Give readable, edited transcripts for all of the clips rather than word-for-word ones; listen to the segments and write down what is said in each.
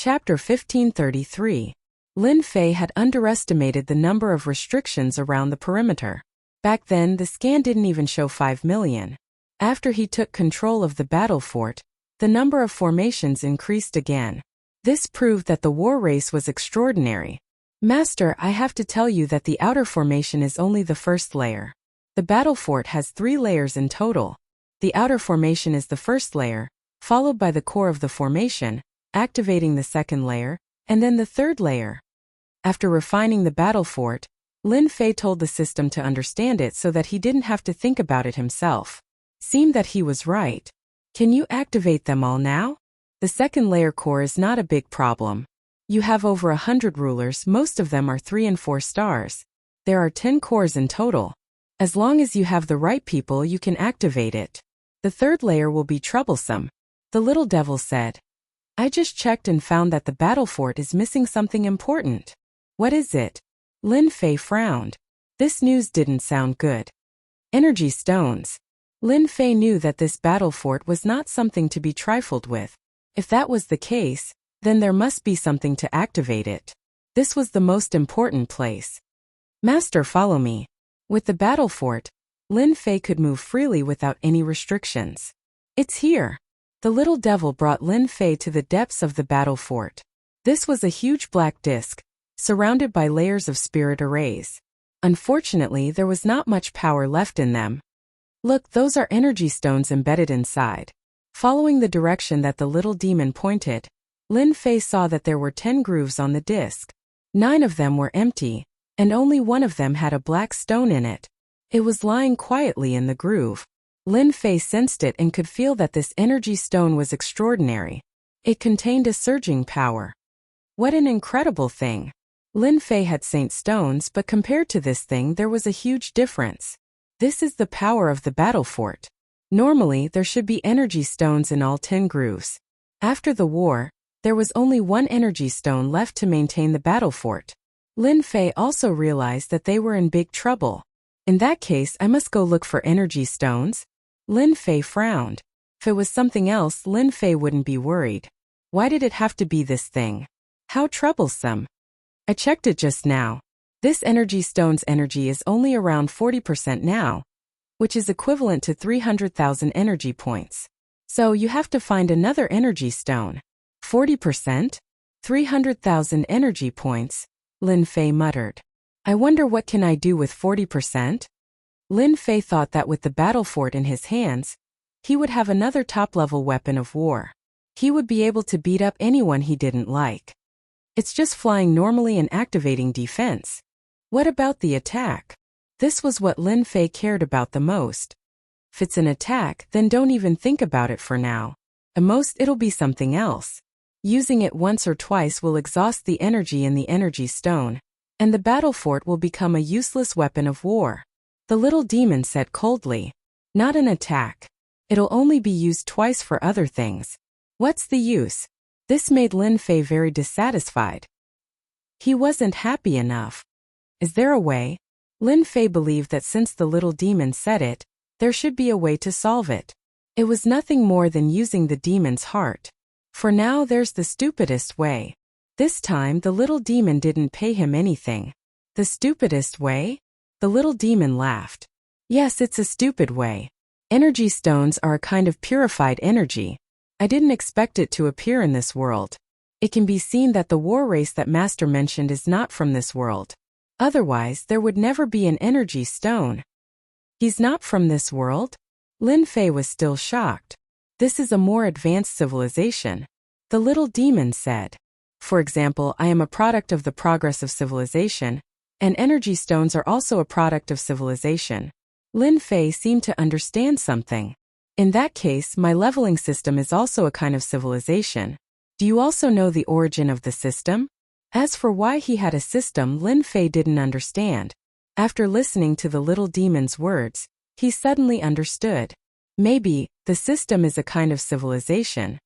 Chapter 1533. Lin Fei had underestimated the number of restrictions around the perimeter. Back then, the scan didn't even show 5 million. After he took control of the battle fort, the number of formations increased again. This proved that the war race was extraordinary. Master, I have to tell you that the outer formation is only the first layer. The battle fort has 3 layers in total. The outer formation is the first layer, followed by the core of the formation, activating the second layer, and then the third layer. After refining the battle fort, Lin Fei told the system to understand it so that he didn't have to think about it himself. Seemed that he was right. Can you activate them all now? The second layer core is not a big problem. You have over 100 rulers, most of them are 3 and 4 stars. There are 10 cores in total. As long as you have the right people, you can activate it. The third layer will be troublesome, the little devil said. I just checked and found that the battle fort is missing something important. What is it? Lin Fei frowned. This news didn't sound good. Energy stones. Lin Fei knew that this battle fort was not something to be trifled with. If that was the case, then there must be something to activate it. This was the most important place. Master, follow me. With the battle fort, Lin Fei could move freely without any restrictions. It's here. The little devil brought Lin Fei to the depths of the battle fort. This was a huge black disc, surrounded by layers of spirit arrays. Unfortunately, there was not much power left in them. Look, those are energy stones embedded inside. Following the direction that the little demon pointed, Lin Fei saw that there were 10 grooves on the disc. 9 of them were empty, and only one of them had a black stone in it. It was lying quietly in the groove. Lin Fei sensed it and could feel that this energy stone was extraordinary. It contained a surging power. What an incredible thing! Lin Fei had saint stones, but compared to this thing there was a huge difference. This is the power of the battle fort. Normally, there should be energy stones in all 10 grooves. After the war, there was only 1 energy stone left to maintain the battle fort. Lin Fei also realized that they were in big trouble. In that case, I must go look for energy stones. Lin Fei frowned. If it was something else, Lin Fei wouldn't be worried. Why did it have to be this thing? How troublesome. I checked it just now. This energy stone's energy is only around 40% now, which is equivalent to 300,000 energy points. So you have to find another energy stone. 40%? 300,000 energy points, Lin Fei muttered. I wonder what can I do with 40%? Lin Fei thought that with the battle fort in his hands, he would have another top-level weapon of war. He would be able to beat up anyone he didn't like. It's just flying normally and activating defense. What about the attack? This was what Lin Fei cared about the most. If it's an attack, then don't even think about it for now. At most, it'll be something else. Using it once or twice will exhaust the energy in the energy stone, and the battle fort will become a useless weapon of war. The little demon said coldly. Not an attack. It'll only be used twice for other things. What's the use? This made Lin Fei very dissatisfied. He wasn't happy enough. Is there a way? Lin Fei believed that since the little demon said it, there should be a way to solve it. It was nothing more than using the demon's heart. For now, there's the stupidest way. This time, the little demon didn't pay him anything. The stupidest way? The little demon laughed. Yes, it's a stupid way. Energy stones are a kind of purified energy. I didn't expect it to appear in this world. It can be seen that the war race that Master mentioned is not from this world. Otherwise, there would never be an energy stone. He's not from this world? Lin Fei was still shocked. This is a more advanced civilization. The little demon said. For example, I am a product of the progress of civilization, and energy stones are also a product of civilization. Lin Fei seemed to understand something. In that case, my leveling system is also a kind of civilization. Do you also know the origin of the system? As for why he had a system, Lin Fei didn't understand. After listening to the little demon's words, he suddenly understood. Maybe, the system is a kind of civilization.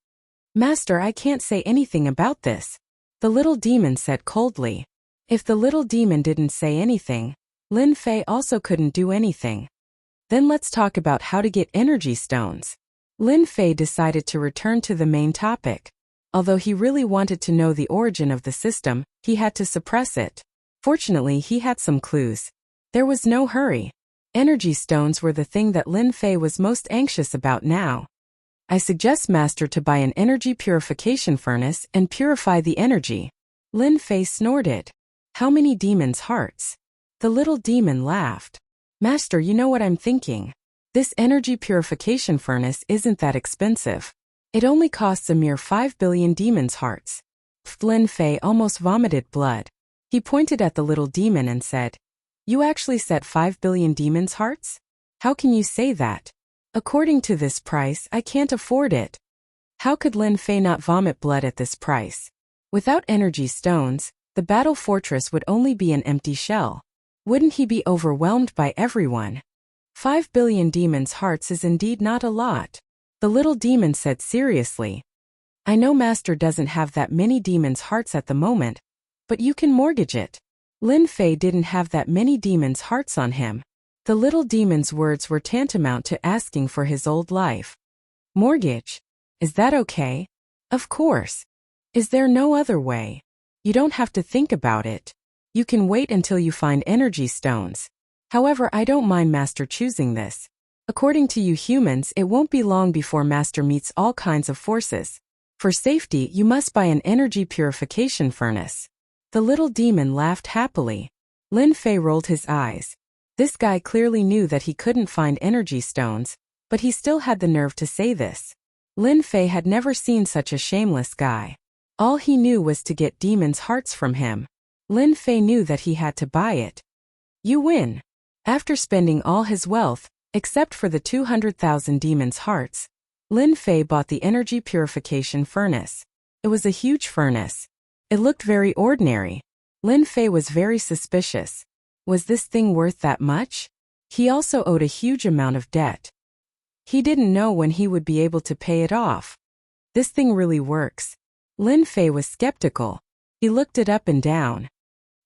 Master, I can't say anything about this. The little demon said coldly. If the little demon didn't say anything, Lin Fei also couldn't do anything. Then let's talk about how to get energy stones. Lin Fei decided to return to the main topic. Although he really wanted to know the origin of the system, he had to suppress it. Fortunately, he had some clues. There was no hurry. Energy stones were the thing that Lin Fei was most anxious about now. I suggest Master to buy an energy purification furnace and purify the energy. Lin Fei snorted. How many demons' hearts? The little demon laughed. Master, you know what I'm thinking. This energy purification furnace isn't that expensive. It only costs a mere 5 billion demons' hearts. Lin Fei almost vomited blood. He pointed at the little demon and said, You actually said 5 billion demons' hearts? How can you say that? According to this price, I can't afford it. How could Lin Fei not vomit blood at this price? Without energy stones, the battle fortress would only be an empty shell. Wouldn't he be overwhelmed by everyone? 5 billion demons' hearts is indeed not a lot. The little demon said seriously. I know Master doesn't have that many demons' hearts at the moment, but you can mortgage it. Lin Fei didn't have that many demons' hearts on him. The little demon's words were tantamount to asking for his old life. Mortgage? Is that okay? Of course. Is there no other way? You don't have to think about it. You can wait until you find energy stones. However, I don't mind Master choosing this. According to you humans, it won't be long before Master meets all kinds of forces. For safety, you must buy an energy purification furnace. The little demon laughed happily. Lin Fei rolled his eyes. This guy clearly knew that he couldn't find energy stones, but he still had the nerve to say this. Lin Fei had never seen such a shameless guy. All he knew was to get demons' hearts from him. Lin Fei knew that he had to buy it. You win. After spending all his wealth, except for the 200,000 demons' hearts, Lin Fei bought the energy purification furnace. It was a huge furnace. It looked very ordinary. Lin Fei was very suspicious. Was this thing worth that much? He also owed a huge amount of debt. He didn't know when he would be able to pay it off. This thing really works. Lin Fei was skeptical. He looked it up and down.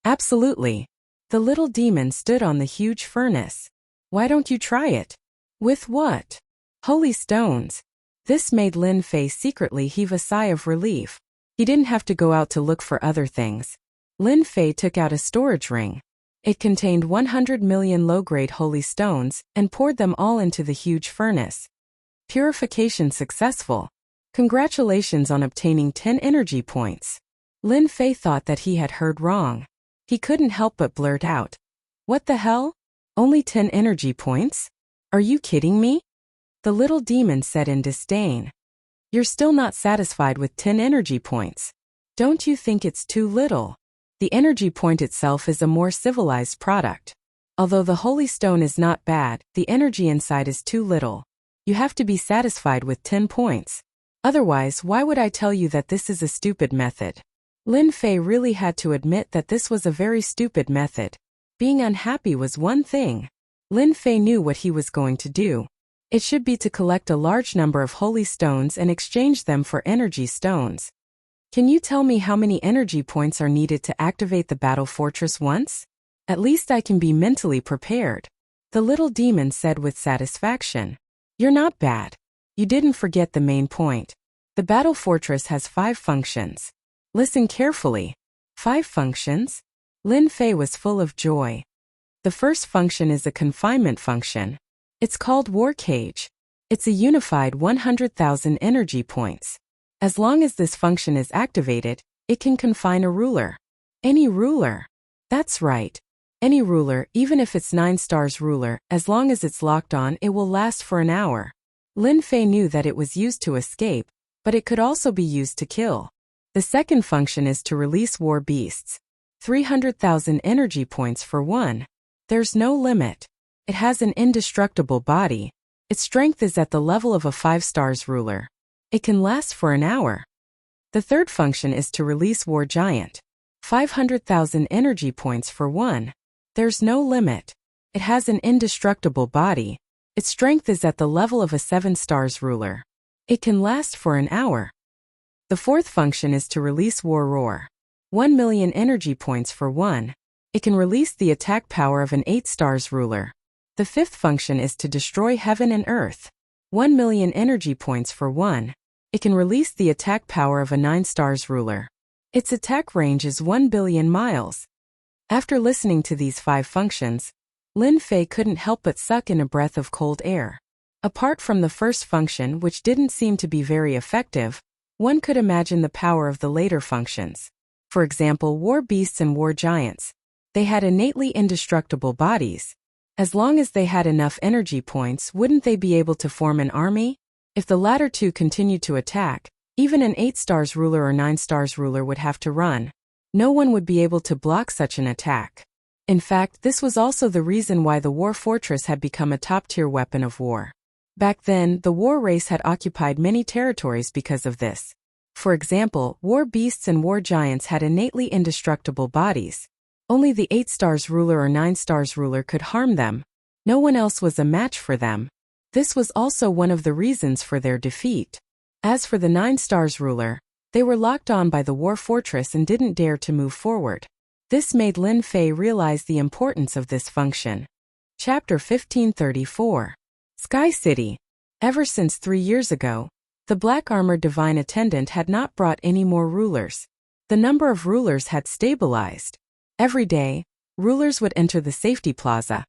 Absolutely. The little demon stood on the huge furnace. Why don't you try it? With what? Holy stones. This made Lin Fei secretly heave a sigh of relief. He didn't have to go out to look for other things. Lin Fei took out a storage ring. It contained 100 million low-grade holy stones and poured them all into the huge furnace. Purification successful. Congratulations on obtaining 10 energy points. Lin Fei thought that he had heard wrong. He couldn't help but blurt out. What the hell? Only 10 energy points? Are you kidding me? The little demon said in disdain. You're still not satisfied with 10 energy points. Don't you think it's too little? The energy point itself is a more civilized product. Although the holy stone is not bad, the energy inside is too little. You have to be satisfied with 10 points. Otherwise, why would I tell you that this is a stupid method? Lin Fei really had to admit that this was a very stupid method. Being unhappy was one thing. Lin Fei knew what he was going to do. It should be to collect a large number of holy stones and exchange them for energy stones. Can you tell me how many energy points are needed to activate the battle fortress once? At least I can be mentally prepared. The little demon said with satisfaction. You're not bad. You didn't forget the main point. The battle fortress has 5 functions. Listen carefully. 5 functions? Lin Fei was full of joy. The first function is a confinement function. It's called War Cage. It's a unified 100,000 energy points. As long as this function is activated, it can confine a ruler. Any ruler. That's right. Any ruler, even if it's 9 stars ruler, as long as it's locked on, it will last for an hour. Lin Fei knew that it was used to escape, but it could also be used to kill. The second function is to release war beasts. 300,000 energy points for one. There's no limit. It has an indestructible body. Its strength is at the level of a 5 stars ruler. It can last for an hour. The third function is to release war giant. 500,000 energy points for one. There's no limit. It has an indestructible body. Its strength is at the level of a 7 stars ruler. It can last for an hour. The fourth function is to release war roar. 1 million energy points for one. It can release the attack power of an 8 stars ruler. The fifth function is to destroy heaven and earth. 1 million energy points for one. It can release the attack power of a 9 stars ruler. Its attack range is 1 billion miles. After listening to these 5 functions, Lin Fei couldn't help but suck in a breath of cold air. Apart from the first function, which didn't seem to be very effective, one could imagine the power of the later functions. For example, war beasts and war giants. They had innately indestructible bodies. As long as they had enough energy points, wouldn't they be able to form an army? If the latter two continued to attack, even an 8 stars ruler or 9 stars ruler would have to run. No one would be able to block such an attack. In fact, this was also the reason why the war fortress had become a top-tier weapon of war. Back then, the war race had occupied many territories because of this. For example, war beasts and war giants had innately indestructible bodies. Only the 8 stars ruler or 9 stars ruler could harm them. No one else was a match for them. This was also one of the reasons for their defeat. As for the 9 stars ruler, they were locked on by the war fortress and didn't dare to move forward. This made Lin Fei realize the importance of this function. Chapter 1534. Sky City. Ever since 3 years ago, the black-armored divine attendant had not brought any more rulers. The number of rulers had stabilized. Every day, rulers would enter the safety plaza,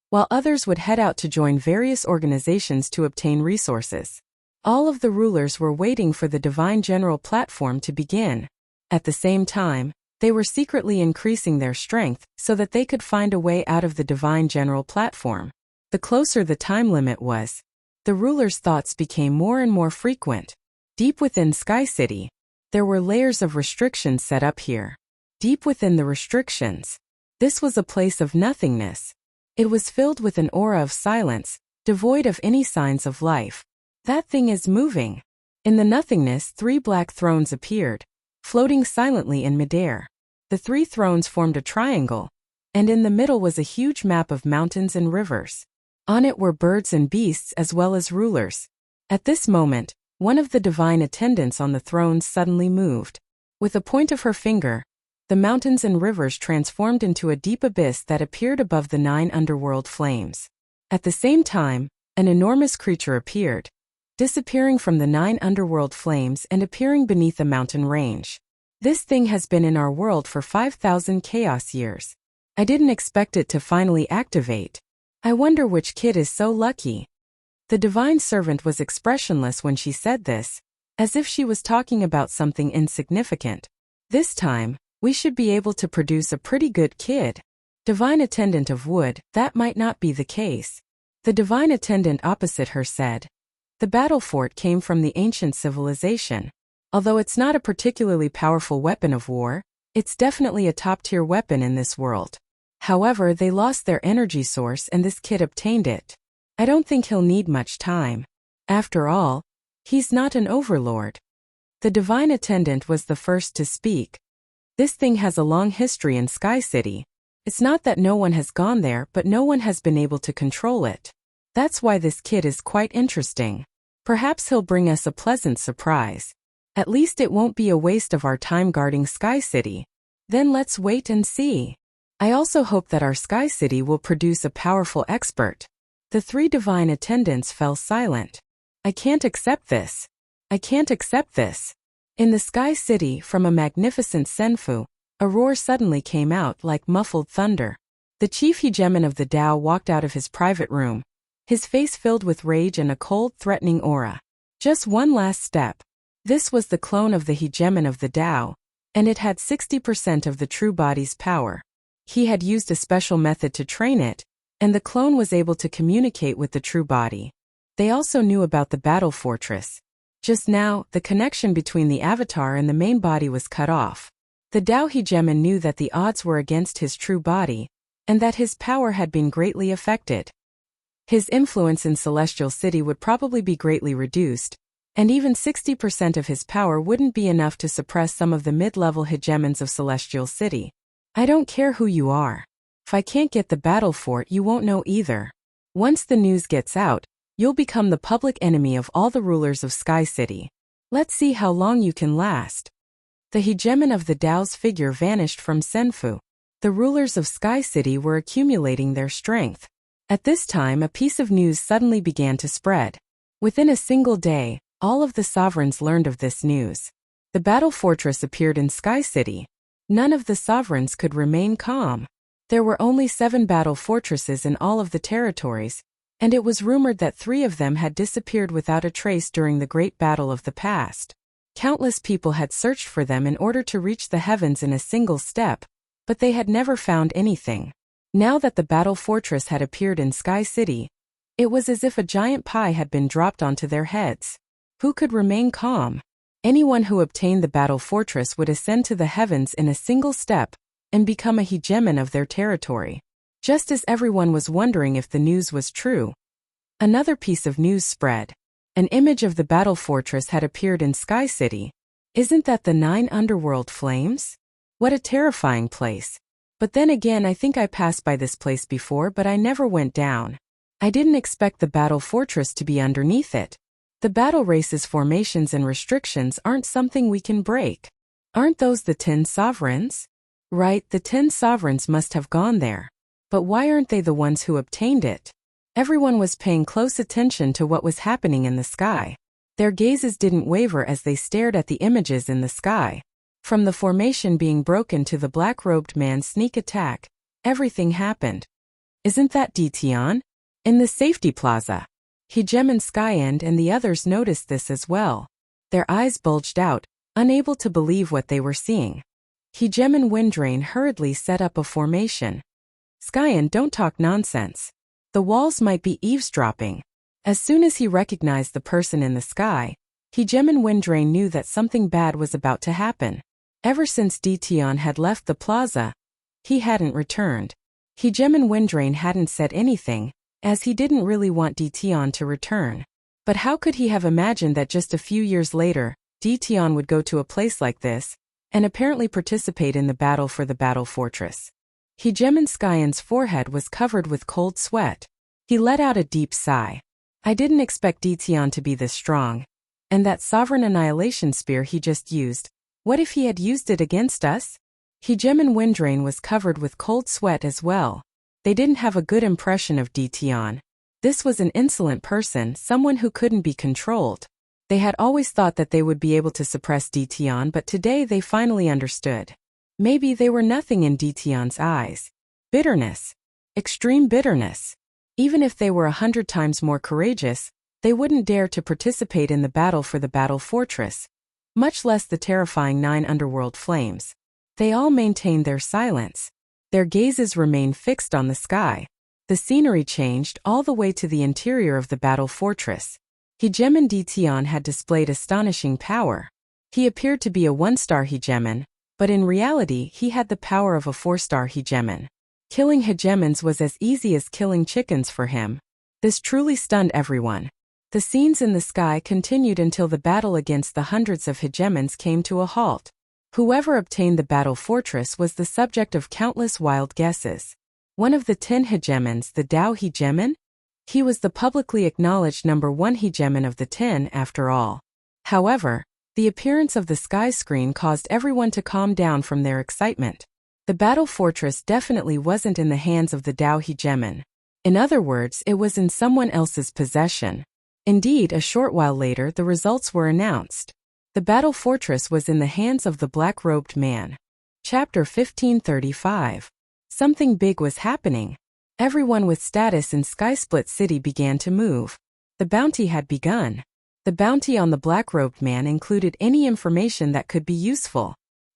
while others would head out to join various organizations to obtain resources. All of the rulers were waiting for the divine general platform to begin. At the same time, they were secretly increasing their strength so that they could find a way out of the divine general platform. The closer the time limit was, the rulers' thoughts became more and more frequent. Deep within Sky City, there were layers of restrictions set up here. Deep within the restrictions, this was a place of nothingness. It was filled with an aura of silence, devoid of any signs of life. That thing is moving. In the nothingness, 3 black thrones appeared, floating silently in midair. The 3 thrones formed a triangle, and in the middle was a huge map of mountains and rivers. On it were birds and beasts as well as rulers. At this moment, one of the divine attendants on the thrones suddenly moved. With a point of her finger, the mountains and rivers transformed into a deep abyss that appeared above the 9 underworld flames. At the same time, an enormous creature appeared, disappearing from the 9 underworld flames and appearing beneath a mountain range. This thing has been in our world for 5,000 chaos years. I didn't expect it to finally activate. I wonder which kid is so lucky. The divine servant was expressionless when she said this, as if she was talking about something insignificant. This time, we should be able to produce a pretty good kid. Divine attendant of wood, that might not be the case. The divine attendant opposite her said, the battle fort came from the ancient civilization. Although it's not a particularly powerful weapon of war, it's definitely a top-tier weapon in this world. However, they lost their energy source and this kid obtained it. I don't think he'll need much time. After all, he's not an overlord. The divine attendant was the first to speak. This thing has a long history in Sky City. It's not that no one has gone there, but no one has been able to control it. That's why this kid is quite interesting. Perhaps he'll bring us a pleasant surprise. At least it won't be a waste of our time guarding Sky City. Then let's wait and see. I also hope that our Sky City will produce a powerful expert. The 3 divine attendants fell silent. I can't accept this. I can't accept this. In the Sky City, from a magnificent senfu, a roar suddenly came out like muffled thunder. The chief hegemon of the Tao walked out of his private room, his face filled with rage and a cold, threatening aura. Just one last step. This was the clone of the hegemon of the Tao, and it had 60% of the true body's power. He had used a special method to train it, and the clone was able to communicate with the true body. They also knew about the battle fortress. Just now, the connection between the avatar and the main body was cut off. The Tao hegemon knew that the odds were against his true body, and that his power had been greatly affected. His influence in Celestial City would probably be greatly reduced, and even 60% of his power wouldn't be enough to suppress some of the mid-level hegemons of Celestial City. I don't care who you are. If I can't get the battle fort, you won't know either. Once the news gets out, you'll become the public enemy of all the rulers of Sky City. Let's see how long you can last. The hegemon of the Tao's figure vanished from Senfu. The rulers of Sky City were accumulating their strength. At this time, a piece of news suddenly began to spread. Within a single day, All of the sovereigns learned of this news. The battle fortress appeared in Sky City. None of the sovereigns could remain calm. There were only 7 battle fortresses in all of the territories, and it was rumored that 3 of them had disappeared without a trace during the great battle of the past. Countless people had searched for them in order to reach the heavens in a single step, but they had never found anything. Now that the battle fortress had appeared in Sky City, it was as if a giant pie had been dropped onto their heads. Who could remain calm? Anyone who obtained the battle fortress would ascend to the heavens in a single step and become a hegemon of their territory. Just as everyone was wondering if the news was true, another piece of news spread. An image of the battle fortress had appeared in Sky City. Isn't that the 9 underworld flames? What a terrifying place. But then again, I think I passed by this place before, but I never went down. I didn't expect the battle fortress to be underneath it. The battle race's formations and restrictions aren't something we can break. Aren't those the 10 sovereigns? Right, the 10 sovereigns must have gone there. But why aren't they the ones who obtained it? Everyone was paying close attention to what was happening in the sky. Their gazes didn't waver as they stared at the images in the sky. From the formation being broken to the black-robed man's sneak attack, everything happened. Isn't that Dition? In the safety plaza. Hegemon Skyend and the others noticed this as well. Their eyes bulged out, unable to believe what they were seeing. Hegemon Windrain hurriedly set up a formation. Skyend, don't talk nonsense. The walls might be eavesdropping. As soon as he recognized the person in the sky, Hegemon Windrain knew that something bad was about to happen. Ever since Dition had left the plaza, he hadn't returned. Hegemon Windrain hadn't said anything, as he didn't really want Dition to return. But how could he have imagined that just a few years later, Dition would go to a place like this, and apparently participate in the battle for the battle fortress? Hegemon Skyend's forehead was covered with cold sweat. He let out a deep sigh. I didn't expect Dition to be this strong. And that sovereign annihilation spear he just used, what if he had used it against us? Hegemon Windrain was covered with cold sweat as well. They didn't have a good impression of Dition. This was an insolent person, someone who couldn't be controlled. They had always thought that they would be able to suppress Dition, but today they finally understood. Maybe they were nothing in Dition's eyes. Bitterness. Extreme bitterness. Even if they were 100 times more courageous, they wouldn't dare to participate in the battle for the battle fortress, much less the terrifying 9 underworld flames. They all maintained their silence. Their gazes remained fixed on the sky. The scenery changed all the way to the interior of the battle fortress. Hegemon Dition had displayed astonishing power. He appeared to be a 1-star hegemon, but in reality he had the power of a 4-star hegemon. Killing hegemons was as easy as killing chickens for him. This truly stunned everyone. The scenes in the sky continued until the battle against the hundreds of hegemons came to a halt. Whoever obtained the battle fortress was the subject of countless wild guesses. One of the 10 hegemons, the Tao hegemon? He was the publicly acknowledged number 1 hegemon of the 10 after all. However, the appearance of the sky screen caused everyone to calm down from their excitement. The battle fortress definitely wasn't in the hands of the Tao hegemon. In other words, it was in someone else's possession. Indeed, a short while later the results were announced. The battle fortress was in the hands of the black-robed man. Chapter 1535. Something big was happening. Everyone with status in Skysplit City began to move. The bounty had begun. The bounty on the black-robed man included any information that could be useful.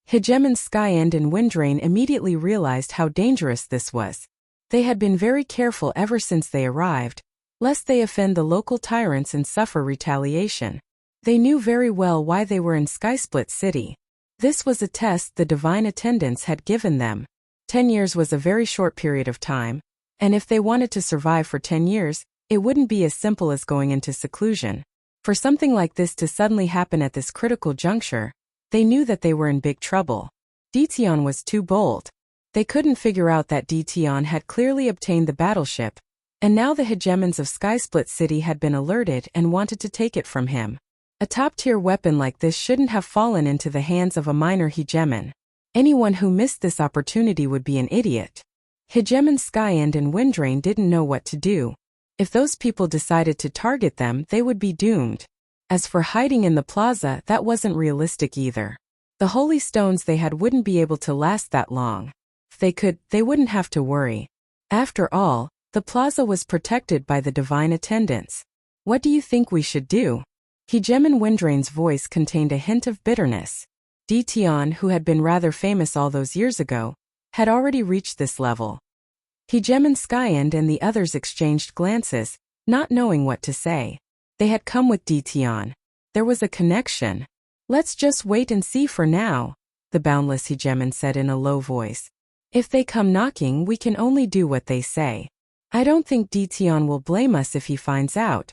Hegemon Skyend and Windrain immediately realized how dangerous this was. They had been very careful ever since they arrived, lest they offend the local tyrants and suffer retaliation. They knew very well why they were in Skysplit City. This was a test the divine attendants had given them. 10 years was a very short period of time, and if they wanted to survive for 10 years, it wouldn't be as simple as going into seclusion. For something like this to suddenly happen at this critical juncture, they knew that they were in big trouble. Dition was too bold. They couldn't figure out that Dition had clearly obtained the battleship, and now the hegemons of Skysplit City had been alerted and wanted to take it from him. A top-tier weapon like this shouldn't have fallen into the hands of a minor hegemon. Anyone who missed this opportunity would be an idiot. Hegemon Skyend and Windrain didn't know what to do. If those people decided to target them, they would be doomed. As for hiding in the plaza, that wasn't realistic either. The holy stones they had wouldn't be able to last that long. If they could, they wouldn't have to worry. After all, the plaza was protected by the divine attendants. What do you think we should do? Hegeman Windrain's voice contained a hint of bitterness. Dition, who had been rather famous all those years ago, had already reached this level. Hegeman Skyend and the others exchanged glances, not knowing what to say. They had come with Dition. There was a connection. Let's just wait and see for now, the boundless Hegeman said in a low voice. If they come knocking, we can only do what they say. I don't think Dition will blame us if he finds out.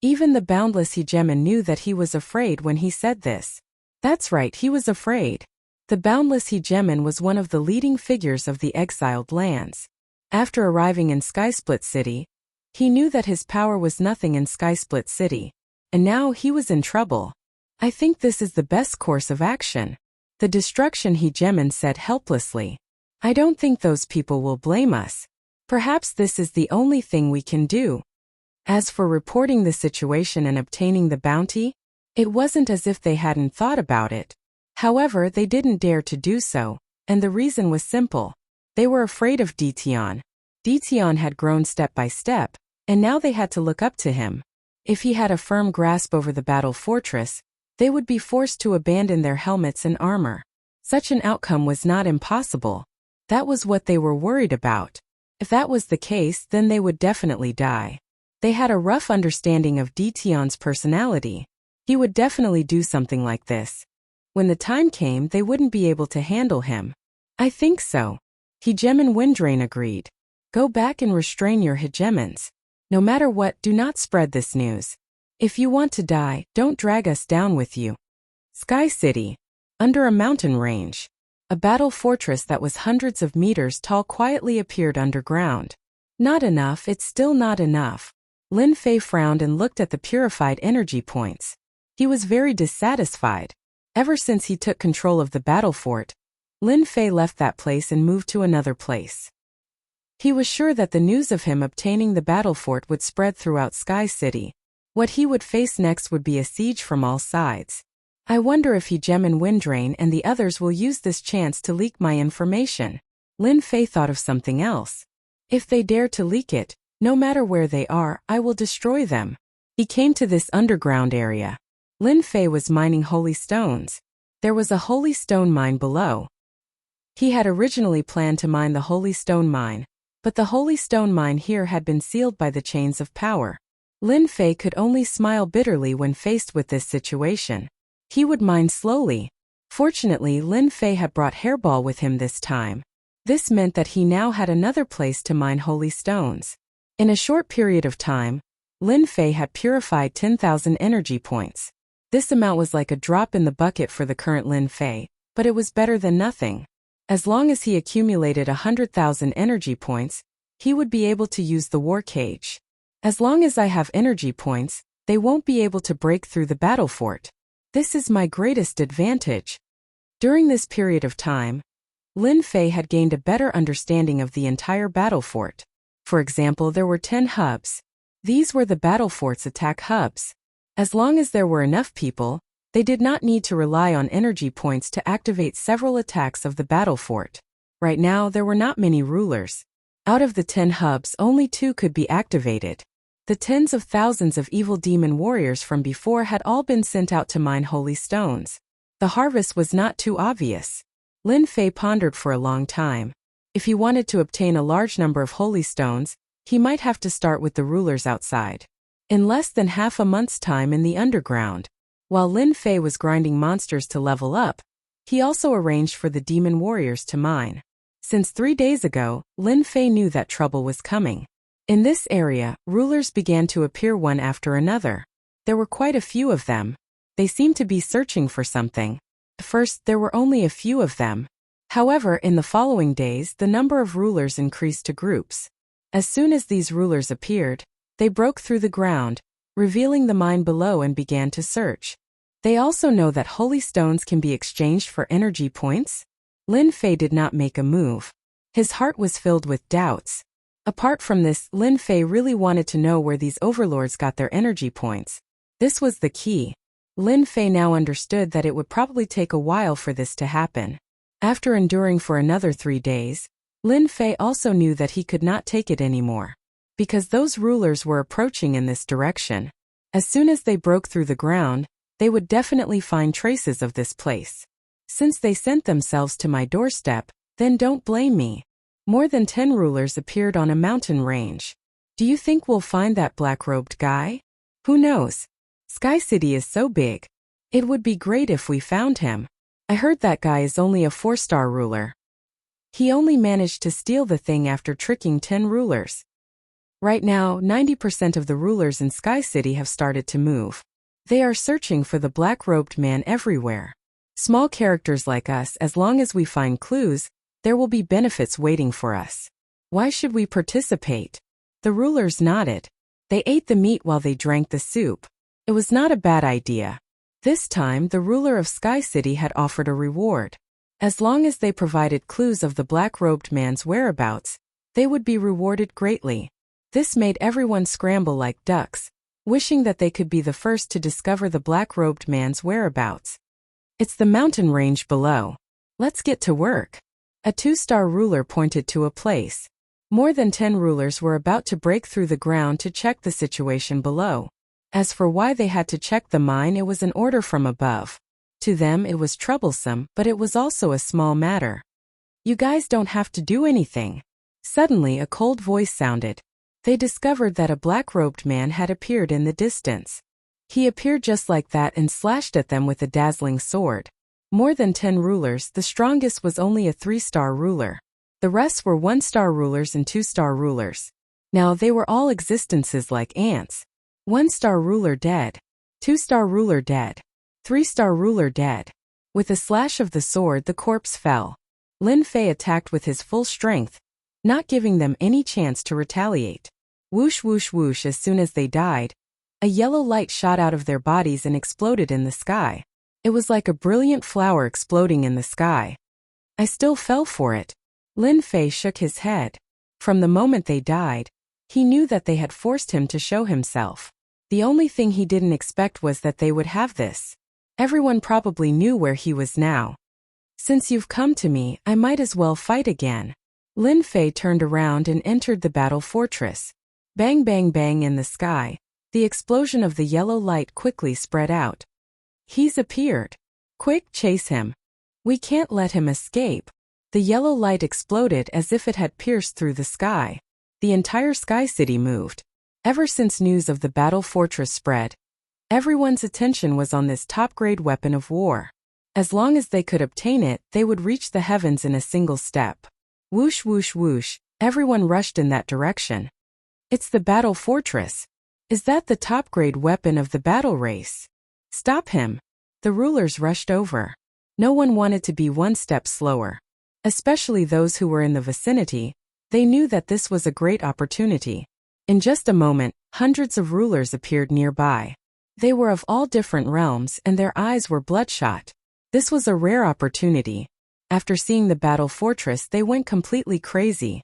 Even the boundless Hegeman knew that he was afraid when he said this. That's right, he was afraid. The boundless Hegeman was one of the leading figures of the exiled lands. After arriving in Skysplit City, he knew that his power was nothing in Skysplit City, and now he was in trouble. I think this is the best course of action. The destruction Hegeman said helplessly. I don't think those people will blame us. Perhaps this is the only thing we can do. As for reporting the situation and obtaining the bounty, it wasn't as if they hadn't thought about it. However, they didn't dare to do so, and the reason was simple. They were afraid of Dition. Dition had grown step by step, and now they had to look up to him. If he had a firm grasp over the battle fortress, they would be forced to abandon their helmets and armor. Such an outcome was not impossible. That was what they were worried about. If that was the case, then they would definitely die. They had a rough understanding of Dition's personality. He would definitely do something like this. When the time came, they wouldn't be able to handle him. I think so. Hegeman Windrain agreed. Go back and restrain your hegemons. No matter what, do not spread this news. If you want to die, don't drag us down with you. Sky City. Under a mountain range. A battle fortress that was hundreds of meters tall quietly appeared underground. Not enough, it's still not enough. Lin Fei frowned and looked at the purified energy points. He was very dissatisfied. Ever since he took control of the battle fort, Lin Fei left that place and moved to another place. He was sure that the news of him obtaining the battle fort would spread throughout Sky City. What he would face next would be a siege from all sides. I wonder if Hegeman Windrain and the others will use this chance to leak my information. Lin Fei thought of something else. If they dare to leak it, no matter where they are, I will destroy them. He came to this underground area. Lin Fei was mining holy stones. There was a holy stone mine below. He had originally planned to mine the holy stone mine, but the holy stone mine here had been sealed by the chains of power. Lin Fei could only smile bitterly when faced with this situation. He would mine slowly. Fortunately, Lin Fei had brought Hairball with him this time. This meant that he now had another place to mine holy stones. In a short period of time, Lin Fei had purified 10,000 energy points. This amount was like a drop in the bucket for the current Lin Fei, but it was better than nothing. As long as he accumulated 100,000 energy points, he would be able to use the war cage. As long as I have energy points, they won't be able to break through the battle fort. This is my greatest advantage. During this period of time, Lin Fei had gained a better understanding of the entire battle fort. For example, there were 10 hubs. These were the battle fort's attack hubs. As long as there were enough people, they did not need to rely on energy points to activate several attacks of the battle fort. Right now, there were not many rulers. Out of the 10 hubs, only 2 could be activated. The tens of thousands of evil demon warriors from before had all been sent out to mine holy stones. The harvest was not too obvious. Lin Fei pondered for a long time. If he wanted to obtain a large number of holy stones, he might have to start with the rulers outside. In less than half a month's time in the underground, while Lin Fei was grinding monsters to level up, he also arranged for the demon warriors to mine. Since 3 days ago, Lin Fei knew that trouble was coming. In this area, rulers began to appear one after another. There were quite a few of them. They seemed to be searching for something. At first, there were only a few of them. However, in the following days, the number of rulers increased to groups. As soon as these rulers appeared, they broke through the ground, revealing the mine below and began to search. They also know that holy stones can be exchanged for energy points. Lin Fei did not make a move. His heart was filled with doubts. Apart from this, Lin Fei really wanted to know where these overlords got their energy points. This was the key. Lin Fei now understood that it would probably take a while for this to happen. After enduring for another 3 days, Lin Fei also knew that he could not take it anymore. Because those rulers were approaching in this direction. As soon as they broke through the ground, they would definitely find traces of this place. Since they sent themselves to my doorstep, then don't blame me. More than 10 rulers appeared on a mountain range. Do you think we'll find that black-robed guy? Who knows? Sky City is so big. It would be great if we found him. I heard that guy is only a 4-star ruler. He only managed to steal the thing after tricking 10 rulers. Right now, 90% of the rulers in Sky City have started to move. They are searching for the black-robed man everywhere. Small characters like us, as long as we find clues, there will be benefits waiting for us. Why should we participate? The rulers nodded. They ate the meat while they drank the soup. It was not a bad idea. This time, the ruler of Sky City had offered a reward. As long as they provided clues of the black-robed man's whereabouts, they would be rewarded greatly. This made everyone scramble like ducks, wishing that they could be the first to discover the black-robed man's whereabouts. It's the mountain range below. Let's get to work. A 2-star ruler pointed to a place. More than 10 rulers were about to break through the ground to check the situation below. As for why they had to check the mine, it was an order from above. To them it was troublesome, but it was also a small matter. You guys don't have to do anything. Suddenly a cold voice sounded. They discovered that a black-robed man had appeared in the distance. He appeared just like that and slashed at them with a dazzling sword. More than 10 rulers, the strongest was only a 3-star ruler. The rest were 1-star rulers and 2-star rulers. Now they were all existences like ants. 1-star ruler dead. 2-star ruler dead. 3-star ruler dead. With a slash of the sword, the corpse fell. Lin Fei attacked with his full strength, not giving them any chance to retaliate. Whoosh whoosh whoosh. As soon as they died, a yellow light shot out of their bodies and exploded in the sky. It was like a brilliant flower exploding in the sky. I still fell for it. Lin Fei shook his head. From the moment they died, he knew that they had forced him to show himself. The only thing he didn't expect was that they would have this. Everyone probably knew where he was now. Since you've come to me, I might as well fight again. Lin Fei turned around and entered the battle fortress. Bang bang bang in the sky. The explosion of the yellow light quickly spread out. He's appeared. Quick, chase him. We can't let him escape. The yellow light exploded as if it had pierced through the sky. The entire Sky City moved. Ever since news of the battle fortress spread, everyone's attention was on this top-grade weapon of war. As long as they could obtain it, they would reach the heavens in a single step. Whoosh whoosh whoosh, everyone rushed in that direction. It's the battle fortress. Is that the top-grade weapon of the battle race? Stop him. The rulers rushed over. No one wanted to be one step slower. Especially those who were in the vicinity. They knew that this was a great opportunity. In just a moment, hundreds of rulers appeared nearby. They were of all different realms and their eyes were bloodshot. This was a rare opportunity. After seeing the battle fortress, they went completely crazy.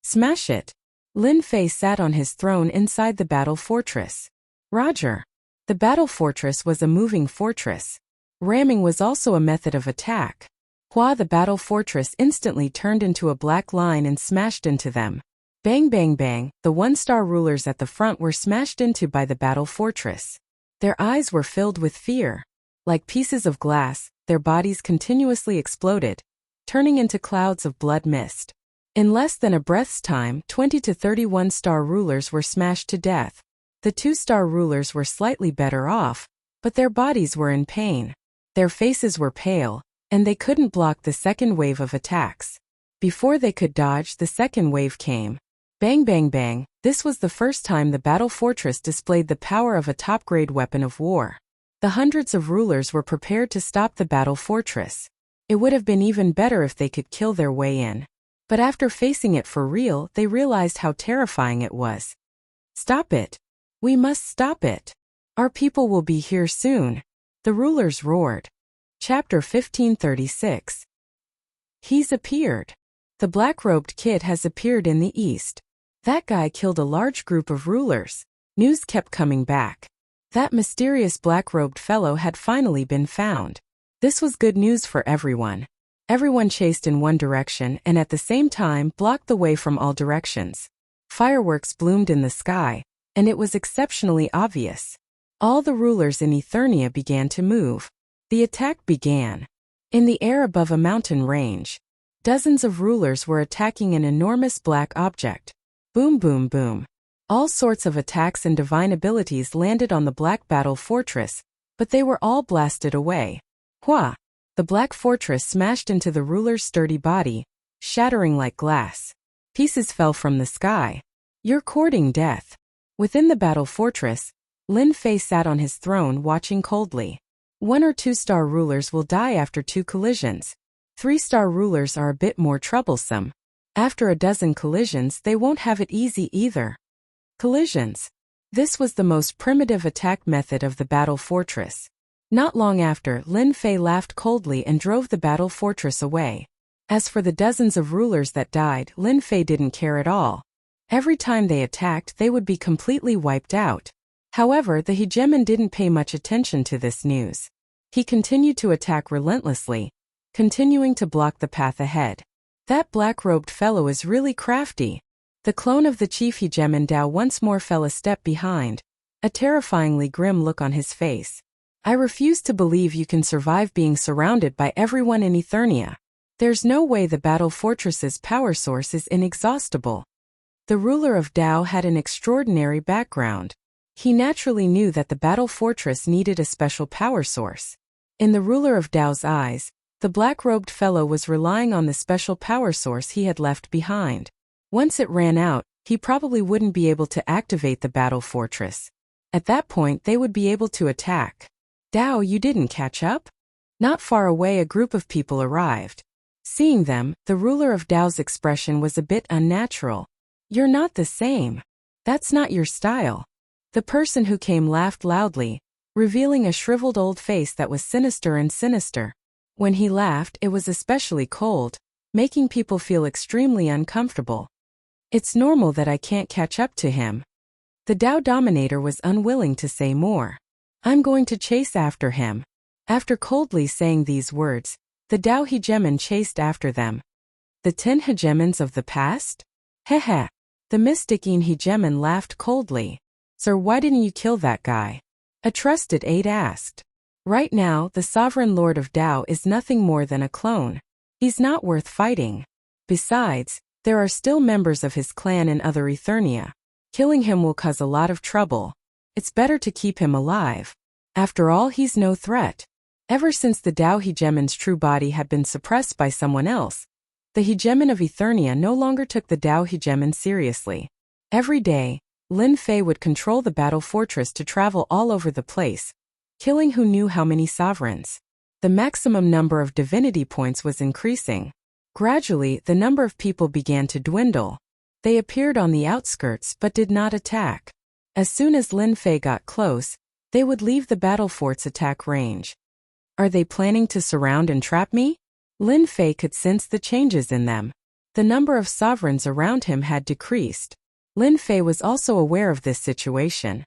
Smash it. Lin Fei sat on his throne inside the battle fortress. Roger. The battle fortress was a moving fortress. Ramming was also a method of attack. The battle fortress instantly turned into a black line and smashed into them. Bang bang bang, the 1-star rulers at the front were smashed into by the battle fortress. Their eyes were filled with fear. Like pieces of glass, their bodies continuously exploded, turning into clouds of blood mist. In less than a breath's time, 20 to 31-star rulers were smashed to death. The 2-star rulers were slightly better off, but their bodies were in pain. Their faces were pale, and they couldn't block the second wave of attacks. Before they could dodge, the second wave came. Bang bang bang, this was the first time the battle fortress displayed the power of a top-grade weapon of war. The hundreds of rulers were prepared to stop the battle fortress. It would have been even better if they could kill their way in. But after facing it for real, they realized how terrifying it was. Stop it. We must stop it. Our people will be here soon. The rulers roared. Chapter 1536. He's appeared. The black-robed kid has appeared in the east. That guy killed a large group of rulers. News kept coming back. That mysterious black-robed fellow had finally been found. This was good news for everyone. Everyone chased in one direction and at the same time blocked the way from all directions. Fireworks bloomed in the sky, and it was exceptionally obvious. All the rulers in Eternia began to move. The attack began. In the air above a mountain range, dozens of rulers were attacking an enormous black object. Boom, boom, boom. All sorts of attacks and divine abilities landed on the black battle fortress, but they were all blasted away. Hua! The black fortress smashed into the ruler's sturdy body, shattering like glass. Pieces fell from the sky. You're courting death. Within the battle fortress, Lin Fei sat on his throne watching coldly. 1 or 2-star rulers will die after 2 collisions. 3-star rulers are a bit more troublesome. After a dozen collisions, they won't have it easy either. Collisions. This was the most primitive attack method of the battle fortress. Not long after, Lin Fei laughed coldly and drove the battle fortress away. As for the dozens of rulers that died, Lin Fei didn't care at all. Every time they attacked, they would be completely wiped out. However, the hegemon didn't pay much attention to this news. He continued to attack relentlessly, continuing to block the path ahead. That black-robed fellow is really crafty. The clone of the chief hegemon Dao once more fell a step behind, a terrifyingly grim look on his face. I refuse to believe you can survive being surrounded by everyone in Eternia. There's no way the battle fortress's power source is inexhaustible. The ruler of Dao had an extraordinary background. He naturally knew that the battle fortress needed a special power source. In the ruler of Dao's eyes, the black-robed fellow was relying on the special power source he had left behind. Once it ran out, he probably wouldn't be able to activate the battle fortress. At that point, they would be able to attack. Dao, you didn't catch up? Not far away, a group of people arrived. Seeing them, the ruler of Dao's expression was a bit unnatural. You're not the same. That's not your style. The person who came laughed loudly, revealing a shriveled old face that was sinister and sinister. When he laughed, it was especially cold, making people feel extremely uncomfortable. It's normal that I can't catch up to him. The Dao Dominator was unwilling to say more. I'm going to chase after him. After coldly saying these words, the Dao hegemon chased after them. The 10 hegemons of the past? Heh. The Mystiquine hegemon laughed coldly. Sir, why didn't you kill that guy? A trusted aide asked. Right now, the sovereign lord of Dao is nothing more than a clone. He's not worth fighting. Besides, there are still members of his clan in other Eternia. Killing him will cause a lot of trouble. It's better to keep him alive. After all, he's no threat. Ever since the Dao hegemon's true body had been suppressed by someone else, the hegemon of Eternia no longer took the Dao hegemon seriously. Every day, Lin Fei would control the battle fortress to travel all over the place, killing who knew how many sovereigns. The maximum number of divinity points was increasing. Gradually, the number of people began to dwindle. They appeared on the outskirts but did not attack. As soon as Lin Fei got close, they would leave the battle fort's attack range. Are they planning to surround and trap me? Lin Fei could sense the changes in them. The number of sovereigns around him had decreased. Lin Fei was also aware of this situation.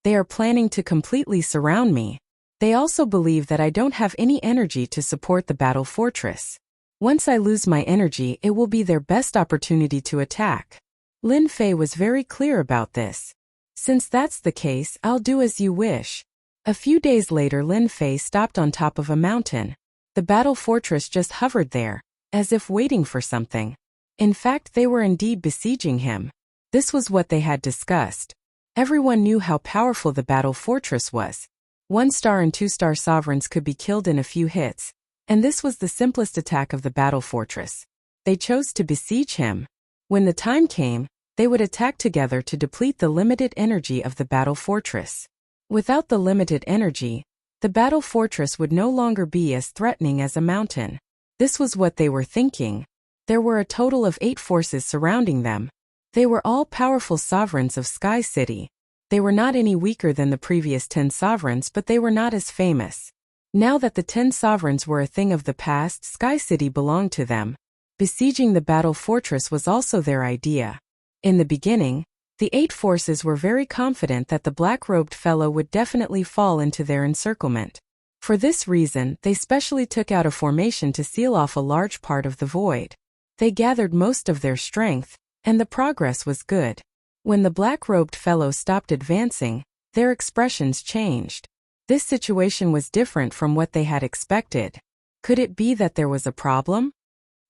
They are planning to completely surround me. They also believe that I don't have any energy to support the battle fortress. Once I lose my energy, it will be their best opportunity to attack. Lin Fei was very clear about this. Since that's the case, I'll do as you wish. A few days later, Lin Fei stopped on top of a mountain. The battle fortress just hovered there, as if waiting for something. In fact, they were indeed besieging him. This was what they had discussed. Everyone knew how powerful the battle fortress was. 1-star and 2-star sovereigns could be killed in a few hits, and this was the simplest attack of the battle fortress. They chose to besiege him. When the time came, they would attack together to deplete the limited energy of the battle fortress. Without the limited energy, the battle fortress would no longer be as threatening as a mountain. This was what they were thinking. There were a total of 8 forces surrounding them. They were all powerful sovereigns of Sky City. They were not any weaker than the previous 10 sovereigns, but they were not as famous. Now that the 10 sovereigns were a thing of the past, Sky City belonged to them. Besieging the battle fortress was also their idea. In the beginning, The 8 forces were very confident that the black-robed fellow would definitely fall into their encirclement. For this reason, they specially took out a formation to seal off a large part of the void. They gathered most of their strength, and the progress was good. When the black-robed fellow stopped advancing, their expressions changed. This situation was different from what they had expected. Could it be that there was a problem?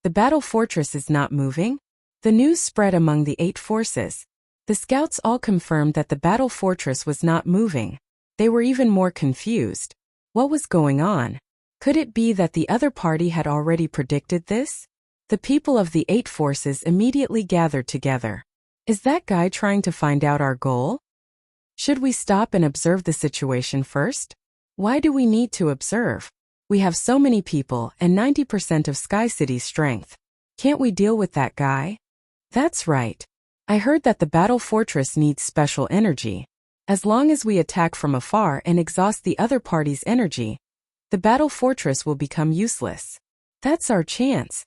The battle fortress is not moving? The news spread among the 8 forces. The scouts all confirmed that the battle fortress was not moving. They were even more confused. What was going on? Could it be that the other party had already predicted this? The people of the 8 forces immediately gathered together. Is that guy trying to find out our goal? Should we stop and observe the situation first? Why do we need to observe? We have so many people and 90% of Sky City's strength. Can't we deal with that guy? That's right. I heard that the battle fortress needs special energy. As long as we attack from afar and exhaust the other party's energy, the battle fortress will become useless. That's our chance.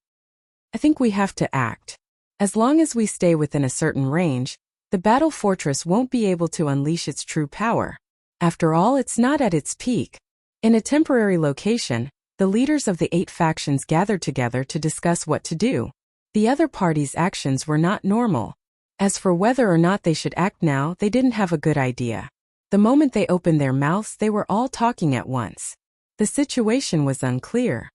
I think we have to act. As long as we stay within a certain range, the battle fortress won't be able to unleash its true power. After all, it's not at its peak. In a temporary location, the leaders of the 8 factions gathered together to discuss what to do. The other party's actions were not normal. As for whether or not they should act now, they didn't have a good idea. The moment they opened their mouths, they were all talking at once. The situation was unclear.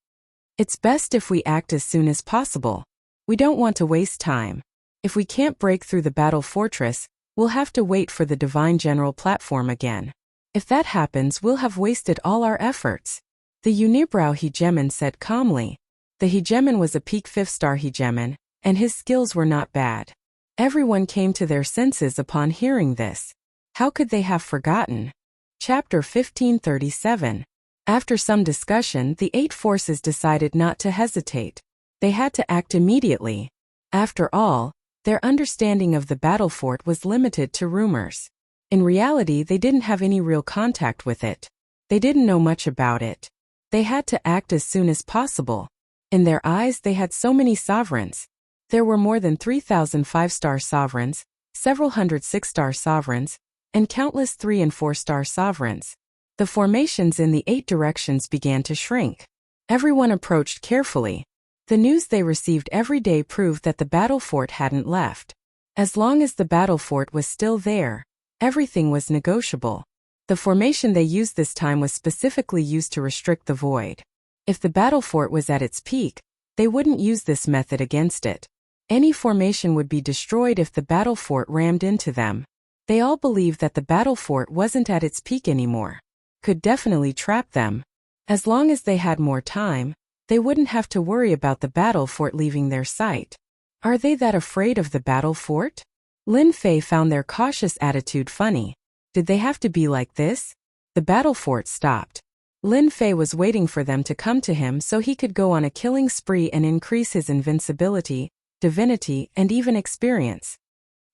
It's best if we act as soon as possible. We don't want to waste time. If we can't break through the battle fortress, we'll have to wait for the Divine General platform again. If that happens, we'll have wasted all our efforts. The Unibrow Hegemon said calmly. The Hegemon was a peak 5-star Hegemon, and his skills were not bad. Everyone came to their senses upon hearing this. How could they have forgotten? Chapter 1537. After some discussion, the 8 forces decided not to hesitate. They had to act immediately. After all, their understanding of the battle fort was limited to rumors. In reality, they didn't have any real contact with it. They didn't know much about it. They had to act as soon as possible. In their eyes, they had so many sovereigns. There were more than 3,000 5-star sovereigns, several hundred 6-star sovereigns, and countless 3- and 4-star sovereigns. The formations in the 8 directions began to shrink. Everyone approached carefully. The news they received every day proved that the battle fort hadn't left. As long as the battle fort was still there, everything was negotiable. The formation they used this time was specifically used to restrict the void. If the battle fort was at its peak, they wouldn't use this method against it. Any formation would be destroyed if the battle fort rammed into them. They all believed that the battle fort wasn't at its peak anymore. Could definitely trap them. As long as they had more time, they wouldn't have to worry about the battle fort leaving their sight. Are they that afraid of the battle fort? Lin Fei found their cautious attitude funny. Did they have to be like this? The battle fort stopped. Lin Fei was waiting for them to come to him so he could go on a killing spree and increase his invincibility, divinity, and even experience.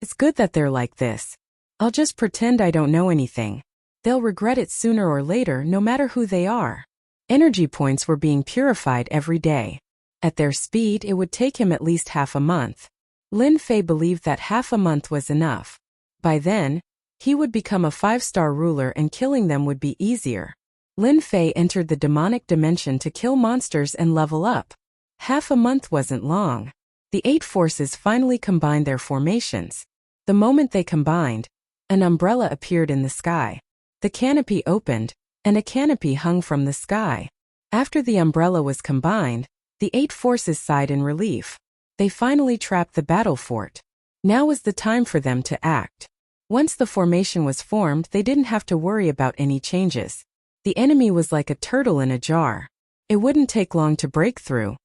It's good that they're like this. I'll just pretend I don't know anything. They'll regret it sooner or later, no matter who they are. Energy points were being purified every day. At their speed, it would take him at least half a month. Lin Fei believed that half a month was enough. By then, he would become a 5-star ruler and killing them would be easier. Lin Fei entered the demonic dimension to kill monsters and level up. Half a month wasn't long. The 8 forces finally combined their formations. The moment they combined, an umbrella appeared in the sky. The canopy opened, and a canopy hung from the sky. After the umbrella was combined, the 8 forces sighed in relief. They finally trapped the battle fort. Now was the time for them to act. Once the formation was formed, they didn't have to worry about any changes. The enemy was like a turtle in a jar. It wouldn't take long to break through.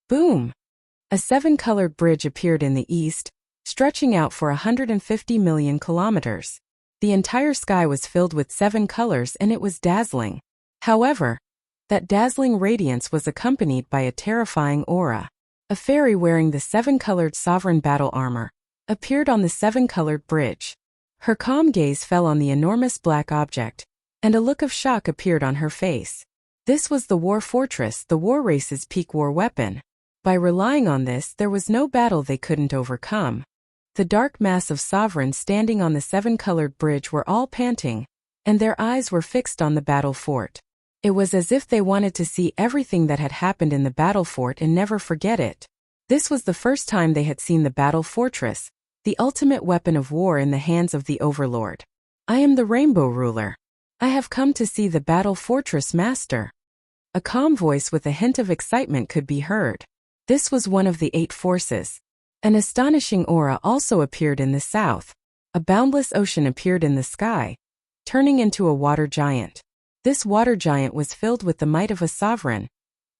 Boom! A 7-colored bridge appeared in the east, stretching out for 150 million kilometers. The entire sky was filled with 7 colors and it was dazzling. However, that dazzling radiance was accompanied by a terrifying aura. A fairy wearing the 7-colored sovereign battle armor appeared on the 7-colored bridge. Her calm gaze fell on the enormous black object, and a look of shock appeared on her face. This was the war fortress, the war race's peak war weapon. By relying on this, there was no battle they couldn't overcome. The dark mass of sovereigns standing on the seven-colored bridge were all panting, and their eyes were fixed on the battle fort. It was as if they wanted to see everything that had happened in the battle fort and never forget it. This was the first time they had seen the battle fortress, the ultimate weapon of war in the hands of the overlord. I am the Rainbow Ruler. I have come to see the battle fortress master. A calm voice with a hint of excitement could be heard. This was one of the 8 forces. An astonishing aura also appeared in the south. A boundless ocean appeared in the sky, turning into a water giant. This water giant was filled with the might of a sovereign.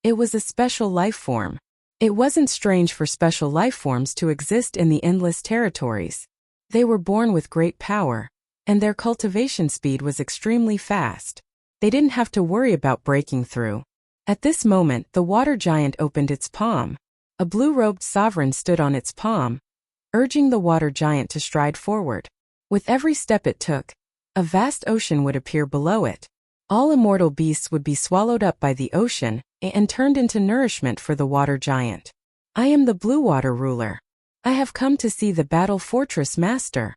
It was a special life form. It wasn't strange for special life forms to exist in the endless territories. They were born with great power, and their cultivation speed was extremely fast. They didn't have to worry about breaking through. At this moment, the water giant opened its palm. A blue-robed sovereign stood on its palm, urging the water giant to stride forward. With every step it took, a vast ocean would appear below it. All immortal beasts would be swallowed up by the ocean and turned into nourishment for the water giant. I am the Blue Water Ruler. I have come to see the battle fortress master.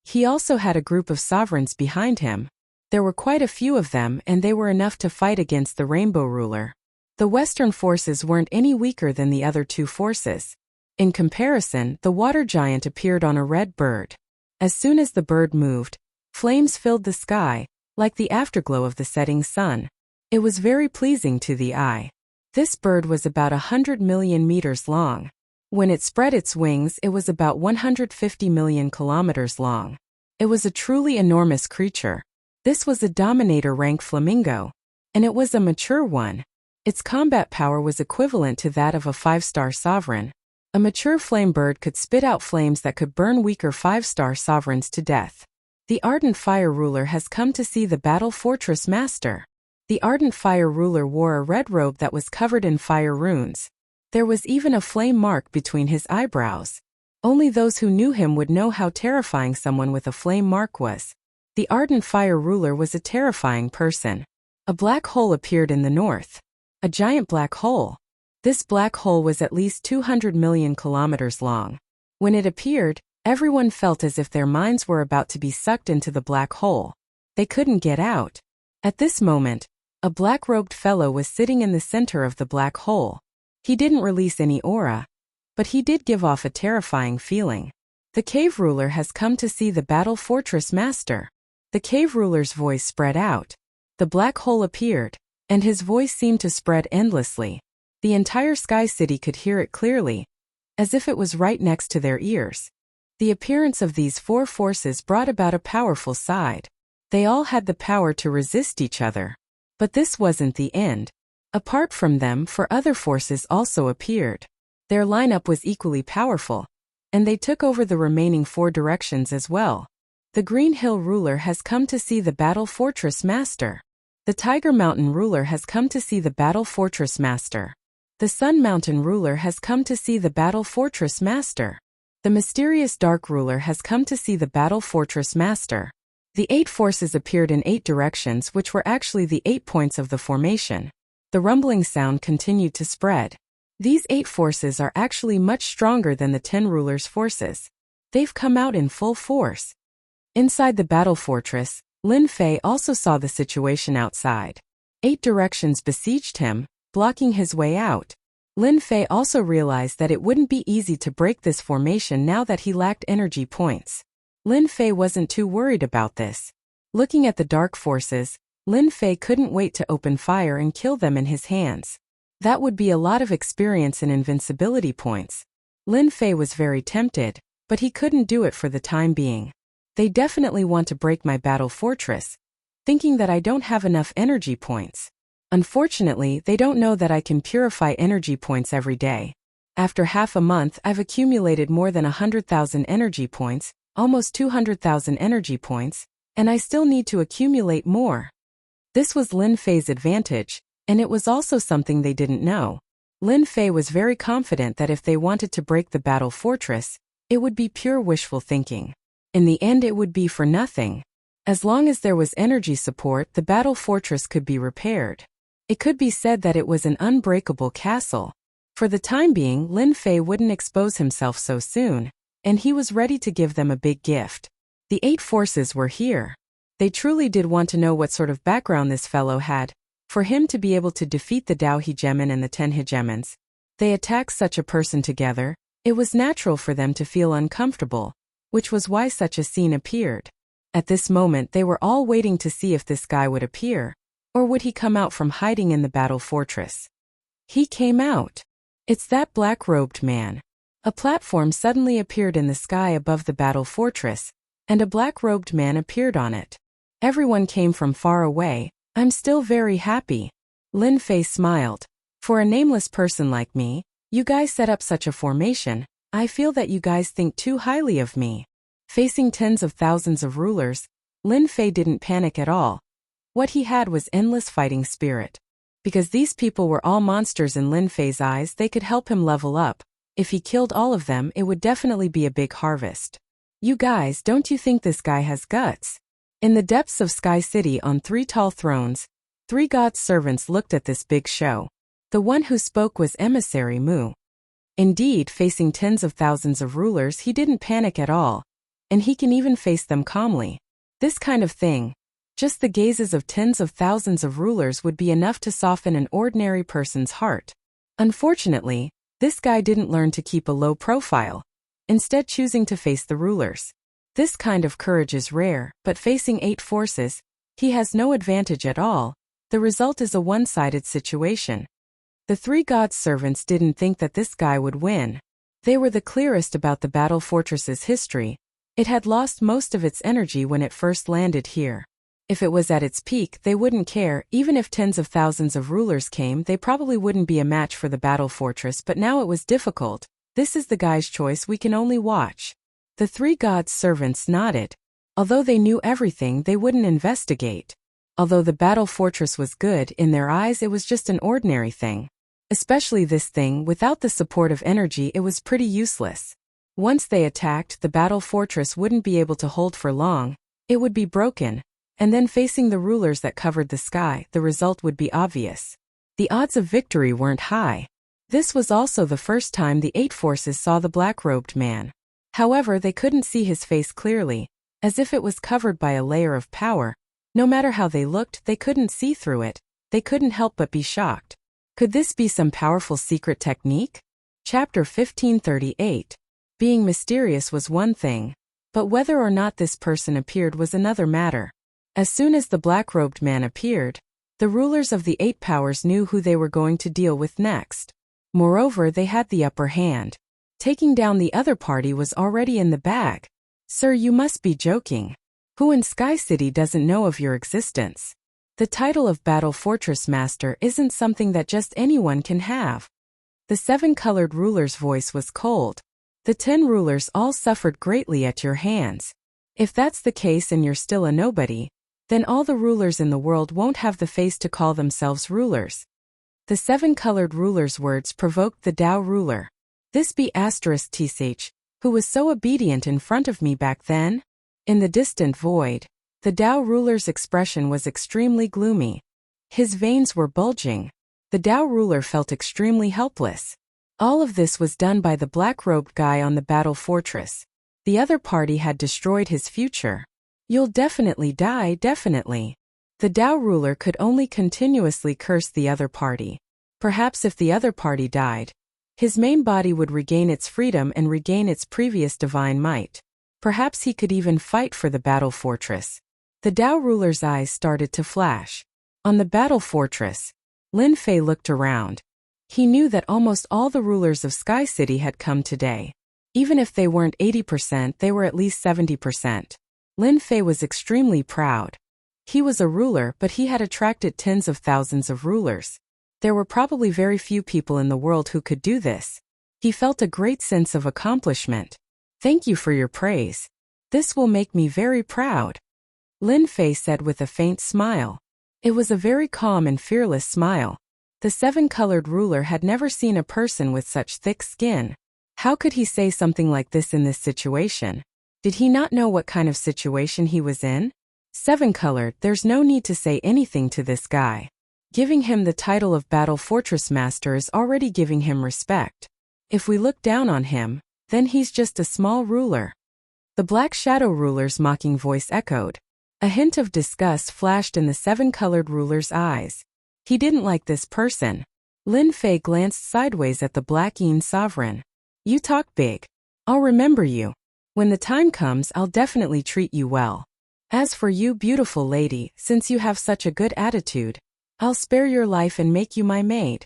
He also had a group of sovereigns behind him. There were quite a few of them, and they were enough to fight against the Rainbow Ruler. The Western forces weren't any weaker than the other 2 forces. In comparison, the water giant appeared on a red bird. As soon as the bird moved, flames filled the sky, like the afterglow of the setting sun. It was very pleasing to the eye. This bird was about 100 million meters long. When it spread its wings, it was about 150 million kilometers long. It was a truly enormous creature. This was a Dominator rank flamingo, and it was a mature one. Its combat power was equivalent to that of a 5-star sovereign. A mature flame bird could spit out flames that could burn weaker 5-star sovereigns to death. The Ardent Fire Ruler has come to see the battle fortress master. The Ardent Fire Ruler wore a red robe that was covered in fire runes. There was even a flame mark between his eyebrows. Only those who knew him would know how terrifying someone with a flame mark was. The Ardent Fire Ruler was a terrifying person. A black hole appeared in the north. A giant black hole. This black hole was at least 200 million kilometers long. When it appeared, everyone felt as if their minds were about to be sucked into the black hole. They couldn't get out. At this moment, a black-robed fellow was sitting in the center of the black hole. He didn't release any aura, but he did give off a terrifying feeling. The Cave Ruler has come to see the battle fortress master. The Cave Ruler's voice spread out. The black hole appeared, and his voice seemed to spread endlessly. The entire Sky City could hear it clearly, as if it was right next to their ears. The appearance of these 4 forces brought about a powerful side. They all had the power to resist each other. But this wasn't the end. Apart from them, 4 other forces also appeared. Their lineup was equally powerful, and they took over the remaining 4 directions as well. The Green Hill Ruler has come to see the battle fortress master. The Tiger Mountain Ruler has come to see the battle fortress master. The Sun Mountain Ruler has come to see the battle fortress master. The Mysterious Dark Ruler has come to see the battle fortress master. The 8 forces appeared in 8 directions, which were actually the 8 points of the formation. The rumbling sound continued to spread. These 8 forces are actually much stronger than the 10 rulers' forces. They've come out in full force. Inside the battle fortress, Lin Fei also saw the situation outside. 8 directions besieged him, blocking his way out. Lin Fei also realized that it wouldn't be easy to break this formation now that he lacked energy points. Lin Fei wasn't too worried about this. Looking at the dark forces, Lin Fei couldn't wait to open fire and kill them in his hands. That would be a lot of experience and invincibility points. Lin Fei was very tempted, but he couldn't do it for the time being. They definitely want to break my battle fortress, thinking that I don't have enough energy points. Unfortunately, they don't know that I can purify energy points every day. After half a month, I've accumulated more than 100,000 energy points, almost 200,000 energy points, and I still need to accumulate more. This was Lin Fei's advantage, and it was also something they didn't know. Lin Fei was very confident that if they wanted to break the battle fortress, it would be pure wishful thinking. In the end, it would be for nothing. As long as there was energy support, the battle fortress could be repaired. It could be said that it was an unbreakable castle. For the time being, Lin Fei wouldn't expose himself so soon. and he was ready to give them a big gift. The 8 forces were here. They truly did want to know what sort of background this fellow had, for him to be able to defeat the Tao Hegemon and the 10 Hegemons. They attacked such a person together, it was natural for them to feel uncomfortable, which was why such a scene appeared. At this moment they were all waiting to see if this guy would appear, or would he come out from hiding in the battle fortress. He came out. It's that black-robed man. A platform suddenly appeared in the sky above the battle fortress, and a black-robed man appeared on it. Everyone came from far away. I'm still very happy. Lin Fei smiled. For a nameless person like me, you guys set up such a formation. I feel that you guys think too highly of me. Facing tens of thousands of rulers, Lin Fei didn't panic at all. What he had was endless fighting spirit. Because these people were all monsters in Lin Fei's eyes, they could help him level up. If he killed all of them, it would definitely be a big harvest. You guys, don't you think this guy has guts? In the depths of Sky City on 3 tall thrones, 3 God's servants looked at this big show. The one who spoke was Emissary Mu. Indeed, facing tens of thousands of rulers, he didn't panic at all, and he can even face them calmly. This kind of thing, just the gazes of tens of thousands of rulers would be enough to soften an ordinary person's heart. Unfortunately, this guy didn't learn to keep a low profile, instead choosing to face the rulers. This kind of courage is rare, but facing 8 forces, he has no advantage at all. The result is a one-sided situation. The 3 God's servants didn't think that this guy would win. They were the clearest about the battle fortress's history. It had lost most of its energy when it first landed here. If it was at its peak, they wouldn't care. Even if tens of thousands of rulers came, they probably wouldn't be a match for the battle fortress, but now it was difficult. This is the guy's choice, we can only watch. The 3 God's servants nodded. Although they knew everything, they wouldn't investigate. Although the battle fortress was good, in their eyes it was just an ordinary thing. Especially this thing, without the support of energy, it was pretty useless. Once they attacked, the battle fortress wouldn't be able to hold for long. It would be broken. And then facing the rulers that covered the sky, the result would be obvious. The odds of victory weren't high. This was also the first time the 8 forces saw the black-robed man. However, they couldn't see his face clearly, as if it was covered by a layer of power. No matter how they looked, they couldn't see through it. They couldn't help but be shocked. Could this be some powerful secret technique? Chapter 1538. Being mysterious was one thing, but whether or not this person appeared was another matter. As soon as the black-robed man appeared, the rulers of the 8 powers knew who they were going to deal with next. Moreover, they had the upper hand. Taking down the other party was already in the bag. Sir, you must be joking. Who in Sky City doesn't know of your existence? The title of Battle Fortress Master isn't something that just anyone can have. The 7-colored ruler's voice was cold. The 10 rulers all suffered greatly at your hands. If that's the case and you're still a nobody, then all the rulers in the world won't have the face to call themselves rulers. The 7-colored ruler's words provoked the Tao ruler. This be *TH, who was so obedient in front of me back then? In the distant void, the Tao ruler's expression was extremely gloomy. His veins were bulging. The Tao ruler felt extremely helpless. All of this was done by the black-robed guy on the battle fortress. The other party had destroyed his future. You'll definitely die, definitely. The Tao ruler could only continuously curse the other party. Perhaps if the other party died, his main body would regain its freedom and regain its previous divine might. Perhaps he could even fight for the battle fortress. The Tao ruler's eyes started to flash. On the battle fortress, Lin Fei looked around. He knew that almost all the rulers of Sky City had come today. Even if they weren't 80%, they were at least 70%. Lin Fei was extremely proud. He was a ruler, but he had attracted tens of thousands of rulers. There were probably very few people in the world who could do this. He felt a great sense of accomplishment. Thank you for your praise. This will make me very proud. Lin Fei said with a faint smile. It was a very calm and fearless smile. The 7-colored ruler had never seen a person with such thick skin. How could he say something like this in this situation? Did he not know what kind of situation he was in? 7-colored, there's no need to say anything to this guy. Giving him the title of Battle Fortress Master is already giving him respect. If we look down on him, Then he's just a small ruler. The Black Shadow ruler's mocking voice echoed. A hint of disgust flashed in the seven-colored ruler's eyes. He didn't like this person. Lin Fei glanced sideways at the Black Yin sovereign. You talk big. I'll remember you. When the time comes, I'll definitely treat you well. As for you, beautiful lady, since you have such a good attitude, I'll spare your life and make you my maid.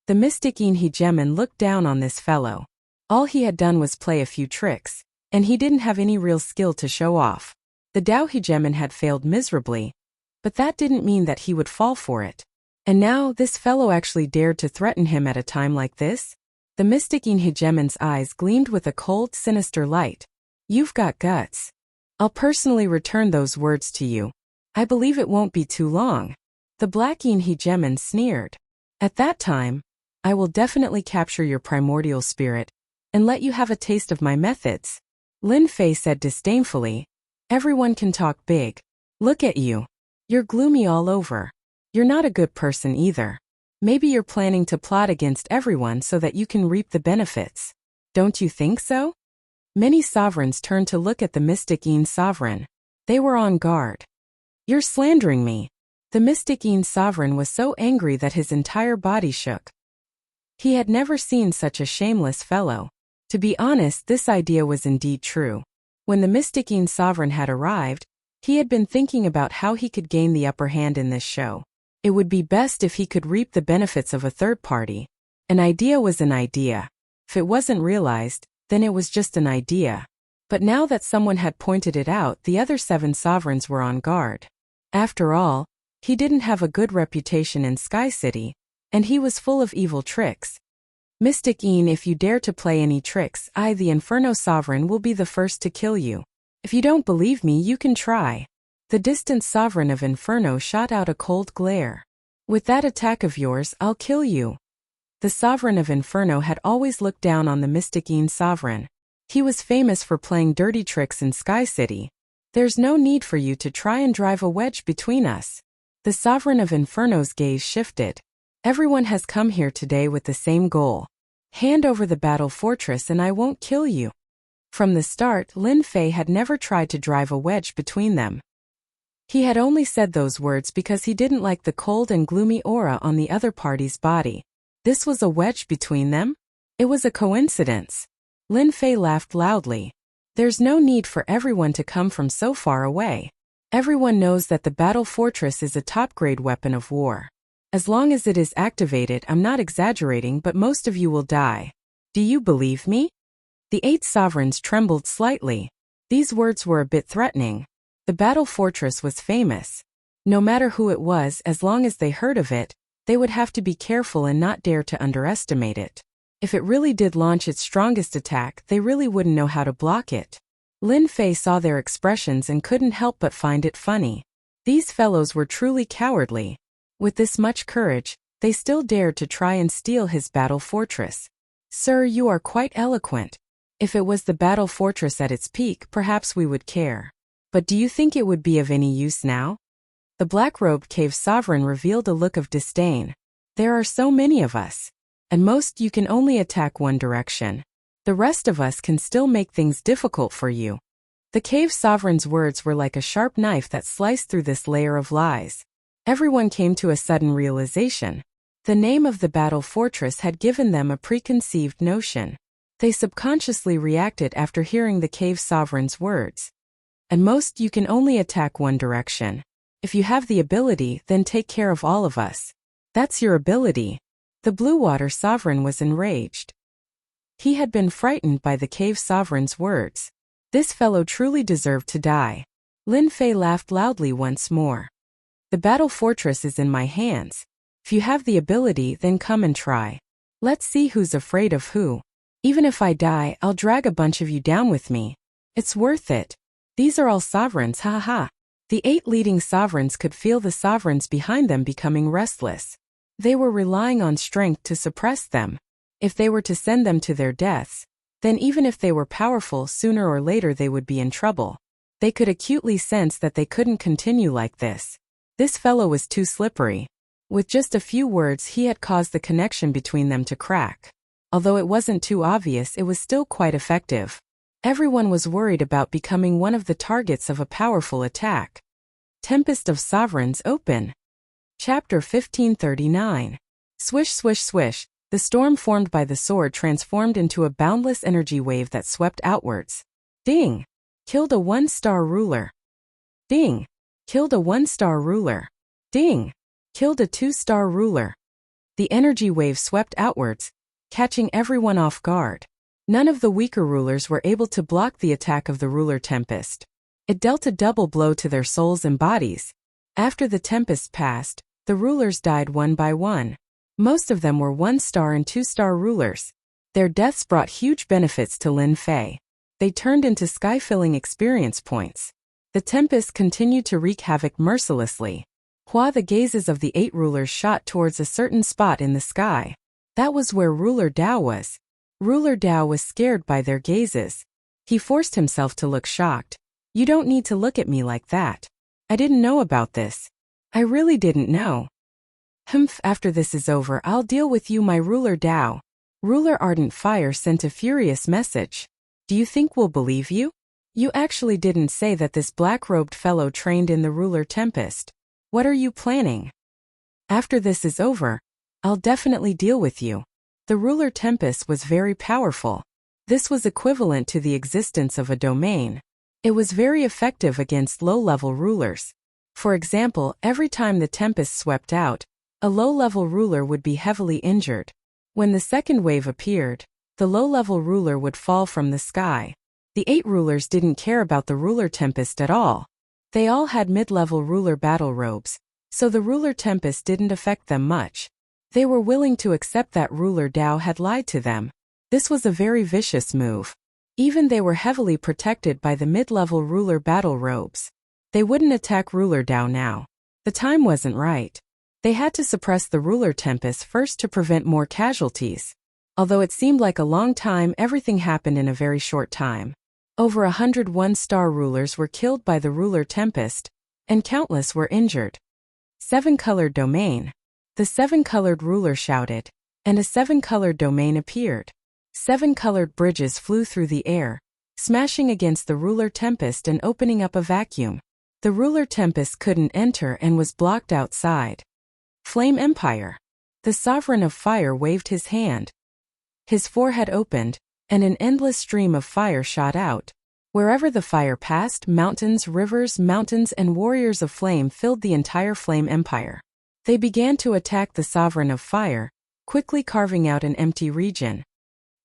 The mystic Yin Hegemon looked down on this fellow. All he had done was play a few tricks, and he didn't have any real skill to show off. The Tao Hegemon had failed miserably, but that didn't mean that he would fall for it. And now this fellow actually dared to threaten him at a time like this? The mystic Yin Hegemon's eyes gleamed with a cold, sinister light. You've got guts. I'll personally return those words to you. I believe it won't be too long. The Black Yin Hegemon sneered. At that time, I will definitely capture your primordial spirit and let you have a taste of my methods. Lin Fei said disdainfully. Everyone can talk big. Look at you. You're gloomy all over. You're not a good person either. Maybe you're planning to plot against everyone so that you can reap the benefits. Don't you think so? Many sovereigns turned to look at the mystic Yin sovereign. They were on guard. You're slandering me. The mystic Yin sovereign was so angry that his entire body shook. He had never seen such a shameless fellow. To be honest, this idea was indeed true. When the mystic Yin sovereign had arrived, he had been thinking about how he could gain the upper hand in this show. It would be best if he could reap the benefits of a third party. An idea was an idea. If it wasn't realized, then it was just an idea. But now that someone had pointed it out, the other 7 sovereigns were on guard. After all, he didn't have a good reputation in Sky City, and he was full of evil tricks. Mystic Yin, if you dare to play any tricks, I, the Inferno Sovereign, will be the first to kill you. If you don't believe me, you can try. The distant sovereign of Inferno shot out a cold glare. With that attack of yours, I'll kill you. The sovereign of Inferno had always looked down on the mystic Yin sovereign. He was famous for playing dirty tricks in Sky City. There's no need for you to try and drive a wedge between us. The sovereign of Inferno's gaze shifted. Everyone has come here today with the same goal. Hand over the battle fortress and I won't kill you. From the start, Lin Fei had never tried to drive a wedge between them. He had only said those words because he didn't like the cold and gloomy aura on the other party's body. This was a wedge between them? It was a coincidence. Lin Fei laughed loudly. There's no need for everyone to come from so far away. Everyone knows that the battle fortress is a top-grade weapon of war. As long as it is activated, I'm not exaggerating, but most of you will die. Do you believe me? The 8 sovereigns trembled slightly. These words were a bit threatening. The battle fortress was famous. No matter who it was, as long as they heard of it, they would have to be careful and not dare to underestimate it. If it really did launch its strongest attack, they really wouldn't know how to block it. Lin Fei saw their expressions and couldn't help but find it funny. These fellows were truly cowardly. With this much courage, they still dared to try and steal his battle fortress. Sir, you are quite eloquent. If it was the battle fortress at its peak, perhaps we would care. But do you think it would be of any use now? The black-robed cave sovereign revealed a look of disdain. There are so many of us. And most you can only attack one direction. The rest of us can still make things difficult for you. The cave sovereign's words were like a sharp knife that sliced through this layer of lies. Everyone came to a sudden realization. The name of the battle fortress had given them a preconceived notion. They subconsciously reacted after hearing the cave sovereign's words. And most you can only attack one direction. If you have the ability, then take care of all of us. That's your ability. The Blue Water Sovereign was enraged. He had been frightened by the cave sovereign's words. This fellow truly deserved to die. Lin Fei laughed loudly once more. The battle fortress is in my hands. If you have the ability, then come and try. Let's see who's afraid of who. Even if I die, I'll drag a bunch of you down with me. It's worth it. These are all sovereigns, ha ha. The 8 leading sovereigns could feel the sovereigns behind them becoming restless. They were relying on strength to suppress them. If they were to send them to their deaths, then even if they were powerful, sooner or later they would be in trouble. They could acutely sense that they couldn't continue like this. This fellow was too slippery. With just a few words, he had caused the connection between them to crack. Although it wasn't too obvious, it was still quite effective. Everyone was worried about becoming one of the targets of a powerful attack. Tempest of Sovereigns open. Chapter 1539. Swish, swish, swish. The storm formed by the sword transformed into a boundless energy wave that swept outwards. Ding! Killed a 1-star ruler. Ding! Killed a 1-star ruler. Ding! Killed a 2-star ruler. The energy wave swept outwards, catching everyone off guard. None of the weaker rulers were able to block the attack of the ruler Tempest. It dealt a double blow to their souls and bodies. After the Tempest passed, the rulers died one by one. Most of them were 1-star and 2-star rulers. Their deaths brought huge benefits to Lin Fei. They turned into sky-filling experience points. The Tempest continued to wreak havoc mercilessly. While the gazes of the 8 rulers shot towards a certain spot in the sky. That was where Ruler Dao was. Ruler Dao was scared by their gazes. He forced himself to look shocked. You don't need to look at me like that. I didn't know about this. I really didn't know. Humph, after this is over, I'll deal with you, my Ruler Dao. Ruler Ardent Fire sent a furious message. Do you think we'll believe you? You actually didn't say that this black-robed fellow trained in the Ruler Tempest. What are you planning? After this is over, I'll definitely deal with you. The Ruler Tempest was very powerful. This was equivalent to the existence of a domain. It was very effective against low-level rulers. For example, every time the Tempest swept out, a low-level ruler would be heavily injured. When the second wave appeared, the low-level ruler would fall from the sky. The 8 rulers didn't care about the Ruler Tempest at all. They all had mid-level ruler battle robes, so the Ruler Tempest didn't affect them much. They were willing to accept that Ruler Dao had lied to them. This was a very vicious move. Even they were heavily protected by the mid-level ruler battle robes. They wouldn't attack Ruler Dao now. The time wasn't right. They had to suppress the Ruler Tempest first to prevent more casualties. Although it seemed like a long time, everything happened in a very short time. Over 100 1-star rulers were killed by the Ruler Tempest, and countless were injured. 7-colored domain. The 7-colored ruler shouted, and a 7-colored domain appeared. 7-colored bridges flew through the air, smashing against the Ruler Tempest and opening up a vacuum. The Ruler Tempest couldn't enter and was blocked outside. Flame Empire. The Sovereign of Fire waved his hand. His forehead opened, and an endless stream of fire shot out. Wherever the fire passed, mountains, rivers, mountains, and warriors of flame filled the entire Flame Empire. They began to attack the Sovereign of Fire, quickly carving out an empty region.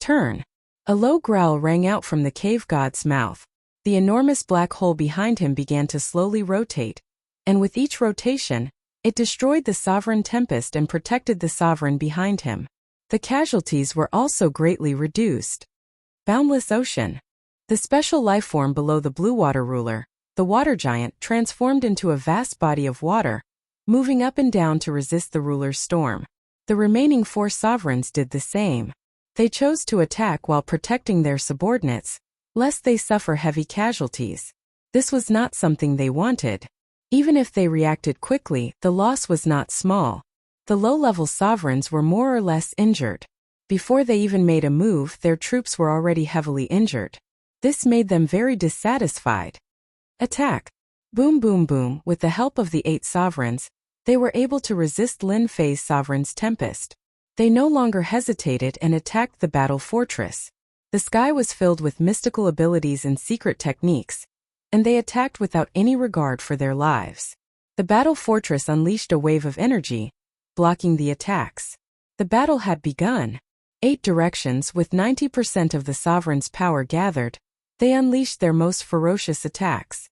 Turn. A low growl rang out from the cave god's mouth. The enormous black hole behind him began to slowly rotate, and with each rotation, it destroyed the Sovereign Tempest and protected the Sovereign behind him. The casualties were also greatly reduced. Boundless Ocean. The special lifeform below the Blue Water Ruler, the Water Giant, transformed into a vast body of water, moving up and down to resist the ruler's storm. The remaining 4 sovereigns did the same. They chose to attack while protecting their subordinates, lest they suffer heavy casualties. This was not something they wanted. Even if they reacted quickly, the loss was not small. The low-level sovereigns were more or less injured. Before they even made a move, their troops were already heavily injured. This made them very dissatisfied. Attack. Boom boom boom. With the help of the 8 sovereigns, they were able to resist Lin Fei's Sovereign's Tempest. They no longer hesitated and attacked the battle fortress. The sky was filled with mystical abilities and secret techniques, and they attacked without any regard for their lives. The battle fortress unleashed a wave of energy, blocking the attacks. The battle had begun. 8 directions, with 90% of the sovereign's power gathered, they unleashed their most ferocious attacks.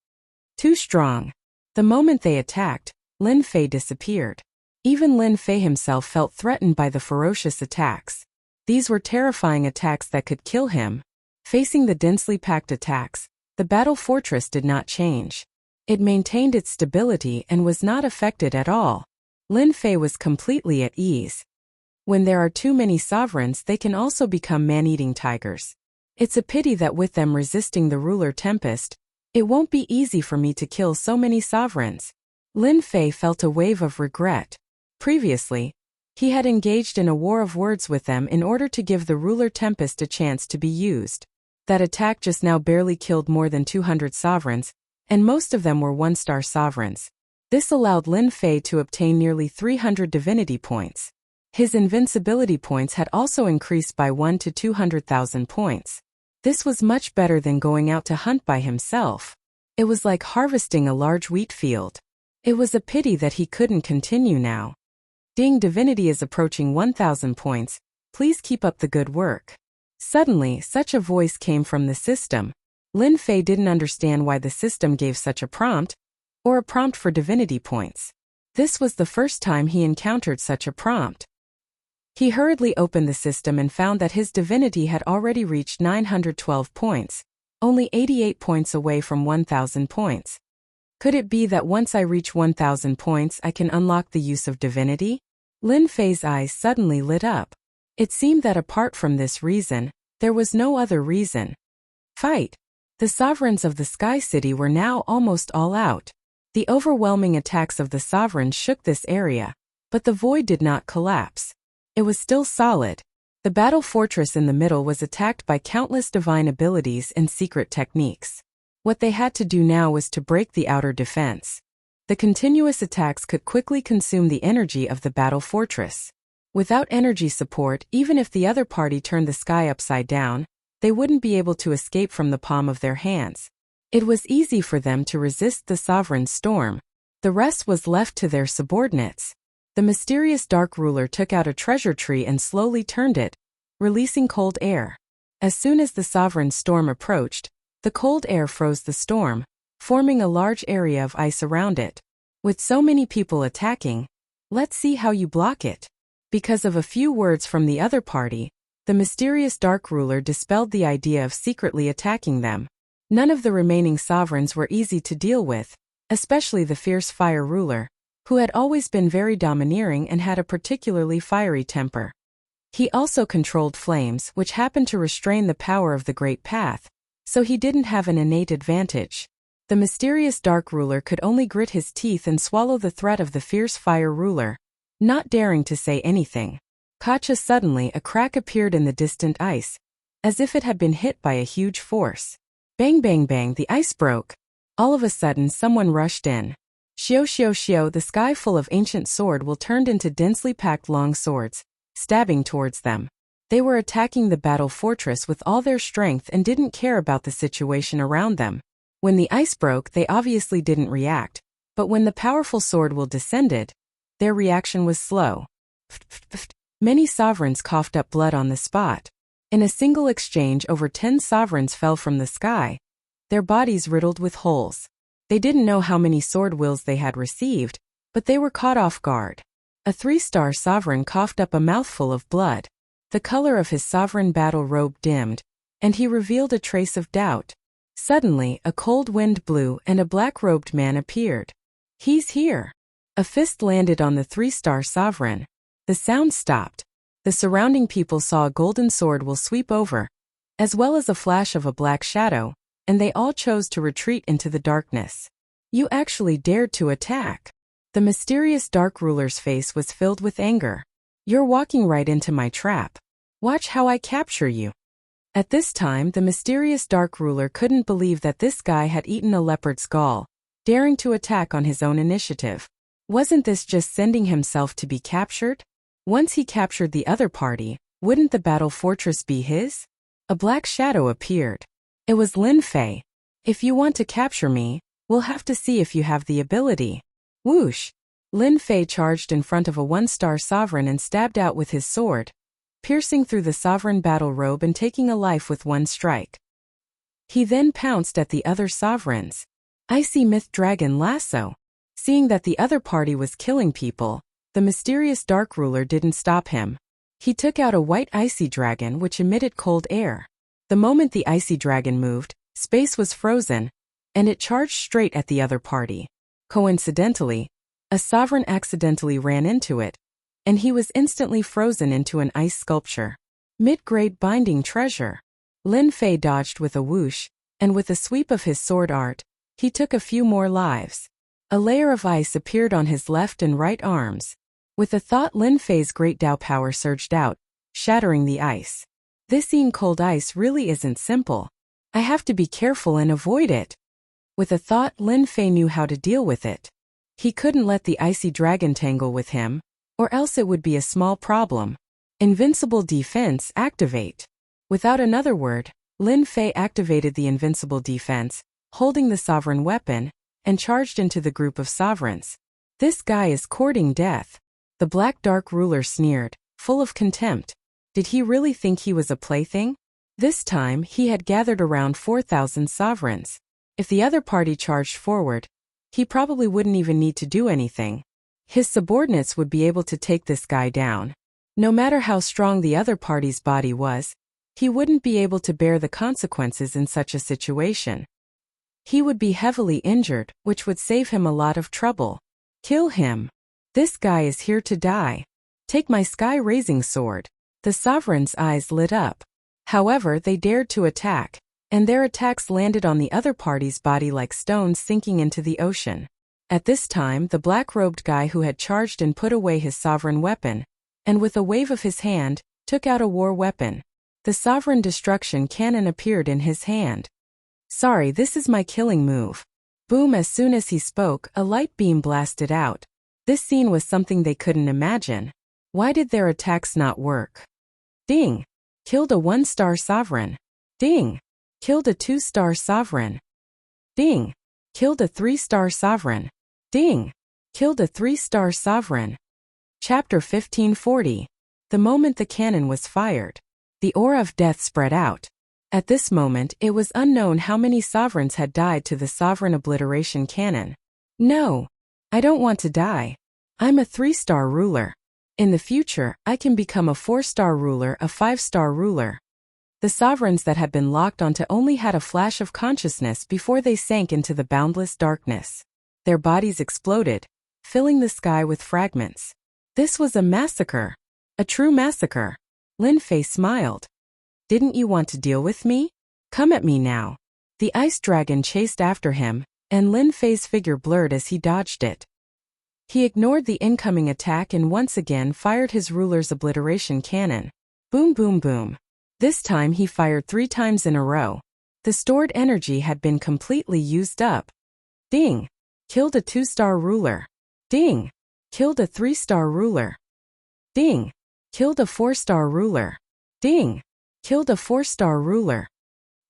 Too strong. The moment they attacked, Lin Fei disappeared. Even Lin Fei himself felt threatened by the ferocious attacks. These were terrifying attacks that could kill him. Facing the densely packed attacks, the battle fortress did not change. It maintained its stability and was not affected at all. Lin Fei was completely at ease. When there are too many sovereigns, they can also become man-eating tigers. It's a pity that with them resisting the ruler Tempest, it won't be easy for me to kill so many sovereigns. Lin Fei felt a wave of regret. Previously, He had engaged in a war of words with them in order to give the ruler Tempest a chance to be used. That attack just now barely killed more than 200 sovereigns, and most of them were one-star sovereigns. This allowed Lin Fei to obtain nearly 300 divinity points. His invincibility points had also increased by 1 to 200,000 points. This was much better than going out to hunt by himself. It was like harvesting a large wheat field. It was a pity that he couldn't continue now. Ding, divinity is approaching 1,000 points. Please keep up the good work. Suddenly, such a voice came from the system. Lin Fei didn't understand why the system gave such a prompt, or a prompt for divinity points. This was the first time he encountered such a prompt. He hurriedly opened the system and found that his divinity had already reached 912 points, only 88 points away from 1,000 points. Could it be that once I reach 1,000 points I can unlock the use of divinity? Lin Fei's eyes suddenly lit up. It seemed that apart from this reason, there was no other reason. Fight! The sovereigns of the Sky City were now almost all out. The overwhelming attacks of the sovereigns shook this area, but the void did not collapse. It was still solid. The battle fortress in the middle was attacked by countless divine abilities and secret techniques. What they had to do now was to break the outer defense. The continuous attacks could quickly consume the energy of the battle fortress. Without energy support, even if the other party turned the sky upside down, they wouldn't be able to escape from the palm of their hands. It was easy for them to resist the sovereign's storm. The rest was left to their subordinates. The mysterious dark ruler took out a treasure tree and slowly turned it, releasing cold air. As soon as the sovereign's storm approached, the cold air froze the storm, forming a large area of ice around it. With so many people attacking, let's see how you block it. Because of a few words from the other party, the mysterious dark ruler dispelled the idea of secretly attacking them. None of the remaining sovereigns were easy to deal with, especially the fierce fire ruler, who had always been very domineering and had a particularly fiery temper. He also controlled flames, which happened to restrain the power of the Great Path, so he didn't have an innate advantage. The mysterious dark ruler could only grit his teeth and swallow the threat of the fierce fire ruler, not daring to say anything. Gotcha! Suddenly a crack appeared in the distant ice, as if it had been hit by a huge force. Bang bang bang, the ice broke. All of a sudden someone rushed in. Shio shio shio, the sky full of ancient sword will turned into densely packed long swords, stabbing towards them. They were attacking the battle fortress with all their strength and didn't care about the situation around them. When the ice broke, they obviously didn't react, but when the powerful sword will descended, their reaction was slow. Many sovereigns coughed up blood on the spot. In a single exchange, over 10 sovereigns fell from the sky, their bodies riddled with holes. They didn't know how many sword wills they had received, but they were caught off guard. A 3-star sovereign coughed up a mouthful of blood. The color of his sovereign battle robe dimmed, and he revealed a trace of doubt. Suddenly, a cold wind blew and a black-robed man appeared. He's here. A fist landed on the 3-star sovereign. The sound stopped. The surrounding people saw a golden sword will sweep over, as well as a flash of a black shadow, and they all chose to retreat into the darkness. You actually dared to attack. The mysterious dark ruler's face was filled with anger. You're walking right into my trap. Watch how I capture you. At this time, the mysterious dark ruler couldn't believe that this guy had eaten a leopard's gall, daring to attack on his own initiative. Wasn't this just sending himself to be captured? Once he captured the other party, wouldn't the battle fortress be his? A black shadow appeared. It was Lin Fei. If you want to capture me, we'll have to see if you have the ability. Whoosh! Lin Fei charged in front of a 1-star sovereign and stabbed out with his sword, piercing through the sovereign battle robe and taking a life with one strike. He then pounced at the other sovereigns. Icy Myth Dragon Lasso. Seeing that the other party was killing people, the mysterious dark ruler didn't stop him. He took out a white icy dragon which emitted cold air. The moment the icy dragon moved, space was frozen, and it charged straight at the other party. Coincidentally, a sovereign accidentally ran into it, and he was instantly frozen into an ice sculpture. Mid-grade binding treasure. Lin Fei dodged with a whoosh, and with a sweep of his sword art, he took a few more lives. A layer of ice appeared on his left and right arms. With the thought, Lin Fei's great Dao power surged out, shattering the ice. This cold ice really isn't simple. I have to be careful and avoid it. With a thought, Lin Fei knew how to deal with it. He couldn't let the icy dragon tangle with him, or else it would be a small problem. Invincible defense activate. Without another word, Lin Fei activated the invincible defense, holding the sovereign weapon, and charged into the group of sovereigns. This guy is courting death. The Black Dark Ruler sneered, full of contempt. Did he really think he was a plaything? This time he had gathered around 4,000 sovereigns. If the other party charged forward, he probably wouldn't even need to do anything. His subordinates would be able to take this guy down. No matter how strong the other party's body was, he wouldn't be able to bear the consequences in such a situation. He would be heavily injured, which would save him a lot of trouble. Kill him. This guy is here to die. Take my sky-raising sword. The sovereign's eyes lit up. However, they dared to attack, and their attacks landed on the other party's body like stones sinking into the ocean. At this time, the black-robed guy who had charged and put away his sovereign weapon, and with a wave of his hand, took out a war weapon. The sovereign destruction cannon appeared in his hand. Sorry, this is my killing move. Boom! As soon as he spoke, a light beam blasted out. This scene was something they couldn't imagine. Why did their attacks not work? Ding! Killed a 1-star sovereign. Ding! Killed a 2-star sovereign. Ding! Killed a 3-star sovereign. Ding! Killed a 3-star sovereign. Chapter 1540. The moment the cannon was fired, the aura of death spread out. At this moment, it was unknown how many sovereigns had died to the sovereign obliteration cannon. No! I don't want to die. I'm a 3-star ruler. In the future, I can become a 4-star ruler, a 5-star ruler. The sovereigns that had been locked onto only had a flash of consciousness before they sank into the boundless darkness. Their bodies exploded, filling the sky with fragments. This was a massacre. A true massacre. Lin Fei smiled. Didn't you want to deal with me? Come at me now. The ice dragon chased after him, and Lin Fei's figure blurred as he dodged it. He ignored the incoming attack and once again fired his ruler's obliteration cannon. Boom, boom, boom. This time he fired 3 times in a row. The stored energy had been completely used up. Ding! Killed a 2-star ruler. Ding! Killed a 3-star ruler. Ding! Killed a 4-star ruler. Ding! Killed a 4-star ruler.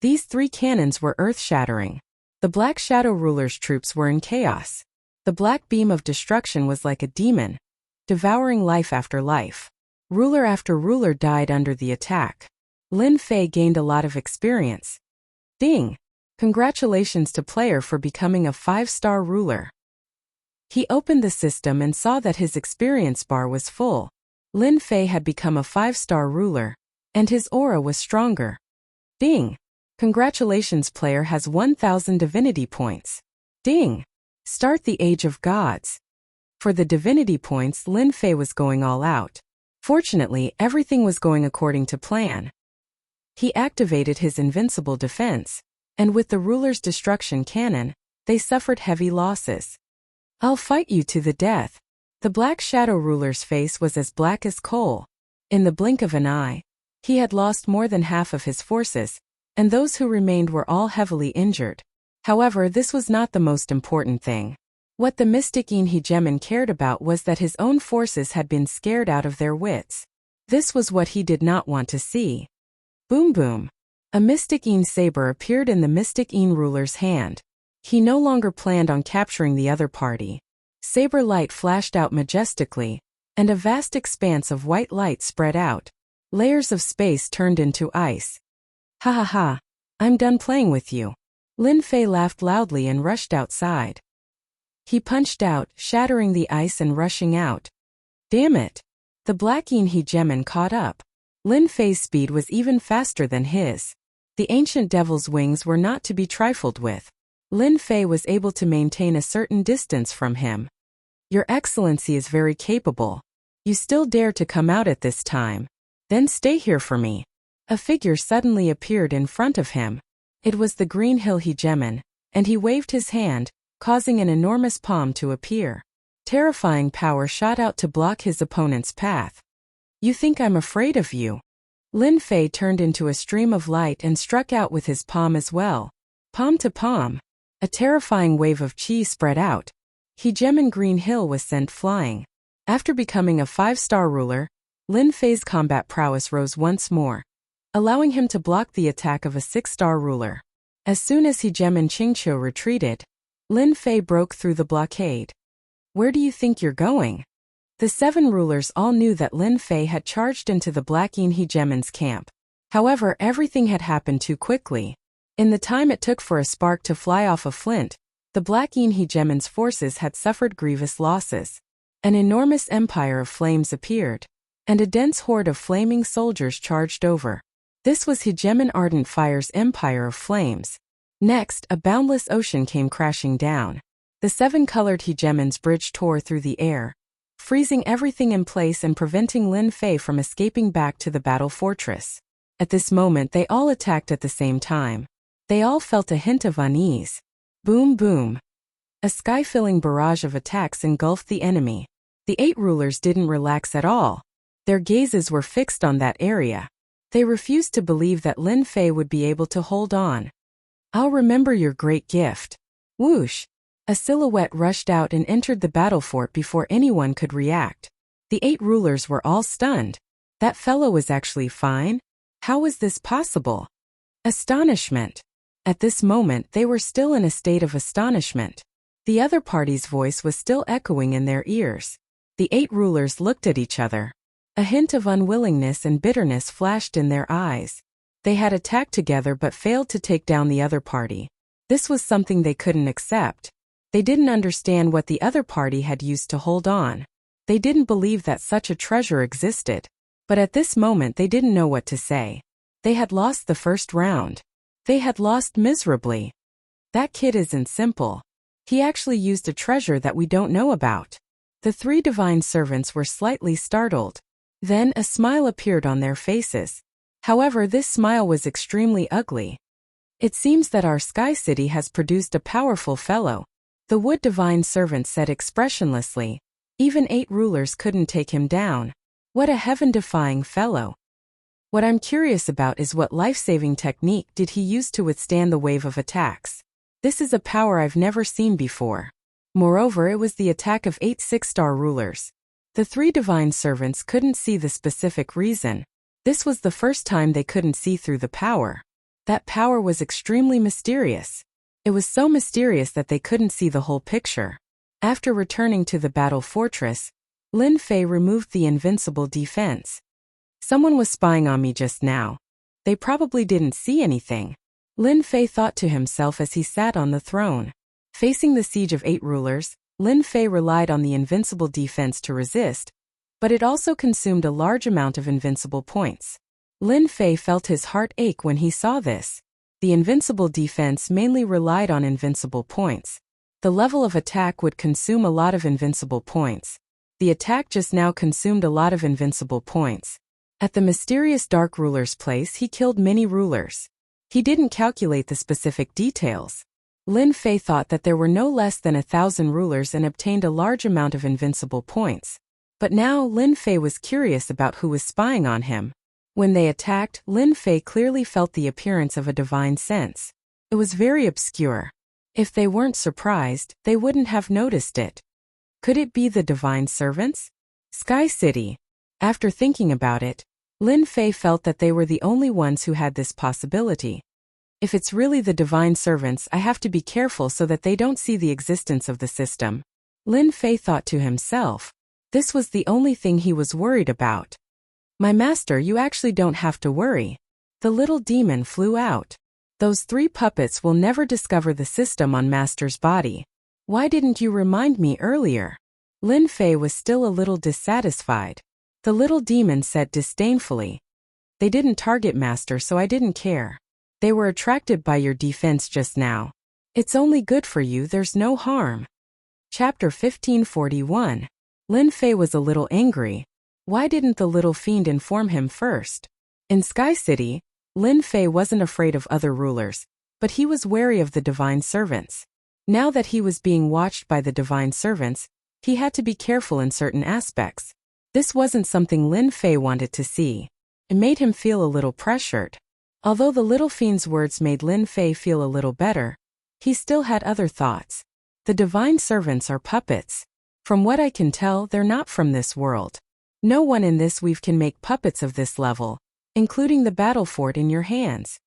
These 3 cannons were earth-shattering. The Black Shadow Ruler's troops were in chaos. The black beam of destruction was like a demon, devouring life after life. Ruler after ruler died under the attack. Lin Fei gained a lot of experience. Ding! Congratulations to player for becoming a 5-star ruler. He opened the system and saw that his experience bar was full. Lin Fei had become a 5-star ruler, and his aura was stronger. Ding! Congratulations, player has 1,000 divinity points. Ding! Start the Age of Gods. For the divinity points, Lin Fei was going all out. Fortunately, everything was going according to plan. He activated his invincible defense, and with the ruler's destruction cannon, they suffered heavy losses. I'll fight you to the death. The Black Shadow Ruler's face was as black as coal. In the blink of an eye, he had lost more than half of his forces, and those who remained were all heavily injured. However, this was not the most important thing. What the mystic Hegeman cared about was that his own forces had been scared out of their wits. This was what he did not want to see. Boom boom. A mystic saber appeared in the mystic ruler's hand. He no longer planned on capturing the other party. Saber light flashed out majestically, and a vast expanse of white light spread out. Layers of space turned into ice. Ha ha ha. I'm done playing with you. Lin Fei laughed loudly and rushed outside. He punched out, shattering the ice and rushing out. Damn it! The Black Hegeman caught up. Lin Fei's speed was even faster than his. The ancient devil's wings were not to be trifled with. Lin Fei was able to maintain a certain distance from him. Your Excellency is very capable. You still dare to come out at this time. Then stay here for me. A figure suddenly appeared in front of him. It was the Green Hill Hegeman, and he waved his hand, causing an enormous palm to appear. Terrifying power shot out to block his opponent's path. You think I'm afraid of you? Lin Fei turned into a stream of light and struck out with his palm as well. Palm to palm. A terrifying wave of chi spread out. Hegemon Green Hill was sent flying. After becoming a 5-star ruler, Lin Fei's combat prowess rose once more, allowing him to block the attack of a 6-star ruler. As soon as Hegemon Qingqiu retreated, Lin Fei broke through the blockade. Where do you think you're going? The 7 rulers all knew that Lin Fei had charged into the Black Yin Hegemon's camp. However, everything had happened too quickly. In the time it took for a spark to fly off a flint, the Black Yin Hegemon's forces had suffered grievous losses. An enormous empire of flames appeared, and a dense horde of flaming soldiers charged over. This was Hegemon Ardent Fire's empire of flames. Next, a boundless ocean came crashing down. The 7-colored Hegemon's bridge tore through the air, freezing everything in place and preventing Lin Fei from escaping back to the battle fortress. At this moment they all attacked at the same time. They all felt a hint of unease. Boom boom. A sky-filling barrage of attacks engulfed the enemy. The 8 rulers didn't relax at all. Their gazes were fixed on that area. They refused to believe that Lin Fei would be able to hold on. I'll remember your great gift. Whoosh! A silhouette rushed out and entered the battle fort before anyone could react. The 8 rulers were all stunned. That fellow was actually fine? How was this possible? Astonishment. At this moment they were still in a state of astonishment. The other party's voice was still echoing in their ears. The 8 rulers looked at each other. A hint of unwillingness and bitterness flashed in their eyes. They had attacked together but failed to take down the other party. This was something they couldn't accept. They didn't understand what the other party had used to hold on. They didn't believe that such a treasure existed. But at this moment they didn't know what to say. They had lost the first round. They had lost miserably. That kid isn't simple. He actually used a treasure that we don't know about. The 3 divine servants were slightly startled. Then a smile appeared on their faces. However, this smile was extremely ugly. It seems that our Sky City has produced a powerful fellow. The Wood Divine Servant said expressionlessly. Even 8 rulers couldn't take him down. What a heaven-defying fellow. What I'm curious about is what life-saving technique did he use to withstand the wave of attacks. This is a power I've never seen before. Moreover, it was the attack of 8 6-star rulers. The 3 divine servants couldn't see the specific reason. This was the first time they couldn't see through the power. That power was extremely mysterious. It was so mysterious that they couldn't see the whole picture. After returning to the battle fortress, Lin Fei removed the invincible defense. Someone was spying on me just now. They probably didn't see anything. Lin Fei thought to himself as he sat on the throne. Facing the siege of 8 rulers, Lin Fei relied on the invincible defense to resist, but it also consumed a large amount of invincible points. Lin Fei felt his heart ache when he saw this. The invincible defense mainly relied on invincible points. The level of attack would consume a lot of invincible points. The attack just now consumed a lot of invincible points. At the mysterious Dark Ruler's place he killed many rulers. He didn't calculate the specific details. Lin Fei thought that there were no less than 1,000 rulers and obtained a large amount of invincible points. But now Lin Fei was curious about who was spying on him. When they attacked, Lin Fei clearly felt the appearance of a divine sense. It was very obscure. If they weren't surprised, they wouldn't have noticed it. Could it be the divine servants? Sky City. After thinking about it, Lin Fei felt that they were the only ones who had this possibility. If it's really the divine servants, I have to be careful so that they don't see the existence of the system. Lin Fei thought to himself. This was the only thing he was worried about. My master, you actually don't have to worry. The little demon flew out. Those 3 puppets will never discover the system on master's body. Why didn't you remind me earlier? Lin Fei was still a little dissatisfied. The little demon said disdainfully. They didn't target master, so I didn't care. They were attracted by your defense just now. It's only good for you, there's no harm. Chapter 1541. Lin Fei was a little angry. Why didn't the little fiend inform him first? In Sky City, Lin Fei wasn't afraid of other rulers, but he was wary of the divine servants. Now that he was being watched by the divine servants, He had to be careful in certain aspects. This wasn't something Lin Fei wanted to see. It made him feel a little pressured. Although the little fiend's words made Lin Fei feel a little better, he still had other thoughts. The divine servants are puppets. From what I can tell, they're not from this world. No one in this weave can make puppets of this level, including the battle fort in your hands.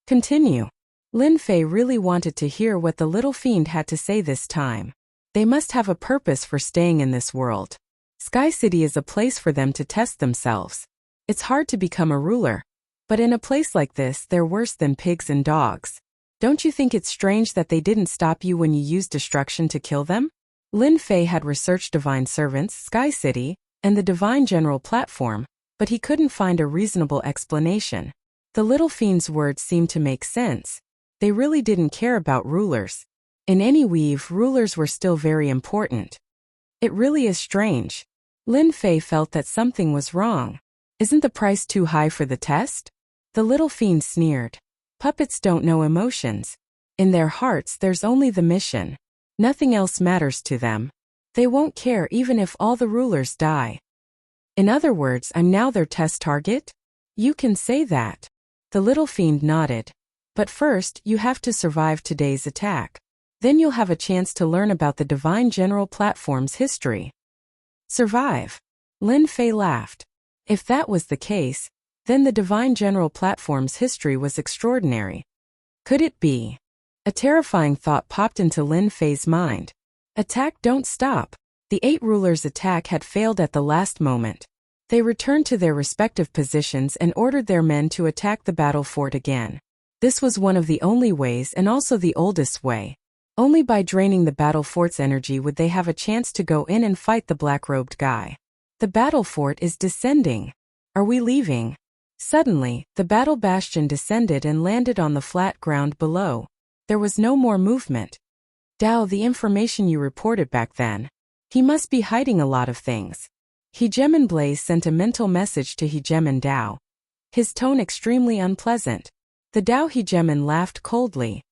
Continue. Lin Fei really wanted to hear what the little fiend had to say this time. They must have a purpose for staying in this world. Sky City is a place for them to test themselves. It's hard to become a ruler, but in a place like this, they're worse than pigs and dogs. Don't you think it's strange that they didn't stop you when you used destruction to kill them? Lin Fei had researched Divine Servants, Sky City, and the Divine General Platform, but he couldn't find a reasonable explanation. The little fiend's words seemed to make sense. They really didn't care about rulers. In any weave, rulers were still very important. It really is strange. Lin Fei felt that something was wrong. Isn't the price too high for the test? The little fiend sneered. Puppets don't know emotions. In their hearts, there's only the mission. Nothing else matters to them. They won't care even if all the rulers die. In other words, I'm now their test target? You can say that. The little fiend nodded. But first, you have to survive today's attack. Then you'll have a chance to learn about the Divine General Platform's history. Survive. Lin Fei laughed. If that was the case, then the Divine General Platform's history was extraordinary. Could it be? A terrifying thought popped into Lin Fei's mind. Attack, don't stop. The 8 rulers' attack had failed at the last moment. They returned to their respective positions and ordered their men to attack the battle fort again. This was one of the only ways and also the oldest way. Only by draining the battle fort's energy would they have a chance to go in and fight the black-robed guy. The battle fort is descending. Are we leaving? Suddenly, the battle bastion descended and landed on the flat ground below. There was no more movement. Dao, the information you reported back then. He must be hiding a lot of things. Hegemin Blaze sent a mental message to Hegemin Dao. His tone extremely unpleasant. The Dao Hegemin laughed coldly.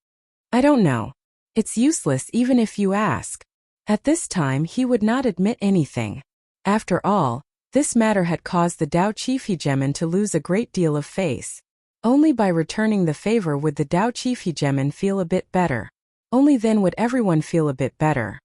I don't know. It's useless even if you ask. At this time he would not admit anything. After all, this matter had caused the Dao Chief Hegemin to lose a great deal of face. Only by returning the favor would the Dao Chief Hegemin feel a bit better. Only then would everyone feel a bit better.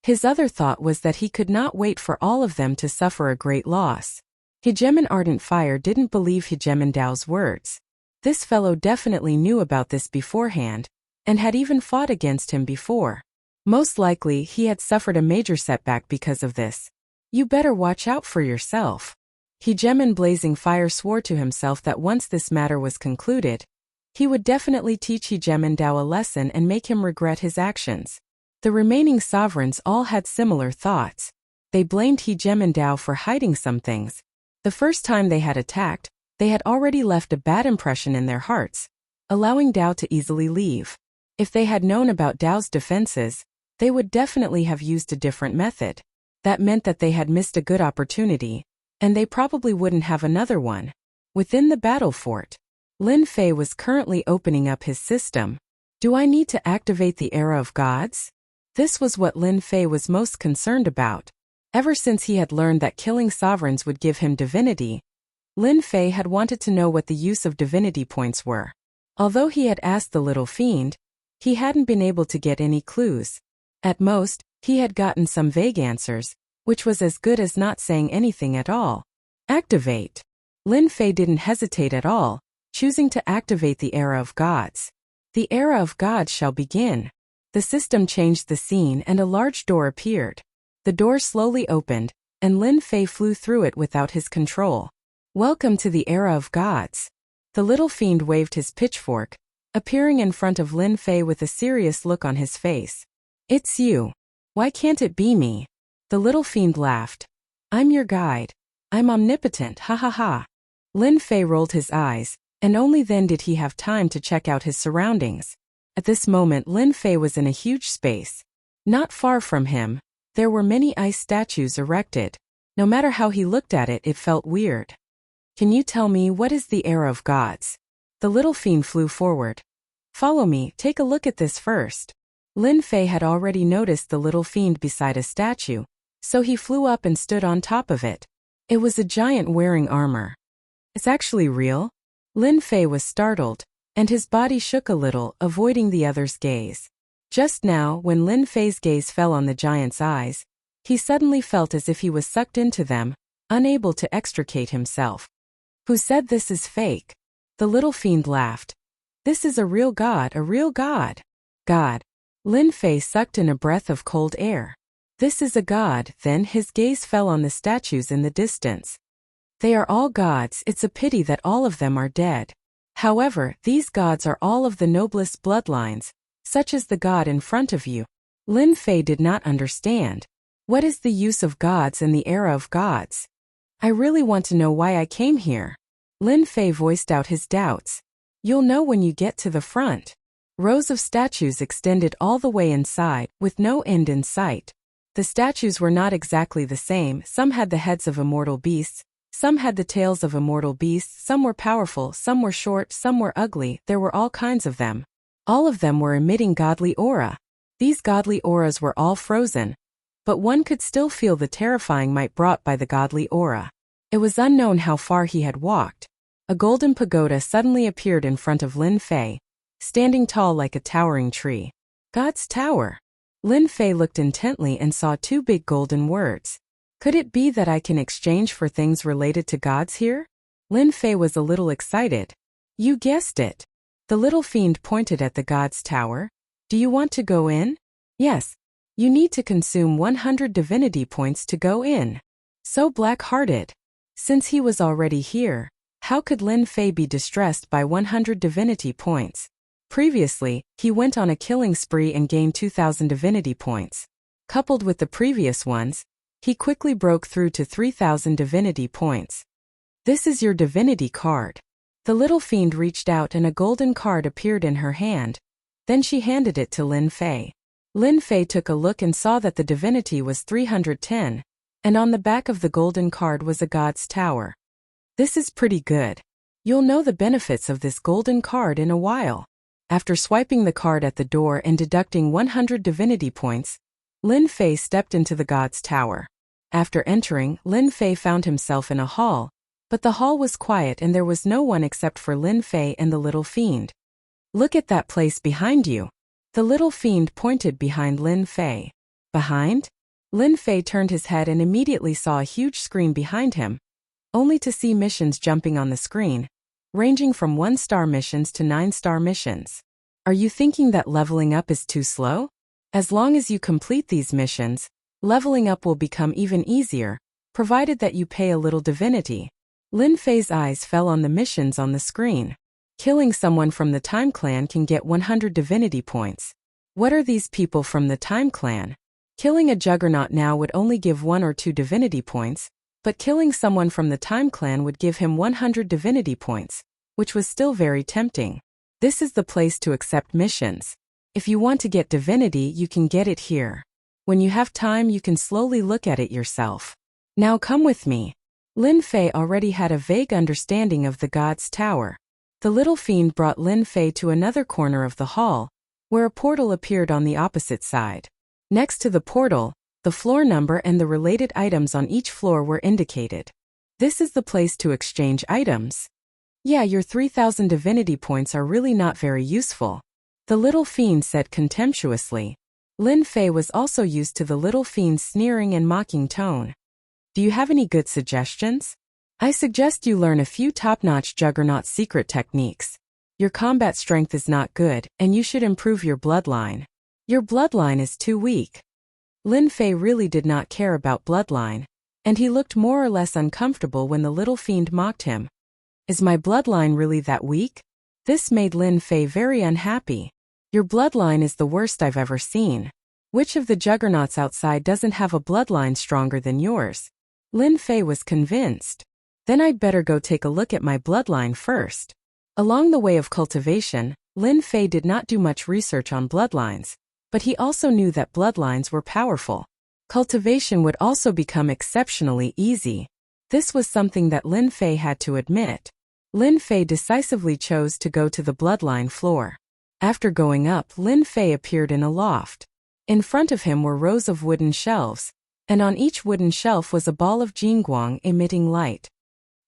His other thought was that he could not wait for all of them to suffer a great loss. Hegemin Ardent Fire didn't believe Hegemin Dao's words. This fellow definitely knew about this beforehand, and had even fought against him before. Most likely he had suffered a major setback because of this. You better watch out for yourself. Hegemin Blazing Fire swore to himself that once this matter was concluded, he would definitely teach Hegemin Dao a lesson and make him regret his actions. The remaining sovereigns all had similar thoughts. They blamed Hegemin Dao for hiding some things. The first time they had attacked, they had already left a bad impression in their hearts, allowing Dao to easily leave. If they had known about Dao's defenses, they would definitely have used a different method. That meant that they had missed a good opportunity, and they probably wouldn't have another one. Within the battle fort, Lin Fei was currently opening up his system. Do I need to activate the Era of Gods? This was what Lin Fei was most concerned about. Ever since he had learned that killing sovereigns would give him divinity, Lin Fei had wanted to know what the use of divinity points were. Although he had asked the little fiend, he hadn't been able to get any clues. At most, he had gotten some vague answers, which was as good as not saying anything at all. Activate. Lin Fei didn't hesitate at all, choosing to activate the Era of Gods. The Era of Gods shall begin. The system changed the scene and a large door appeared. The door slowly opened, and Lin Fei flew through it without his control. Welcome to the Era of Gods. The little fiend waved his pitchfork, appearing in front of Lin Fei with a serious look on his face. It's you. Why can't it be me? The little fiend laughed. I'm your guide. I'm omnipotent, ha ha ha. Lin Fei rolled his eyes, and only then did he have time to check out his surroundings. At this moment Lin Fei was in a huge space. Not far from him, there were many ice statues erected. No matter how he looked at it, it felt weird. Can you tell me what is the Era of Gods? The little fiend flew forward. Follow me, take a look at this first. Lin Fei had already noticed the little fiend beside a statue, so he flew up and stood on top of it. It was a giant wearing armor. It's actually real? Lin Fei was startled, and his body shook a little, avoiding the other's gaze. Just now, when Lin Fei's gaze fell on the giant's eyes, he suddenly felt as if he was sucked into them, unable to extricate himself. Who said this is fake? The little fiend laughed. This is a real god, a real god. God. Lin Fei sucked in a breath of cold air. This is a god. Then his gaze fell on the statues in the distance. They are all gods. It's a pity that all of them are dead. However, these gods are all of the noblest bloodlines, such as the god in front of you. Lin Fei did not understand. What is the use of gods in the era of gods? I really want to know why I came here. Lin Fei voiced out his doubts. You'll know when you get to the front. Rows of statues extended all the way inside, with no end in sight. The statues were not exactly the same. Some had the heads of immortal beasts, some had the tails of immortal beasts, some were powerful, some were short, some were ugly. There were all kinds of them. All of them were emitting godly aura. These godly auras were all frozen, but one could still feel the terrifying might brought by the godly aura. It was unknown how far he had walked. A golden pagoda suddenly appeared in front of Lin Fei, standing tall like a towering tree. God's Tower. Lin Fei looked intently and saw two big golden words. Could it be that I can exchange for things related to gods here? Lin Fei was a little excited. You guessed it. The little fiend pointed at the God's Tower. Do you want to go in? Yes. You need to consume 100 divinity points to go in. So black-hearted. Since he was already here, how could Lin Fei be distressed by 100 divinity points? Previously, he went on a killing spree and gained 2,000 divinity points. Coupled with the previous ones, he quickly broke through to 3,000 divinity points. This is your divinity card. The little fiend reached out and a golden card appeared in her hand. Then she handed it to Lin Fei. Lin Fei took a look and saw that the divinity was 310, and on the back of the golden card was a God's Tower. This is pretty good. You'll know the benefits of this golden card in a while. After swiping the card at the door and deducting 100 divinity points, Lin Fei stepped into the God's Tower. After entering, Lin Fei found himself in a hall, but the hall was quiet and there was no one except for Lin Fei and the little fiend. Look at that place behind you. The little fiend pointed behind Lin Fei. Behind? Lin Fei turned his head and immediately saw a huge screen behind him, only to see missions jumping on the screen, ranging from 1-star missions to 9-star missions. Are you thinking that leveling up is too slow? As long as you complete these missions, leveling up will become even easier, provided that you pay a little divinity. Lin Fei's eyes fell on the missions on the screen. Killing someone from the Time Clan can get 100 divinity points. What are these people from the Time Clan? Killing a juggernaut now would only give 1 or 2 divinity points, but killing someone from the Time Clan would give him 100 divinity points, which was still very tempting. This is the place to accept missions. If you want to get divinity, you can get it here. When you have time, you can slowly look at it yourself. Now come with me. Lin Fei already had a vague understanding of the God's Tower. The little fiend brought Lin Fei to another corner of the hall, where a portal appeared on the opposite side. Next to the portal, the floor number and the related items on each floor were indicated. This is the place to exchange items. Yeah, your 3,000 divinity points are really not very useful. The little fiend said contemptuously. Lin Fei was also used to the little fiend's sneering and mocking tone. Do you have any good suggestions? I suggest you learn a few top-notch juggernaut secret techniques. Your combat strength is not good, and you should improve your bloodline. Your bloodline is too weak. Lin Fei really did not care about bloodline, and he looked more or less uncomfortable when the little fiend mocked him. Is my bloodline really that weak? This made Lin Fei very unhappy. Your bloodline is the worst I've ever seen. Which of the juggernauts outside doesn't have a bloodline stronger than yours? Lin Fei was convinced. Then I'd better go take a look at my bloodline first. Along the way of cultivation, Lin Fei did not do much research on bloodlines, but he also knew that bloodlines were powerful. Cultivation would also become exceptionally easy. This was something that Lin Fei had to admit. Lin Fei decisively chose to go to the bloodline floor. After going up, Lin Fei appeared in a loft. In front of him were rows of wooden shelves, and on each wooden shelf was a ball of jingguang emitting light.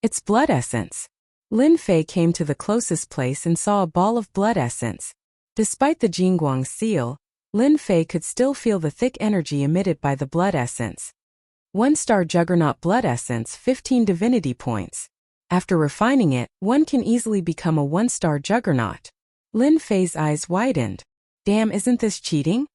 It's blood essence. Lin Fei came to the closest place and saw a ball of blood essence. Despite the jingguang seal, Lin Fei could still feel the thick energy emitted by the blood essence. 1-star Juggernaut blood essence, 15 divinity points. After refining it, one can easily become a 1-star Juggernaut. Lin Fei's eyes widened. Damn, isn't this cheating?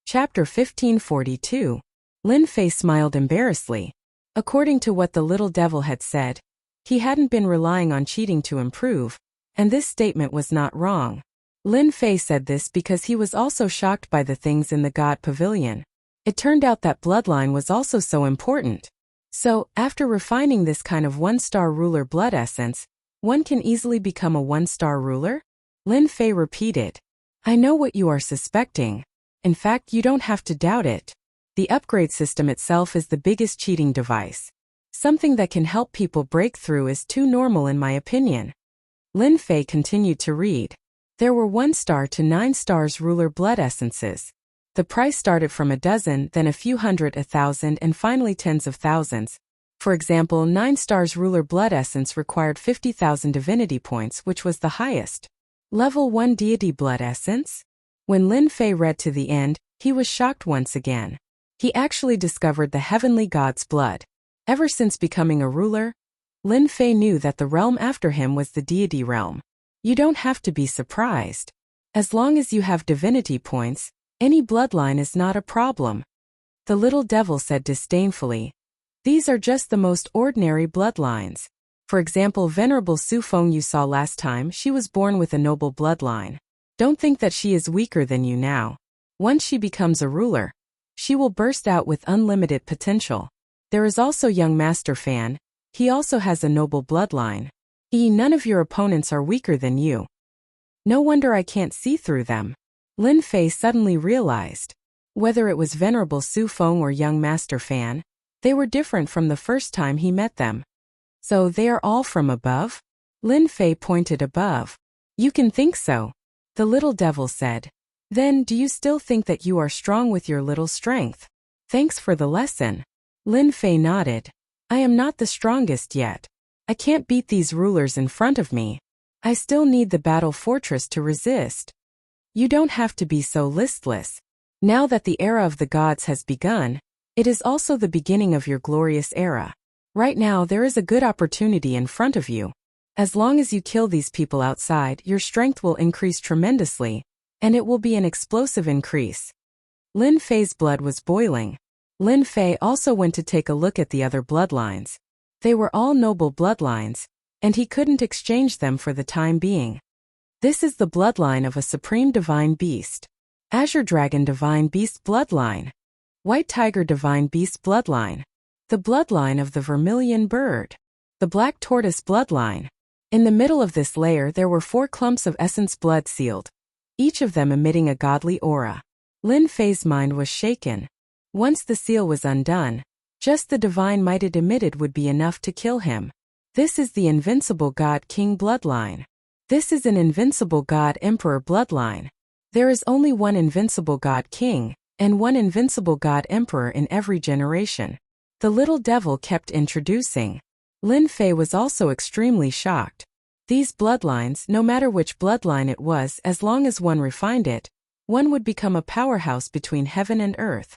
Chapter 1542. Lin Fei smiled embarrassedly. According to what the little devil had said, he hadn't been relying on cheating to improve, and this statement was not wrong. Lin Fei said this because he was also shocked by the things in the God Pavilion. It turned out that bloodline was also so important. So, after refining this kind of 1-star ruler blood essence, one can easily become a 1-star ruler? Lin Fei repeated. I know what you are suspecting. In fact, you don't have to doubt it. The upgrade system itself is the biggest cheating device. Something that can help people break through is too normal in my opinion. Lin Fei continued to read. There were 1-star to 9 stars ruler blood essences. The price started from a dozen, then a few hundred, 1,000, and finally tens of thousands. For example, 9 stars ruler blood essence required 50,000 divinity points, which was the highest. Level 1 deity blood essence? When Lin Fei read to the end, he was shocked once again. He actually discovered the heavenly god's blood. Ever since becoming a ruler, Lin Fei knew that the realm after him was the deity realm. You don't have to be surprised. As long as you have divinity points, any bloodline is not a problem. The little devil said disdainfully. These are just the most ordinary bloodlines. For example, Venerable Su Feng you saw last time, she was born with a noble bloodline. Don't think that she is weaker than you now. Once she becomes a ruler, she will burst out with unlimited potential. There is also young Master Fan. He also has a noble bloodline. None of your opponents are weaker than you. No wonder I can't see through them. Lin Fei suddenly realized. Whether it was Venerable Su Feng or young Master Fan, they were different from the first time he met them. So they are all from above? Lin Fei pointed above. You can think so. The little devil said. Then do you still think that you are strong with your little strength? Thanks for the lesson. Lin Fei nodded. I am not the strongest yet. I can't beat these rulers in front of me. I still need the battle fortress to resist. You don't have to be so listless. Now that the era of the gods has begun, it is also the beginning of your glorious era. Right now there is a good opportunity in front of you. As long as you kill these people outside, your strength will increase tremendously, and it will be an explosive increase. Lin Fei's blood was boiling. Lin Fei also went to take a look at the other bloodlines. They were all noble bloodlines, and he couldn't exchange them for the time being. This is the bloodline of a supreme divine beast. Azure Dragon Divine Beast Bloodline. White Tiger Divine Beast Bloodline. The bloodline of the Vermilion Bird. The Black Tortoise Bloodline. In the middle of this layer there were 4 clumps of essence blood sealed, each of them emitting a godly aura. Lin Fei's mind was shaken. Once the seal was undone, just the divine might it emitted would be enough to kill him. This is the Invincible God King bloodline. This is an Invincible God Emperor bloodline. There is only one Invincible God King, and one Invincible God Emperor in every generation. The little devil kept introducing. Lin Fei was also extremely shocked. These bloodlines, no matter which bloodline it was, as long as one refined it, one would become a powerhouse between heaven and earth.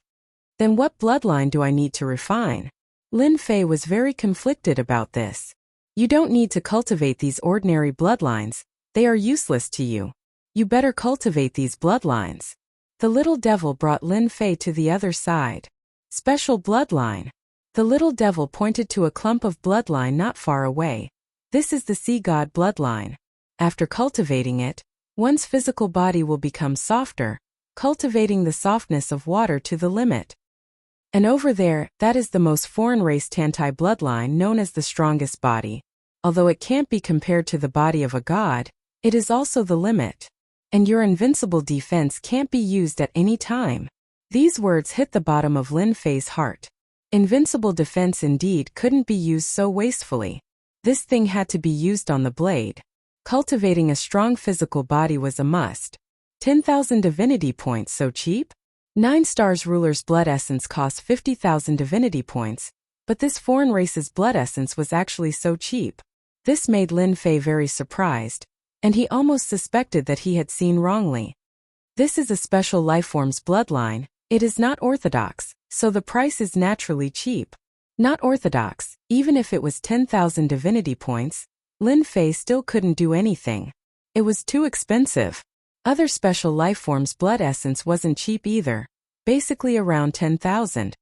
Then what bloodline do I need to refine? Lin Fei was very conflicted about this. You don't need to cultivate these ordinary bloodlines, they are useless to you. You better cultivate these bloodlines. The little devil brought Lin Fei to the other side. Special bloodline. The little devil pointed to a clump of bloodline not far away. This is the sea god bloodline. After cultivating it, one's physical body will become softer, cultivating the softness of water to the limit. And over there, that is the most foreign race Tantai bloodline known as the strongest body. Although it can't be compared to the body of a god, it is also the limit. And your invincible defense can't be used at any time. These words hit the bottom of Lin Fei's heart. Invincible defense indeed couldn't be used so wastefully. This thing had to be used on the blade. Cultivating a strong physical body was a must. 10,000 divinity points so cheap? 9 stars ruler's blood essence cost 50,000 divinity points, but this foreign race's blood essence was actually so cheap. This made Lin Fei very surprised, and he almost suspected that he had seen wrongly. This is a special lifeform's bloodline. It is not orthodox, so the price is naturally cheap. Not orthodox, even if it was 10,000 divinity points, Lin Fei still couldn't do anything. It was too expensive. Other special lifeforms' blood essence wasn't cheap either, basically around 10,000.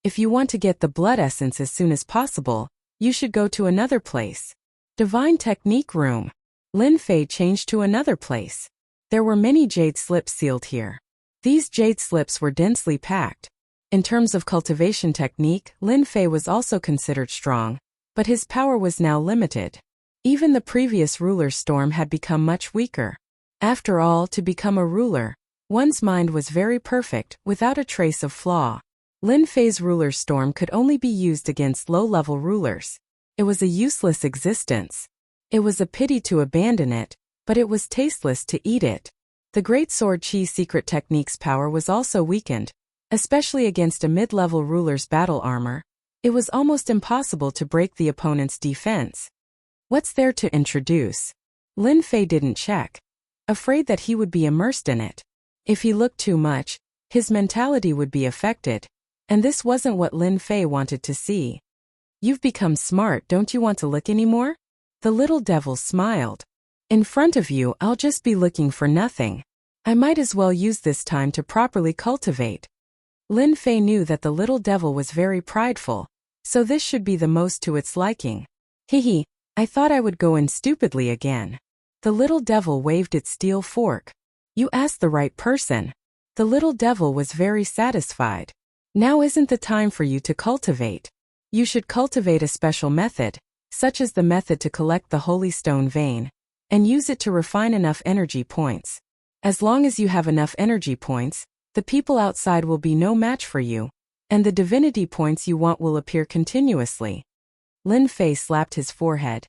If you want to get the blood essence as soon as possible, you should go to another place. Divine Technique Room. Lin Fei changed to another place. There were many jade slips sealed here. These jade slips were densely packed. In terms of cultivation technique, Lin Fei was also considered strong, but his power was now limited. Even the previous ruler's storm had become much weaker. After all, to become a ruler, one's mind was very perfect, without a trace of flaw. Lin Fei's ruler's storm could only be used against low-level rulers. It was a useless existence. It was a pity to abandon it, but it was tasteless to eat it. The Great Sword Chi's secret technique's power was also weakened, especially against a mid-level ruler's battle armor. It was almost impossible to break the opponent's defense. What's there to introduce? Lin Fei didn't check, afraid that he would be immersed in it. If he looked too much, his mentality would be affected, and this wasn't what Lin Fei wanted to see. You've become smart, don't you want to look anymore? The little devil smiled. In front of you, I'll just be looking for nothing. I might as well use this time to properly cultivate. Lin Fei knew that the little devil was very prideful, so this should be the most to its liking. Hehe, I thought I would go in stupidly again. The little devil waved its steel fork. You asked the right person. The little devil was very satisfied. Now isn't the time for you to cultivate. You should cultivate a special method, such as the method to collect the holy stone vein, and use it to refine enough energy points. As long as you have enough energy points, the people outside will be no match for you, and the divinity points you want will appear continuously. Lin Fei slapped his forehead.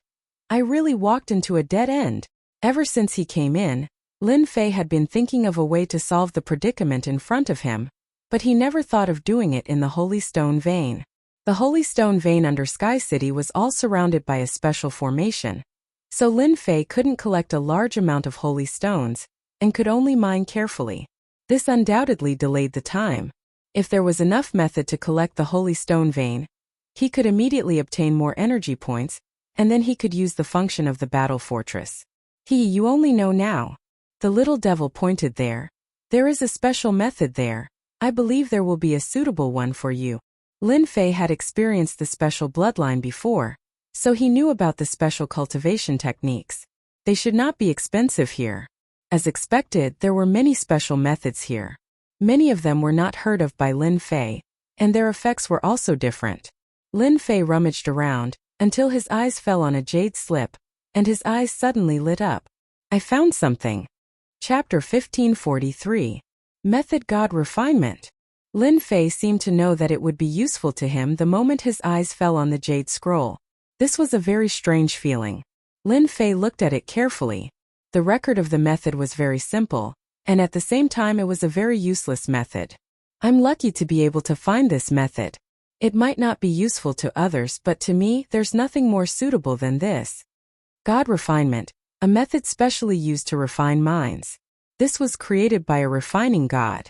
I really walked into a dead end. Ever since he came in, Lin Fei had been thinking of a way to solve the predicament in front of him, but he never thought of doing it in the Holy Stone Vein. The Holy Stone Vein under Sky City was all surrounded by a special formation, so Lin Fei couldn't collect a large amount of holy stones, and could only mine carefully. This undoubtedly delayed the time. If there was enough method to collect the Holy Stone Vein, he could immediately obtain more energy points, and then he could use the function of the battle fortress. You only know now. The little devil pointed there. There is a special method there. I believe there will be a suitable one for you. Lin Fei had experienced the special bloodline before, so he knew about the special cultivation techniques. They should not be expensive here. As expected, there were many special methods here. Many of them were not heard of by Lin Fei, and their effects were also different. Lin Fei rummaged around, until his eyes fell on a jade slip, and his eyes suddenly lit up. I found something. Chapter 1543. Method God Refinement. Lin Fei seemed to know that it would be useful to him the moment his eyes fell on the jade scroll. This was a very strange feeling. Lin Fei looked at it carefully. The record of the method was very simple, and at the same time it was a very useless method. I'm lucky to be able to find this method. It might not be useful to others, but to me, there's nothing more suitable than this. God Refinement, a method specially used to refine minds. This was created by a refining god.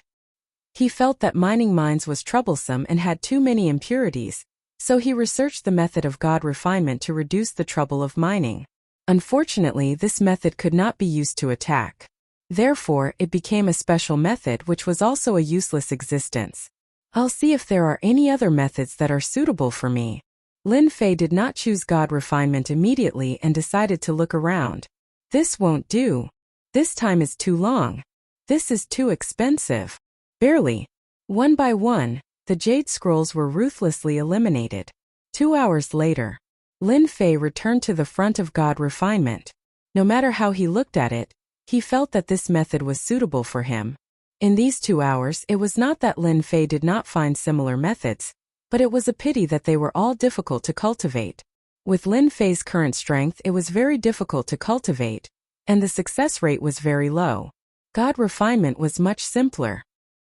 He felt that mining mines was troublesome and had too many impurities, so he researched the method of God Refinement to reduce the trouble of mining. Unfortunately, this method could not be used to attack. Therefore, it became a special method which was also a useless existence. I'll see if there are any other methods that are suitable for me. Lin Fei did not choose God Refinement immediately and decided to look around. This won't do. This time is too long. This is too expensive. Barely. One by one, the jade scrolls were ruthlessly eliminated. 2 hours later, Lin Fei returned to the front of God Refinement. No matter how he looked at it, he felt that this method was suitable for him. In these 2 hours, it was not that Lin Fei did not find similar methods, but it was a pity that they were all difficult to cultivate. With Lin Fei's current strength, it was very difficult to cultivate, and the success rate was very low. God refinement was much simpler.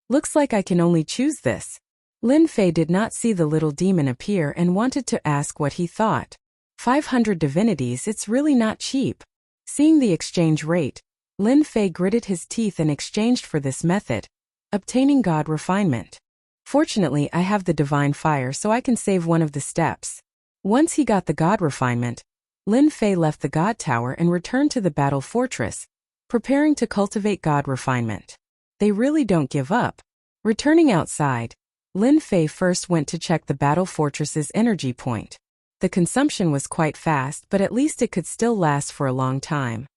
Looks like I can only choose this. Lin Fei did not see the little demon appear and wanted to ask what he thought. 500 divinities, it's really not cheap. Seeing the exchange rate, Lin Fei gritted his teeth and exchanged for this method, obtaining God refinement. Fortunately, I have the divine fire so I can save one of the steps. Once he got the God refinement, Lin Fei left the God Tower and returned to the battle fortress, preparing to cultivate God refinement. They really don't give up. Returning outside, Lin Fei first went to check the battle fortress's energy point. The consumption was quite fast, but at least it could still last for a long time.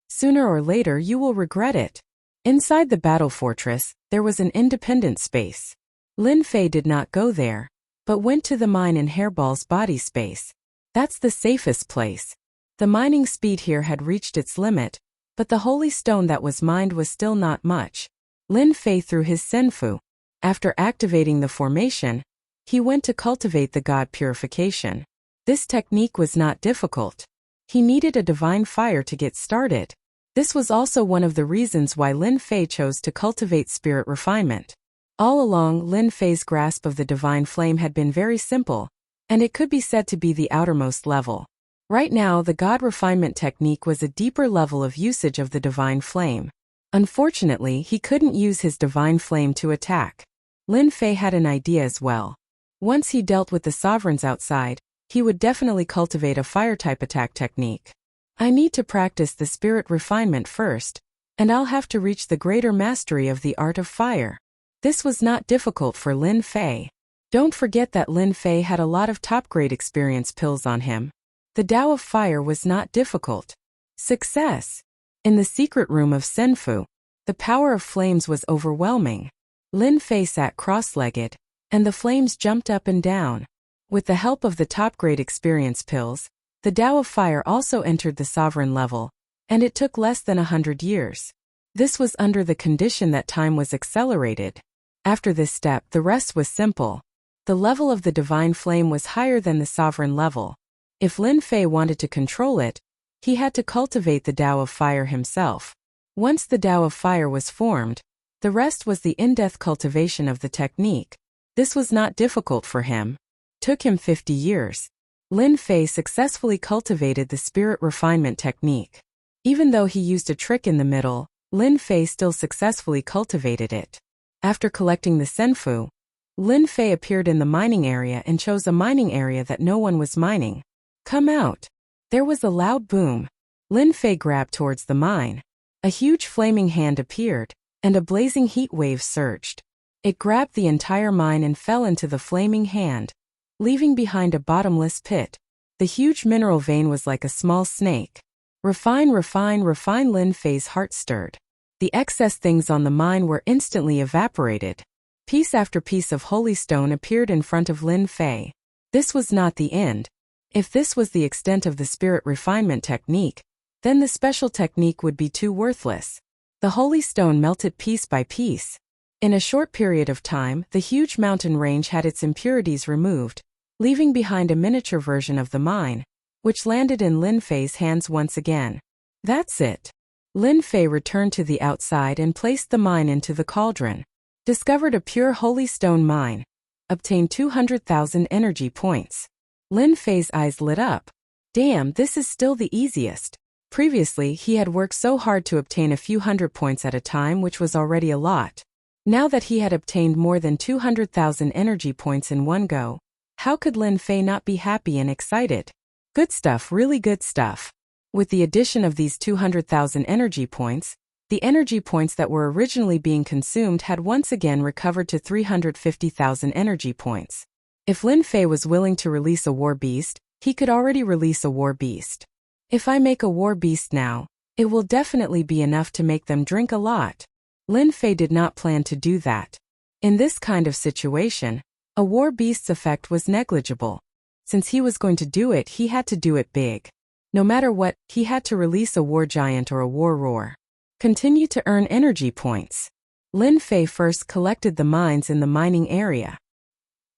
Sooner or later you will regret it. Inside the battle fortress, there was an independent space. Lin Fei did not go there, but went to the mine in Hairball's body space. That's the safest place. The mining speed here had reached its limit, but the holy stone that was mined was still not much. Lin Fei threw his senfu. After activating the formation, he went to cultivate the God purification. This technique was not difficult. He needed a divine fire to get started. This was also one of the reasons why Lin Fei chose to cultivate spirit refinement. All along, Lin Fei's grasp of the divine flame had been very simple, and it could be said to be the outermost level. Right now, the God refinement technique was a deeper level of usage of the divine flame. Unfortunately, he couldn't use his divine flame to attack. Lin Fei had an idea as well. Once he dealt with the sovereigns outside, he would definitely cultivate a fire-type attack technique. I need to practice the spirit refinement first, and I'll have to reach the greater mastery of the art of fire. This was not difficult for Lin Fei. Don't forget that Lin Fei had a lot of top-grade experience pills on him. The Tao of Fire was not difficult. Success! In the secret room of Senfu, the power of flames was overwhelming. Lin Fei sat cross-legged, and the flames jumped up and down. With the help of the top-grade experience pills, the Tao of Fire also entered the sovereign level, and it took less than 100 years. This was under the condition that time was accelerated. After this step, the rest was simple. The level of the divine flame was higher than the sovereign level. If Lin Fei wanted to control it, he had to cultivate the Tao of Fire himself. Once the Tao of Fire was formed, the rest was the in-depth cultivation of the technique. This was not difficult for him. Took him 50 years. Lin Fei successfully cultivated the spirit refinement technique. Even though he used a trick in the middle, Lin Fei still successfully cultivated it. After collecting the senfu, Lin Fei appeared in the mining area and chose a mining area that no one was mining. Come out! There was a loud boom. Lin Fei grabbed towards the mine. A huge flaming hand appeared, and a blazing heat wave surged. It grabbed the entire mine and fell into the flaming hand, leaving behind a bottomless pit. The huge mineral vein was like a small snake. Refine, refine, refine. Lin Fei's heart stirred. The excess things on the mine were instantly evaporated. Piece after piece of holy stone appeared in front of Lin Fei. This was not the end. If this was the extent of the spirit refinement technique, then the special technique would be too worthless. The holy stone melted piece by piece. In a short period of time, the huge mountain range had its impurities removed, leaving behind a miniature version of the mine, which landed in Lin Fei's hands once again. That's it. Lin Fei returned to the outside and placed the mine into the cauldron. Discovered a pure holy stone mine. Obtained 200,000 energy points. Lin Fei's eyes lit up. Damn, this is still the easiest. Previously, he had worked so hard to obtain a few hundred points at a time, which was already a lot. Now that he had obtained more than 200,000 energy points in one go, how could Lin Fei not be happy and excited? Good stuff, really good stuff. With the addition of these 200,000 energy points, the energy points that were originally being consumed had once again recovered to 350,000 energy points. If Lin Fei was willing to release a war beast, he could already release a war beast. If I make a war beast now, it will definitely be enough to make them drink a lot. Lin Fei did not plan to do that. In this kind of situation, a war beast's effect was negligible. Since he was going to do it, he had to do it big. No matter what, he had to release a war giant or a war roar. Continue to earn energy points. Lin Fei first collected the mines in the mining area.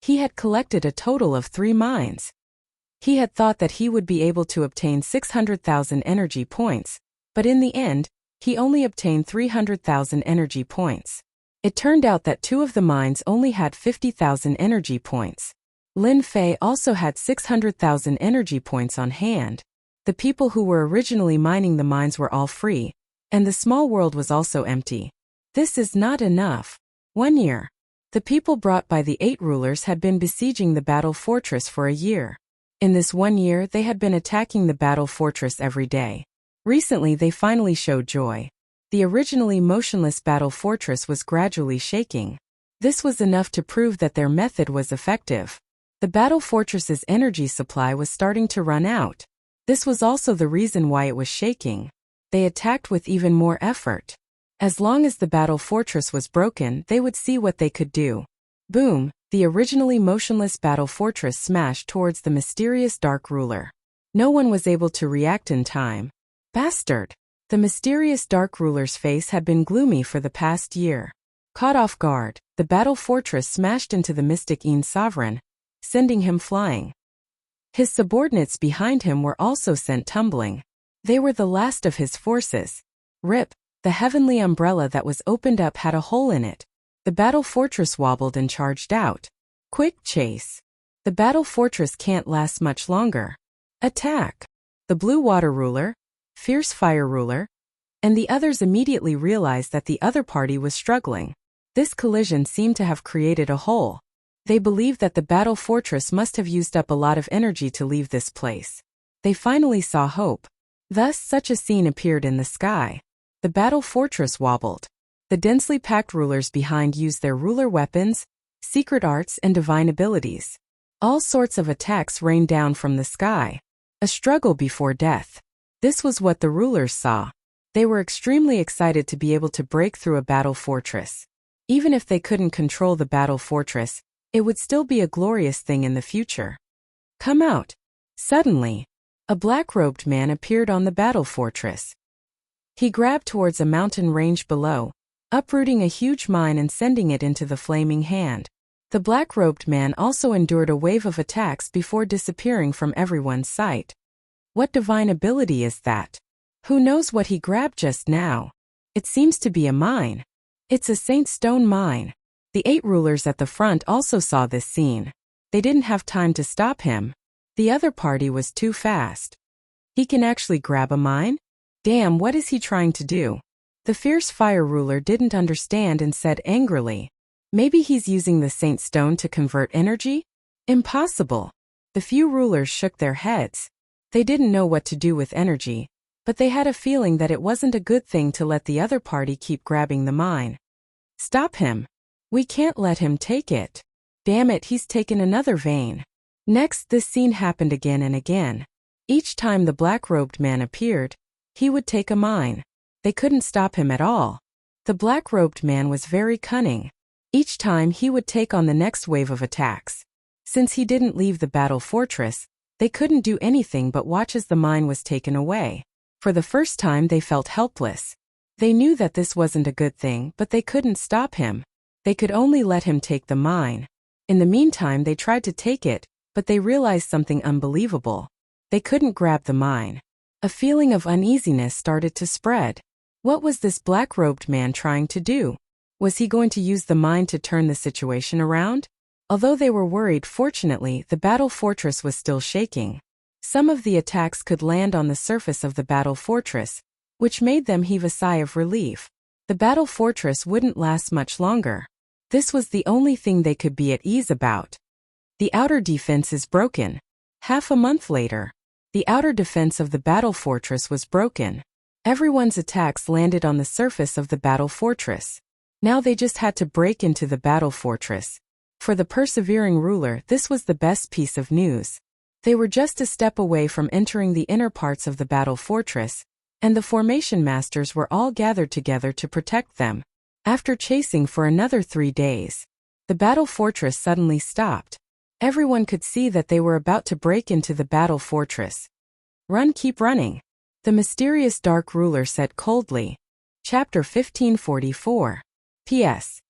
He had collected a total of 3 mines. He had thought that he would be able to obtain 600,000 energy points, but in the end, he only obtained 300,000 energy points. It turned out that 2 of the mines only had 50,000 energy points. Lin Fei also had 600,000 energy points on hand. The people who were originally mining the mines were all free, and the small world was also empty. This is not enough. 1 year. The people brought by the 8 rulers had been besieging the battle fortress for a year. In this 1 year, they had been attacking the battle fortress every day. Recently, they finally showed joy. The originally motionless battle fortress was gradually shaking. This was enough to prove that their method was effective. The battle fortress's energy supply was starting to run out. This was also the reason why it was shaking. They attacked with even more effort. As long as the battle fortress was broken, they would see what they could do. Boom! The originally motionless battle fortress smashed towards the mysterious dark ruler. No one was able to react in time. Bastard! The mysterious dark ruler's face had been gloomy for the past year. Caught off guard, the battle fortress smashed into the mystic Yin sovereign, sending him flying. His subordinates behind him were also sent tumbling. They were the last of his forces. Rip! The heavenly umbrella that was opened up had a hole in it. The battle fortress wobbled and charged out. Quick chase! The battle fortress can't last much longer. Attack! The blue water ruler, fierce fire ruler, and the others immediately realized that the other party was struggling. This collision seemed to have created a hole. They believed that the battle fortress must have used up a lot of energy to leave this place. They finally saw hope. Thus, such a scene appeared in the sky. The battle fortress wobbled. The densely packed rulers behind used their ruler weapons, secret arts, and divine abilities. All sorts of attacks rained down from the sky. A struggle before death. This was what the rulers saw. They were extremely excited to be able to break through a battle fortress. Even if they couldn't control the battle fortress, it would still be a glorious thing in the future. Come out! Suddenly, a black-robed man appeared on the battle fortress. He grabbed towards a mountain range below, uprooting a huge mine and sending it into the flaming hand. The black-robed man also endured a wave of attacks before disappearing from everyone's sight. What divine ability is that? Who knows what he grabbed just now? It seems to be a mine. It's a Saint Stone mine. The 8 rulers at the front also saw this scene. They didn't have time to stop him. The other party was too fast. He can actually grab a mine? Damn, what is he trying to do? The fierce fire ruler didn't understand and said angrily, maybe he's using the Saint Stone to convert energy? Impossible. The few rulers shook their heads. They didn't know what to do with energy, but they had a feeling that it wasn't a good thing to let the other party keep grabbing the mine. Stop him. We can't let him take it. Damn it, he's taken another vein. Next, this scene happened again and again. Each time the black-robed man appeared, he would take a mine. They couldn't stop him at all. The black-robed man was very cunning. Each time he would take on the next wave of attacks. Since he didn't leave the battle fortress, they couldn't do anything but watch as the mine was taken away. For the first time they felt helpless. They knew that this wasn't a good thing, but they couldn't stop him. They could only let him take the mine. In the meantime, they tried to take it, but they realized something unbelievable. They couldn't grab the mine. A feeling of uneasiness started to spread. What was this black-robed man trying to do? Was he going to use the mine to turn the situation around? Although they were worried, fortunately, the battle fortress was still shaking. Some of the attacks could land on the surface of the battle fortress, which made them heave a sigh of relief. The battle fortress wouldn't last much longer. This was the only thing they could be at ease about. The outer defense is broken. Half a month later, the outer defense of the battle fortress was broken. Everyone's attacks landed on the surface of the battle fortress. Now they just had to break into the battle fortress. For the persevering ruler, this was the best piece of news. They were just a step away from entering the inner parts of the battle fortress, and the formation masters were all gathered together to protect them. After chasing for another 3 days, the battle fortress suddenly stopped. Everyone could see that they were about to break into the battle fortress. Run, keep running. The mysterious dark ruler said coldly. Chapter 1544. P.S.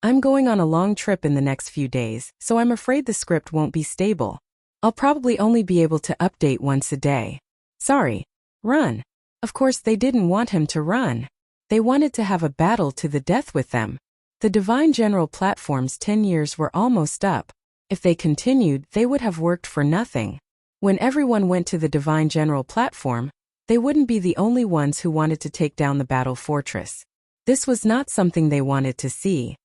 I'm going on a long trip in the next few days, so I'm afraid the script won't be stable. I'll probably only be able to update once a day. Sorry. Run. Of course they didn't want him to run. They wanted to have a battle to the death with them. The Divine General Platform's 10 years were almost up. If they continued, they would have worked for nothing. When everyone went to the Divine General Platform, they wouldn't be the only ones who wanted to take down the battle fortress. This was not something they wanted to see.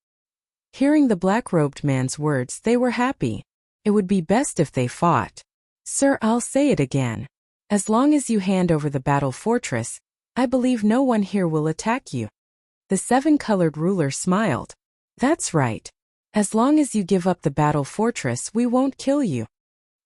Hearing the black-robed man's words, they were happy. It would be best if they fought. Sir, I'll say it again. As long as you hand over the battle fortress, I believe no one here will attack you. The seven-colored ruler smiled. That's right. As long as you give up the battle fortress, we won't kill you.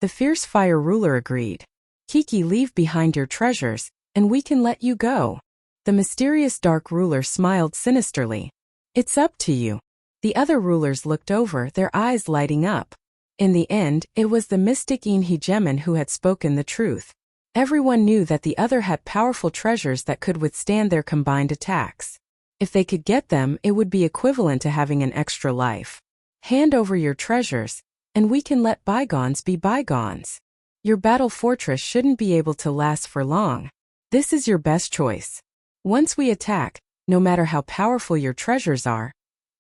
The fierce fire ruler agreed. Kiki, leave behind your treasures, and we can let you go. The mysterious dark ruler smiled sinisterly. It's up to you. The other rulers looked over, their eyes lighting up. In the end, it was the mystic Inhigemin who had spoken the truth. Everyone knew that the other had powerful treasures that could withstand their combined attacks. If they could get them, it would be equivalent to having an extra life. Hand over your treasures, and we can let bygones be bygones. Your battle fortress shouldn't be able to last for long. This is your best choice. Once we attack, no matter how powerful your treasures are,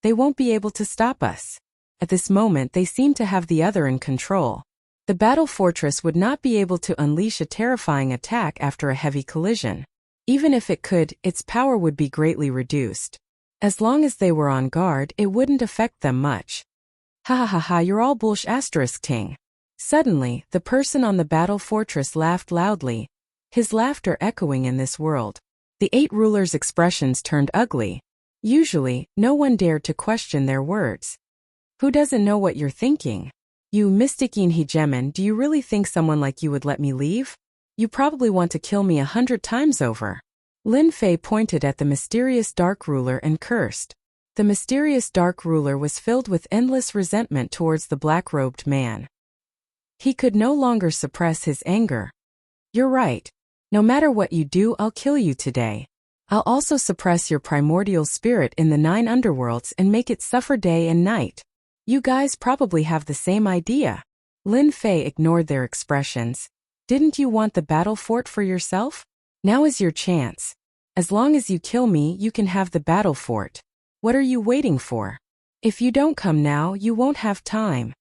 they won't be able to stop us. At this moment, they seemed to have the other in control. The battle fortress would not be able to unleash a terrifying attack after a heavy collision. Even if it could, its power would be greatly reduced. As long as they were on guard, it wouldn't affect them much. Ha ha ha ha, you're all bullsh**. Suddenly, the person on the battle fortress laughed loudly, his laughter echoing in this world. The 8 rulers' expressions turned ugly. Usually, no one dared to question their words. Who doesn't know what you're thinking? You mystic Inhigemin, do you really think someone like you would let me leave? You probably want to kill me 100 times over. Lin Fei pointed at the mysterious dark ruler and cursed. The mysterious dark ruler was filled with endless resentment towards the black-robed man. He could no longer suppress his anger. You're right. No matter what you do, I'll kill you today. I'll also suppress your primordial spirit in the 9 underworlds and make it suffer day and night. You guys probably have the same idea. Lin Fei ignored their expressions. Didn't you want the battle fort for yourself? Now is your chance. As long as you kill me, you can have the battle fort. What are you waiting for? If you don't come now, you won't have time.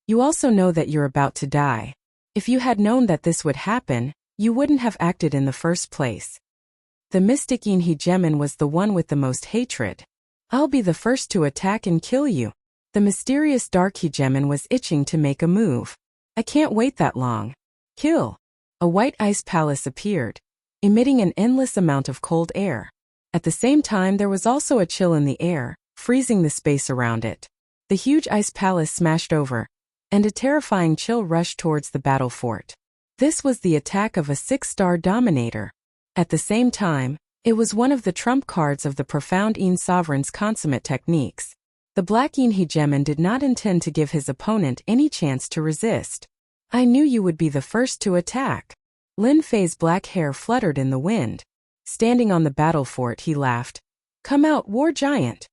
You also know that you're about to die. If you had known that this would happen, you wouldn't have acted in the first place. The mystic Inhigemin was the one with the most hatred. I'll be the first to attack and kill you. The mysterious dark Hegemin was itching to make a move. I can't wait that long. Kill. A white ice palace appeared, emitting an endless amount of cold air. At the same time, there was also a chill in the air, freezing the space around it. The huge ice palace smashed over, and a terrifying chill rushed towards the battle fort. This was the attack of a 6-star dominator. At the same time, it was one of the trump cards of the profound Een sovereign's consummate techniques. The black Inhigemin did not intend to give his opponent any chance to resist. I knew you would be the first to attack. Lin Fei's black hair fluttered in the wind. Standing on the battle fort, he laughed. Come out, war giant.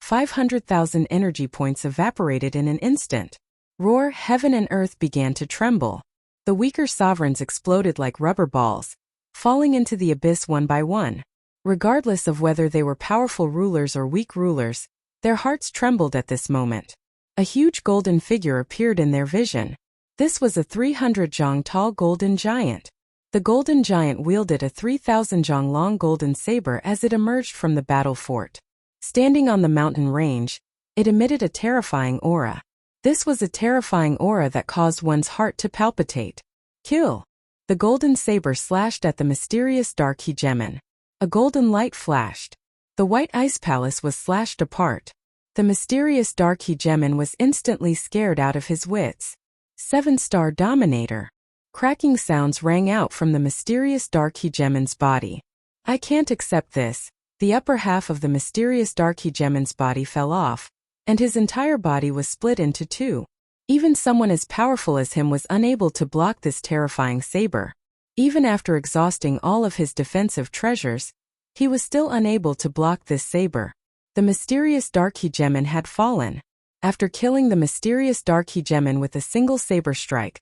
500,000 energy points evaporated in an instant. Roar, heaven and earth began to tremble. The weaker sovereigns exploded like rubber balls, falling into the abyss one by one. Regardless of whether they were powerful rulers or weak rulers, their hearts trembled at this moment. A huge golden figure appeared in their vision. This was a 300 zhang tall golden giant. The golden giant wielded a 3,000 zhang long golden saber as it emerged from the battle fort. Standing on the mountain range, it emitted a terrifying aura. This was a terrifying aura that caused one's heart to palpitate. Kill. The golden saber slashed at the mysterious dark Hegemin. A golden light flashed. The white ice palace was slashed apart. The mysterious dark Hegemin was instantly scared out of his wits. 7-star dominator. Cracking sounds rang out from the mysterious dark Hegemin's body. I can't accept this. The upper half of the mysterious dark Hegemin's body fell off, and his entire body was split into 2. Even someone as powerful as him was unable to block this terrifying saber. Even after exhausting all of his defensive treasures, he was still unable to block this saber. The mysterious dark Hegemin had fallen. After killing the mysterious dark Hegemin with a single saber strike,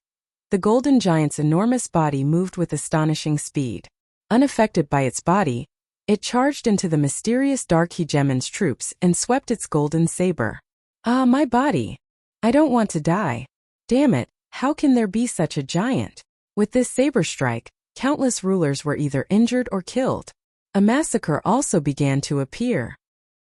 the golden giant's enormous body moved with astonishing speed. Unaffected by its body, It charged into the mysterious dark hegemon's troops and swept its golden saber. Ah, my body! I don't want to die. Damn it, how can there be such a giant? With this saber strike, countless rulers were either injured or killed. A massacre also began to appear.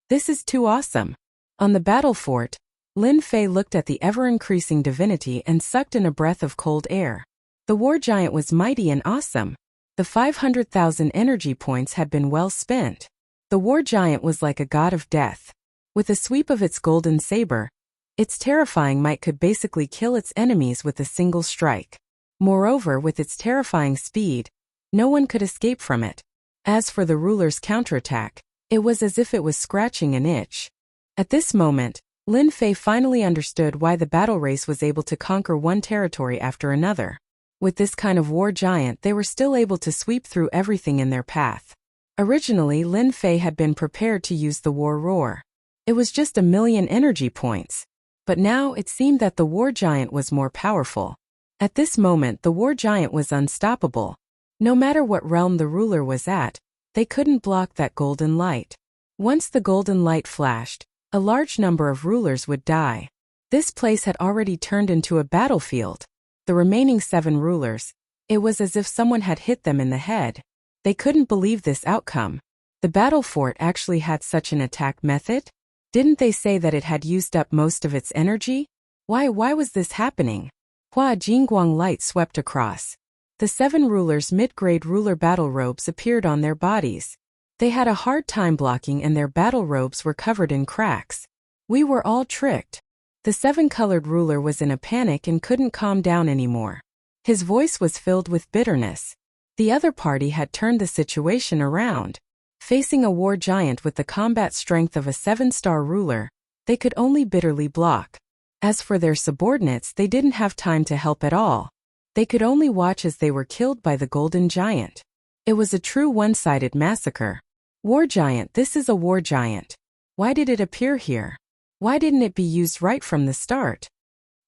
This is too awesome. On the battle fort, Lin Fei looked at the ever-increasing divinity and sucked in a breath of cold air. The war giant was mighty and awesome. The 500,000 energy points had been well spent. The war giant was like a god of death. With a sweep of its golden saber, its terrifying might could basically kill its enemies with a single strike. Moreover, with its terrifying speed, no one could escape from it. As for the ruler's counterattack, it was as if it was scratching an itch. At this moment, Lin Fei finally understood why the battle race was able to conquer one territory after another. With this kind of war giant, they were still able to sweep through everything in their path. Originally, Lin Fei had been prepared to use the war roar. It was just 1,000,000 energy points. But now it seemed that the war giant was more powerful. At this moment, the war giant was unstoppable. No matter what realm the ruler was at, they couldn't block that golden light. Once the golden light flashed, a large number of rulers would die. This place had already turned into a battlefield. The remaining 7 rulers, it was as if someone had hit them in the head. They couldn't believe this outcome. The battle fort actually had such an attack method? Didn't they say that it had used up most of its energy? Why was this happening? Hua Jingguang light swept across. The 7 rulers' mid-grade ruler battle robes appeared on their bodies. They had a hard time blocking and their battle robes were covered in cracks. We were all tricked. The 7-colored ruler was in a panic and couldn't calm down anymore. His voice was filled with bitterness. The other party had turned the situation around. Facing a war giant with the combat strength of a 7-star ruler, they could only bitterly block. As for their subordinates, they didn't have time to help at all. They could only watch as they were killed by the golden giant. It was a true one-sided massacre. War giant, this is a war giant. Why did it appear here? Why didn't it be used right from the start?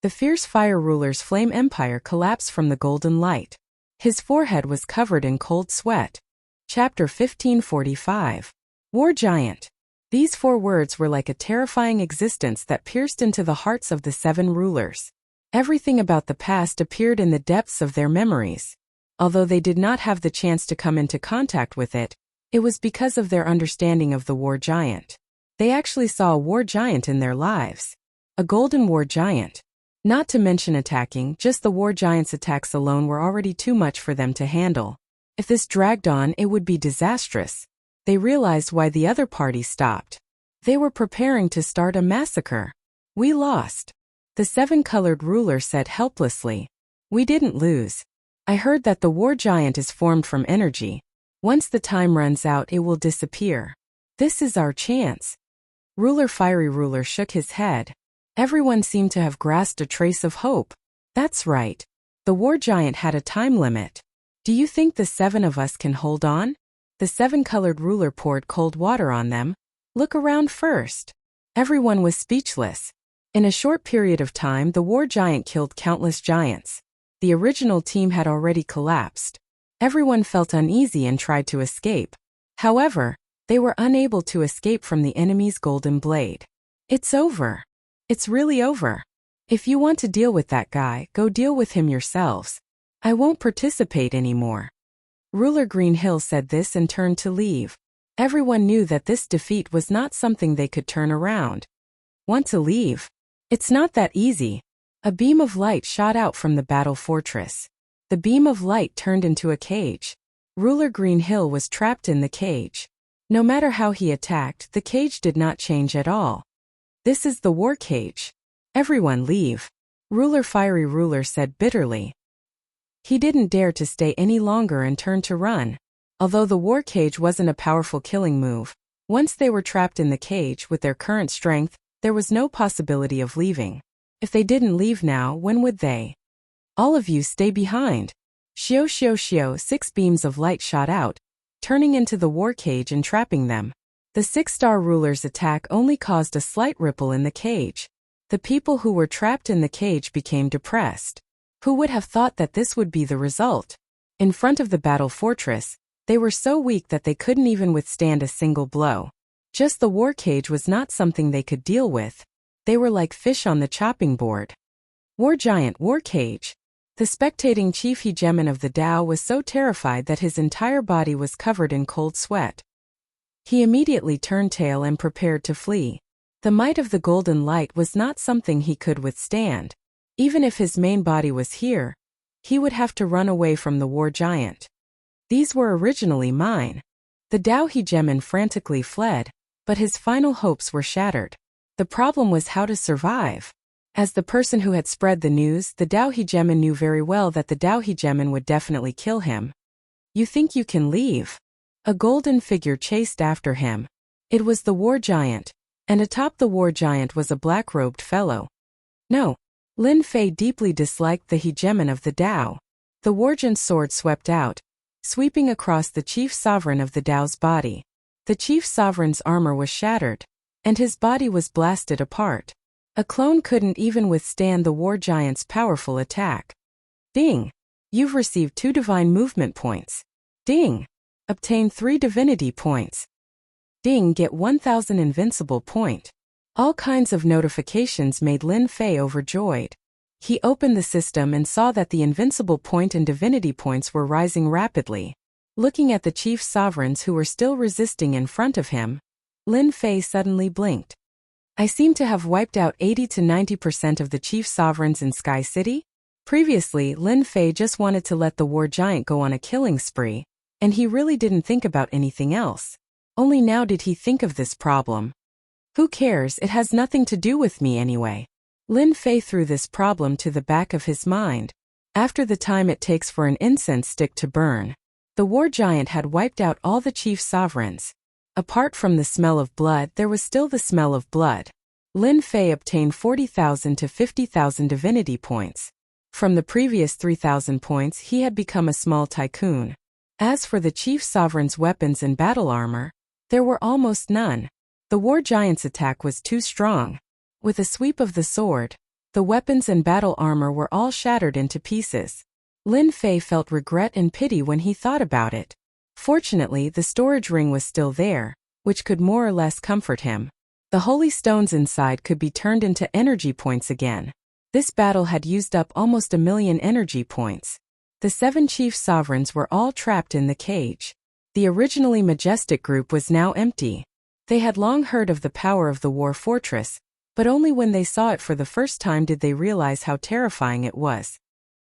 The fierce fire ruler's flame empire collapsed from the golden light. His forehead was covered in cold sweat. Chapter 1545. War Giant. These 4 words were like a terrifying existence that pierced into the hearts of the 7 rulers. Everything about the past appeared in the depths of their memories. Although they did not have the chance to come into contact with it, it was because of their understanding of the war giant. They actually saw a war giant in their lives. A golden war giant. Not to mention attacking, just the war giant's attacks alone were already too much for them to handle. If this dragged on, it would be disastrous. They realized why the other party stopped. They were preparing to start a massacre. We lost. The 7-colored ruler said helplessly. We didn't lose. I heard that the war giant is formed from energy. Once the time runs out, it will disappear. This is our chance. Ruler Fiery Ruler shook his head. Everyone seemed to have grasped a trace of hope. That's right. The war giant had a time limit. Do you think the 7 of us can hold on? The 7-colored ruler poured cold water on them. Look around first. Everyone was speechless. In a short period of time, the war giant killed countless giants. The original team had already collapsed. Everyone felt uneasy and tried to escape. However, they were unable to escape from the enemy's golden blade. It's over. It's really over. If you want to deal with that guy, go deal with him yourselves. I won't participate anymore. Ruler Green Hill said this and turned to leave. Everyone knew that this defeat was not something they could turn around. Want to leave? It's not that easy. A beam of light shot out from the battle fortress. The beam of light turned into a cage. Ruler Green Hill was trapped in the cage. No matter how he attacked, the cage did not change at all. This is the war cage. Everyone leave. Ruler Fiery Ruler said bitterly. He didn't dare to stay any longer and turned to run. Although the war cage wasn't a powerful killing move, once they were trapped in the cage with their current strength, there was no possibility of leaving. If they didn't leave now, when would they? All of you stay behind. Shio shio shio, 6 beams of light shot out, turning into the war cage and trapping them. The 6-star ruler's attack only caused a slight ripple in the cage. The people who were trapped in the cage became depressed. Who would have thought that this would be the result? In front of the battle fortress, They were so weak that they couldn't even withstand a single blow. Just the war cage was not something they could deal with. They were like fish on the chopping board. War giant, war cage. The spectating chief hegemon of the Tao was so terrified that his entire body was covered in cold sweat. He immediately turned tail and prepared to flee. The might of the golden light was not something he could withstand. Even if his main body was here, he would have to run away from the war giant. These were originally mine. The Tao hegemon frantically fled, but his final hopes were shattered. The problem was how to survive. As the person who had spread the news, the Tao hegemon knew very well that the Tao hegemon would definitely kill him. You think you can leave? A golden figure chased after him. It was the war giant, and atop the war giant was a black-robed fellow. No. Lin Fei deeply disliked the hegemon of the Tao. The wargiant's sword swept out, sweeping across the chief sovereign of the Tao's body. The chief sovereign's armor was shattered, and his body was blasted apart. A clone couldn't even withstand the war giant's powerful attack. Ding! You've received 2 divine movement points. Ding! Obtain 3 divinity points. Ding! Get 1000 invincible point. All kinds of notifications made Lin Fei overjoyed. He opened the system and saw that the invincible point and divinity points were rising rapidly. Looking at the chief sovereigns who were still resisting in front of him, Lin Fei suddenly blinked. I seem to have wiped out 80 to 90% of the chief sovereigns in Sky City? Previously, Lin Fei just wanted to let the war giant go on a killing spree, and he really didn't think about anything else. Only now did he think of this problem. Who cares, it has nothing to do with me anyway. Lin Fei threw this problem to the back of his mind. After the time it takes for an incense stick to burn, the war giant had wiped out all the chief sovereigns. Apart from the smell of blood, there was still the smell of blood. Lin Fei obtained 40,000 to 50,000 divinity points. From the previous 3,000 points, he had become a small tycoon. As for the chief sovereign's weapons and battle armor, there were almost none. The war giant's attack was too strong. With a sweep of the sword, the weapons and battle armor were all shattered into pieces. Lin Fei felt regret and pity when he thought about it. Fortunately, the storage ring was still there, which could more or less comfort him. The holy stones inside could be turned into energy points again. This battle had used up almost 1,000,000 energy points. The 7 chief sovereigns were all trapped in the cage. The originally majestic group was now empty. They had long heard of the power of the war fortress, but only when they saw it for the first time did they realize how terrifying it was.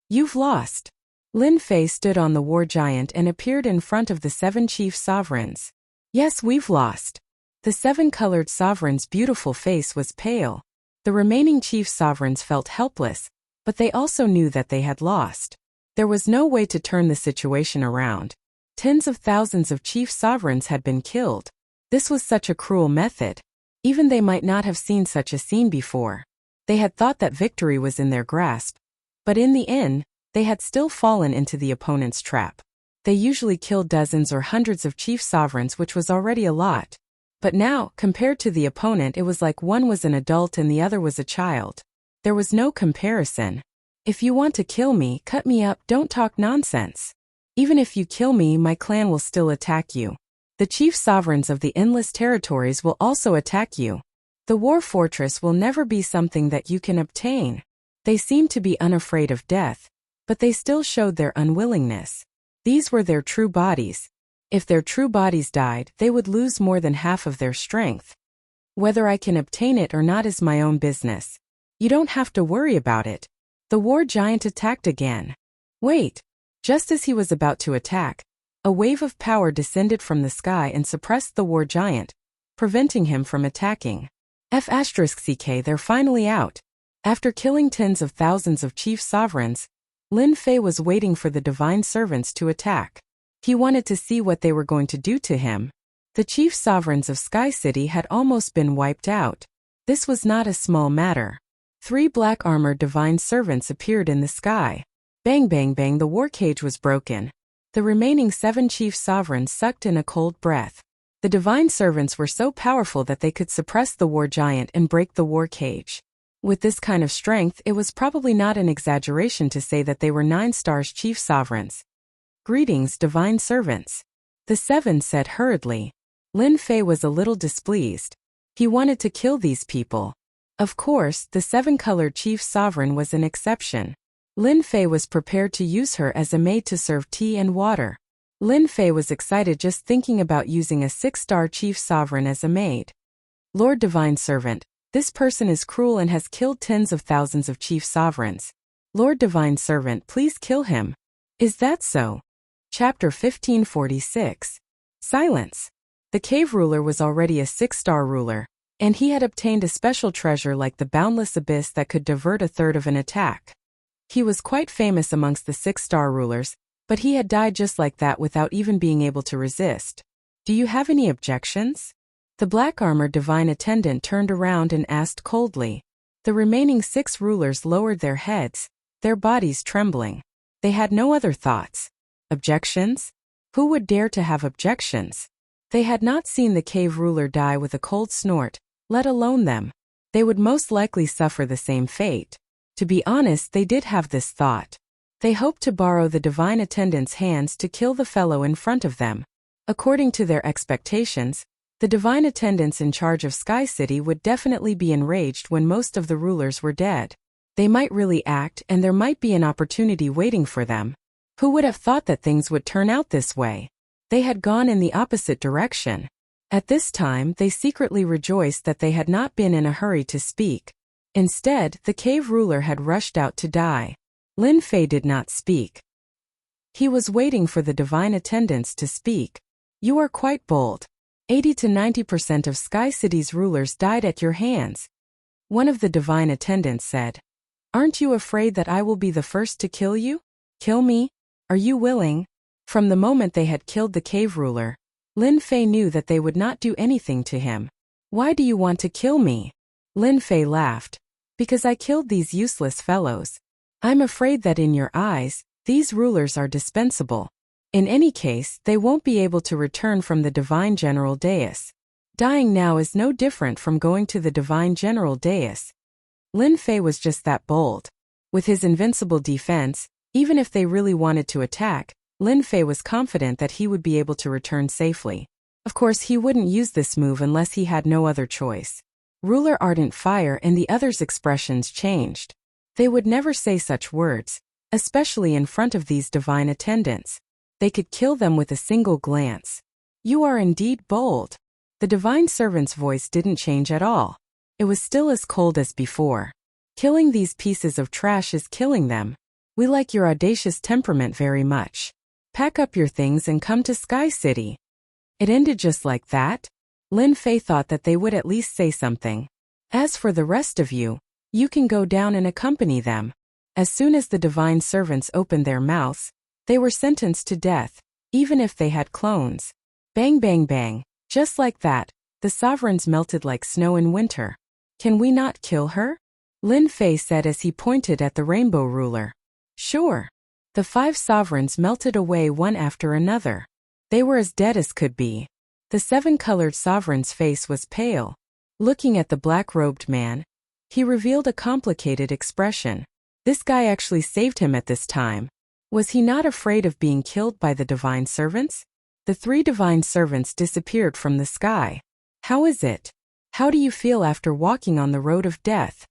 You've lost. Lin Fei stood on the war giant and appeared in front of the 7 chief sovereigns. Yes, we've lost. The 7-colored sovereign's beautiful face was pale. The remaining chief sovereigns felt helpless, but they also knew that they had lost. There was no way to turn the situation around. Tens of thousands of chief sovereigns had been killed. This was such a cruel method. Even they might not have seen such a scene before. They had thought that victory was in their grasp. But in the end, they had still fallen into the opponent's trap. They usually killed dozens or hundreds of chief sovereigns, which was already a lot. But now, compared to the opponent, it was like one was an adult and the other was a child. There was no comparison. If you want to kill me, cut me up, don't talk nonsense. Even if you kill me, my clan will still attack you. The chief sovereigns of the endless territories will also attack you. The war fortress will never be something that you can obtain. They seemed to be unafraid of death, but they still showed their unwillingness. These were their true bodies. If their true bodies died, they would lose more than half of their strength. Whether I can obtain it or not is my own business. You don't have to worry about it. The war giant attacked again. Wait. Just as he was about to attack, a wave of power descended from the sky and suppressed the war giant, preventing him from attacking. F***ck, they're finally out. After killing tens of thousands of chief sovereigns, Lin Fei was waiting for the divine servants to attack. He wanted to see what they were going to do to him. The chief sovereigns of Sky City had almost been wiped out. This was not a small matter. 3 black-armored divine servants appeared in the sky. Bang bang bang, the war cage was broken. The remaining 7 chief sovereigns sucked in a cold breath. The divine servants were so powerful that they could suppress the war giant and break the war cage. With this kind of strength, it was probably not an exaggeration to say that they were 9 stars chief sovereigns. Greetings, divine servants. The seven said hurriedly. Lin Fei was a little displeased. He wanted to kill these people. Of course, the seven-colored chief sovereign was an exception. Lin Fei was prepared to use her as a maid to serve tea and water. Lin Fei was excited just thinking about using a 6-star chief sovereign as a maid. Lord Divine Servant, this person is cruel and has killed tens of thousands of chief sovereigns. Lord Divine Servant, please kill him. Is that so? Chapter 1546. Silence. The cave ruler was already a 6-star ruler, and he had obtained a special treasure like the boundless abyss that could divert a third of an attack. He was quite famous amongst the 6-star rulers, but he had died just like that without even being able to resist. Do you have any objections? The black-armored divine attendant turned around and asked coldly. The remaining 6 rulers lowered their heads, their bodies trembling. They had no other thoughts. Objections? Who would dare to have objections? They had not seen the cave ruler die with a cold snort, let alone them. They would most likely suffer the same fate. To be honest, they did have this thought. They hoped to borrow the divine attendant's hands to kill the fellow in front of them. According to their expectations, the divine attendants in charge of Sky City would definitely be enraged when most of the rulers were dead. They might really act, and there might be an opportunity waiting for them. Who would have thought that things would turn out this way? They had gone in the opposite direction. At this time, they secretly rejoiced that they had not been in a hurry to speak. Instead, the cave ruler had rushed out to die. Lin Fei did not speak. He was waiting for the divine attendants to speak. You are quite bold. 80 to 90% of Sky City's rulers died at your hands. One of the divine attendants said. Aren't you afraid that I will be the first to kill you? Kill me? Are you willing? From the moment they had killed the cave ruler, Lin Fei knew that they would not do anything to him. Why do you want to kill me? Lin Fei laughed. Because I killed these useless fellows. I'm afraid that in your eyes, these rulers are dispensable. In any case, they won't be able to return from the divine general dais. Dying now is no different from going to the divine general dais. Lin Fei was just that bold. With his invincible defense, even if they really wanted to attack, Lin Fei was confident that he would be able to return safely. Of course, he wouldn't use this move unless he had no other choice. Ruler Ardent Fire and the others' expressions changed. They would never say such words, especially in front of these divine attendants. They could kill them with a single glance. You are indeed bold. The divine servant's voice didn't change at all. It was still as cold as before. Killing these pieces of trash is killing them. We like your audacious temperament very much. Pack up your things and come to Sky City. It ended just like that? Lin Fei thought that they would at least say something. As for the rest of you, you can go down and accompany them. As soon as the divine servants opened their mouths, they were sentenced to death, even if they had clones. Bang bang bang, just like that, the sovereigns melted like snow in winter. Can we not kill her? Lin Fei said as he pointed at the rainbow ruler. Sure. The 5 sovereigns melted away one after another. They were as dead as could be. The 7-colored sovereign's face was pale. Looking at the black-robed man, he revealed a complicated expression. This guy actually saved him at this time. Was he not afraid of being killed by the divine servants? The 3 divine servants disappeared from the sky. How is it? How do you feel after walking on the road of death?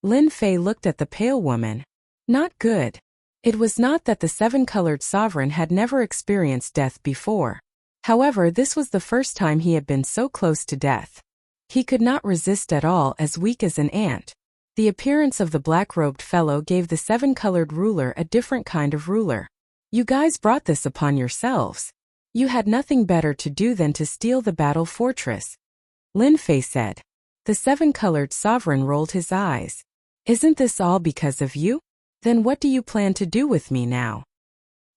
Lin Fei looked at the pale woman. Not good. It was not that the 7-colored sovereign had never experienced death before. However, this was the first time he had been so close to death. He could not resist at all, as weak as an ant. The appearance of the black-robed fellow gave the 7-colored ruler a different kind of ruler. You guys brought this upon yourselves. You had nothing better to do than to steal the battle fortress. Lin Fei said. The 7-colored sovereign rolled his eyes. Isn't this all because of you? Then what do you plan to do with me now?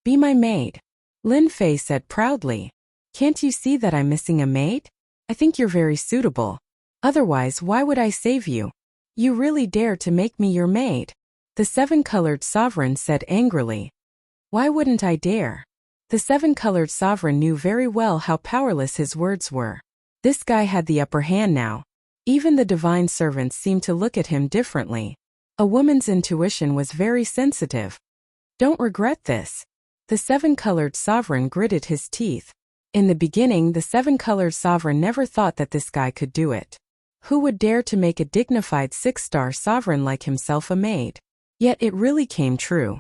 Be my maid. Lin Fei said proudly. Can't you see that I'm missing a maid? I think you're very suitable. Otherwise, why would I save you? You really dare to make me your maid? The 7-colored sovereign said angrily. Why wouldn't I dare? The 7-colored sovereign knew very well how powerless his words were. This guy had the upper hand now. Even the divine servants seemed to look at him differently. A woman's intuition was very sensitive. Don't regret this. The 7-colored sovereign gritted his teeth. In the beginning, the seven-colored sovereign never thought that this guy could do it. Who would dare to make a dignified six-star sovereign like himself a maid? Yet it really came true.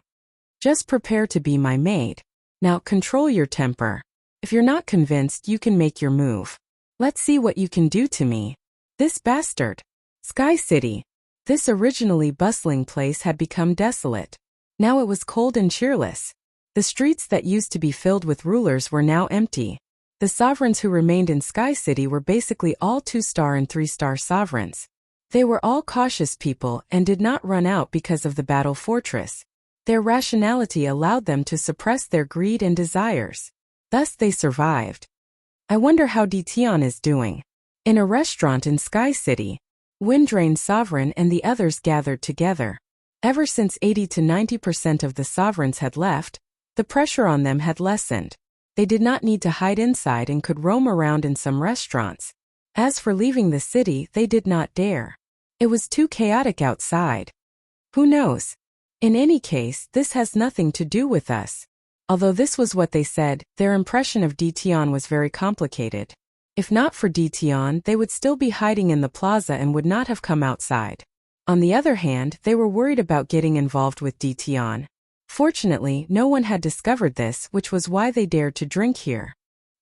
Just prepare to be my maid. Now control your temper. If you're not convinced, you can make your move. Let's see what you can do to me. This bastard. Sky City. This originally bustling place had become desolate. Now it was cold and cheerless. The streets that used to be filled with rulers were now empty. The sovereigns who remained in Sky City were basically all 2-star and 3-star sovereigns. They were all cautious people and did not run out because of the battle fortress. Their rationality allowed them to suppress their greed and desires. Thus they survived. I wonder how Dition is doing. In a restaurant in Sky City, Windrain Sovereign and the others gathered together. Ever since 80 to 90% of the sovereigns had left, the pressure on them had lessened. They did not need to hide inside and could roam around in some restaurants. As for leaving the city, they did not dare. It was too chaotic outside. Who knows? In any case, this has nothing to do with us. Although this was what they said, their impression of Dition was very complicated. If not for Dition, they would still be hiding in the plaza and would not have come outside. On the other hand, they were worried about getting involved with Dition. Fortunately, no one had discovered this, which was why they dared to drink here.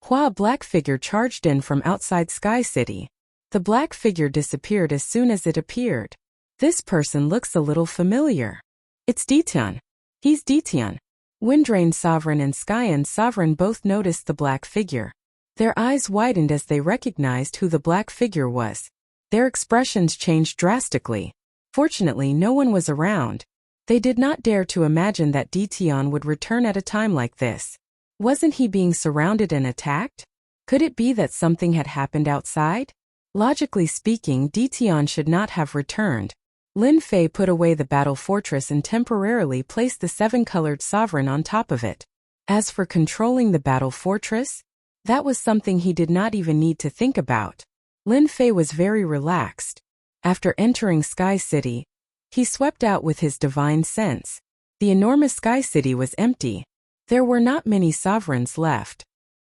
A black figure charged in from outside Sky City. The black figure disappeared as soon as it appeared. This person looks a little familiar. It's Dition. He's Dition. Windrain Sovereign and Skyan Sovereign both noticed the black figure. Their eyes widened as they recognized who the black figure was. Their expressions changed drastically. Fortunately, no one was around. They did not dare to imagine that Dition would return at a time like this. Wasn't he being surrounded and attacked? Could it be that something had happened outside? Logically speaking, Dition should not have returned. Lin Fei put away the battle fortress and temporarily placed the seven-colored sovereign on top of it. As for controlling the battle fortress, that was something he did not even need to think about. Lin Fei was very relaxed. After entering Sky City, he swept out with his divine sense. The enormous Sky City was empty. There were not many sovereigns left.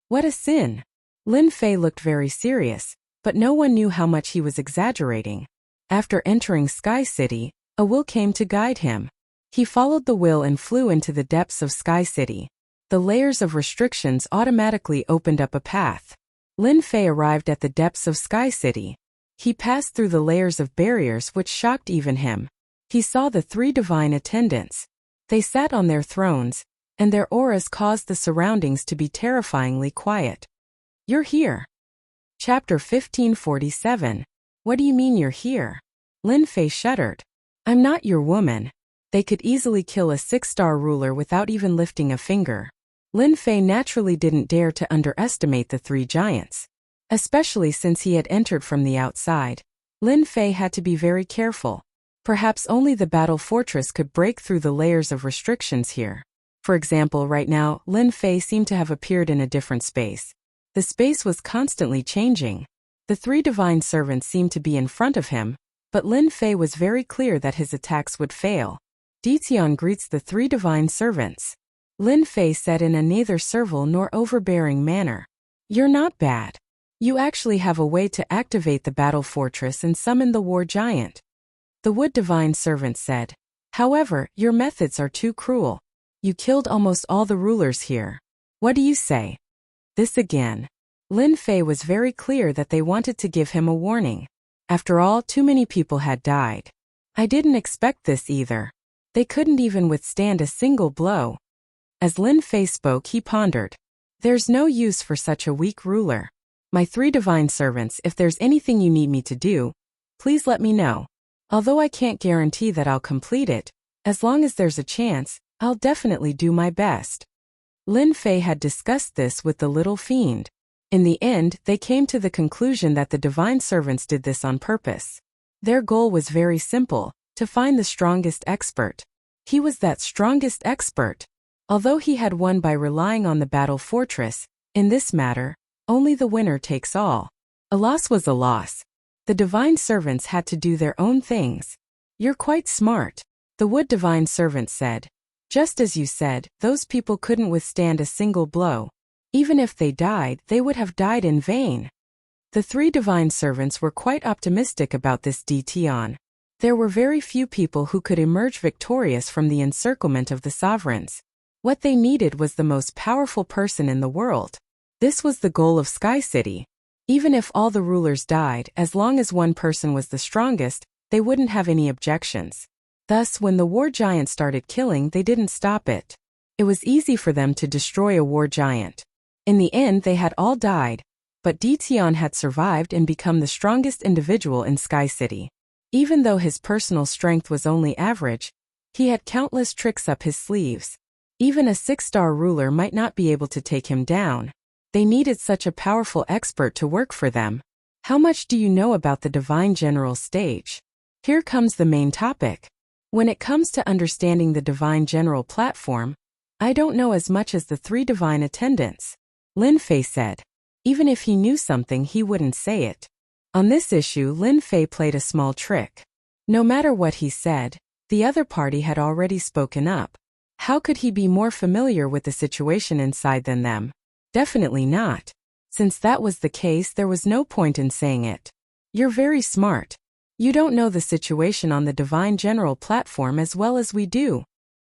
What a sin! Lin Fei looked very serious, but no one knew how much he was exaggerating. After entering Sky City, a will came to guide him. He followed the will and flew into the depths of Sky City. The layers of restrictions automatically opened up a path. Lin Fei arrived at the depths of Sky City. He passed through the layers of barriers which shocked even him. He saw the 3 divine attendants. They sat on their thrones, and their auras caused the surroundings to be terrifyingly quiet. You're here. Chapter 1547. What do you mean you're here? Lin Fei shuddered. I'm not your woman. They could easily kill a 6-star ruler without even lifting a finger. Lin Fei naturally didn't dare to underestimate the 3 giants. Especially since he had entered from the outside. Lin Fei had to be very careful. Perhaps only the battle fortress could break through the layers of restrictions here. For example, right now, Lin Fei seemed to have appeared in a different space. The space was constantly changing. The 3 divine servants seemed to be in front of him, but Lin Fei was very clear that his attacks would fail. Dition greets the 3 divine servants. Lin Fei said in a neither servile nor overbearing manner. You're not bad. You actually have a way to activate the battle fortress and summon the war giant. The wood divine servant said. However, your methods are too cruel. You killed almost all the rulers here. What do you say? This again. Lin Fei was very clear that they wanted to give him a warning. After all, too many people had died. I didn't expect this either. They couldn't even withstand a single blow. As Lin Fei spoke, he pondered. There's no use for such a weak ruler. My 3 divine servants, if there's anything you need me to do, please let me know. Although I can't guarantee that I'll complete it, as long as there's a chance, I'll definitely do my best. Lin Fei had discussed this with the little fiend. In the end, they came to the conclusion that the divine servants did this on purpose. Their goal was very simple, to find the strongest expert. He was that strongest expert. Although he had won by relying on the battle fortress, in this matter, only the winner takes all. A loss was a loss. The divine servants had to do their own things. You're quite smart, the wood divine servant said. Just as you said, those people couldn't withstand a single blow. Even if they died, they would have died in vain. The three divine servants were quite optimistic about this Dition. There were very few people who could emerge victorious from the encirclement of the sovereigns. What they needed was the most powerful person in the world. This was the goal of Sky City. Even if all the rulers died, as long as one person was the strongest, they wouldn't have any objections. Thus, when the war giant started killing, they didn't stop it. It was easy for them to destroy a war giant. In the end, they had all died, but Dition had survived and become the strongest individual in Sky City. Even though his personal strength was only average, he had countless tricks up his sleeves. Even a 6-star ruler might not be able to take him down. They needed such a powerful expert to work for them. How much do you know about the Divine General stage? Here comes the main topic. When it comes to understanding the Divine General platform, I don't know as much as the 3 divine attendants, Lin Fei said. Even if he knew something, he wouldn't say it. On this issue, Lin Fei played a small trick. No matter what he said, the other party had already spoken up. How could he be more familiar with the situation inside than them? Definitely not. Since that was the case, there was no point in saying it. You're very smart. You don't know the situation on the Divine General platform as well as we do.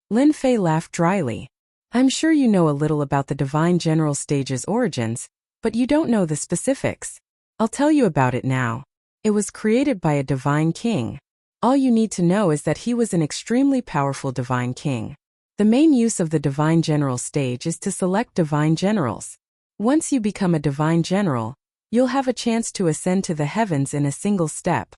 Lin Fei laughed dryly. I'm sure you know a little about the Divine General stage's origins, but you don't know the specifics. I'll tell you about it now. It was created by a divine king. All you need to know is that he was an extremely powerful divine king. The main use of the Divine General stage is to select divine generals. Once you become a divine general, you'll have a chance to ascend to the heavens in a single step.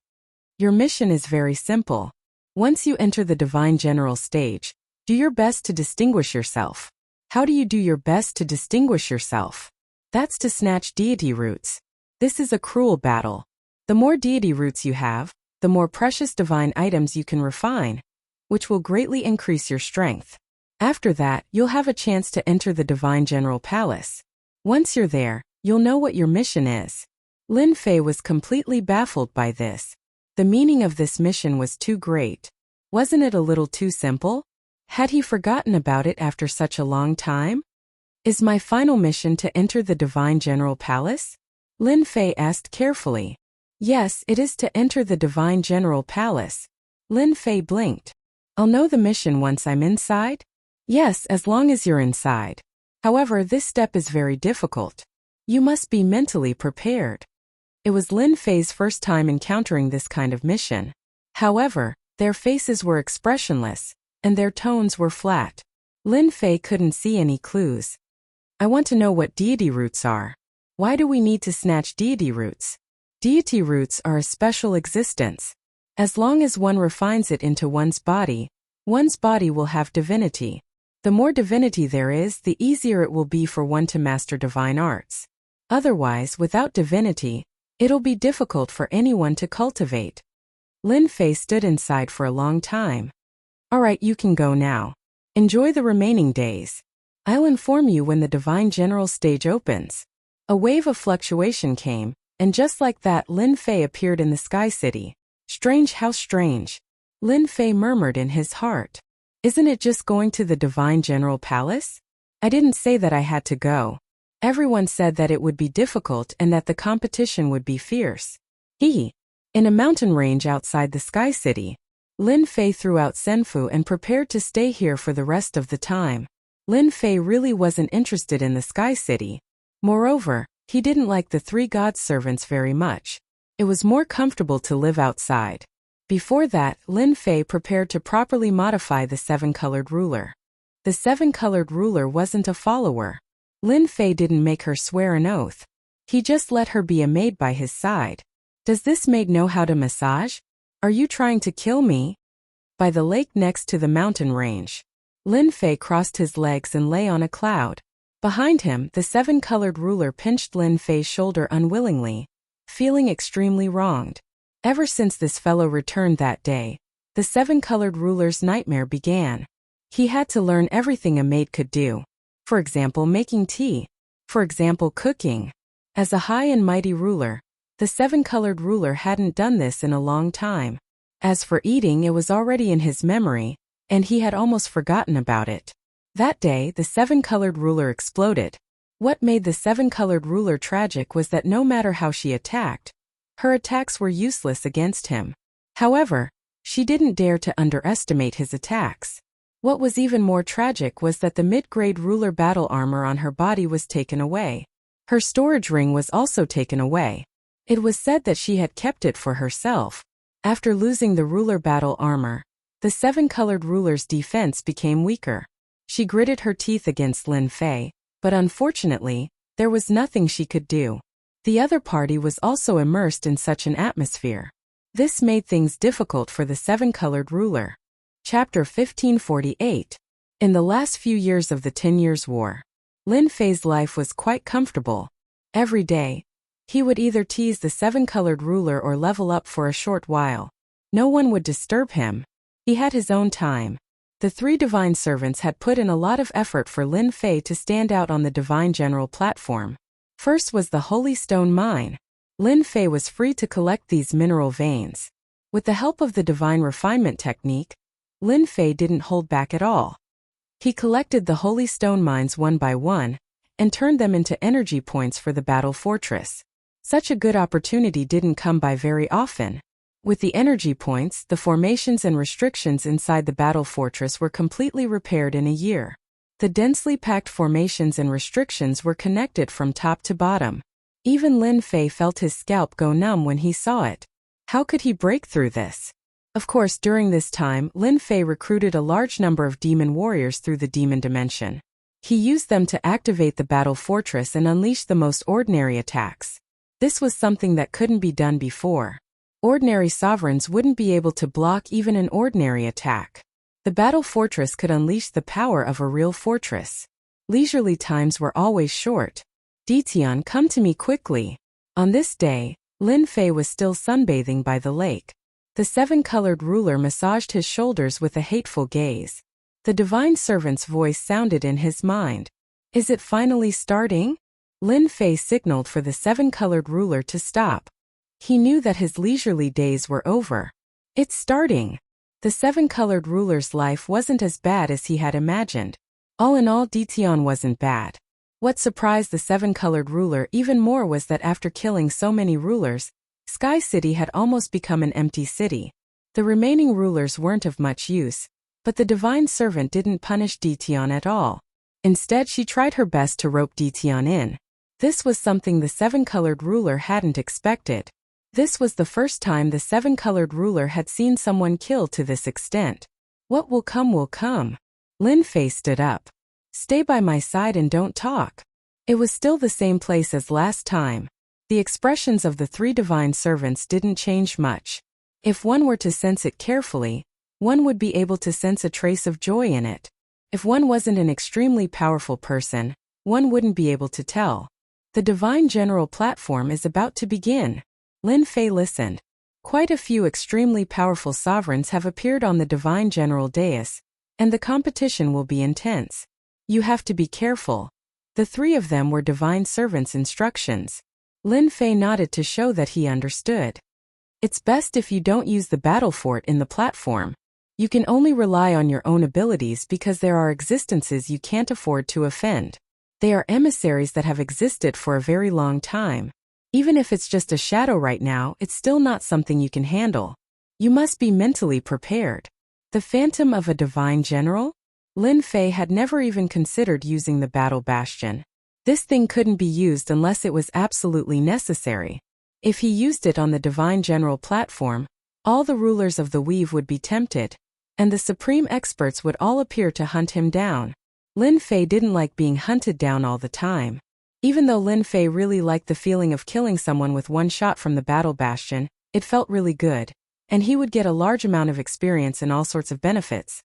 Your mission is very simple. Once you enter the Divine General stage, do your best to distinguish yourself. How do you do your best to distinguish yourself? That's to snatch deity roots. This is a cruel battle. The more deity roots you have, the more precious divine items you can refine, which will greatly increase your strength. After that, you'll have a chance to enter the Divine General Palace. Once you're there, you'll know what your mission is. Lin Fei was completely baffled by this. The meaning of this mission was too great. Wasn't it a little too simple? Had he forgotten about it after such a long time? Is my final mission to enter the Divine General Palace? Lin Fei asked carefully. Yes, it is to enter the Divine General Palace. Lin Fei blinked. I'll know the mission once I'm inside? Yes, as long as you're inside. However, this step is very difficult. You must be mentally prepared. It was Lin Fei's first time encountering this kind of mission. However, their faces were expressionless, and their tones were flat. Lin Fei couldn't see any clues. I want to know what deity roots are. Why do we need to snatch deity roots? Deity roots are a special existence. As long as one refines it into one's body will have divinity. The more divinity there is, the easier it will be for one to master divine arts. Otherwise, without divinity, it'll be difficult for anyone to cultivate. Lin Fei stood inside for a long time. Alright, you can go now. Enjoy the remaining days. I'll inform you when the Divine General stage opens. A wave of fluctuation came, and just like that, Lin Fei appeared in the Sky City. Strange, how strange. Lin Fei murmured in his heart. Isn't it just going to the Divine General Palace? I didn't say that I had to go. Everyone said that it would be difficult and that the competition would be fierce. In a mountain range outside the Sky City, Lin Fei threw out Senfu and prepared to stay here for the rest of the time. Lin Fei really wasn't interested in the Sky City. Moreover, he didn't like the 3 god servants very much. It was more comfortable to live outside. Before that, Lin Fei prepared to properly modify the 7-colored ruler. The 7-colored ruler wasn't a follower. Lin Fei didn't make her swear an oath. He just let her be a maid by his side. Does this maid know how to massage? Are you trying to kill me? By the lake next to the mountain range, Lin Fei crossed his legs and lay on a cloud. Behind him, the 7-colored ruler pinched Lin Fei's shoulder unwillingly, feeling extremely wronged. Ever since this fellow returned that day, the 7-colored ruler's nightmare began. He had to learn everything a maid could do. For example, making tea. For example, cooking. As a high and mighty ruler, the 7-colored ruler hadn't done this in a long time. As for eating, it was already in his memory, and he had almost forgotten about it. That day, the 7-colored ruler exploded. What made the seven-colored ruler tragic was that no matter how she attacked, her attacks were useless against him. However, she didn't dare to underestimate his attacks. What was even more tragic was that the mid-grade ruler battle armor on her body was taken away. Her storage ring was also taken away. It was said that she had kept it for herself. After losing the ruler battle armor, the seven-colored ruler's defense became weaker. She gritted her teeth against Lin Fei, but unfortunately, there was nothing she could do. The other party was also immersed in such an atmosphere. This made things difficult for the seven-colored ruler. Chapter 1548. In the last few years of the 10 Years' War, Lin Fei's life was quite comfortable. Every day, he would either tease the seven-colored ruler or level up for a short while. No one would disturb him. He had his own time. The three divine servants had put in a lot of effort for Lin Fei to stand out on the divine general platform. First was the Holy Stone Mine. Lin Fei was free to collect these mineral veins. With the help of the divine refinement technique, Lin Fei didn't hold back at all. He collected the holy stone mines one by one, and turned them into energy points for the battle fortress. Such a good opportunity didn't come by very often. With the energy points, the formations and restrictions inside the battle fortress were completely repaired in a year. The densely packed formations and restrictions were connected from top to bottom. Even Lin Fei felt his scalp go numb when he saw it. How could he break through this? Of course, during this time, Lin Fei recruited a large number of demon warriors through the demon dimension. He used them to activate the battle fortress and unleash the most ordinary attacks. This was something that couldn't be done before. Ordinary sovereigns wouldn't be able to block even an ordinary attack. The battle fortress could unleash the power of a real fortress. Leisurely times were always short. Ditian, come to me quickly. On this day, Lin Fei was still sunbathing by the lake. The seven-colored ruler massaged his shoulders with a hateful gaze. The divine servant's voice sounded in his mind. Is it finally starting? Lin Fei signaled for the seven-colored ruler to stop. He knew that his leisurely days were over. It's starting. The seven-colored ruler's life wasn't as bad as he had imagined. All in all, Ditian wasn't bad. What surprised the seven-colored ruler even more was that after killing so many rulers, Sky City had almost become an empty city. The remaining rulers weren't of much use, but the divine servant didn't punish Ditian at all. Instead, she tried her best to rope Ditian in. This was something the seven-colored ruler hadn't expected. This was the first time the seven-colored ruler had seen someone killed to this extent. What will come will come. Lin Fei stood up. Stay by my side and don't talk. It was still the same place as last time. The expressions of the three divine servants didn't change much. If one were to sense it carefully, one would be able to sense a trace of joy in it. If one wasn't an extremely powerful person, one wouldn't be able to tell. The divine general platform is about to begin. Lin Fei listened. Quite a few extremely powerful sovereigns have appeared on the divine general dais, and the competition will be intense. You have to be careful. The three of them were divine servants' instructions. Lin Fei nodded to show that he understood. It's best if you don't use the battle fort in the platform. You can only rely on your own abilities because there are existences you can't afford to offend. They are emissaries that have existed for a very long time. Even if it's just a shadow right now, it's still not something you can handle. You must be mentally prepared. The phantom of a divine general? Lin Fei had never even considered using the battle bastion. This thing couldn't be used unless it was absolutely necessary. If he used it on the divine general platform, all the rulers of the weave would be tempted, and the supreme experts would all appear to hunt him down. Lin Fei didn't like being hunted down all the time. Even though Lin Fei really liked the feeling of killing someone with one shot from the battle bastion, it felt really good, and he would get a large amount of experience and all sorts of benefits.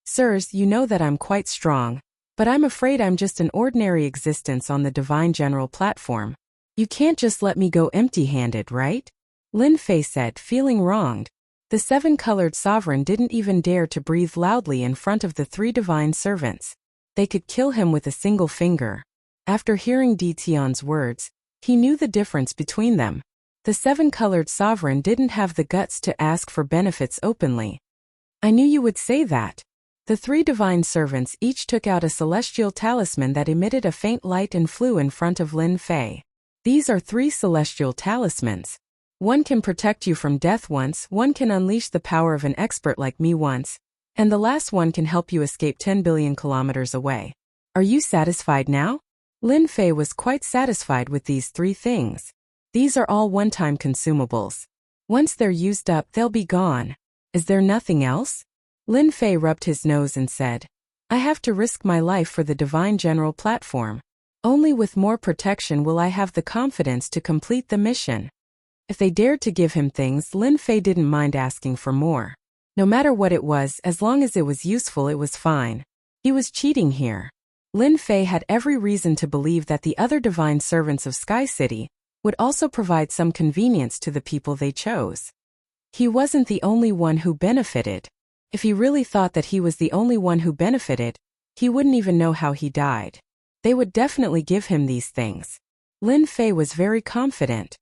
Sirs, you know that I'm quite strong, but I'm afraid I'm just an ordinary existence on the divine general platform. You can't just let me go empty-handed, right? Lin Fei said, feeling wronged. The seven-colored sovereign didn't even dare to breathe loudly in front of the three divine servants. They could kill him with a single finger. After hearing Ditian's words, he knew the difference between them. The seven-colored sovereign didn't have the guts to ask for benefits openly. I knew you would say that. The three divine servants each took out a celestial talisman that emitted a faint light and flew in front of Lin Fei. These are three celestial talismans. One can protect you from death once, one can unleash the power of an expert like me once, and the last one can help you escape 10 billion kilometers away. Are you satisfied now? Lin Fei was quite satisfied with these three things. These are all one-time consumables. Once they're used up, they'll be gone. Is there nothing else? Lin Fei rubbed his nose and said, I have to risk my life for the Divine General platform. Only with more protection will I have the confidence to complete the mission. If they dared to give him things, Lin Fei didn't mind asking for more. No matter what it was, as long as it was useful, it was fine. He was cheating here. Lin Fei had every reason to believe that the other divine servants of Sky City would also provide some convenience to the people they chose. He wasn't the only one who benefited. If he really thought that he was the only one who benefited, he wouldn't even know how he died. They would definitely give him these things. Lin Fei was very confident.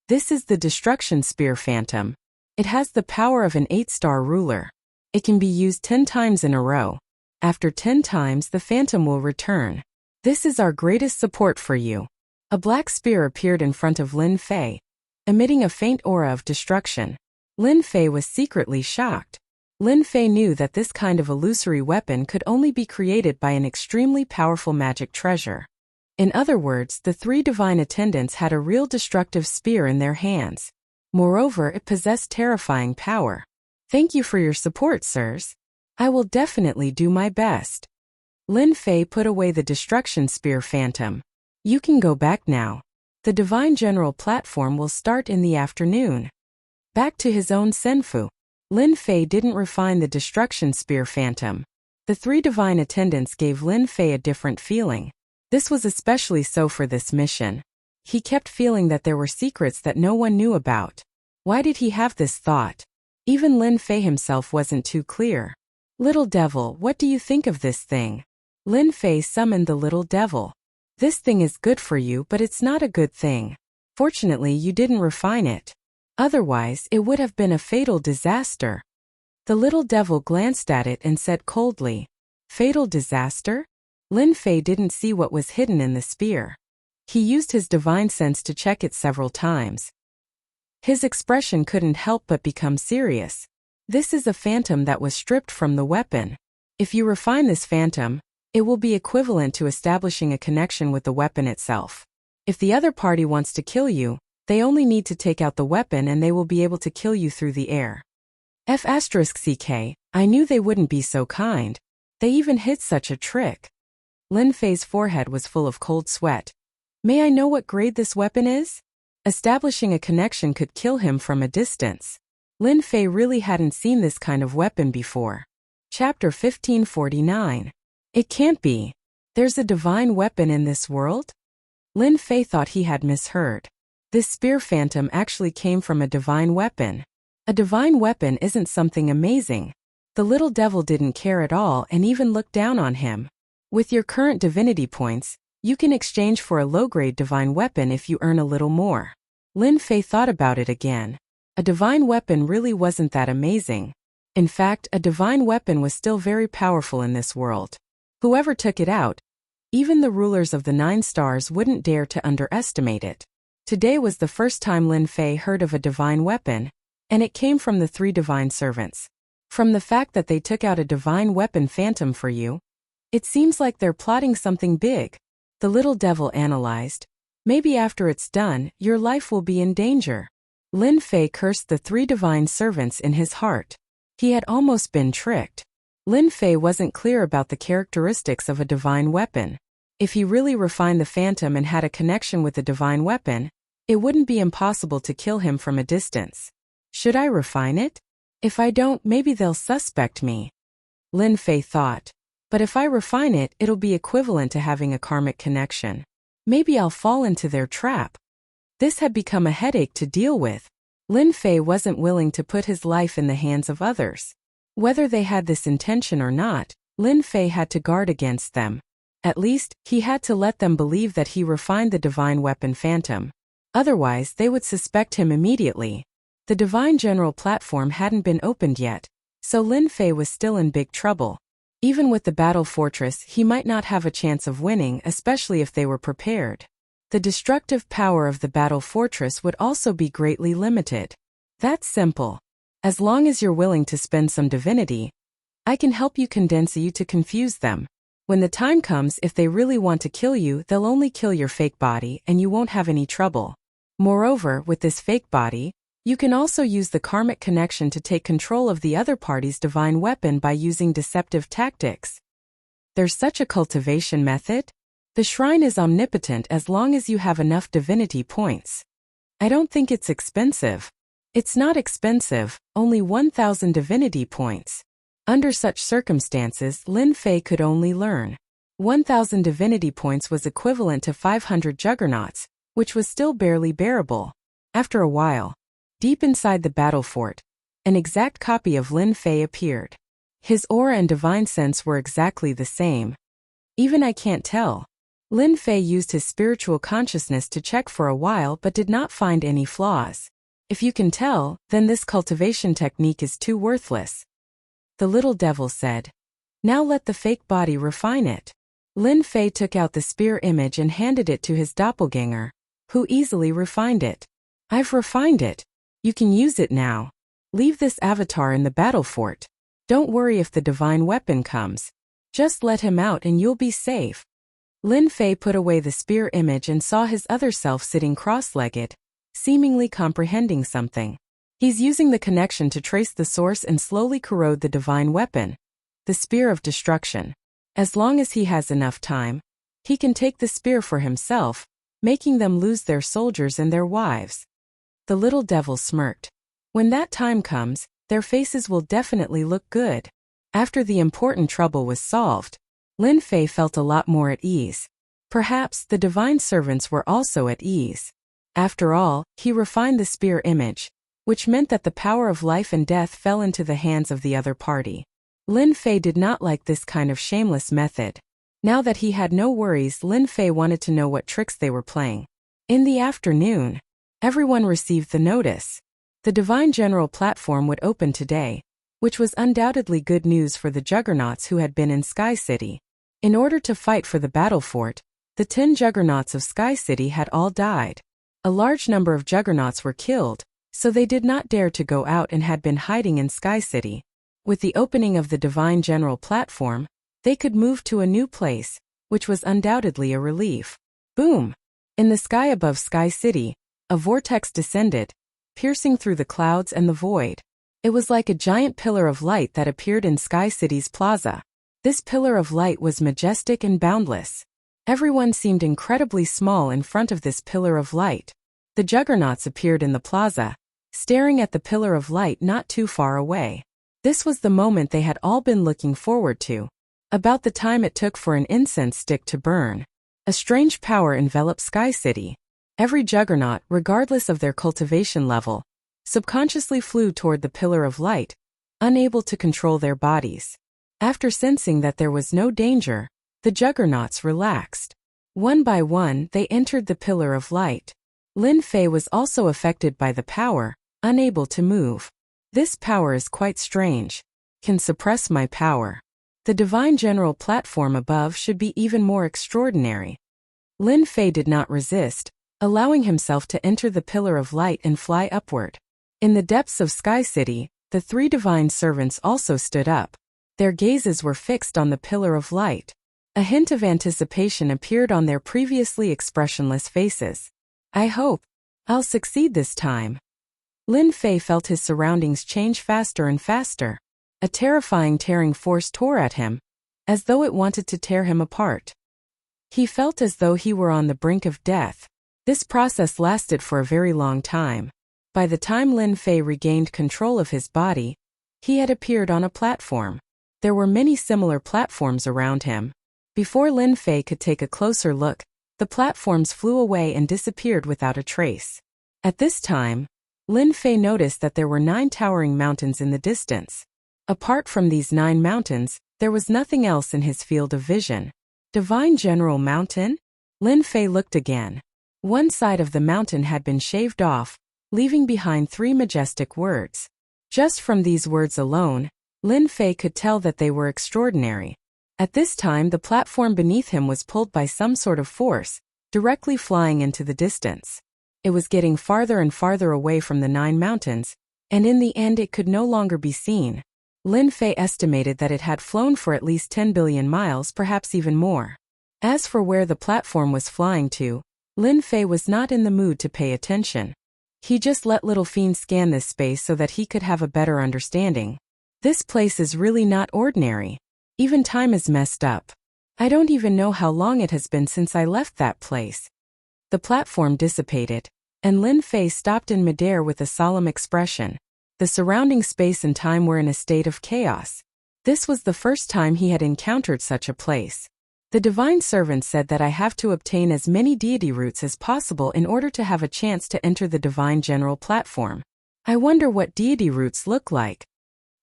This is the Destruction Spear Phantom. It has the power of an 8-star ruler. It can be used 10 times in a row. After 10 times, the phantom will return. This is our greatest support for you. A black spear appeared in front of Lin Fei, emitting a faint aura of destruction. Lin Fei was secretly shocked. Lin Fei knew that this kind of illusory weapon could only be created by an extremely powerful magic treasure. In other words, the three divine attendants had a real destructive spear in their hands. Moreover, it possessed terrifying power. Thank you for your support, sirs. I will definitely do my best. Lin Fei put away the Destruction Spear Phantom. You can go back now. The Divine General platform will start in the afternoon. Back to his own Senfu. Lin Fei didn't refine the Destruction Spear Phantom. The three divine attendants gave Lin Fei a different feeling. This was especially so for this mission. He kept feeling that there were secrets that no one knew about. Why did he have this thought? Even Lin Fei himself wasn't too clear. Little devil, what do you think of this thing? Lin Fei summoned the little devil. This thing is good for you, but it's not a good thing. Fortunately, you didn't refine it. Otherwise, it would have been a fatal disaster. The little devil glanced at it and said coldly, Fatal disaster? Lin Fei didn't see what was hidden in the spear. He used his divine sense to check it several times. His expression couldn't help but become serious. This is a phantom that was stripped from the weapon. If you refine this phantom, it will be equivalent to establishing a connection with the weapon itself. If the other party wants to kill you, they only need to take out the weapon and they will be able to kill you through the air. F***ck, I knew they wouldn't be so kind. They even hid such a trick. Lin Fei's forehead was full of cold sweat. May I know what grade this weapon is? Establishing a connection could kill him from a distance. Lin Fei really hadn't seen this kind of weapon before. Chapter 1549. It can't be. There's a divine weapon in this world? Lin Fei thought he had misheard. This spear phantom actually came from a divine weapon. A divine weapon isn't something amazing. The little devil didn't care at all and even looked down on him. With your current divinity points, you can exchange for a low-grade divine weapon if you earn a little more. Lin Fei thought about it again. A divine weapon really wasn't that amazing. In fact, a divine weapon was still very powerful in this world. Whoever took it out, even the rulers of the 9 stars wouldn't dare to underestimate it. Today was the first time Lin Fei heard of a divine weapon, and it came from the 3 divine servants. From the fact that they took out a divine weapon phantom for you, it seems like they're plotting something big. The little devil analyzed. Maybe after it's done, your life will be in danger. Lin Fei cursed the 3 divine servants in his heart. He had almost been tricked. Lin Fei wasn't clear about the characteristics of a divine weapon. If he really refined the phantom and had a connection with the divine weapon, it wouldn't be impossible to kill him from a distance. Should I refine it? If I don't, maybe they'll suspect me. Lin Fei thought. But if I refine it, it'll be equivalent to having a karmic connection. Maybe I'll fall into their trap. This had become a headache to deal with. Lin Fei wasn't willing to put his life in the hands of others. Whether they had this intention or not, Lin Fei had to guard against them. At least, he had to let them believe that he refined the divine weapon phantom. Otherwise, they would suspect him immediately. The Divine General platform hadn't been opened yet, so Lin Fei was still in big trouble. Even with the battle fortress, he might not have a chance of winning, especially if they were prepared. The destructive power of the battle fortress would also be greatly limited. That's simple. As long as you're willing to spend some divinity, I can help you condense you to confuse them. When the time comes, if they really want to kill you, they'll only kill your fake body and you won't have any trouble. Moreover, with this fake body, you can also use the karmic connection to take control of the other party's divine weapon by using deceptive tactics. There's such a cultivation method? The shrine is omnipotent as long as you have enough divinity points. I don't think it's expensive. It's not expensive, only 1,000 divinity points. Under such circumstances, Lin Fei could only learn. 1,000 divinity points was equivalent to 500 juggernauts, which was still barely bearable. After a while, deep inside the battle fort, an exact copy of Lin Fei appeared. His aura and divine sense were exactly the same. Even I can't tell. Lin Fei used his spiritual consciousness to check for a while but did not find any flaws. If you can tell, then this cultivation technique is too worthless. The little devil said. Now let the fake body refine it. Lin Fei took out the spear image and handed it to his doppelganger, who easily refined it. I've refined it. You can use it now. Leave this avatar in the battle fort. Don't worry if the divine weapon comes. Just let him out and you'll be safe. Lin Fei put away the spear image and saw his other self sitting cross-legged, seemingly comprehending something. He's using the connection to trace the source and slowly corrode the divine weapon, the spear of destruction. As long as he has enough time, he can take the spear for himself, making them lose their soldiers and their wives. The little devil smirked. When that time comes, their faces will definitely look good. After the important trouble was solved, Lin Fei felt a lot more at ease. Perhaps the divine servants were also at ease. After all, he refined the spear image, which meant that the power of life and death fell into the hands of the other party. Lin Fei did not like this kind of shameless method. Now that he had no worries, Lin Fei wanted to know what tricks they were playing. In the afternoon, everyone received the notice. The Divine General platform would open today, which was undoubtedly good news for the juggernauts who had been in Sky City. In order to fight for the battle fort, the 10 juggernauts of Sky City had all died. A large number of juggernauts were killed, so they did not dare to go out and had been hiding in Sky City. With the opening of the Divine General platform, they could move to a new place, which was undoubtedly a relief. Boom! In the sky above Sky City, a vortex descended, piercing through the clouds and the void. It was like a giant pillar of light that appeared in Sky City's plaza. This pillar of light was majestic and boundless. Everyone seemed incredibly small in front of this pillar of light. The juggernauts appeared in the plaza, staring at the pillar of light not too far away. This was the moment they had all been looking forward to. About the time it took for an incense stick to burn, a strange power enveloped Sky City. Every juggernaut, regardless of their cultivation level, subconsciously flew toward the pillar of light, unable to control their bodies. After sensing that there was no danger, the juggernauts relaxed. One by one, they entered the pillar of light. Lin Fei was also affected by the power, unable to move. This power is quite strange. Can suppress my power. The Divine General platform above should be even more extraordinary. Lin Fei did not resist, allowing himself to enter the pillar of light and fly upward. In the depths of Sky City, the 3 divine servants also stood up. Their gazes were fixed on the pillar of light. A hint of anticipation appeared on their previously expressionless faces. I hope I'll succeed this time. Lin Fei felt his surroundings change faster and faster. A terrifying tearing force tore at him, as though it wanted to tear him apart. He felt as though he were on the brink of death. This process lasted for a very long time. By the time Lin Fei regained control of his body, he had appeared on a platform. There were many similar platforms around him. Before Lin Fei could take a closer look, the platforms flew away and disappeared without a trace. At this time, Lin Fei noticed that there were 9 towering mountains in the distance. Apart from these 9 mountains, there was nothing else in his field of vision. Divine General Mountain? Lin Fei looked again. One side of the mountain had been shaved off, leaving behind 3 majestic words. Just from these words alone, Lin Fei could tell that they were extraordinary. At this time, the platform beneath him was pulled by some sort of force, directly flying into the distance. It was getting farther and farther away from the 9 mountains, and in the end it could no longer be seen. Lin Fei estimated that it had flown for at least 10 billion miles, perhaps even more. As for where the platform was flying to, Lin Fei was not in the mood to pay attention. He just let Little Fiend scan this space so that he could have a better understanding. This place is really not ordinary. Even time is messed up. I don't even know how long it has been since I left that place. The platform dissipated, and Lin Fei stopped in midair with a solemn expression. The surrounding space and time were in a state of chaos. This was the first time he had encountered such a place. The divine servant said that I have to obtain as many deity roots as possible in order to have a chance to enter the divine general platform. I wonder what deity roots look like.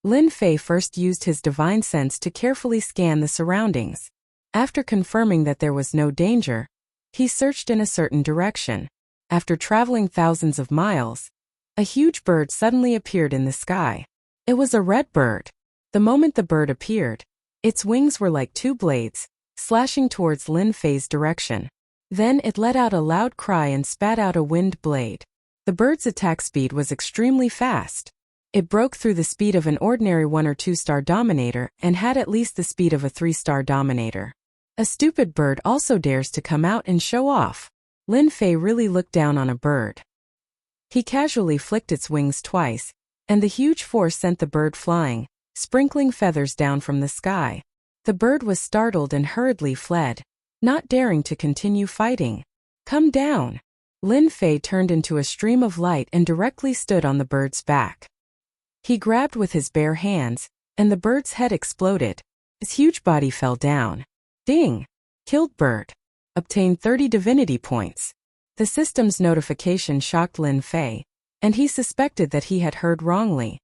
Lin Fei first used his divine sense to carefully scan the surroundings. After confirming that there was no danger, he searched in a certain direction. After traveling thousands of miles, a huge bird suddenly appeared in the sky. It was a red bird. The moment the bird appeared, its wings were like 2 blades, slashing towards Lin Fei's direction. Then it let out a loud cry and spat out a wind blade. The bird's attack speed was extremely fast. It broke through the speed of an ordinary 1 or 2 star dominator and had at least the speed of a 3-star dominator. A stupid bird also dares to come out and show off. Lin Fei really looked down on a bird. He casually flicked its wings twice, and the huge force sent the bird flying, sprinkling feathers down from the sky. The bird was startled and hurriedly fled, not daring to continue fighting. Come down! Lin Fei turned into a stream of light and directly stood on the bird's back. He grabbed with his bare hands, and the bird's head exploded. His huge body fell down. Ding! Killed bird. Obtained 30 divinity points. The system's notification shocked Lin Fei, and he suspected that he had heard wrongly.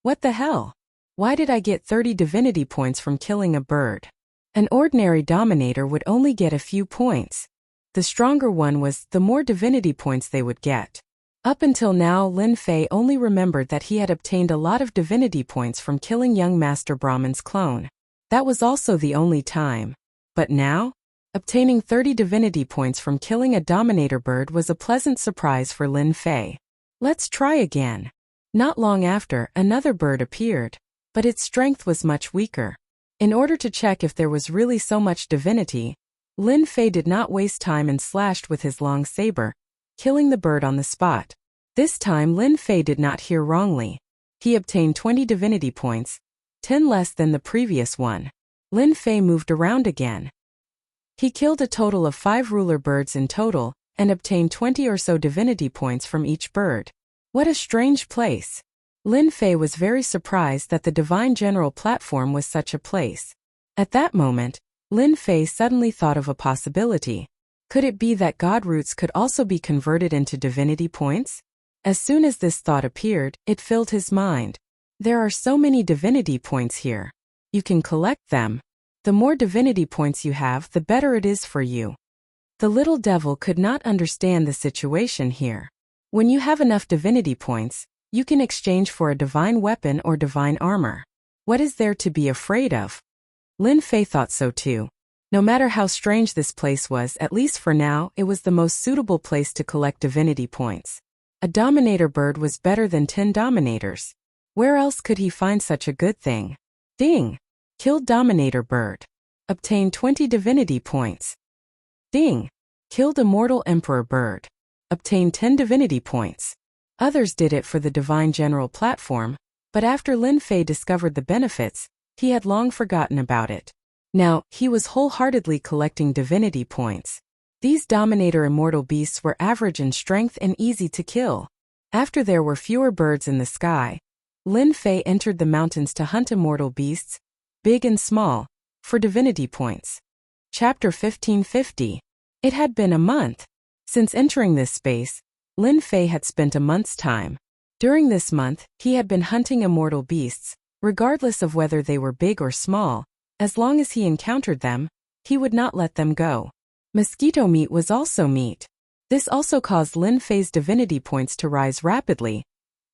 What the hell? Why did I get 30 divinity points from killing a bird? An ordinary dominator would only get a few points. The stronger one was, the more divinity points they would get. Up until now, Lin Fei only remembered that he had obtained a lot of divinity points from killing young Master Brahman's clone. That was also the only time. But now, obtaining 30 divinity points from killing a dominator bird was a pleasant surprise for Lin Fei. Let's try again. Not long after, another bird appeared, but its strength was much weaker. In order to check if there was really so much divinity, Lin Fei did not waste time and slashed with his long saber, killing the bird on the spot. This time Lin Fei did not hear wrongly. He obtained 20 divinity points, 10 less than the previous one. Lin Fei moved around again. He killed a total of 5 ruler birds in total, and obtained 20 or so divinity points from each bird. What a strange place. Lin Fei was very surprised that the Divine General platform was such a place. At that moment, Lin Fei suddenly thought of a possibility. Could it be that god roots could also be converted into divinity points? As soon as this thought appeared, it filled his mind. There are so many divinity points here. You can collect them. The more divinity points you have, the better it is for you. The little devil could not understand the situation here. When you have enough divinity points, you can exchange for a divine weapon or divine armor. What is there to be afraid of? Lin Fei thought so too. No matter how strange this place was, at least for now, it was the most suitable place to collect divinity points. A dominator bird was better than 10 dominators. Where else could he find such a good thing? Ding! Killed dominator bird. Obtained 20 divinity points. Ding! Killed immortal emperor bird. Obtained 10 divinity points. Others did it for the Divine General platform, but after Lin Fei discovered the benefits, he had long forgotten about it. Now, he was wholeheartedly collecting divinity points. These dominator immortal beasts were average in strength and easy to kill. After there were fewer birds in the sky, Lin Fei entered the mountains to hunt immortal beasts, big and small, for divinity points. Chapter 1550. It had been a month. Since entering this space, Lin Fei had spent a month's time. During this month, he had been hunting immortal beasts, regardless of whether they were big or small. As long as he encountered them, he would not let them go. Mosquito meat was also meat. This also caused Lin Fei's divinity points to rise rapidly.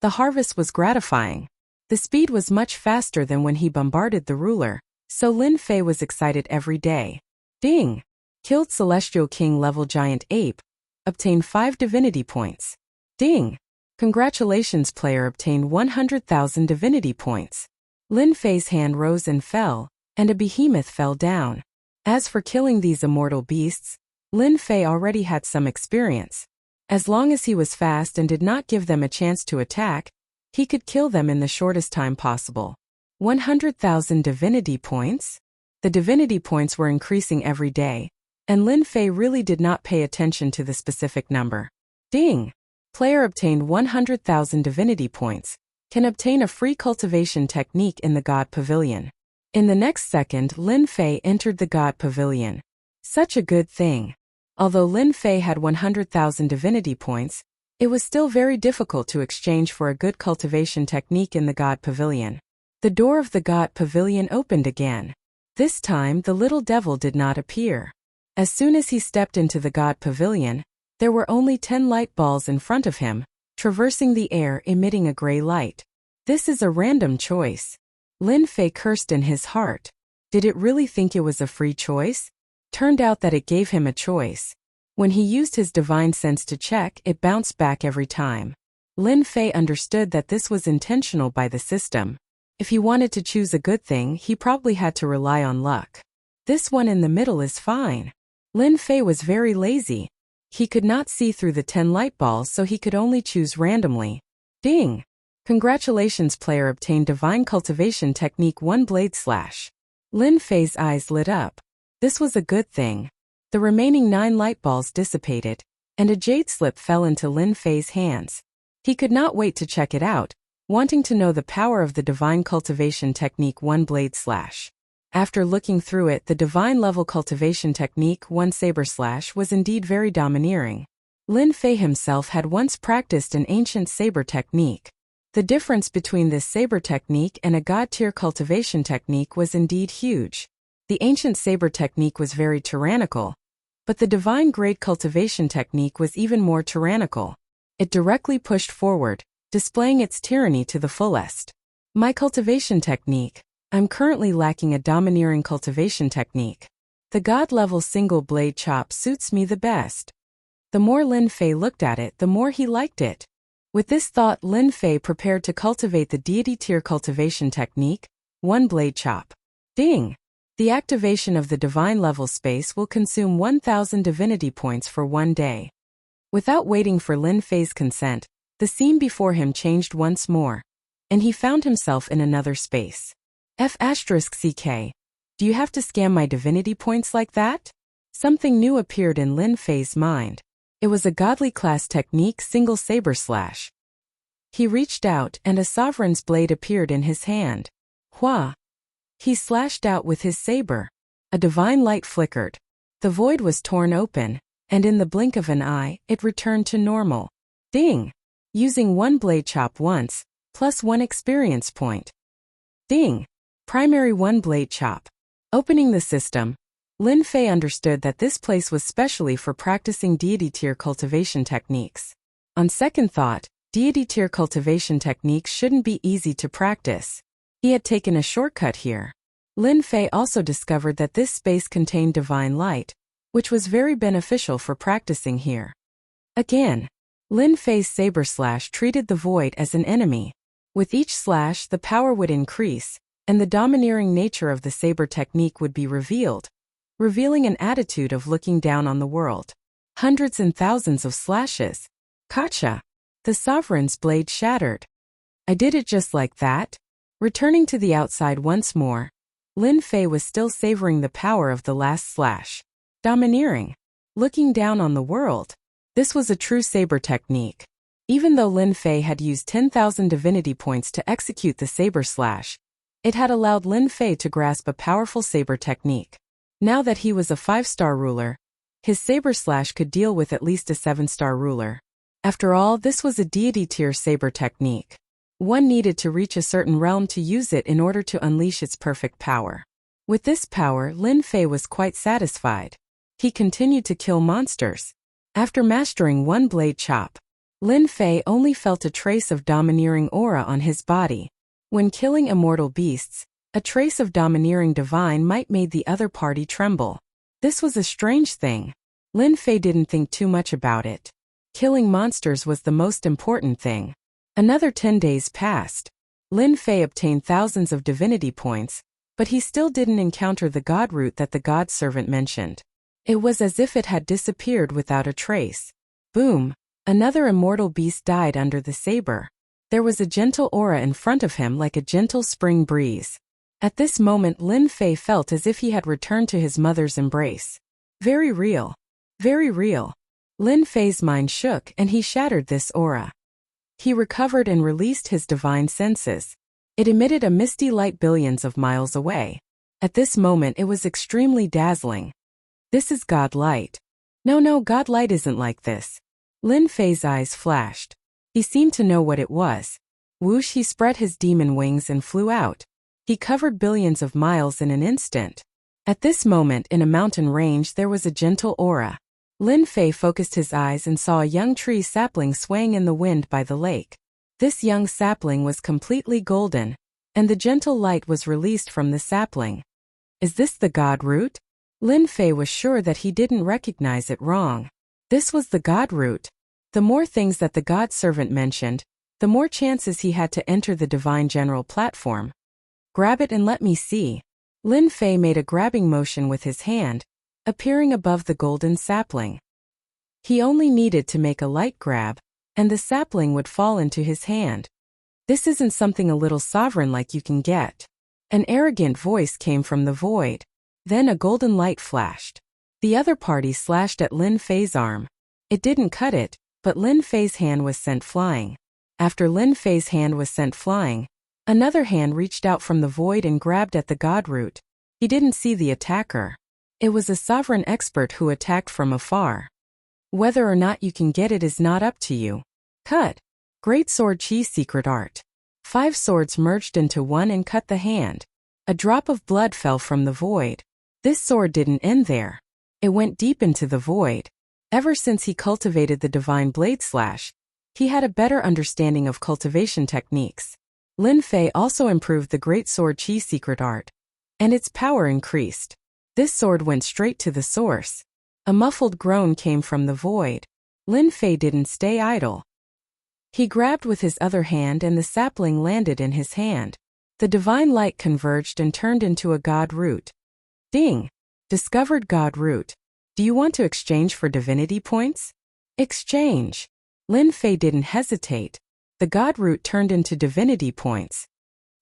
The harvest was gratifying. The speed was much faster than when he bombarded the ruler, so Lin Fei was excited every day. Ding! Killed Celestial King level Giant Ape. Obtained 5 divinity points. Ding! Congratulations, player obtained 100,000 divinity points. Lin Fei's hand rose and fell, and a behemoth fell down. As for killing these immortal beasts, Lin Fei already had some experience. As long as he was fast and did not give them a chance to attack, he could kill them in the shortest time possible. 100,000 divinity points? The divinity points were increasing every day, and Lin Fei really did not pay attention to the specific number. Ding! Player obtained 100,000 divinity points, can obtain a free cultivation technique in the God Pavilion. In the next second, Lin Fei entered the God Pavilion. Such a good thing. Although Lin Fei had 100,000 divinity points, it was still very difficult to exchange for a good cultivation technique in the God Pavilion. The door of the God Pavilion opened again. This time, the little devil did not appear. As soon as he stepped into the God Pavilion, there were only 10 light balls in front of him, traversing the air emitting a gray light. This is a random choice. Lin Fei cursed in his heart. Did it really think it was a free choice? Turned out that it gave him a choice. When he used his divine sense to check, it bounced back every time. Lin Fei understood that this was intentional by the system. If he wanted to choose a good thing, he probably had to rely on luck. This one in the middle is fine. Lin Fei was very lazy. He could not see through the 10 light balls, so he could only choose randomly. Ding! Congratulations, player obtained Divine Cultivation Technique 1 Blade Slash. Lin Fei's eyes lit up. This was a good thing. The remaining 9 light balls dissipated, and a jade slip fell into Lin Fei's hands. He could not wait to check it out, wanting to know the power of the Divine Cultivation Technique 1 Blade Slash. After looking through it, the Divine Level Cultivation Technique 1 Saber Slash was indeed very domineering. Lin Fei himself had once practiced an ancient saber technique. The difference between this saber technique and a god-tier cultivation technique was indeed huge. The ancient saber technique was very tyrannical, but the divine grade cultivation technique was even more tyrannical. It directly pushed forward, displaying its tyranny to the fullest. My cultivation technique. I'm currently lacking a domineering cultivation technique. The god-level single blade chop suits me the best. The more Lin Fei looked at it, the more he liked it. With this thought, Lin Fei prepared to cultivate the deity tier cultivation technique, 1 blade chop. Ding! The activation of the divine level space will consume 1,000 divinity points for 1 day. Without waiting for Lin Fei's consent, the scene before him changed once more, and he found himself in another space. F***CK. Do you have to scam my divinity points like that? Something new appeared in Lin Fei's mind. It was a godly class technique single saber slash. He reached out and a sovereign's blade appeared in his hand. Hua! He slashed out with his saber. A divine light flickered. The void was torn open, and in the blink of an eye, it returned to normal. Ding! Using 1 blade chop once, plus 1 experience point. Ding! Primary 1 blade chop. Opening the system, Lin Fei understood that this place was specially for practicing deity tier cultivation techniques. On second thought, deity tier cultivation techniques shouldn't be easy to practice. He had taken a shortcut here. Lin Fei also discovered that this space contained divine light, which was very beneficial for practicing here. Again, Lin Fei's saber slash treated the void as an enemy. With each slash, the power would increase, and the domineering nature of the saber technique would be revealed, revealing an attitude of looking down on the world. Hundreds and thousands of slashes. Gotcha! The sovereign's blade shattered. I did it just like that? Returning to the outside once more, Lin Fei was still savoring the power of the last slash. Domineering. Looking down on the world. This was a true saber technique. Even though Lin Fei had used 10,000 divinity points to execute the saber slash, it had allowed Lin Fei to grasp a powerful saber technique. Now that he was a 5-star ruler, his saber slash could deal with at least a 7-star ruler. After all, this was a deity tier saber technique. One needed to reach a certain realm to use it in order to unleash its perfect power. With this power, Lin Fei was quite satisfied. He continued to kill monsters. After mastering 1 blade chop, Lin Fei only felt a trace of domineering aura on his body. When killing immortal beasts, a trace of domineering divine might made the other party tremble. This was a strange thing. Lin Fei didn't think too much about it. Killing monsters was the most important thing. Another 10 days passed. Lin Fei obtained thousands of divinity points, but he still didn't encounter the god root that the god servant mentioned. It was as if it had disappeared without a trace. Boom! Another immortal beast died under the saber. There was a gentle aura in front of him like a gentle spring breeze. At this moment Lin Fei felt as if he had returned to his mother's embrace. Very real. Very real. Lin Fei's mind shook and he shattered this aura. He recovered and released his divine senses. It emitted a misty light billions of miles away. At this moment it was extremely dazzling. This is God light. No, God light isn't like this. Lin Fei's eyes flashed. He seemed to know what it was. Whoosh, he spread his demon wings and flew out. He covered billions of miles in an instant. At this moment in a mountain range there was a gentle aura. Lin Fei focused his eyes and saw a young tree sapling swaying in the wind by the lake. This young sapling was completely golden, and the gentle light was released from the sapling. Is this the god root? Lin Fei was sure that he didn't recognize it wrong. This was the god root. The more things that the god servant mentioned, the more chances he had to enter the divine general platform. Grab it and let me see. Lin Fei made a grabbing motion with his hand, appearing above the golden sapling. He only needed to make a light grab, and the sapling would fall into his hand. This isn't something a little sovereign like you can get. An arrogant voice came from the void. Then a golden light flashed. The other party slashed at Lin Fei's arm. It didn't cut it, but Lin Fei's hand was sent flying. After Lin Fei's hand was sent flying, another hand reached out from the void and grabbed at the god root. He didn't see the attacker. It was a sovereign expert who attacked from afar. Whether or not you can get it is not up to you. Cut. Great Sword Chi Secret Art. 5 swords merged into one and cut the hand. A drop of blood fell from the void. This sword didn't end there. It went deep into the void. Ever since he cultivated the divine blade slash, he had a better understanding of cultivation techniques. Lin Fei also improved the Great Sword Chi Secret Art, and its power increased. This sword went straight to the source. A muffled groan came from the void. Lin Fei didn't stay idle. He grabbed with his other hand and the sapling landed in his hand. The divine light converged and turned into a god root. Ding! Discovered god root. Do you want to exchange for divinity points? Exchange. Lin Fei didn't hesitate. The god root turned into divinity points.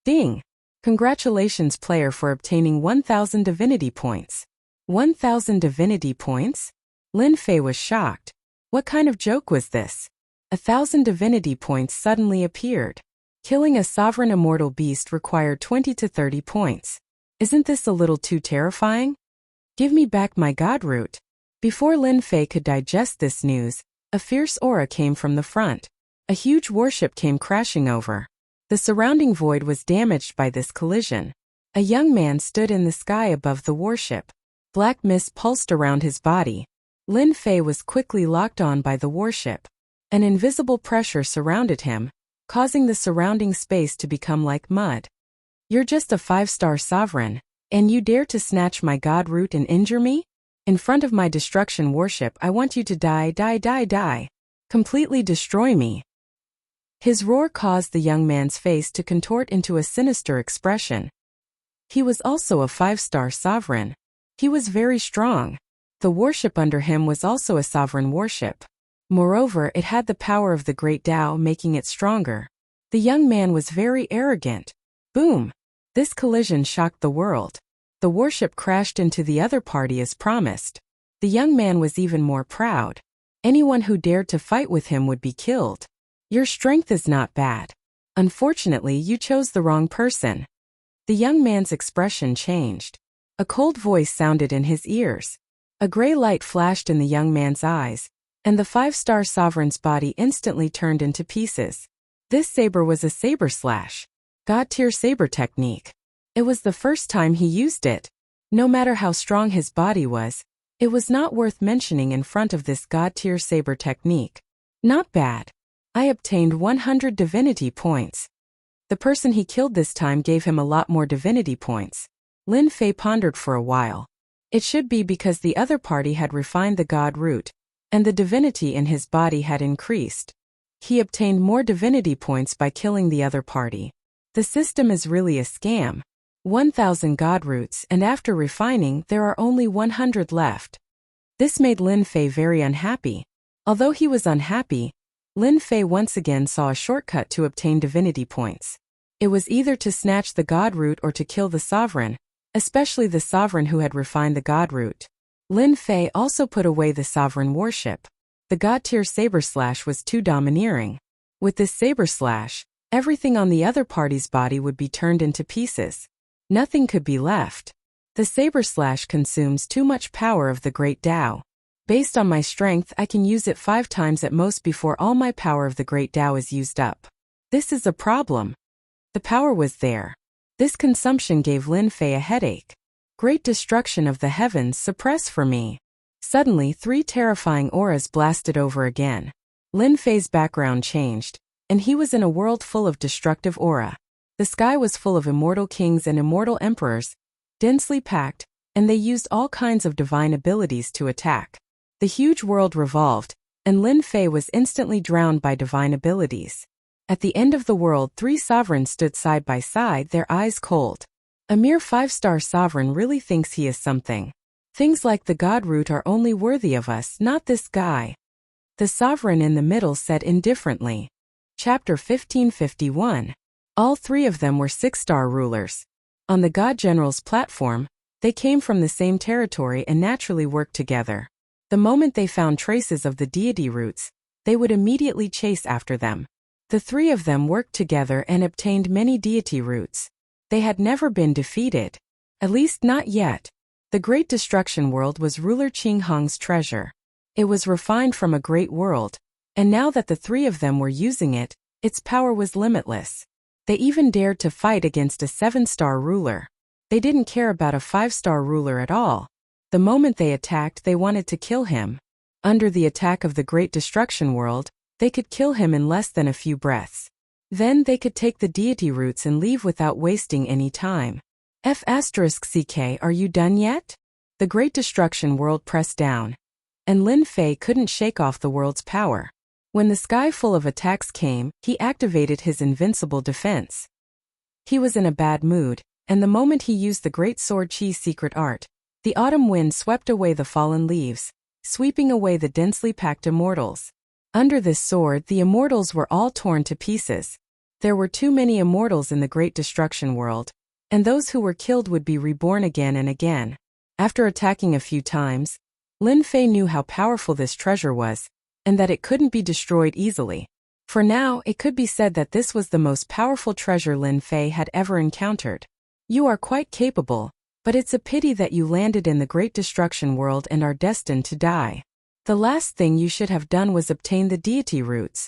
Ding! Congratulations player for obtaining 1,000 divinity points. 1,000 divinity points? Lin Fei was shocked. What kind of joke was this? 1,000 divinity points suddenly appeared. Killing a sovereign immortal beast required 20 to 30 points. Isn't this a little too terrifying? Give me back my god root. Before Lin Fei could digest this news, a fierce aura came from the front. A huge warship came crashing over. The surrounding void was damaged by this collision. A young man stood in the sky above the warship. Black mist pulsed around his body. Lin Fei was quickly locked on by the warship. An invisible pressure surrounded him, causing the surrounding space to become like mud. You're just a 5-star sovereign, and you dare to snatch my god root and injure me? In front of my destruction warship I want you to die. Completely destroy me. His roar caused the young man's face to contort into a sinister expression. He was also a 5-star sovereign. He was very strong. The warship under him was also a sovereign warship. Moreover, it had the power of the great Tao, making it stronger. The young man was very arrogant. Boom! This collision shocked the world. The warship crashed into the other party as promised. The young man was even more proud. Anyone who dared to fight with him would be killed. Your strength is not bad. Unfortunately, you chose the wrong person. The young man's expression changed. A cold voice sounded in his ears. A gray light flashed in the young man's eyes, and the 5-star sovereign's body instantly turned into pieces. This saber was a saber slash. God-tier saber technique. It was the first time he used it. No matter how strong his body was, it was not worth mentioning in front of this god-tier saber technique. Not bad. I obtained 100 divinity points. The person he killed this time gave him a lot more divinity points. Lin Fei pondered for a while. It should be because the other party had refined the god root, and the divinity in his body had increased. He obtained more divinity points by killing the other party. The system is really a scam. 1,000 god roots, and after refining, there are only 100 left. This made Lin Fei very unhappy. Although he was unhappy, Lin Fei once again saw a shortcut to obtain divinity points. It was either to snatch the god root or to kill the sovereign, especially the sovereign who had refined the god root. Lin Fei also put away the sovereign worship. The god-tier saber slash was too domineering. With this saber slash, everything on the other party's body would be turned into pieces. Nothing could be left. The saber slash consumes too much power of the great Tao. Based on my strength, I can use it 5 times at most before all my power of the great Tao is used up. This is a problem. The power was there. This consumption gave Lin Fei a headache. Great destruction of the heavens, suppress for me. Suddenly 3 terrifying auras blasted over again. Lin Fei's background changed, and he was in a world full of destructive aura. The sky was full of immortal kings and immortal emperors, densely packed, and they used all kinds of divine abilities to attack. The huge world revolved, and Lin Fei was instantly drowned by divine abilities. At the end of the world, 3 sovereigns stood side by side, their eyes cold. A mere 5-star sovereign really thinks he is something. Things like the god root are only worthy of us, not this guy. The sovereign in the middle said indifferently. Chapter 1551. All 3 of them were 6-star rulers. On the god general's platform, they came from the same territory and naturally worked together. The moment they found traces of the deity roots, they would immediately chase after them. The 3 of them worked together and obtained many deity roots. They had never been defeated. At least not yet. The Great Destruction World was ruler Qing Hong's treasure. It was refined from a great world, and now that the 3 of them were using it, its power was limitless. They even dared to fight against a 7-star ruler. They didn't care about a 5-star ruler at all. The moment they attacked, they wanted to kill him. Under the attack of the Great Destruction World, they could kill him in less than a few breaths. Then they could take the deity roots and leave without wasting any time. F***ck, are you done yet? The Great Destruction World pressed down, and Lin Fei couldn't shake off the world's power. When the sky full of attacks came, he activated his invincible defense. He was in a bad mood, and the moment he used the Great Sword Chi's secret art, the autumn wind swept away the fallen leaves, sweeping away the densely packed immortals. Under this sword, the immortals were all torn to pieces. There were too many immortals in the Great Destruction World, and those who were killed would be reborn again and again. After attacking a few times, Lin Fei knew how powerful this treasure was, and that it couldn't be destroyed easily. For now, it could be said that this was the most powerful treasure Lin Fei had ever encountered. You are quite capable, but it's a pity that you landed in the Great Destruction World and are destined to die. The last thing you should have done was obtain the deity roots.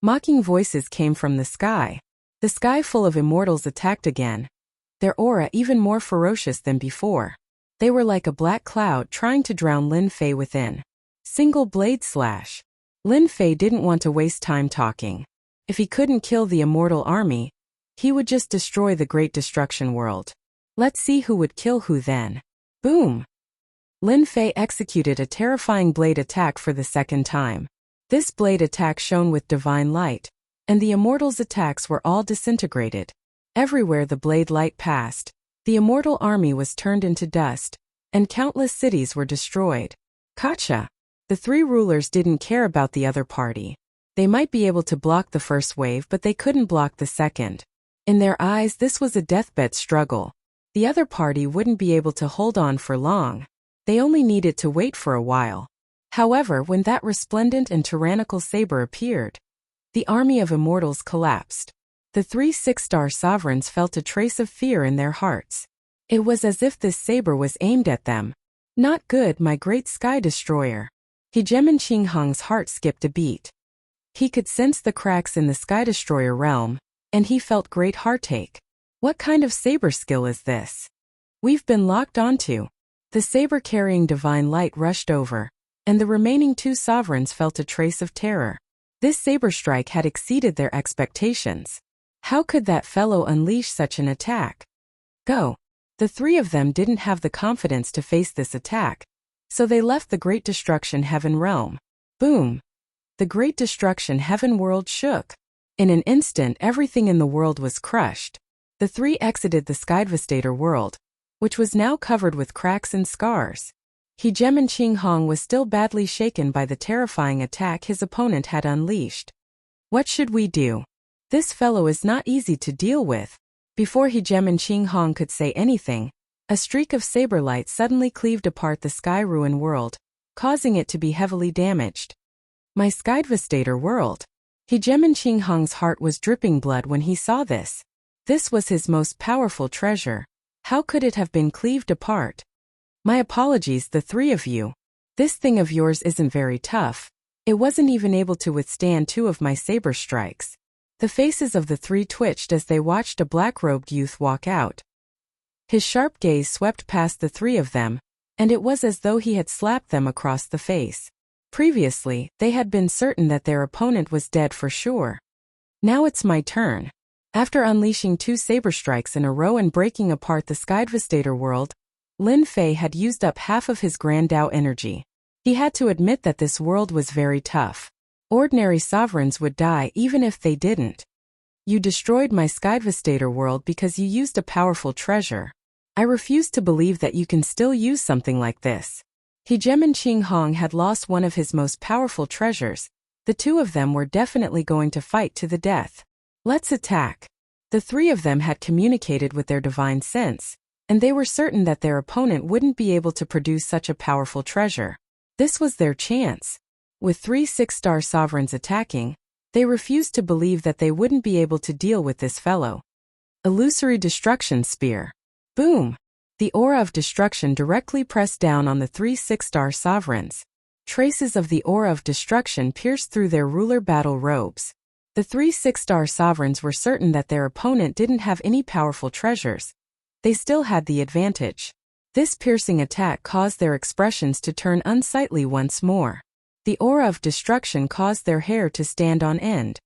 Mocking voices came from the sky. The sky full of immortals attacked again, their aura even more ferocious than before. They were like a black cloud trying to drown Lin Fei within. Single blade slash. Lin Fei didn't want to waste time talking. If he couldn't kill the immortal army, he would just destroy the Great Destruction World. Let's see who would kill who then. Boom! Lin Fei executed a terrifying blade attack for the 2nd time. This blade attack shone with divine light, and the immortals' attacks were all disintegrated. Everywhere the blade light passed, the immortal army was turned into dust, and countless cities were destroyed. Gotcha! The 3 rulers didn't care about the other party. They might be able to block the first wave, but they couldn't block the second. In their eyes, this was a deathbed struggle. The other party wouldn't be able to hold on for long. They only needed to wait for a while. However, when that resplendent and tyrannical saber appeared, the army of immortals collapsed. The 3 6-star sovereigns felt a trace of fear in their hearts. It was as if this saber was aimed at them. Not good, my great sky destroyer. Hegemon Qing Hong's heart skipped a beat. He could sense the cracks in the sky destroyer realm, and he felt great heartache. What kind of saber skill is this? We've been locked onto. The saber-carrying divine light rushed over, and the remaining 2 sovereigns felt a trace of terror. This saber strike had exceeded their expectations. How could that fellow unleash such an attack? Go. The three of them didn't have the confidence to face this attack, so they left the Great Destruction Heaven realm. Boom! The Great Destruction Heaven world shook. In an instant, everything in the world was crushed. The three exited the Skydevastator world, which was now covered with cracks and scars. Hegeman Ching Hong was still badly shaken by the terrifying attack his opponent had unleashed. What should we do? This fellow is not easy to deal with. Before Hegeman Ching Hong could say anything, a streak of saber light suddenly cleaved apart the Sky Ruin world, causing it to be heavily damaged. My Skydevastator world. Hegeman Ching Hong's heart was dripping blood when he saw this. This was his most powerful treasure. How could it have been cleaved apart? My apologies, the three of you. This thing of yours isn't very tough. It wasn't even able to withstand 2 of my saber strikes. The faces of the three twitched as they watched a black-robed youth walk out. His sharp gaze swept past the three of them, and it was as though he had slapped them across the face. Previously, they had been certain that their opponent was dead for sure. Now it's my turn. After unleashing 2 saber strikes in a row and breaking apart the Skydevastator world, Lin Fei had used up half of his Grand Dao energy. He had to admit that this world was very tough. Ordinary sovereigns would die even if they didn't. You destroyed my Skydevastator world because you used a powerful treasure. I refuse to believe that you can still use something like this. Hegeman Ching Hong had lost one of his most powerful treasures. The 2 of them were definitely going to fight to the death. Let's attack. The 3 of them had communicated with their divine sense, and they were certain that their opponent wouldn't be able to produce such a powerful treasure. This was their chance. With 3 6-star sovereigns attacking, they refused to believe that they wouldn't be able to deal with this fellow. Illusory Destruction Spear. Boom! The aura of destruction directly pressed down on the 3 6-star sovereigns. Traces of the aura of destruction pierced through their ruler battle robes. The 3 6-star sovereigns were certain that their opponent didn't have any powerful treasures. They still had the advantage. This piercing attack caused their expressions to turn unsightly once more. The aura of destruction caused their hair to stand on end.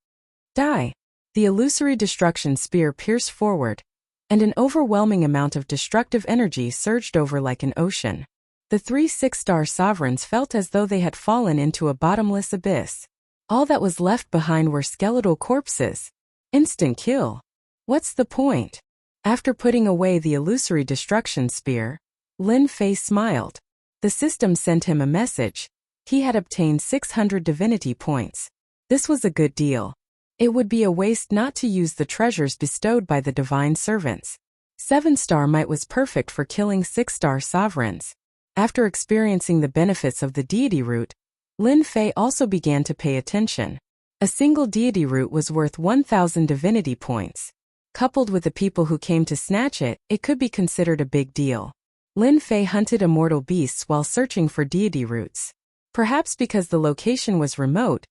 Die! The illusory destruction spear pierced forward, and an overwhelming amount of destructive energy surged over like an ocean. The 3 6-star sovereigns felt as though they had fallen into a bottomless abyss. All that was left behind were skeletal corpses. Instant kill. What's the point? After putting away the illusory destruction spear, Lin Fei smiled. The system sent him a message. He had obtained 600 divinity points. This was a good deal. It would be a waste not to use the treasures bestowed by the divine servants. 7-star might was perfect for killing 6-star sovereigns. After experiencing the benefits of the deity root, Lin Fei also began to pay attention. A single deity root was worth 1,000 divinity points. Coupled with the people who came to snatch it, it could be considered a big deal. Lin Fei hunted immortal beasts while searching for deity roots. Perhaps because the location was remote,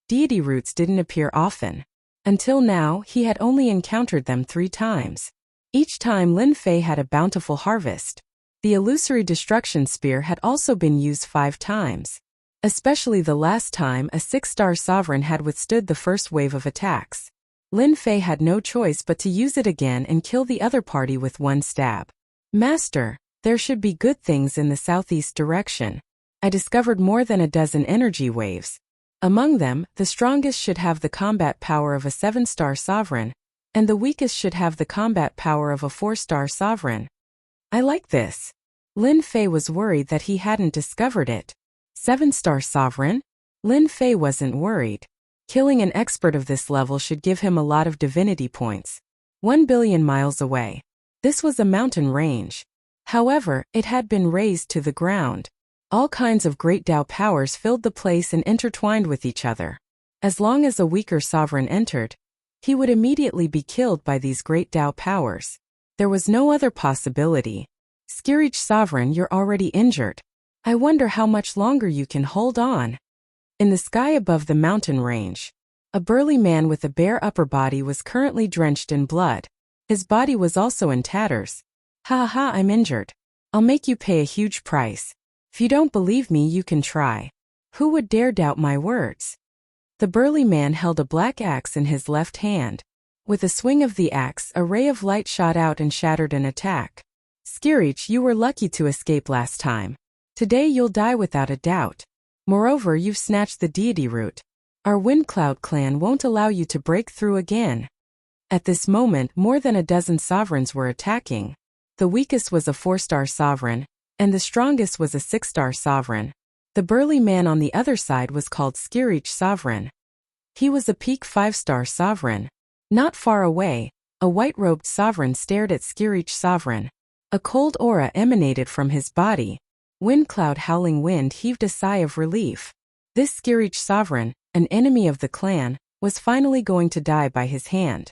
deity roots didn't appear often. Until now, he had only encountered them 3 times. Each time Lin Fei had a bountiful harvest. The illusory destruction spear had also been used 5 times. Especially the last time a 6-star sovereign had withstood the first wave of attacks. Lin Fei had no choice but to use it again and kill the other party with 1 stab. Master, there should be good things in the southeast direction. I discovered more than a dozen energy waves. Among them, the strongest should have the combat power of a 7-star sovereign, and the weakest should have the combat power of a 4-star sovereign. I like this. Lin Fei was worried that he hadn't discovered it. 7-star sovereign? Lin Fei wasn't worried. Killing an expert of this level should give him a lot of divinity points. 1 billion miles away. This was a mountain range. However, it had been razed to the ground. All kinds of great Dao powers filled the place and intertwined with each other. As long as a weaker sovereign entered, he would immediately be killed by these great Dao powers. There was no other possibility. Skirich sovereign, you're already injured. I wonder how much longer you can hold on. In the sky above the mountain range, a burly man with a bare upper body was currently drenched in blood. His body was also in tatters. Ha ha, I'm injured. I'll make you pay a huge price. If you don't believe me, you can try. Who would dare doubt my words? The burly man held a black axe in his left hand. With a swing of the axe, a ray of light shot out and shattered an attack. Skirich, you were lucky to escape last time. Today you'll die without a doubt. Moreover, you've snatched the deity root. Our Windcloud clan won't allow you to break through again. At this moment, more than a dozen sovereigns were attacking. The weakest was a 4-star sovereign, and the strongest was a 6-star sovereign. The burly man on the other side was called Skirich Sovereign. He was a peak 5-star sovereign. Not far away, a white-robed sovereign stared at Skirich Sovereign. A cold aura emanated from his body. Windcloud Howling Wind heaved a sigh of relief. This Skirich Sovereign, an enemy of the clan, was finally going to die by his hand.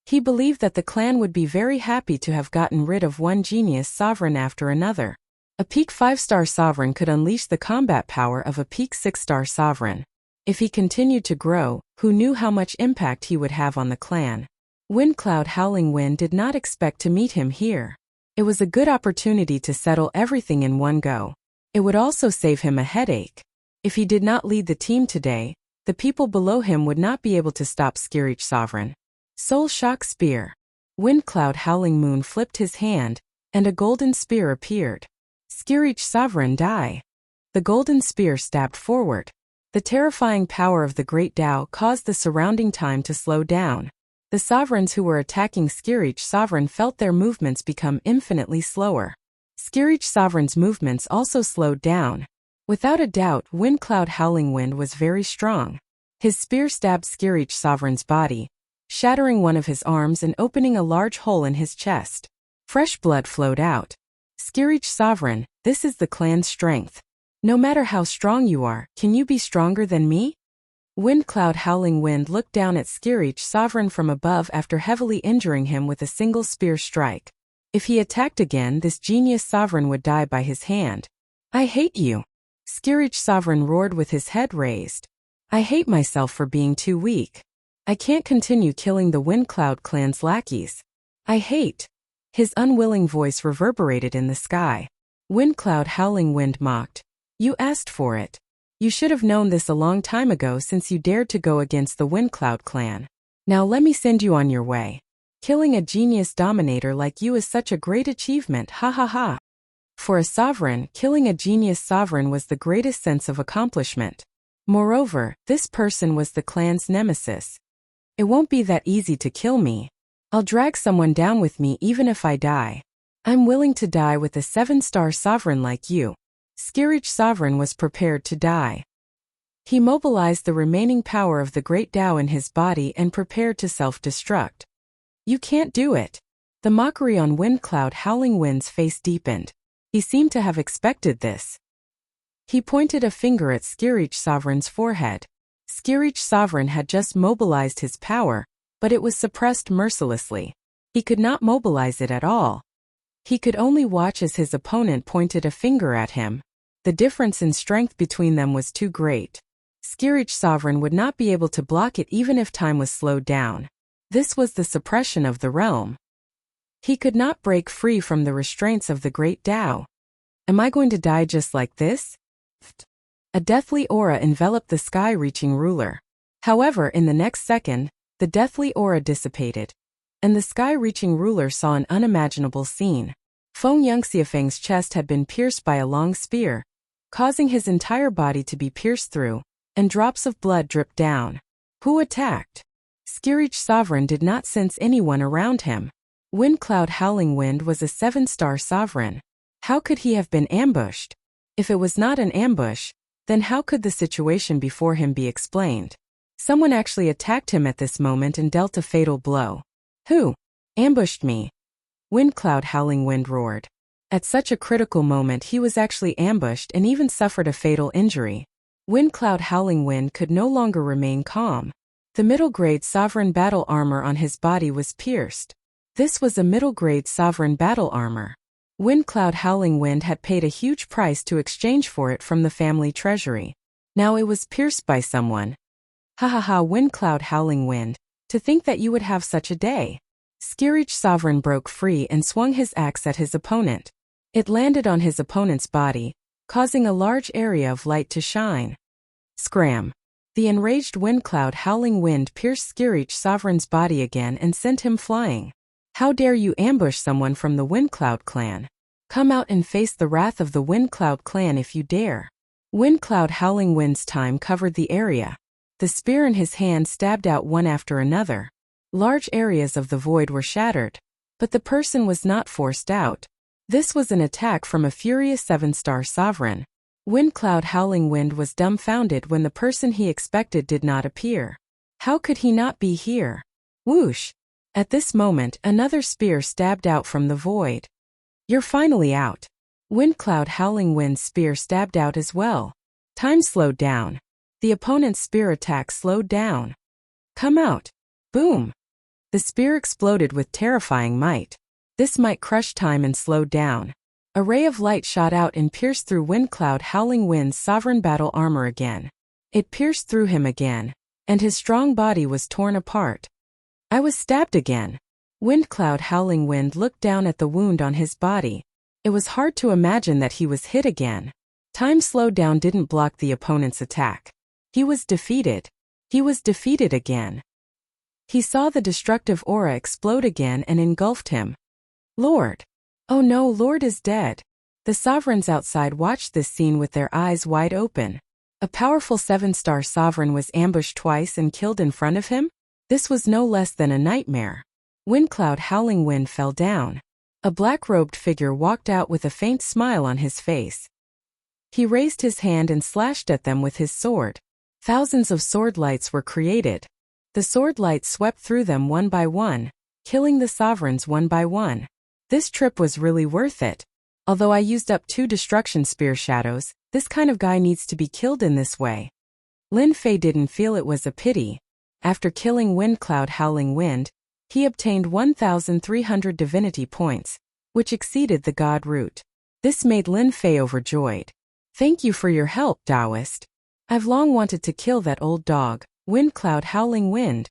He believed that the clan would be very happy to have gotten rid of one genius sovereign after another. A peak 5-star sovereign could unleash the combat power of a peak 6-star sovereign. If he continued to grow, who knew how much impact he would have on the clan? Windcloud Howling Wind did not expect to meet him here. It was a good opportunity to settle everything in one go. It would also save him a headache. If he did not lead the team today, the people below him would not be able to stop Skirich Sovereign. Soul Shock Spear. Windcloud Howling Moon flipped his hand, and a golden spear appeared. Skirich Sovereign, die. The golden spear stabbed forward. The terrifying power of the Great Tao caused the surrounding time to slow down. The sovereigns who were attacking Skirich Sovereign felt their movements become infinitely slower. Skirich Sovereign's movements also slowed down. Without a doubt, Windcloud Howling Wind was very strong. His spear stabbed Skirich Sovereign's body, shattering one of his arms and opening a large hole in his chest. Fresh blood flowed out. Skirich Sovereign, this is the clan's strength. No matter how strong you are, can you be stronger than me? Windcloud Howling Wind looked down at Skirich Sovereign from above after heavily injuring him with a single spear strike. If he attacked again, this genius sovereign would die by his hand. I hate you. Skirich Sovereign roared with his head raised. I hate myself for being too weak. I can't continue killing the Windcloud clan's lackeys. I hate. His unwilling voice reverberated in the sky. Windcloud Howling Wind mocked. You asked for it. You should have known this a long time ago since you dared to go against the Windcloud clan. Now let me send you on your way. Killing a genius dominator like you is such a great achievement, ha ha ha. For a sovereign, killing a genius sovereign was the greatest sense of accomplishment. Moreover, this person was the clan's nemesis. It won't be that easy to kill me. I'll drag someone down with me even if I die. I'm willing to die with a 7-star sovereign like you. Skirich Sovereign was prepared to die. He mobilized the remaining power of the Great Tao in his body and prepared to self-destruct. You can't do it. The mockery on Windcloud Howling Wind's face deepened. He seemed to have expected this. He pointed a finger at Skirich Sovereign's forehead. Skirich Sovereign had just mobilized his power, but it was suppressed mercilessly. He could not mobilize it at all. He could only watch as his opponent pointed a finger at him. The difference in strength between them was too great. Skirich Sovereign would not be able to block it even if time was slowed down. This was the suppression of the realm. He could not break free from the restraints of the Great Tao. Am I going to die just like this? A deathly aura enveloped the sky-reaching ruler. However, in the next second, the deathly aura dissipated, and the sky-reaching ruler saw an unimaginable scene. Feng Yangxiafeng's chest had been pierced by a long spear, causing his entire body to be pierced through, and drops of blood dripped down. Who attacked? Skirich Sovereign did not sense anyone around him. Windcloud Howling Wind was a 7-star sovereign. How could he have been ambushed? If it was not an ambush, then how could the situation before him be explained? Someone actually attacked him at this moment and dealt a fatal blow. Who ambushed me? Windcloud Howling Wind roared. At such a critical moment he was actually ambushed and even suffered a fatal injury. Windcloud Howling Wind could no longer remain calm. The middle-grade sovereign battle armor on his body was pierced. This was a middle-grade sovereign battle armor. Windcloud Howling Wind had paid a huge price to exchange for it from the family treasury. Now it was pierced by someone. Ha ha ha, Windcloud Howling Wind. To think that you would have such a day. Skirich Sovereign broke free and swung his axe at his opponent. It landed on his opponent's body, causing a large area of light to shine. Scram. The enraged wind cloud howling wind pierced Skirich Sovereign's body again and sent him flying. How dare you ambush someone from the Wind Cloud clan? Come out and face the wrath of the Wind Cloud clan if you dare. Wind Cloud howling wind's time covered the area. The spear in his hand stabbed out one after another. Large areas of the void were shattered. But the person was not forced out. This was an attack from a furious 7-star sovereign. Wind Cloud howling wind was dumbfounded when the person he expected did not appear. How could he not be here? Whoosh! At this moment, another spear stabbed out from the void. You're finally out. Wind Cloud howling wind's spear stabbed out as well. Time slowed down. The opponent's spear attack slowed down. Come out. Boom! The spear exploded with terrifying might. This might crush time and slowed down. A ray of light shot out and pierced through Wind Cloud howling wind's sovereign battle armor again. It pierced through him again, and his strong body was torn apart. I was stabbed again. Wind Cloud howling wind looked down at the wound on his body. It was hard to imagine that he was hit again. Time slowed down didn't block the opponent's attack. He was defeated. He was defeated again. He saw the destructive aura explode again and engulfed him. Lord! Oh no, Lord is dead. The sovereigns outside watched this scene with their eyes wide open. A powerful 7-star sovereign was ambushed twice and killed in front of him? This was no less than a nightmare. Wind Cloud howling wind fell down. A black-robed figure walked out with a faint smile on his face. He raised his hand and slashed at them with his sword. Thousands of sword lights were created. The sword lights swept through them one by one, killing the sovereigns one by one. This trip was really worth it. Although I used up 2 destruction spear shadows, this kind of guy needs to be killed in this way. Lin Fei didn't feel it was a pity. After killing Wind Cloud howling wind, he obtained 1,300 divinity points, which exceeded the god root. This made Lin Fei overjoyed. Thank you for your help, Taoist. I've long wanted to kill that old dog, Wind Cloud howling wind.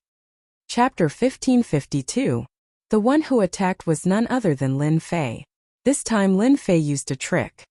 Chapter 1552. The one who attacked was none other than Lin Fei. This time Lin Fei used a trick.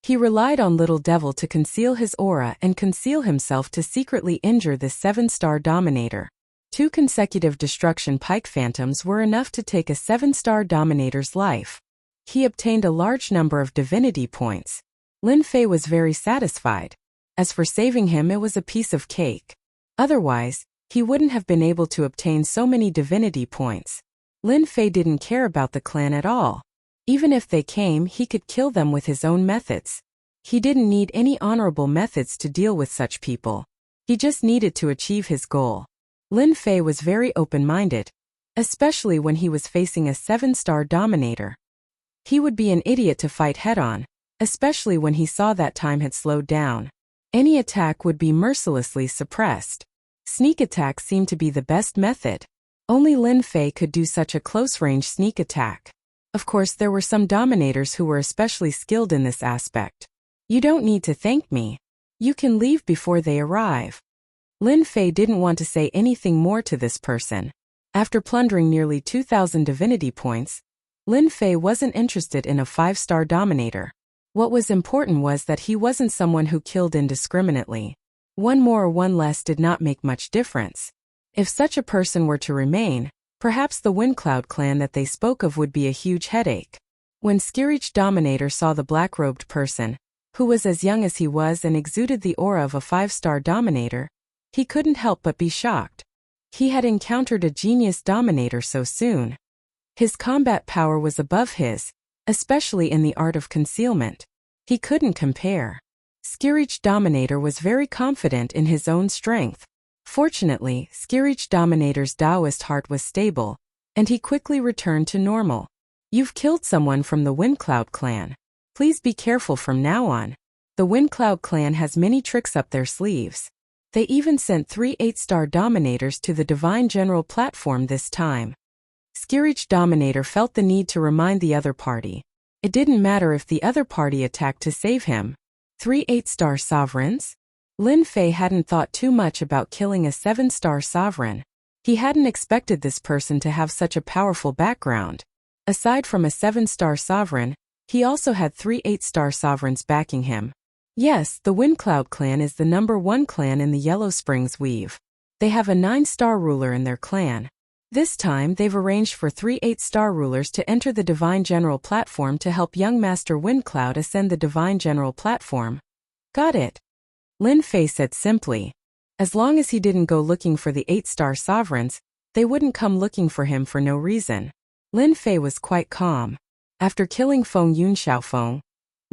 He relied on Little Devil to conceal his aura and conceal himself to secretly injure this 7-star dominator. 2 consecutive destruction pike phantoms were enough to take a 7-star dominator's life. He obtained a large number of divinity points. Lin Fei was very satisfied. As for saving him, it was a piece of cake. Otherwise, he wouldn't have been able to obtain so many divinity points. Lin Fei didn't care about the clan at all. Even if they came, he could kill them with his own methods. He didn't need any honorable methods to deal with such people. He just needed to achieve his goal. Lin Fei was very open-minded, especially when he was facing a 7-star dominator. He would be an idiot to fight head-on, especially when he saw that time had slowed down. Any attack would be mercilessly suppressed. Sneak attack seemed to be the best method. Only Lin Fei could do such a close-range sneak attack. Of course, there were some dominators who were especially skilled in this aspect. You don't need to thank me. You can leave before they arrive. Lin Fei didn't want to say anything more to this person. After plundering nearly 2,000 divinity points, Lin Fei wasn't interested in a 5-star dominator. What was important was that he wasn't someone who killed indiscriminately. One more or one less did not make much difference. If such a person were to remain, perhaps the Wind Cloud clan that they spoke of would be a huge headache. When Skirich Dominator saw the black-robed person, who was as young as he was and exuded the aura of a 5-star dominator, he couldn't help but be shocked. He had encountered a genius dominator so soon. His combat power was above his, especially in the art of concealment. He couldn't compare. Skirich Dominator was very confident in his own strength. Fortunately, Skirich Dominator's Taoist heart was stable, and he quickly returned to normal. You've killed someone from the Wind Cloud clan. Please be careful from now on. The Wind Cloud clan has many tricks up their sleeves. They even sent 3 8-star dominators to the Divine General platform this time. Skirich Dominator felt the need to remind the other party. It didn't matter if the other party attacked to save him. 3 8-star sovereigns? Lin Fei hadn't thought too much about killing a 7-star sovereign. He hadn't expected this person to have such a powerful background. Aside from a 7-star sovereign, he also had 3 8-star sovereigns backing him. Yes, the Windcloud clan is the #1 clan in the Yellow Springs Weave. They have a 9-star ruler in their clan. This time, they've arranged for 3 8-star rulers to enter the Divine General platform to help young Master Windcloud ascend the Divine General platform. Got it? Lin Fei said simply. As long as he didn't go looking for the 8-star sovereigns, they wouldn't come looking for him for no reason. Lin Fei was quite calm. After killing Feng Yun Xiaofeng,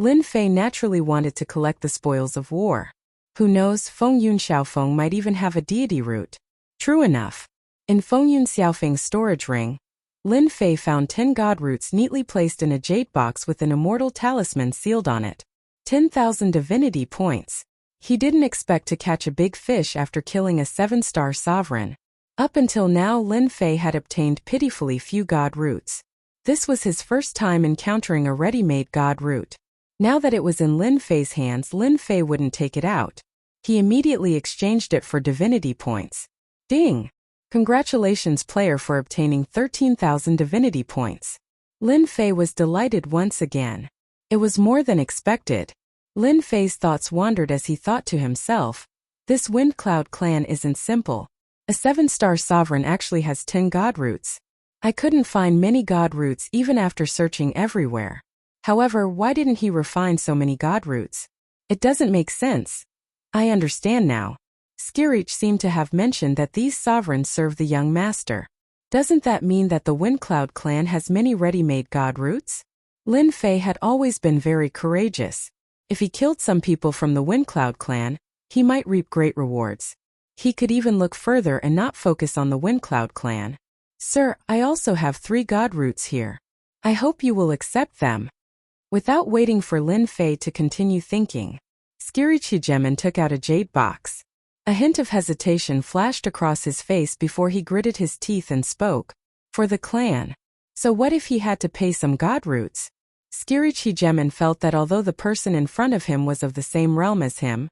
Lin Fei naturally wanted to collect the spoils of war. Who knows, Feng Yun Xiaofeng might even have a deity root. True enough. In Feng Yun Xiaofeng's storage ring, Lin Fei found 10 god roots neatly placed in a jade box with an immortal talisman sealed on it. 10,000 divinity points. He didn't expect to catch a big fish after killing a 7-star sovereign. Up until now, Lin Fei had obtained pitifully few god roots. This was his first time encountering a ready-made god root. Now that it was in Lin Fei's hands, Lin Fei wouldn't take it out. He immediately exchanged it for divinity points. Ding! Congratulations player for obtaining 13,000 divinity points. Lin Fei was delighted once again. It was more than expected. Lin Fei's thoughts wandered as he thought to himself, this Windcloud clan isn't simple. A 7-star sovereign actually has 10 god roots. I couldn't find many god roots even after searching everywhere. However, why didn't he refine so many god roots? It doesn't make sense. I understand now. Skirich seemed to have mentioned that these sovereigns serve the young master. Doesn't that mean that the Windcloud clan has many ready-made god roots? Lin Fei had always been very courageous. If he killed some people from the Windcloud clan, he might reap great rewards. He could even look further and not focus on the Windcloud clan. Sir, I also have 3 god roots here. I hope you will accept them. Without waiting for Lin Fei to continue thinking, Skirichigemin took out a jade box. A hint of hesitation flashed across his face before he gritted his teeth and spoke. For the clan. So what if he had to pay some god roots? Skirichigemin felt that although the person in front of him was of the same realm as him,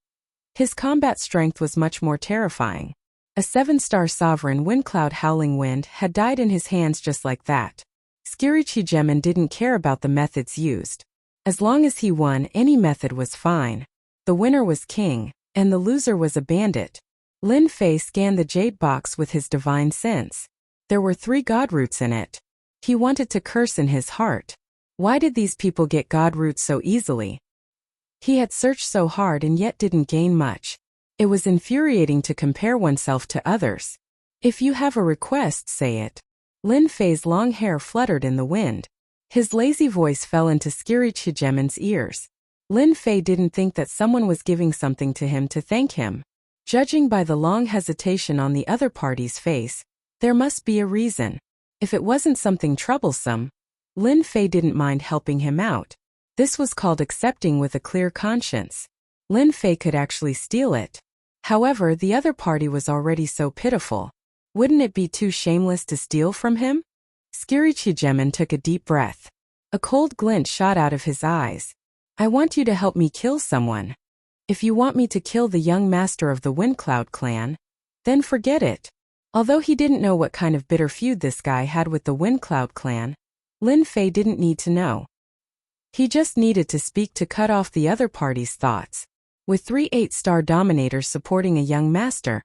his combat strength was much more terrifying. A 7-star sovereign, Windcloud Howling Wind, had died in his hands just like that. Skirichigemin didn't care about the methods used. As long as he won, any method was fine. The winner was king, and the loser was a bandit. Lin Fei scanned the jade box with his divine sense. There were 3 god roots in it. He wanted to curse in his heart. Why did these people get god roots so easily? He had searched so hard and yet didn't gain much. It was infuriating to compare oneself to others. If you have a request, say it. Lin Fei's long hair fluttered in the wind. His lazy voice fell into Skirichigemin's ears. Lin Fei didn't think that someone was giving something to him to thank him. Judging by the long hesitation on the other party's face, there must be a reason. If it wasn't something troublesome, Lin Fei didn't mind helping him out. This was called accepting with a clear conscience. Lin Fei could actually steal it. However, the other party was already so pitiful. Wouldn't it be too shameless to steal from him? Skirichigemin took a deep breath. A cold glint shot out of his eyes. I want you to help me kill someone. If you want me to kill the young master of the Windcloud clan, then forget it. Although he didn't know what kind of bitter feud this guy had with the Windcloud clan, Lin Fei didn't need to know. He just needed to speak to cut off the other party's thoughts. With 3 8-star dominators supporting a young master,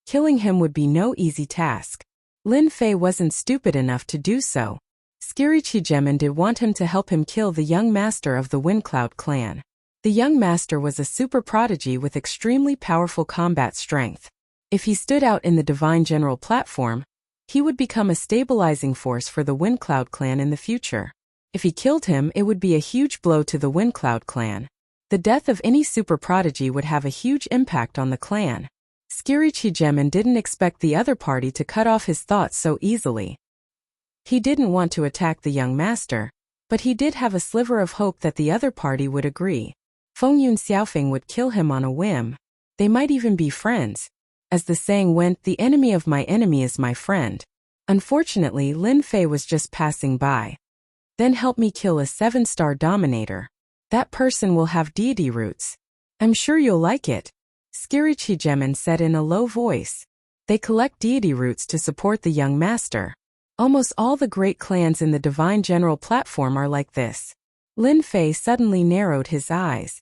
killing him would be no easy task. Lin Fei wasn't stupid enough to do so. Skirichigemin did want him to help him kill the young master of the Windcloud clan. The young master was a super prodigy with extremely powerful combat strength. If he stood out in the Divine General platform, he would become a stabilizing force for the Windcloud clan in the future. If he killed him, it would be a huge blow to the Windcloud clan. The death of any super prodigy would have a huge impact on the clan. Skirichigemin didn't expect the other party to cut off his thoughts so easily. He didn't want to attack the young master, but he did have a sliver of hope that the other party would agree. Feng Yun Xiaofeng would kill him on a whim. They might even be friends. As the saying went, the enemy of my enemy is my friend. Unfortunately, Lin Fei was just passing by. Then help me kill a 7-star dominator. That person will have deity roots. I'm sure you'll like it. Skirichigemin said in a low voice. They collect deity roots to support the young master. Almost all the great clans in the Divine General platform are like this. Lin Fei suddenly narrowed his eyes.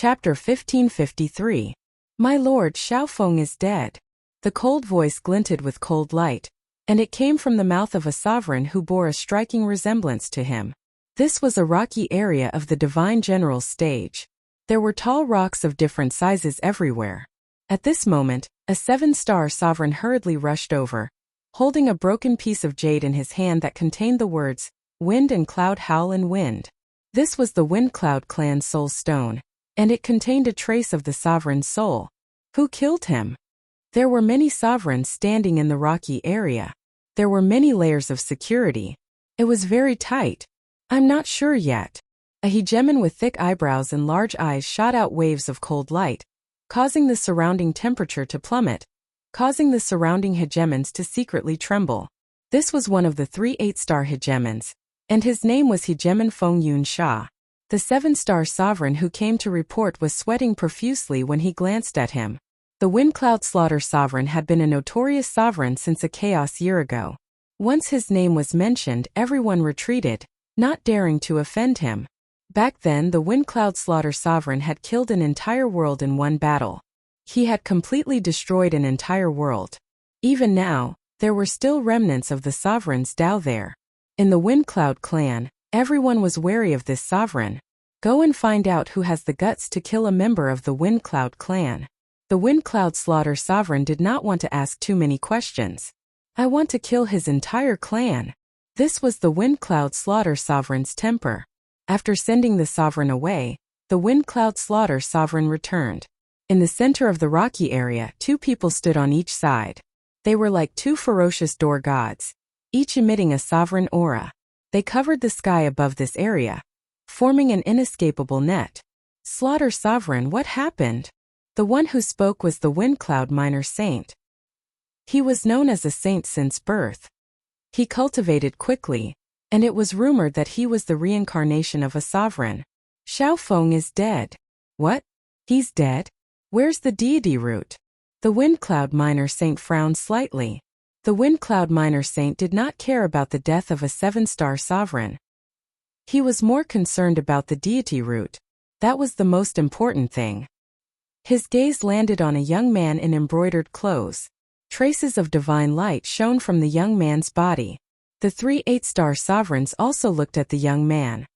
Chapter 1553. My lord Xiaofeng is dead. The cold voice glinted with cold light, and it came from the mouth of a sovereign who bore a striking resemblance to him. This was a rocky area of the Divine General's stage. There were tall rocks of different sizes everywhere. At this moment, a 7-star sovereign hurriedly rushed over, holding a broken piece of jade in his hand that contained the words, "Wind and cloud howl and wind." This was the Wind Cloud clan's soul stone, and it contained a trace of the sovereign's soul. Who killed him? There were many sovereigns standing in the rocky area. There were many layers of security. It was very tight. I'm not sure yet. A hegemon with thick eyebrows and large eyes shot out waves of cold light, causing the surrounding temperature to plummet, causing the surrounding hegemons to secretly tremble. This was one of the 3 8-star hegemons, and his name was Hegemon Feng Yun Sha. The 7-star sovereign who came to report was sweating profusely when he glanced at him. The Windcloud Slaughter sovereign had been a notorious sovereign since a chaos year ago. Once his name was mentioned, everyone retreated, not daring to offend him. Back then, the Windcloud Slaughter sovereign had killed an entire world in one battle. He had completely destroyed an entire world. Even now, there were still remnants of the sovereign's Dao there. In the Windcloud clan, everyone was wary of this sovereign. Go and find out who has the guts to kill a member of the Windcloud clan. The Windcloud Slaughter sovereign did not want to ask too many questions. I want to kill his entire clan. This was the Windcloud Slaughter sovereign's temper. After sending the sovereign away, the Windcloud Slaughter sovereign returned. In the center of the rocky area, 2 people stood on each side. They were like 2 ferocious door gods, each emitting a sovereign aura. They covered the sky above this area, forming an inescapable net. Slaughter sovereign, what happened? The one who spoke was the Windcloud Minor Saint. He was known as a saint since birth. He cultivated quickly, and it was rumored that he was the reincarnation of a sovereign. Xiaofeng is dead. What? He's dead? Where's the deity root? The Windcloud Minor Saint frowned slightly. The Windcloud Minor Saint did not care about the death of a 7-star sovereign. He was more concerned about the deity root. That was the most important thing. His gaze landed on a young man in embroidered clothes. Traces of divine light shone from the young man's body. The 3 8-star sovereigns also looked at the young man.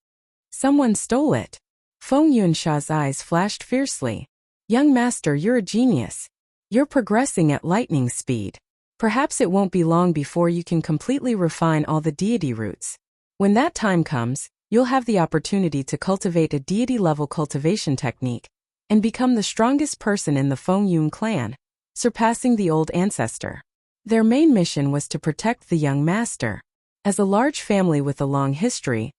Someone stole it. Feng Yunsha's eyes flashed fiercely. Young master, you're a genius. You're progressing at lightning speed. Perhaps it won't be long before you can completely refine all the deity roots. When that time comes, you'll have the opportunity to cultivate a deity-level cultivation technique and become the strongest person in the Feng Yun clan, surpassing the old ancestor. Their main mission was to protect the young master. As a large family with a long history,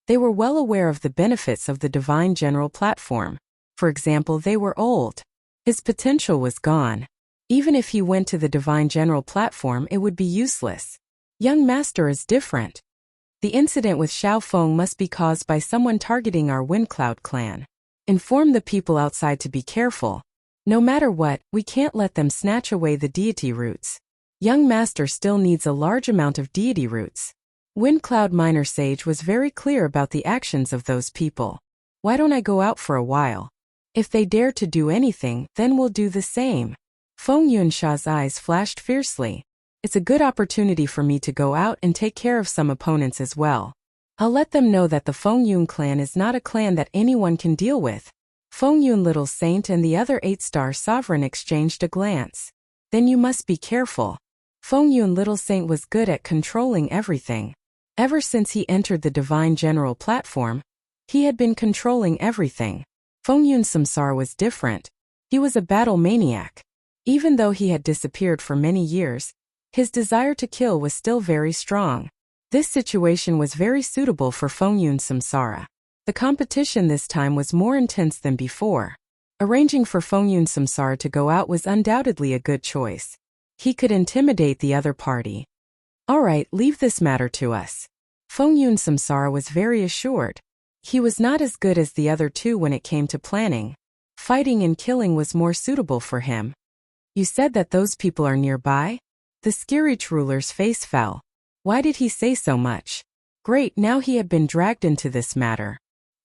they were well aware of the benefits of the Divine General platform. For example, they were old. His potential was gone. Even if he went to the Divine General platform, it would be useless. Young master is different. The incident with Xiaofeng must be caused by someone targeting our Windcloud clan. Inform the people outside to be careful. No matter what, we can't let them snatch away the deity roots. Young master still needs a large amount of deity roots. Windcloud Minor Sage was very clear about the actions of those people. Why don't I go out for a while? If they dare to do anything, then we'll do the same. Feng Yunsha's eyes flashed fiercely. It's a good opportunity for me to go out and take care of some opponents as well. I'll let them know that the Feng Yun clan is not a clan that anyone can deal with. Feng Yun Little Saint and the other 8-star sovereign exchanged a glance. Then you must be careful. Feng Yun Little Saint was good at controlling everything. Ever since he entered the Divine General platform, he had been controlling everything. Feng Yun Samsara was different. He was a battle maniac. Even though he had disappeared for many years, his desire to kill was still very strong. This situation was very suitable for Feng Yun Samsara. The competition this time was more intense than before. Arranging for Feng Yun Samsara to go out was undoubtedly a good choice. He could intimidate the other party. Alright, leave this matter to us. Feng Yun Samsara was very assured. He was not as good as the other 2 when it came to planning. Fighting and killing was more suitable for him. You said that those people are nearby? The Skirich ruler's face fell. Why did he say so much? Great, now he had been dragged into this matter.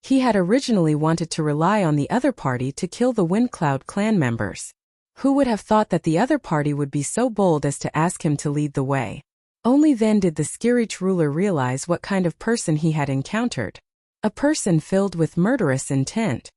He had originally wanted to rely on the other party to kill the Windcloud clan members. Who would have thought that the other party would be so bold as to ask him to lead the way? Only then did the Skirich ruler realize what kind of person he had encountered. A person filled with murderous intent.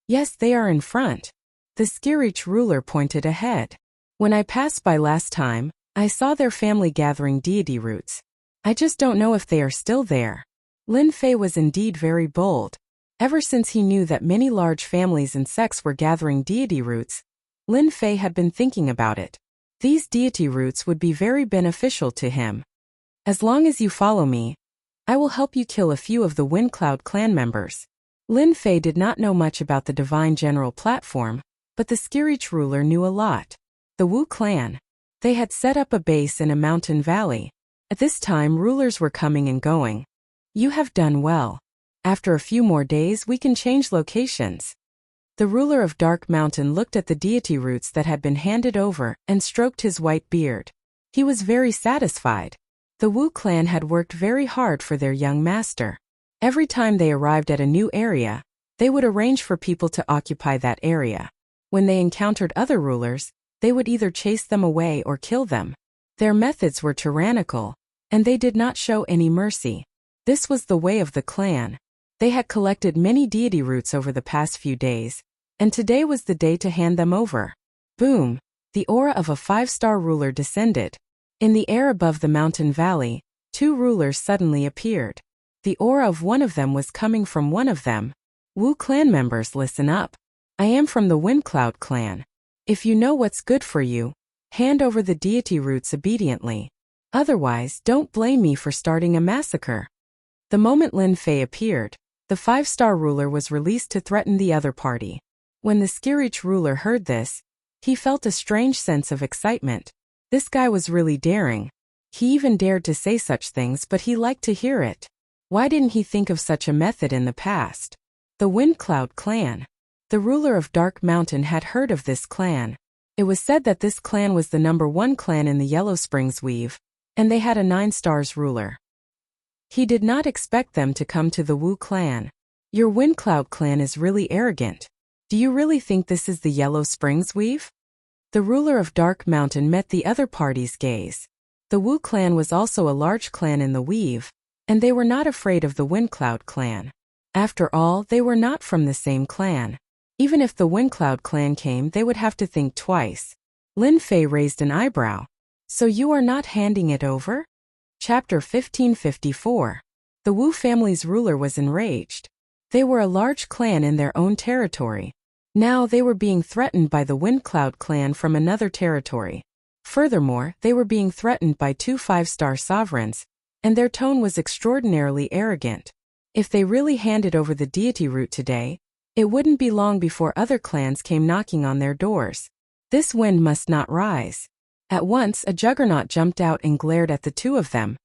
Yes, they are in front. The Skirich ruler pointed ahead. When I passed by last time, I saw their family gathering deity roots. I just don't know if they are still there. Lin Fei was indeed very bold. Ever since he knew that many large families and sects were gathering deity roots, Lin Fei had been thinking about it. These deity roots would be very beneficial to him. As long as you follow me, I will help you kill a few of the Windcloud clan members. Lin Fei did not know much about the Divine General platform, but the Skirich ruler knew a lot. The Wu clan. They had set up a base in a mountain valley. At this time rulers were coming and going. You have done well. After a few more days we can change locations. The ruler of Dark Mountain looked at the deity roots that had been handed over and stroked his white beard. He was very satisfied. The Wu clan had worked very hard for their young master. Every time they arrived at a new area, they would arrange for people to occupy that area. When they encountered other rulers, they would either chase them away or kill them. Their methods were tyrannical, and they did not show any mercy. This was the way of the clan. They had collected many deity roots over the past few days, and today was the day to hand them over. Boom! The aura of a 5-star ruler descended. In the air above the mountain valley, 2 rulers suddenly appeared. The aura of one of them was coming from one of them. Wu clan members, listen up. I am from the Windcloud clan. If you know what's good for you, hand over the deity roots obediently. Otherwise, don't blame me for starting a massacre. The moment Lin Fei appeared, the 5-star ruler was released to threaten the other party. When the Skirich ruler heard this, he felt a strange sense of excitement. This guy was really daring. He even dared to say such things, but he liked to hear it. Why didn't he think of such a method in the past? The Windcloud clan. The ruler of Dark Mountain had heard of this clan. It was said that this clan was the #1 clan in the Yellow Springs Weave, and they had a 9 stars ruler. He did not expect them to come to the Wu clan. Your Windcloud clan is really arrogant. Do you really think this is the Yellow Springs Weave? The ruler of Dark Mountain met the other party's gaze. The Wu clan was also a large clan in the Weave, and they were not afraid of the Windcloud clan. After all, they were not from the same clan. Even if the Windcloud clan came, they would have to think twice. Lin Fei raised an eyebrow. So you are not handing it over? Chapter 1554. The Wu family's ruler was enraged. They were a large clan in their own territory. Now they were being threatened by the Windcloud clan from another territory. Furthermore, they were being threatened by 2 5-star sovereigns, and their tone was extraordinarily arrogant. If they really handed over the deity root today, it wouldn't be long before other clans came knocking on their doors. This wind must not rise. At once a juggernaut jumped out and glared at the 2 of them.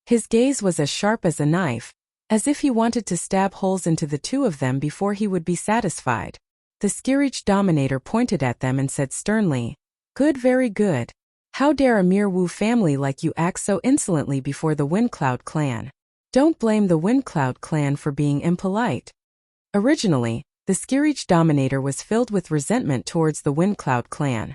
His gaze was as sharp as a knife, as if he wanted to stab holes into the 2 of them before he would be satisfied. The Skirich dominator pointed at them and said sternly, "Good, very good. How dare a mere Wu family like you act so insolently before the Windcloud clan? Don't blame the Windcloud clan for being impolite." Originally, the Skirich dominator was filled with resentment towards the Windcloud clan.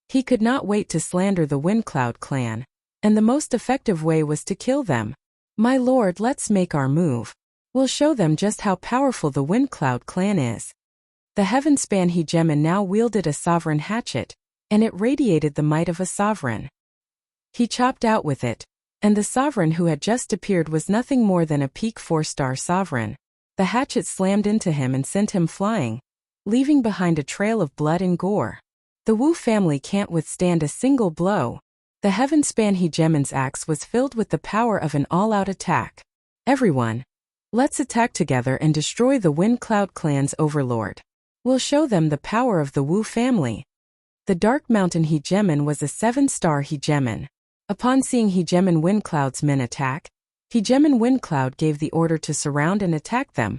He could not wait to slander the Windcloud clan, and the most effective way was to kill them. My lord, let's make our move. We'll show them just how powerful the Windcloud clan is. The Heavenspan Hegemon now wielded a sovereign hatchet, and it radiated the might of a sovereign. He chopped out with it, and the sovereign who had just appeared was nothing more than a peak 4-star sovereign. The hatchet slammed into him and sent him flying, leaving behind a trail of blood and gore. The Wu family can't withstand a single blow. The Heavenspan Hegemon's axe was filled with the power of an all-out attack. Everyone, let's attack together and destroy the Windcloud clan's overlord. We'll show them the power of the Wu family. The Dark Mountain Hegemon was a 7-star Hegemon. Upon seeing Hegemon Windcloud's men attack, Hegemon Windcloud gave the order to surround and attack them,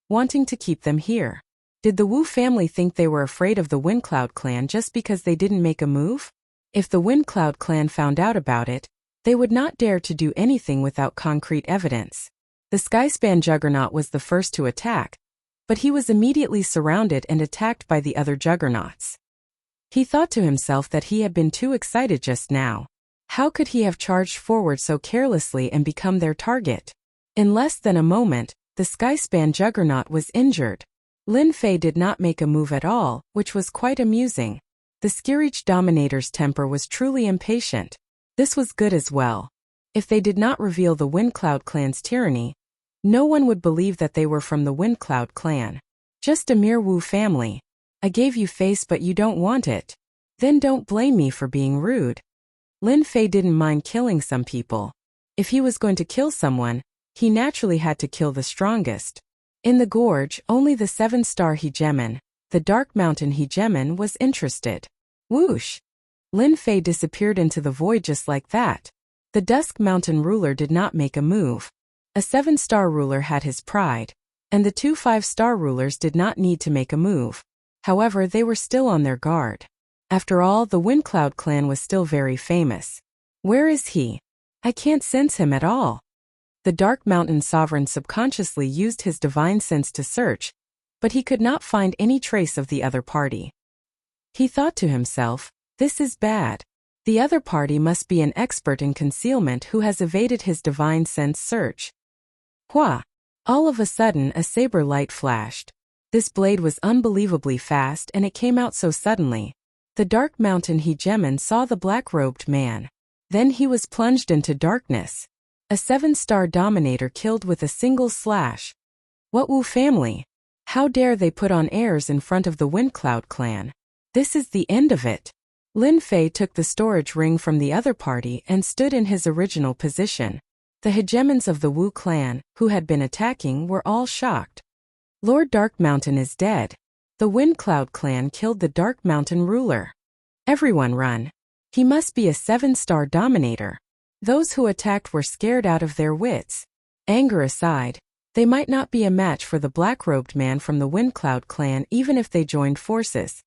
wanting to keep them here. Did the Wu family think they were afraid of the Windcloud clan just because they didn't make a move? If the Windcloud clan found out about it, they would not dare to do anything without concrete evidence. The Skyspan juggernaut was the first to attack, but he was immediately surrounded and attacked by the other juggernauts. He thought to himself that he had been too excited just now. How could he have charged forward so carelessly and become their target? In less than a moment, the Skyspan juggernaut was injured. Lin Fei did not make a move at all, which was quite amusing. The Skirich Dominator's temper was truly impatient. This was good as well. If they did not reveal the Windcloud clan's tyranny, no one would believe that they were from the Windcloud clan. Just a mere Wu family. I gave you face but you don't want it. Then don't blame me for being rude. Lin Fei didn't mind killing some people. If he was going to kill someone, he naturally had to kill the strongest. In the gorge, only the 7-star hegemon, the Dark Mountain hegemon, was interested. Whoosh! Lin Fei disappeared into the void just like that. The Dusk Mountain ruler did not make a move. A 7-star ruler had his pride, and the 2 5-star rulers did not need to make a move. However, they were still on their guard. After all, the Windcloud clan was still very famous. Where is he? I can't sense him at all. The Dark Mountain sovereign subconsciously used his divine sense to search, but he could not find any trace of the other party. He thought to himself, this is bad. The other party must be an expert in concealment who has evaded his divine sense search. Hua! All of a sudden a saber light flashed. This blade was unbelievably fast and it came out so suddenly. The Dark Mountain hegemon saw the black-robed man. Then he was plunged into darkness. A 7-star dominator killed with a single slash. What Wu family? How dare they put on airs in front of the Windcloud clan? This is the end of it. Lin Fei took the storage ring from the other party and stood in his original position. The hegemons of the Wu clan, who had been attacking, were all shocked. Lord Dark Mountain is dead. The Windcloud clan killed the Dark Mountain ruler. Everyone run. He must be a 7-star dominator. Those who attacked were scared out of their wits. Anger aside, they might not be a match for the black-robed man from the Windcloud clan even if they joined forces.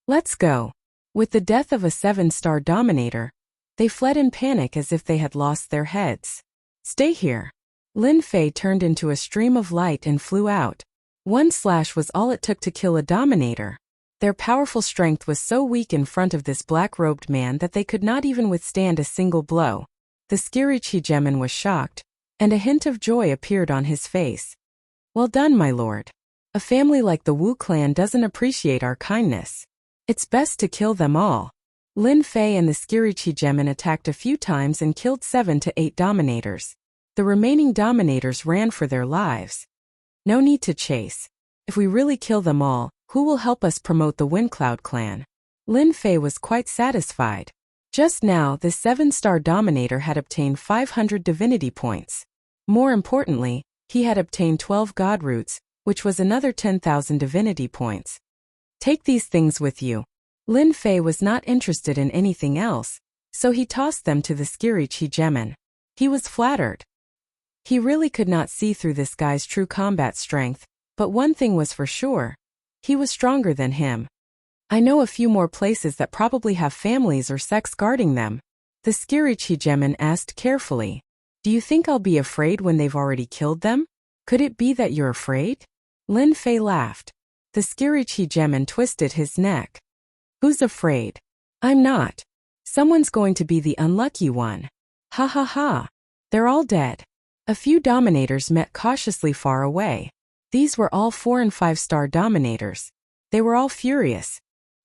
Let's go. With the death of a 7-star dominator, they fled in panic as if they had lost their heads. Stay here. Lin Fei turned into a stream of light and flew out. One slash was all it took to kill a dominator. Their powerful strength was so weak in front of this black-robed man that they could not even withstand a single blow. The Skirich hegemon was shocked, and a hint of joy appeared on his face. Well done, my lord. A family like the Wu clan doesn't appreciate our kindness. It's best to kill them all. Lin Fei and the Skirich hegemon attacked a few times and killed 7 to 8 dominators. The remaining dominators ran for their lives. No need to chase. If we really kill them all, who will help us promote the Windcloud clan? Lin Fei was quite satisfied. Just now, the 7-star dominator had obtained 500 divinity points. More importantly, he had obtained 12 god roots, which was another 10,000 divinity points. Take these things with you. Lin Fei was not interested in anything else, so he tossed them to the Skirich hegemon. He was flattered. He really could not see through this guy's true combat strength, but one thing was for sure. He was stronger than him. I know a few more places that probably have families or sects guarding them. The Skirich hegemon asked carefully. Do you think I'll be afraid when they've already killed them? Could it be that you're afraid? Lin Fei laughed. The Skirich hegemon twisted his neck. Who's afraid? I'm not. Someone's going to be the unlucky one. Ha ha ha. They're all dead. A few dominators met cautiously far away. These were all 4 and 5-star dominators. They were all furious.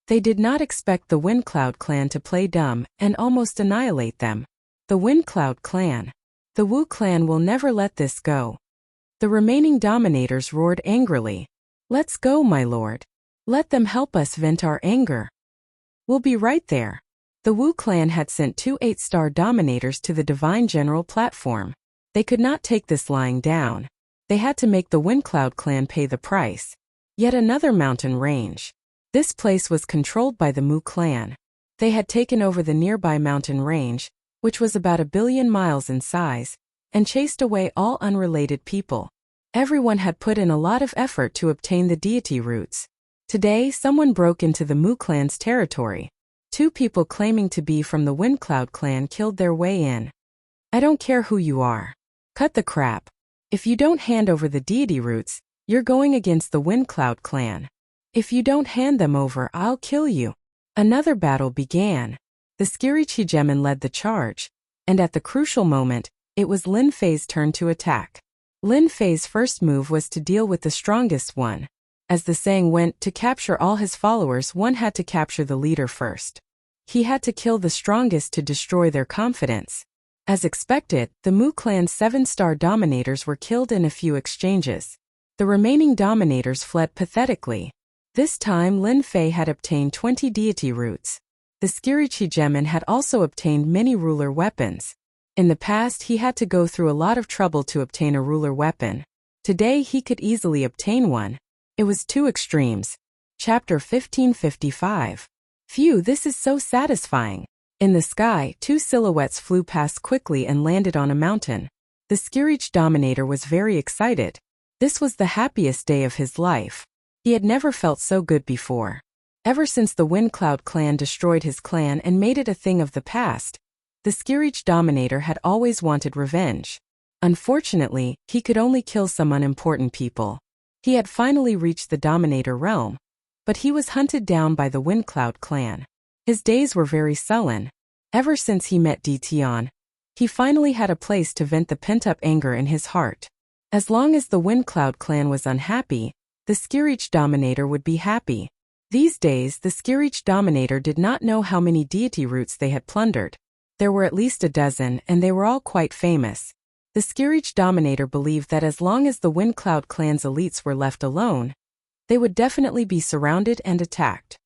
They did not expect the Windcloud clan to play dumb and almost annihilate them. The Windcloud clan. The Wu clan will never let this go. The remaining dominators roared angrily. Let's go, my lord. Let them help us vent our anger. We'll be right there. The Wu clan had sent 2 8-star dominators to the Divine General platform. They could not take this lying down. They had to make the Windcloud clan pay the price. Yet another mountain range. This place was controlled by the Mu clan. They had taken over the nearby mountain range, which was about 1 billion miles in size, and chased away all unrelated people. Everyone had put in a lot of effort to obtain the deity roots. Today, someone broke into the Mu clan's territory. 2 people claiming to be from the Windcloud clan killed their way in. I don't care who you are. Cut the crap. If you don't hand over the deity roots, you're going against the Windcloud clan. If you don't hand them over, I'll kill you. Another battle began. The Skirichigemin led the charge, and at the crucial moment, it was Lin Fei's turn to attack. Lin Fei's first move was to deal with the strongest one. As the saying went, to capture all his followers, one had to capture the leader first. He had to kill the strongest to destroy their confidence. As expected, the Mu clan's 7-star dominators were killed in a few exchanges. The remaining dominators fled pathetically. This time Lin Fei had obtained 20 deity roots. The Skirichigemin had also obtained many ruler weapons. In the past he had to go through a lot of trouble to obtain a ruler weapon. Today he could easily obtain one. It was two extremes. Chapter 1555. Phew, this is so satisfying. In the sky, two silhouettes flew past quickly and landed on a mountain. The Skirich Dominator was very excited. This was the happiest day of his life. He had never felt so good before. Ever since the Windcloud clan destroyed his clan and made it a thing of the past, the Skirich Dominator had always wanted revenge. Unfortunately, he could only kill some unimportant people. He had finally reached the Dominator realm, but he was hunted down by the Windcloud clan. His days were very sullen. Ever since he met Dition, he finally had a place to vent the pent-up anger in his heart. As long as the Windcloud clan was unhappy, the Skirich Dominator would be happy. These days, the Skirich Dominator did not know how many deity roots they had plundered. There were at least a dozen, and they were all quite famous. The Skirich Dominator believed that as long as the Windcloud clan's elites were left alone, they would definitely be surrounded and attacked.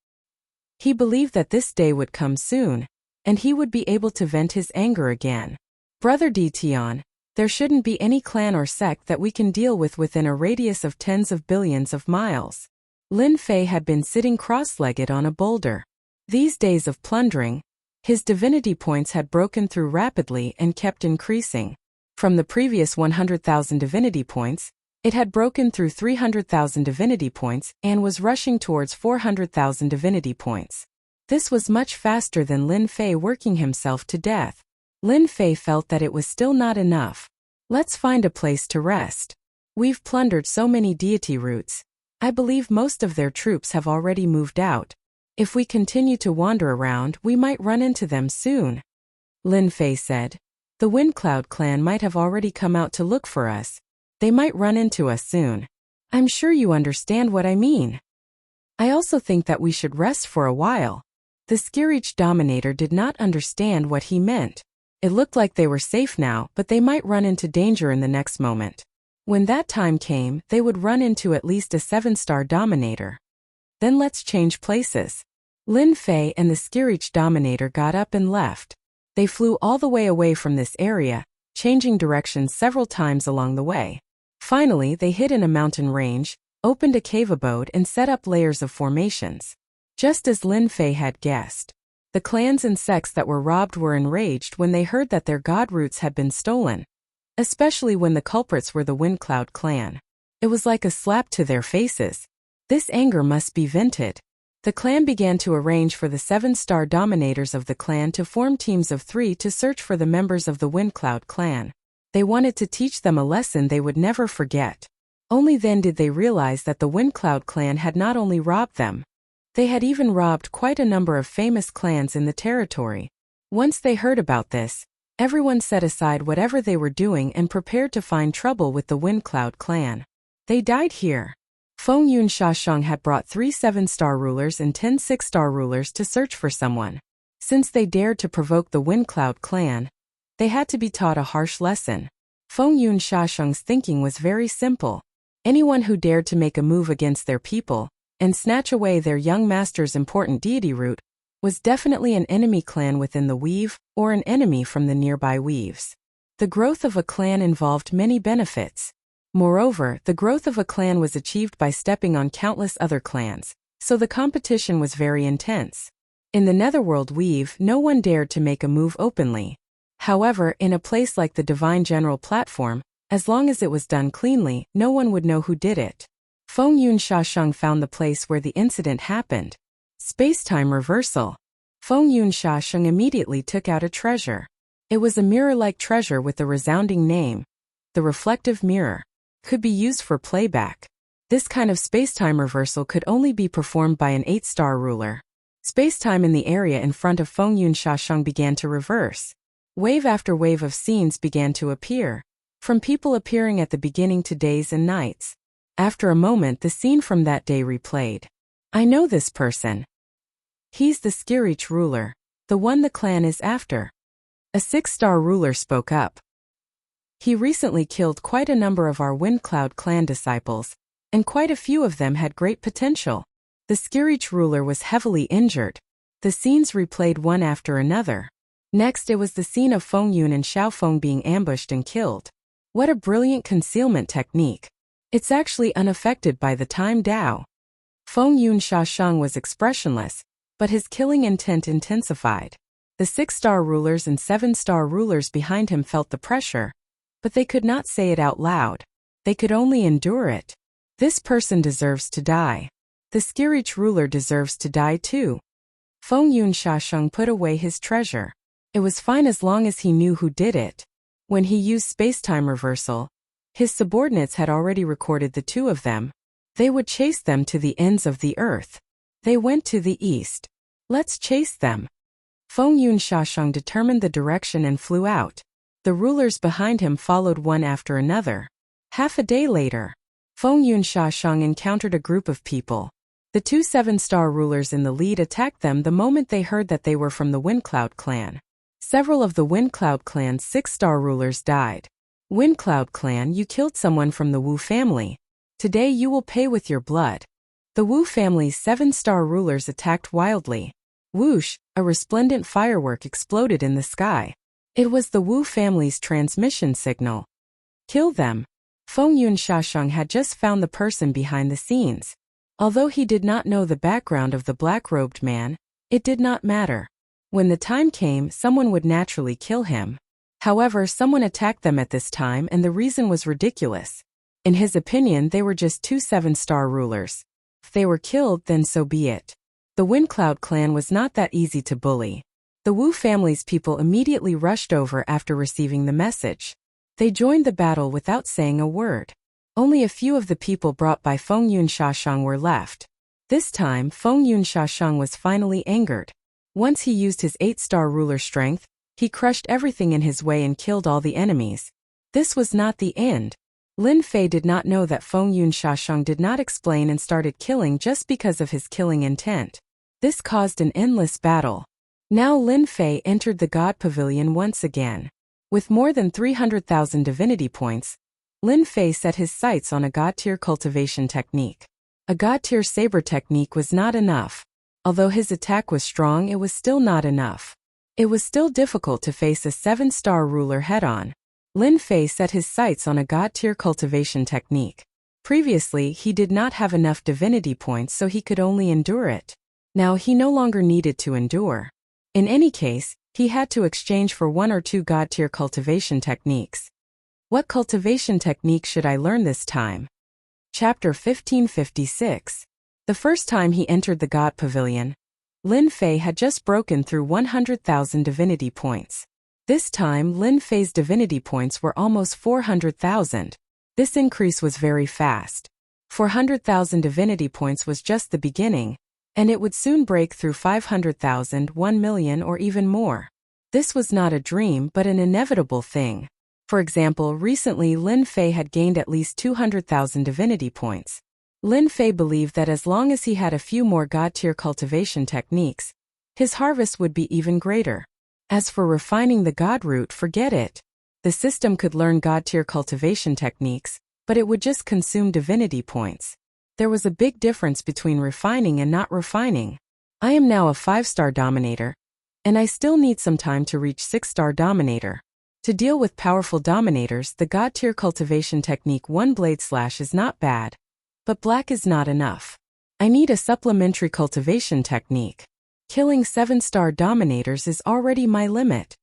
He believed that this day would come soon, and he would be able to vent his anger again. Brother Dition, there shouldn't be any clan or sect that we can deal with within a radius of tens of billions of miles. Lin Fei had been sitting cross-legged on a boulder. These days of plundering, his divinity points had broken through rapidly and kept increasing. From the previous 100,000 divinity points, it had broken through 300,000 divinity points and was rushing towards 400,000 divinity points. This was much faster than Lin Fei working himself to death. Lin Fei felt that it was still not enough. Let's find a place to rest. We've plundered so many deity roots. I believe most of their troops have already moved out. If we continue to wander around, we might run into them soon. Lin Fei said. The Windcloud clan might have already come out to look for us. They might run into us soon. I'm sure you understand what I mean. I also think that we should rest for a while. The Skirich Dominator did not understand what he meant. It looked like they were safe now, but they might run into danger in the next moment. When that time came, they would run into at least a 7-star Dominator. Then let's change places. Lin Fei and the Skirich Dominator got up and left. They flew all the way away from this area, changing directions several times along the way. Finally, they hid in a mountain range, opened a cave abode and set up layers of formations. Just as Lin Fei had guessed. The clans and sects that were robbed were enraged when they heard that their god roots had been stolen. Especially when the culprits were the Windcloud clan. It was like a slap to their faces. This anger must be vented. The clan began to arrange for the 7-star dominators of the clan to form teams of 3 to search for the members of the Windcloud clan. They wanted to teach them a lesson they would never forget. Only then did they realize that the Windcloud clan had not only robbed them, they had even robbed quite a number of famous clans in the territory. Once they heard about this, everyone set aside whatever they were doing and prepared to find trouble with the Windcloud clan. They died here. Feng Yun Shasheng had brought 3 7-star rulers and 10 6-star rulers to search for someone. Since they dared to provoke the Windcloud clan, they had to be taught a harsh lesson. Feng Yun Shasheng's thinking was very simple. Anyone who dared to make a move against their people and snatch away their young master's important deity root was definitely an enemy clan within the weave or an enemy from the nearby weaves. The growth of a clan involved many benefits. Moreover, the growth of a clan was achieved by stepping on countless other clans, so the competition was very intense. In the Netherworld weave, no one dared to make a move openly. However, in a place like the Divine General Platform, as long as it was done cleanly, no one would know who did it. Feng Yun Shasheng found the place where the incident happened. Space-time reversal. Feng Yun Shasheng immediately took out a treasure. It was a mirror-like treasure with a resounding name. the reflective mirror, could be used for playback. This kind of spacetime reversal could only be performed by an 8-star ruler. Spacetime in the area in front of Feng Yun Shasheng began to reverse. Wave after wave of scenes began to appear, from people appearing at the beginning to days and nights. After a moment, the scene from that day replayed. I know this person. He's the Skirich ruler, the one the clan is after. A 6-star ruler spoke up. He recently killed quite a number of our Windcloud clan disciples, and quite a few of them had great potential. The Skirich ruler was heavily injured. The scenes replayed one after another. Next, it was the scene of Feng Yun and Xiaofeng being ambushed and killed. What a brilliant concealment technique. It's actually unaffected by the time Dao. Feng Yun Shasheng was expressionless, but his killing intent intensified. The 6-star rulers and 7-star rulers behind him felt the pressure, but they could not say it out loud. They could only endure it. This person deserves to die. The Skirich ruler deserves to die too. Feng Yun Shasheng put away his treasure. It was fine as long as he knew who did it. When he used spacetime reversal, his subordinates had already recorded the two of them. They would chase them to the ends of the earth. They went to the east. Let's chase them. Feng Yun Shasheng determined the direction and flew out. The rulers behind him followed one after another. Half a day later, Feng Yun Shasheng encountered a group of people. The two 7-star rulers in the lead attacked them the moment they heard that they were from the Windcloud clan. Several of the Windcloud clan's 6-star rulers died. Windcloud clan, you killed someone from the Wu family. Today you will pay with your blood. The Wu family's 7-star rulers attacked wildly. Whoosh, a resplendent firework exploded in the sky. It was the Wu family's transmission signal. Kill them. Feng Yun Shasheng had just found the person behind the scenes. Although he did not know the background of the black-robed man, it did not matter. When the time came, someone would naturally kill him. However, someone attacked them at this time, and the reason was ridiculous. In his opinion, they were just two 7-star rulers. If they were killed, then so be it. The Windcloud clan was not that easy to bully. The Wu family's people immediately rushed over after receiving the message. They joined the battle without saying a word. Only a few of the people brought by Feng Yun Shasheng were left. This time, Feng Yun Shasheng was finally angered. Once he used his 8-star ruler strength, he crushed everything in his way and killed all the enemies. This was not the end. Lin Fei did not know that Feng Yun Shasheng did not explain and started killing just because of his killing intent. This caused an endless battle. Now Lin Fei entered the God Pavilion once again. With more than 300,000 divinity points, Lin Fei set his sights on a God-tier cultivation technique. A God-tier saber technique was not enough. Although his attack was strong, it was still not enough. It was still difficult to face a 7-star ruler head-on. Lin Fei set his sights on a God-tier cultivation technique. Previously, he did not have enough divinity points, so he could only endure it. Now he no longer needed to endure. In any case, he had to exchange for 1 or 2 God-tier cultivation techniques. What cultivation technique should I learn this time? Chapter 1556. The first time he entered the God Pavilion, Lin Fei had just broken through 100,000 divinity points. This time, Lin Fei's divinity points were almost 400,000. This increase was very fast. 400,000 divinity points was just the beginning, and it would soon break through 500,000, 1 million, or even more. This was not a dream but an inevitable thing. For example, recently Lin Fei had gained at least 200,000 divinity points. Lin Fei believed that as long as he had a few more God-tier cultivation techniques, his harvest would be even greater. As for refining the God root, forget it. The system could learn God-tier cultivation techniques, but it would just consume divinity points. There was a big difference between refining and not refining. I am now a 5-star dominator, and I still need some time to reach 6-star dominator. To deal with powerful dominators, the God-tier cultivation technique 1 blade slash is not bad. But black is not enough. I need a supplementary cultivation technique. Killing 7-star dominators is already my limit.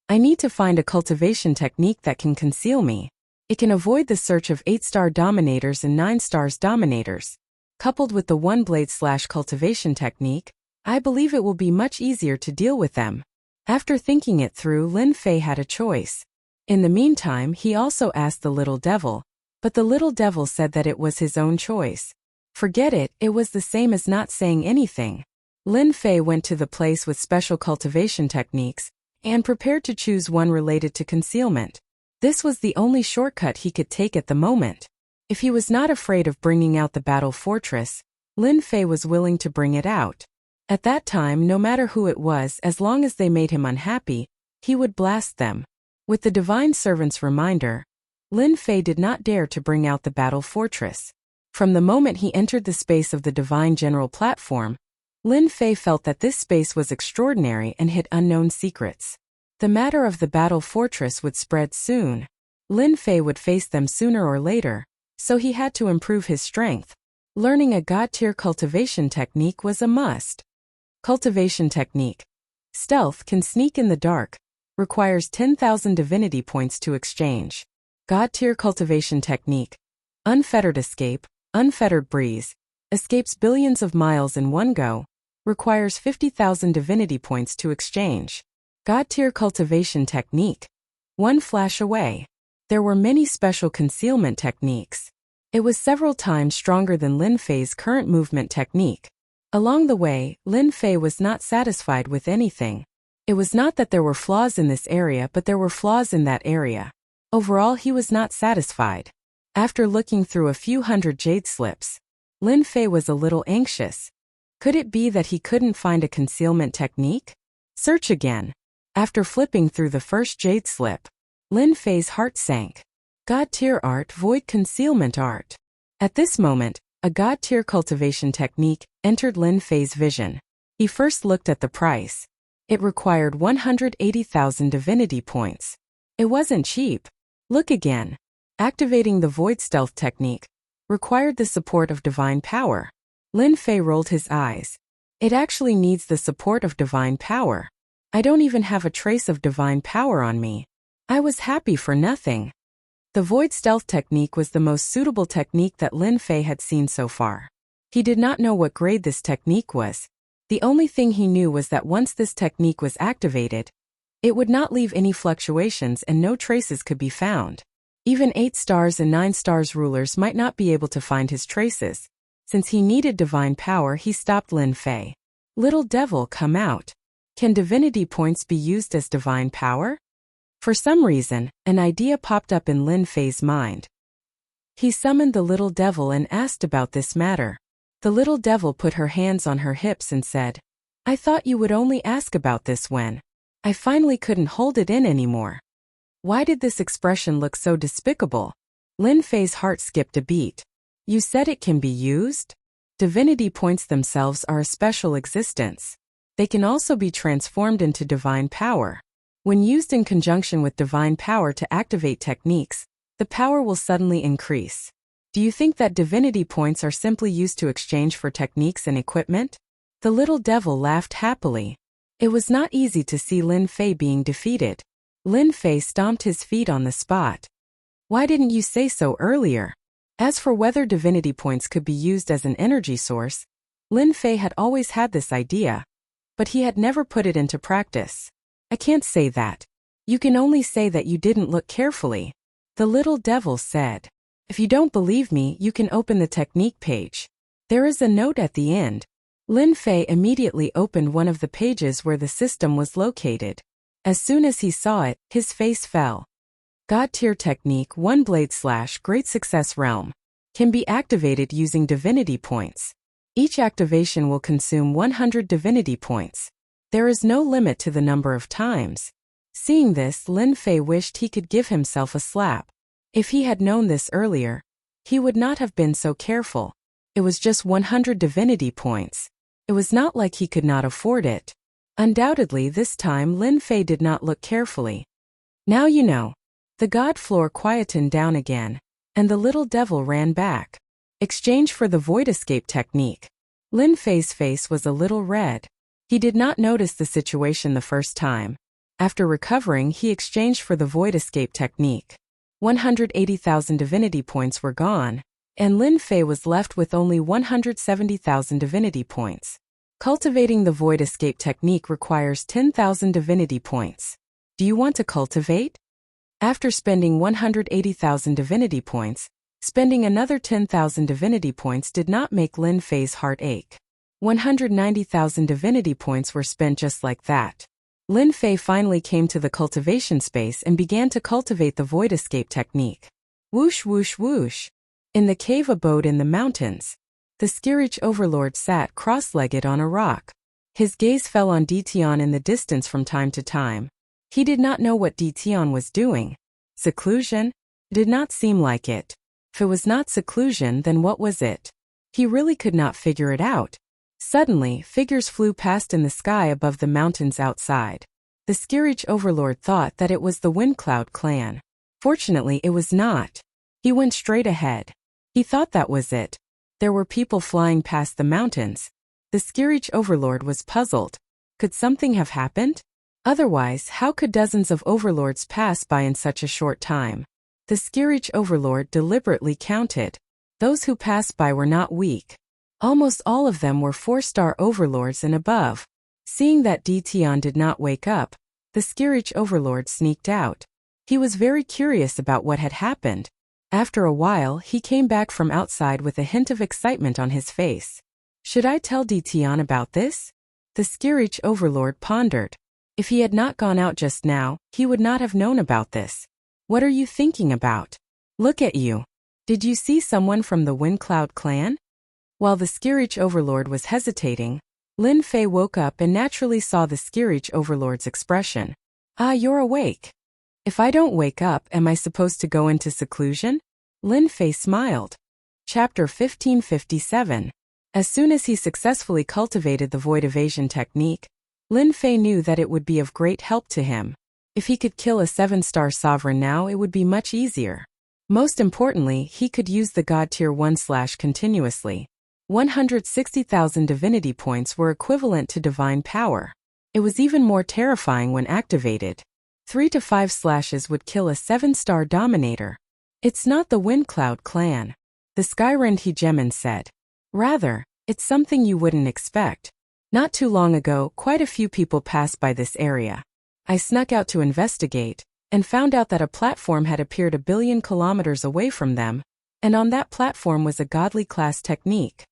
I need to find a cultivation technique that can conceal me. It can avoid the search of 8-star dominators and 9-stars dominators. Coupled with the 1 blade slash cultivation technique, I believe it will be much easier to deal with them. After thinking it through, Lin Fei had a choice. In the meantime, he also asked the little devil, but the little devil said that it was his own choice. Forget it, it was the same as not saying anything. Lin Fei went to the place with special cultivation techniques and prepared to choose one related to concealment. This was the only shortcut he could take at the moment. If he was not afraid of bringing out the battle fortress, Lin Fei was willing to bring it out. At that time, no matter who it was, as long as they made him unhappy, he would blast them. With the divine servant's reminder, Lin Fei did not dare to bring out the battle fortress. From the moment he entered the space of the divine general platform, Lin Fei felt that this space was extraordinary and hid unknown secrets. The matter of the battle fortress would spread soon. Lin Fei would face them sooner or later, so he had to improve his strength. Learning a God-tier cultivation technique was a must. Cultivation technique. Stealth can sneak in the dark. Requires 10,000 divinity points to exchange. God-tier cultivation technique. Unfettered escape. Unfettered breeze. Escapes billions of miles in one go. Requires 50,000 divinity points to exchange. God-tier cultivation technique. One flash away. There were many special concealment techniques. It was several times stronger than Lin Fei's current movement technique. Along the way, Lin Fei was not satisfied with anything. It was not that there were flaws in this area, but there were flaws in that area. Overall, he was not satisfied. After looking through a few hundred jade slips, Lin Fei was a little anxious. Could it be that he couldn't find a concealment technique? Search again. After flipping through the first jade slip, Lin Fei's heart sank. God-tier art, void concealment art. At this moment, a God-tier cultivation technique entered Lin Fei's vision. He first looked at the price. It required 180,000 divinity points. It wasn't cheap. Look again. Activating the void stealth technique required the support of divine power. Lin Fei rolled his eyes. It actually needs the support of divine power. I don't even have a trace of divine power on me. I was happy for nothing. The void stealth technique was the most suitable technique that Lin Fei had seen so far. He did not know what grade this technique was. The only thing he knew was that once this technique was activated, it would not leave any fluctuations and no traces could be found. Even 8 stars and 9 stars rulers might not be able to find his traces. Since he needed divine power, he stopped Lin Fei. Little devil, come out. Can divinity points be used as divine power? For some reason, an idea popped up in Lin Fei's mind. He summoned the little devil and asked about this matter. The little devil put her hands on her hips and said, I thought you would only ask about this when I finally couldn't hold it in anymore. Why did this expression look so despicable? Lin Fei's heart skipped a beat. You said it can be used? Divinity points themselves are a special existence. They can also be transformed into divine power. When used in conjunction with divine power to activate techniques, the power will suddenly increase. Do you think that divinity points are simply used to exchange for techniques and equipment? The little devil laughed happily. It was not easy to see Lin Fei being defeated. Lin Fei stomped his feet on the spot. Why didn't you say so earlier? As for whether divinity points could be used as an energy source, Lin Fei had always had this idea, but he had never put it into practice. I can't say that. You can only say that you didn't look carefully. The little devil said. If you don't believe me, you can open the technique page. There is a note at the end. Lin Fei immediately opened one of the pages where the system was located. As soon as he saw it, his face fell. God-tier technique 1 blade / Great Success Realm can be activated using divinity points. Each activation will consume 100 divinity points. There is no limit to the number of times. Seeing this, Lin Fei wished he could give himself a slap. If he had known this earlier, he would not have been so careful. It was just 100 divinity points. It was not like he could not afford it. Undoubtedly, this time Lin Fei did not look carefully. Now you know. The god floor quietened down again, and the little devil ran back. Exchange for the void escape technique. Lin Fei's face was a little red. He did not notice the situation the first time. After recovering, he exchanged for the void escape technique. 180,000 divinity points were gone, and Lin Fei was left with only 170,000 divinity points. Cultivating the void escape technique requires 10,000 divinity points. Do you want to cultivate? After spending 180,000 divinity points, spending another 10,000 divinity points did not make Lin Fei's heart ache. 190,000 divinity points were spent just like that. Lin Fei finally came to the cultivation space and began to cultivate the void escape technique. Whoosh whoosh whoosh. In the cave abode in the mountains, the Skirich overlord sat cross-legged on a rock. His gaze fell on Dition in the distance from time to time. He did not know what Dition was doing. Seclusion? Did not seem like it. If it was not seclusion, then what was it? He really could not figure it out. Suddenly, figures flew past in the sky above the mountains outside. The Skirich overlord thought that it was the Windcloud clan. Fortunately, it was not. He went straight ahead. He thought that was it. There were people flying past the mountains. The Skirich overlord was puzzled. Could something have happened? Otherwise, how could dozens of overlords pass by in such a short time? The Skirich overlord deliberately counted. Those who passed by were not weak. Almost all of them were 4-star overlords and above. Seeing that Dition did not wake up, the Skirich overlord sneaked out. He was very curious about what had happened. After a while, he came back from outside with a hint of excitement on his face. Should I tell Dition about this? The Skirich overlord pondered. If he had not gone out just now, he would not have known about this. What are you thinking about? Look at you. Did you see someone from the Windcloud clan? While the Skirich overlord was hesitating, Lin Fei woke up and naturally saw the Skirich overlord's expression. Ah, you're awake. If I don't wake up, am I supposed to go into seclusion? Lin Fei smiled. Chapter 1557. As soon as he successfully cultivated the void evasion technique, Lin Fei knew that it would be of great help to him. If he could kill a 7-star sovereign now, it would be much easier. Most importantly, he could use the God Tier 1/ continuously. 160,000 divinity points were equivalent to divine power. It was even more terrifying when activated. 3 to 5 slashes would kill a 7-star dominator. It's not the Windcloud clan, the Skyrend Hegemon said. Rather, it's something you wouldn't expect. Not too long ago, quite a few people passed by this area. I snuck out to investigate, and found out that a platform had appeared a billion kilometers away from them, and on that platform was a godly class technique.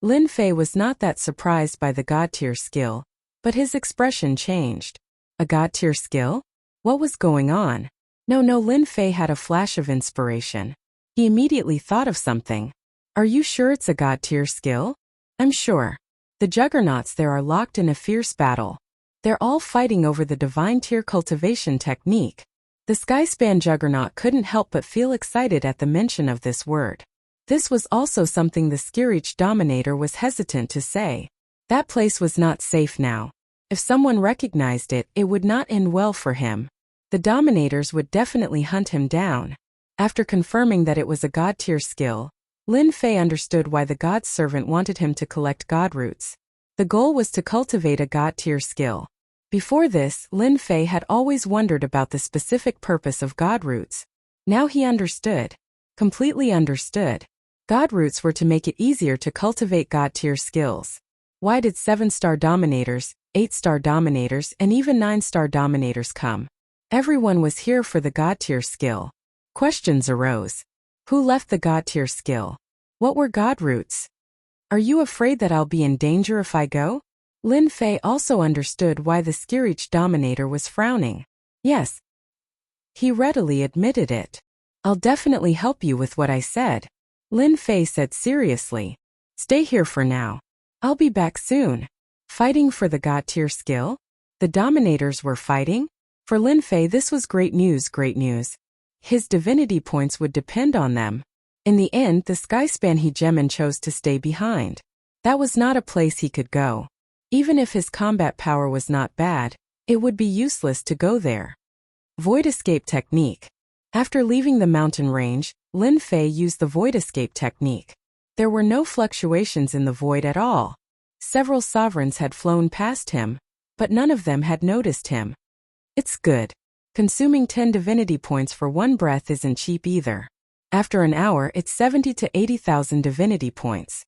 Lin Fei was not that surprised by the God Tier skill, but his expression changed. A God Tier skill? What was going on? No, Lin Fei had a flash of inspiration. He immediately thought of something. Are you sure it's a God Tier skill? I'm sure. The juggernauts there are locked in a fierce battle. They're all fighting over the divine tier cultivation technique. The Skyspan juggernaut couldn't help but feel excited at the mention of this word. This was also something the Skirich dominator was hesitant to say. That place was not safe now. If someone recognized it, it would not end well for him. The dominators would definitely hunt him down. After confirming that it was a God Tier skill, Lin Fei understood why the God's servant wanted him to collect God roots. The goal was to cultivate a God Tier skill. Before this, Lin Fei had always wondered about the specific purpose of God roots. Now he understood. Completely understood. God roots were to make it easier to cultivate God Tier skills. Why did 7-star dominators, 8-star dominators, and even 9-star dominators come? Everyone was here for the God Tier skill. Questions arose. Who left the God Tier skill? What were God roots? Are you afraid that I'll be in danger if I go? Lin Fei also understood why the Skirich dominator was frowning. Yes. He readily admitted it. I'll definitely help you with what I said. Lin Fei said seriously. Stay here for now. I'll be back soon. Fighting for the God Tier skill? The dominators were fighting? For Lin Fei this was great news. His divinity points would depend on them. In the end, the Skyspan Hegemon chose to stay behind. That was not a place he could go. Even if his combat power was not bad, it would be useless to go there. Void escape technique. After leaving the mountain range, Lin Fei used the void escape technique. There were no fluctuations in the void at all. Several sovereigns had flown past him, but none of them had noticed him. It's good. Consuming 10 divinity points for one breath isn't cheap either. After an hour, it's 70 to 80,000 divinity points.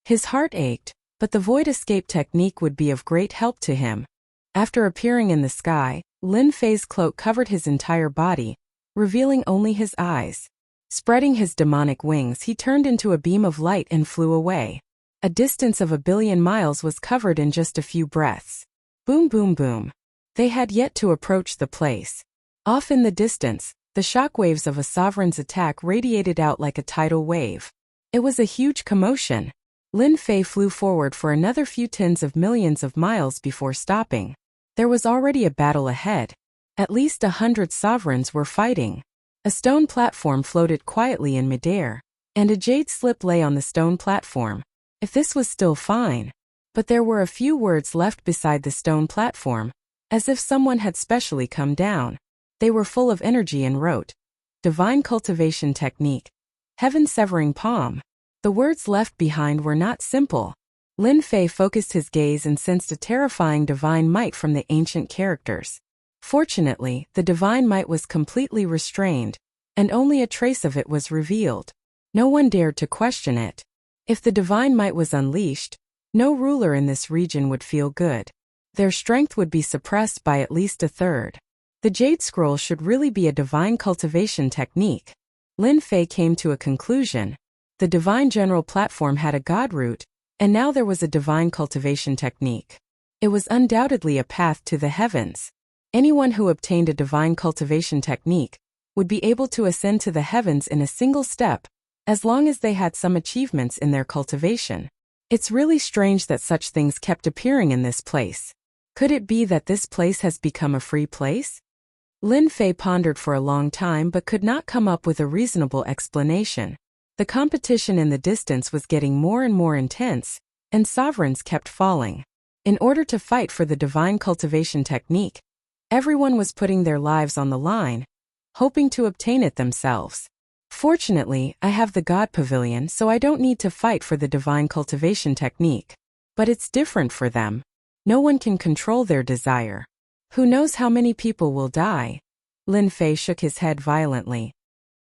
His heart ached, but the void escape technique would be of great help to him. After appearing in the sky, Lin Fei's cloak covered his entire body, revealing only his eyes. Spreading his demonic wings, he turned into a beam of light and flew away. A distance of 1 billion miles was covered in just a few breaths. Boom, boom, boom. They had yet to approach the place. Off in the distance, the shockwaves of a sovereign's attack radiated out like a tidal wave. It was a huge commotion. Lin Fei flew forward for another few tens of millions of miles before stopping. There was already a battle ahead. At least 100 sovereigns were fighting. A stone platform floated quietly in midair, and a jade slip lay on the stone platform. If this was still fine. But there were a few words left beside the stone platform, as if someone had specially come down. They were full of energy and wrote, "Divine Cultivation Technique. Heaven-Severing Palm." The words left behind were not simple. Lin Fei focused his gaze and sensed a terrifying divine might from the ancient characters. Fortunately, the divine might was completely restrained, and only a trace of it was revealed. No one dared to question it. If the divine might was unleashed, no ruler in this region would feel good. Their strength would be suppressed by at least a third. The Jade Scroll should really be a divine cultivation technique. Lin Fei came to a conclusion. The divine general platform had a god root, and now there was a divine cultivation technique. It was undoubtedly a path to the heavens. Anyone who obtained a divine cultivation technique would be able to ascend to the heavens in a single step, as long as they had some achievements in their cultivation. It's really strange that such things kept appearing in this place. Could it be that this place has become a free place? Lin Fei pondered for a long time but could not come up with a reasonable explanation. The competition in the distance was getting more and more intense, and sovereigns kept falling. In order to fight for the divine cultivation technique, everyone was putting their lives on the line, hoping to obtain it themselves. Fortunately, I have the God Pavilion, so I don't need to fight for the divine cultivation technique. But it's different for them. No one can control their desire. Who knows how many people will die? Lin Fei shook his head violently.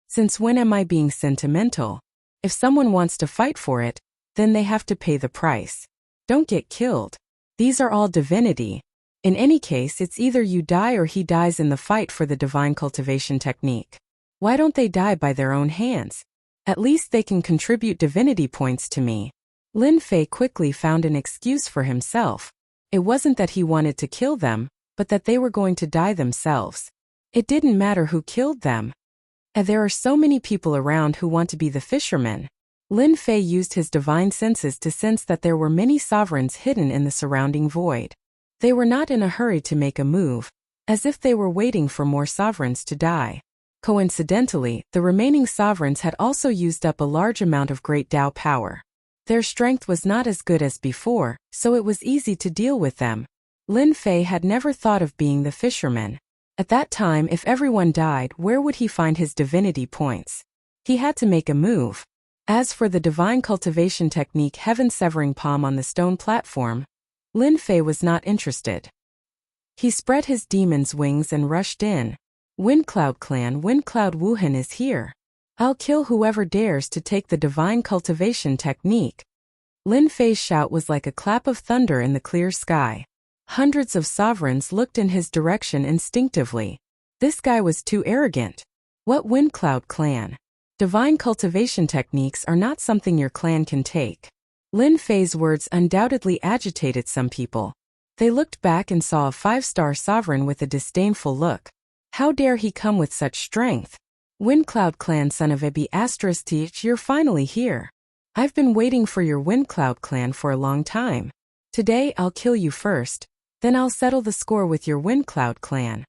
Since when am I being sentimental? If someone wants to fight for it, then they have to pay the price. Don't get killed. These are all divinity. In any case, it's either you die or he dies in the fight for the divine cultivation technique. Why don't they die by their own hands? At least they can contribute divinity points to me. Lin Fei quickly found an excuse for himself. It wasn't that he wanted to kill them, but that they were going to die themselves. It didn't matter who killed them. And there are so many people around who want to be the fishermen. Lin Fei used his divine senses to sense that there were many sovereigns hidden in the surrounding void. They were not in a hurry to make a move, as if they were waiting for more sovereigns to die. Coincidentally, the remaining sovereigns had also used up a large amount of great Tao power. Their strength was not as good as before, so it was easy to deal with them. Lin Fei had never thought of being the fisherman. At that time, if everyone died, where would he find his divinity points? He had to make a move. As for the divine cultivation technique heaven-severing palm on the stone platform, Lin Fei was not interested. He spread his demon's wings and rushed in. Windcloud Clan, Windcloud Wuhan is here. I'll kill whoever dares to take the divine cultivation technique. Lin Fei's shout was like a clap of thunder in the clear sky. Hundreds of sovereigns looked in his direction instinctively. This guy was too arrogant. What Windcloud Clan? Divine cultivation techniques are not something your clan can take. Lin Fei's words undoubtedly agitated some people. They looked back and saw a 5-star sovereign with a disdainful look. How dare he come with such strength? Windcloud Clan, son of Ebi *, you're finally here. I've been waiting for your Windcloud Clan for a long time. Today I'll kill you first, then I'll settle the score with your Windcloud Clan.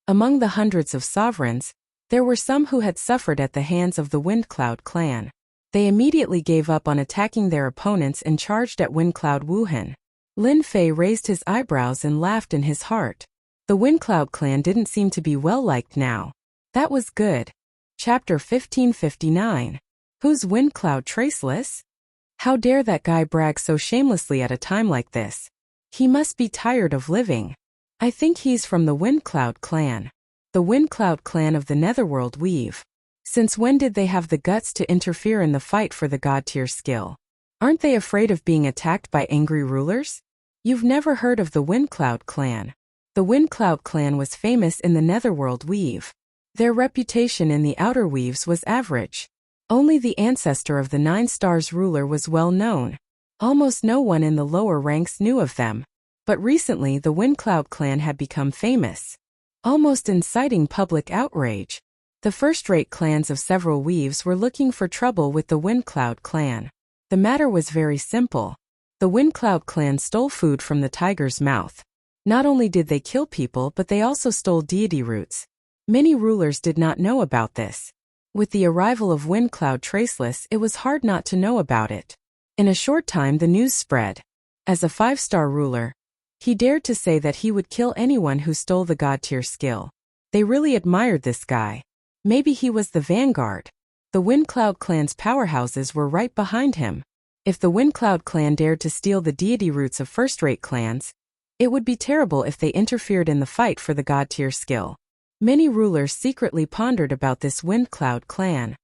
Among the hundreds of sovereigns, there were some who had suffered at the hands of the Windcloud Clan. They immediately gave up on attacking their opponents and charged at Windcloud Wuhan. Lin Fei raised his eyebrows and laughed in his heart. The Windcloud Clan didn't seem to be well liked now. That was good. Chapter 1559. Who's Windcloud Traceless? How dare that guy brag so shamelessly at a time like this? He must be tired of living. I think he's from the Windcloud Clan. The Windcloud Clan of the Netherworld Weave. Since when did they have the guts to interfere in the fight for the God-tier skill? Aren't they afraid of being attacked by angry rulers? You've never heard of the Windcloud Clan. The Windcloud clan was famous in the Netherworld weave. Their reputation in the Outer Weaves was average. Only the ancestor of the Nine Stars ruler was well known. Almost no one in the lower ranks knew of them. But recently the Windcloud clan had become famous, almost inciting public outrage. The first-rate clans of several weaves were looking for trouble with the Windcloud clan. The matter was very simple. The Windcloud clan stole food from the tiger's mouth. Not only did they kill people, but they also stole deity roots. Many rulers did not know about this. With the arrival of Windcloud Traceless, it was hard not to know about it. In a short time the news spread. As a 5-star ruler, he dared to say that he would kill anyone who stole the god-tier skill. They really admired this guy. Maybe he was the vanguard. The Windcloud clan's powerhouses were right behind him. If the Windcloud clan dared to steal the deity roots of first-rate clans, it would be terrible if they interfered in the fight for the god-tier skill. Many rulers secretly pondered about this Windcloud clan.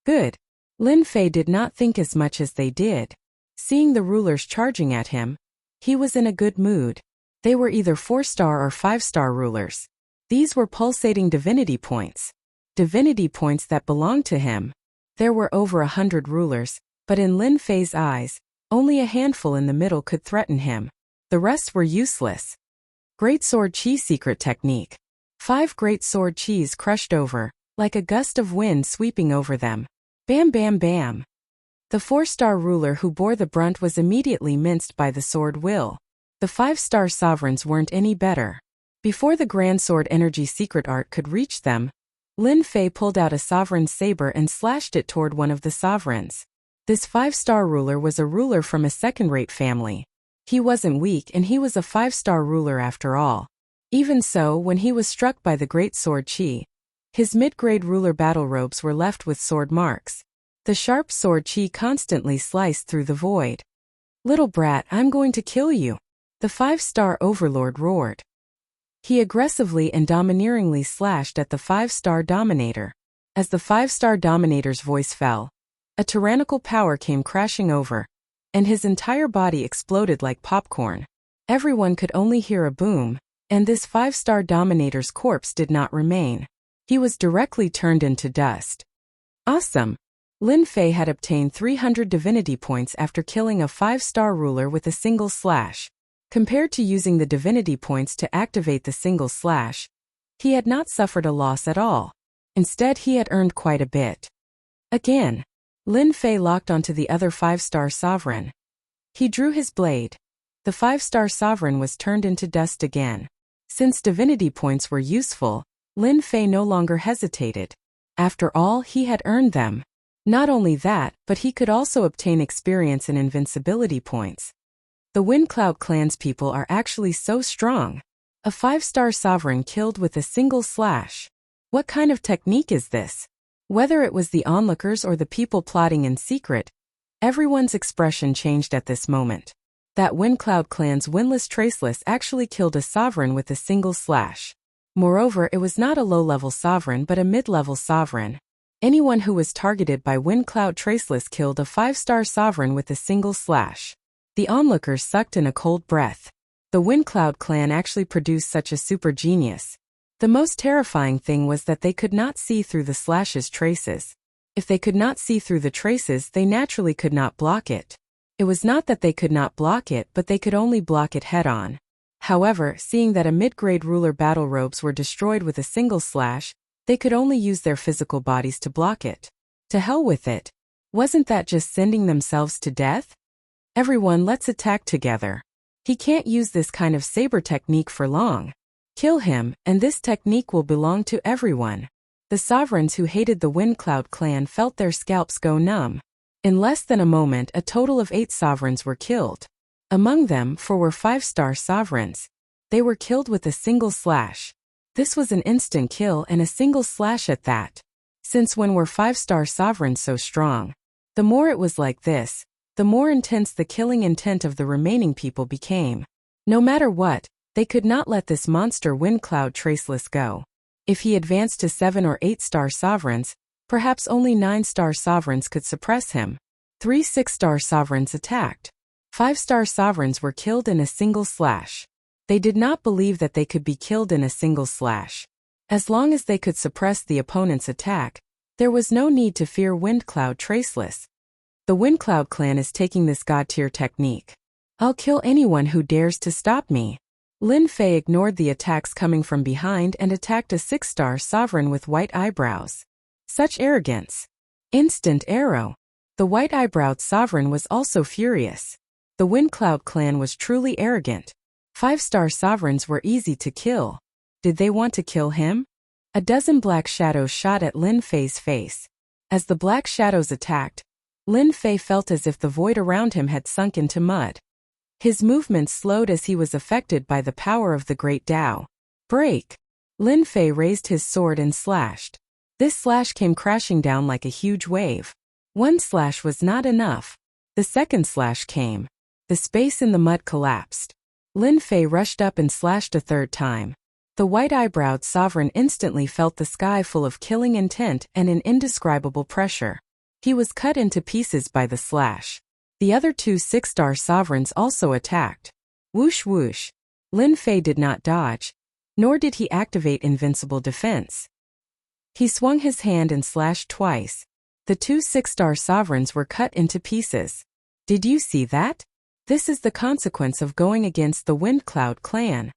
Good. Lin Fei did not think as much as they did. Seeing the rulers charging at him, he was in a good mood. They were either 4-star or 5-star rulers. These were pulsating divinity points. Divinity points that belonged to him. There were over 100 rulers, but in Lin Fei's eyes, only a handful in the middle could threaten him. The rest were useless. Great Sword Chi secret technique. 5 Great Sword Chis crushed over, like a gust of wind sweeping over them. Bam bam bam. The 4-star ruler who bore the brunt was immediately minced by the sword will. The 5-star sovereigns weren't any better. Before the Grand Sword Energy secret art could reach them, Lin Fei pulled out a sovereign's saber and slashed it toward one of the sovereigns. This 5-star ruler was a ruler from a second-rate family. He wasn't weak and he was a 5-star ruler after all. Even so, when he was struck by the Great Sword Chi, his mid-grade ruler battle robes were left with sword marks. The sharp sword Chi constantly sliced through the void. "Little brat, I'm going to kill you," the 5-star overlord roared. He aggressively and domineeringly slashed at the 5-star dominator. As the 5-star dominator's voice fell, a tyrannical power came crashing over, and his entire body exploded like popcorn. Everyone could only hear a boom, and this 5-star dominator's corpse did not remain. He was directly turned into dust. Awesome! Lin Fei had obtained 300 divinity points after killing a 5-star ruler with a single slash. Compared to using the divinity points to activate the single slash, he had not suffered a loss at all. Instead, he had earned quite a bit. Again, Lin Fei locked onto the other 5-star sovereign. He drew his blade. The 5-star sovereign was turned into dust again. Since divinity points were useful, Lin Fei no longer hesitated. After all, he had earned them. Not only that, but he could also obtain experience and invincibility points. The Windcloud clan's people are actually so strong. A 5-star sovereign killed with a single slash. What kind of technique is this? Whether it was the onlookers or the people plotting in secret, everyone's expression changed at this moment. That Windcloud clan's Windless Traceless actually killed a sovereign with a single slash. Moreover, it was not a low-level sovereign but a mid-level sovereign. Anyone who was targeted by Windcloud Traceless killed a 5-star sovereign with a single slash. The onlookers sucked in a cold breath. The Windcloud clan actually produced such a super genius. The most terrifying thing was that they could not see through the slash's traces. If they could not see through the traces, they naturally could not block it. It was not that they could not block it, but they could only block it head-on. However, seeing that a mid-grade ruler battle robes were destroyed with a single slash, they could only use their physical bodies to block it. To hell with it. Wasn't that just sending themselves to death? Everyone, let's attack together. He can't use this kind of saber technique for long. Kill him, and this technique will belong to everyone. The sovereigns who hated the Windcloud clan felt their scalps go numb. In less than a moment, a total of 8 sovereigns were killed. Among them, 4 were 5-star sovereigns. They were killed with a single slash. This was an instant kill and a single slash at that. Since when were 5-star sovereigns so strong? The more it was like this, the more intense the killing intent of the remaining people became. No matter what, they could not let this monster Windcloud Traceless go. If he advanced to 7 or 8-star sovereigns, perhaps only 9-star sovereigns could suppress him. 3 6-star sovereigns attacked. 5-star sovereigns were killed in a single slash. They did not believe that they could be killed in a single slash. As long as they could suppress the opponent's attack, there was no need to fear Windcloud Traceless. The Windcloud clan is taking this god-tier technique. I'll kill anyone who dares to stop me. Lin Fei ignored the attacks coming from behind and attacked a 6-star sovereign with white eyebrows. Such arrogance. Instant arrow. The white-eyebrowed sovereign was also furious. The Windcloud clan was truly arrogant. 5-star sovereigns were easy to kill. Did they want to kill him? A dozen black shadows shot at Lin Fei's face. As the black shadows attacked, Lin Fei felt as if the void around him had sunk into mud. His movements slowed as he was affected by the power of the Great Tao. Break! Lin Fei raised his sword and slashed. This slash came crashing down like a huge wave. One slash was not enough. The second slash came. The space in the mud collapsed. Lin Fei rushed up and slashed a third time. The white-eyebrowed sovereign instantly felt the sky full of killing intent and an indescribable pressure. He was cut into pieces by the slash. The other 2 6-star sovereigns also attacked. Whoosh whoosh. Lin Fei did not dodge, nor did he activate invincible defense. He swung his hand and slashed twice. The 2 6-star sovereigns were cut into pieces. Did you see that? This is the consequence of going against the Windcloud clan.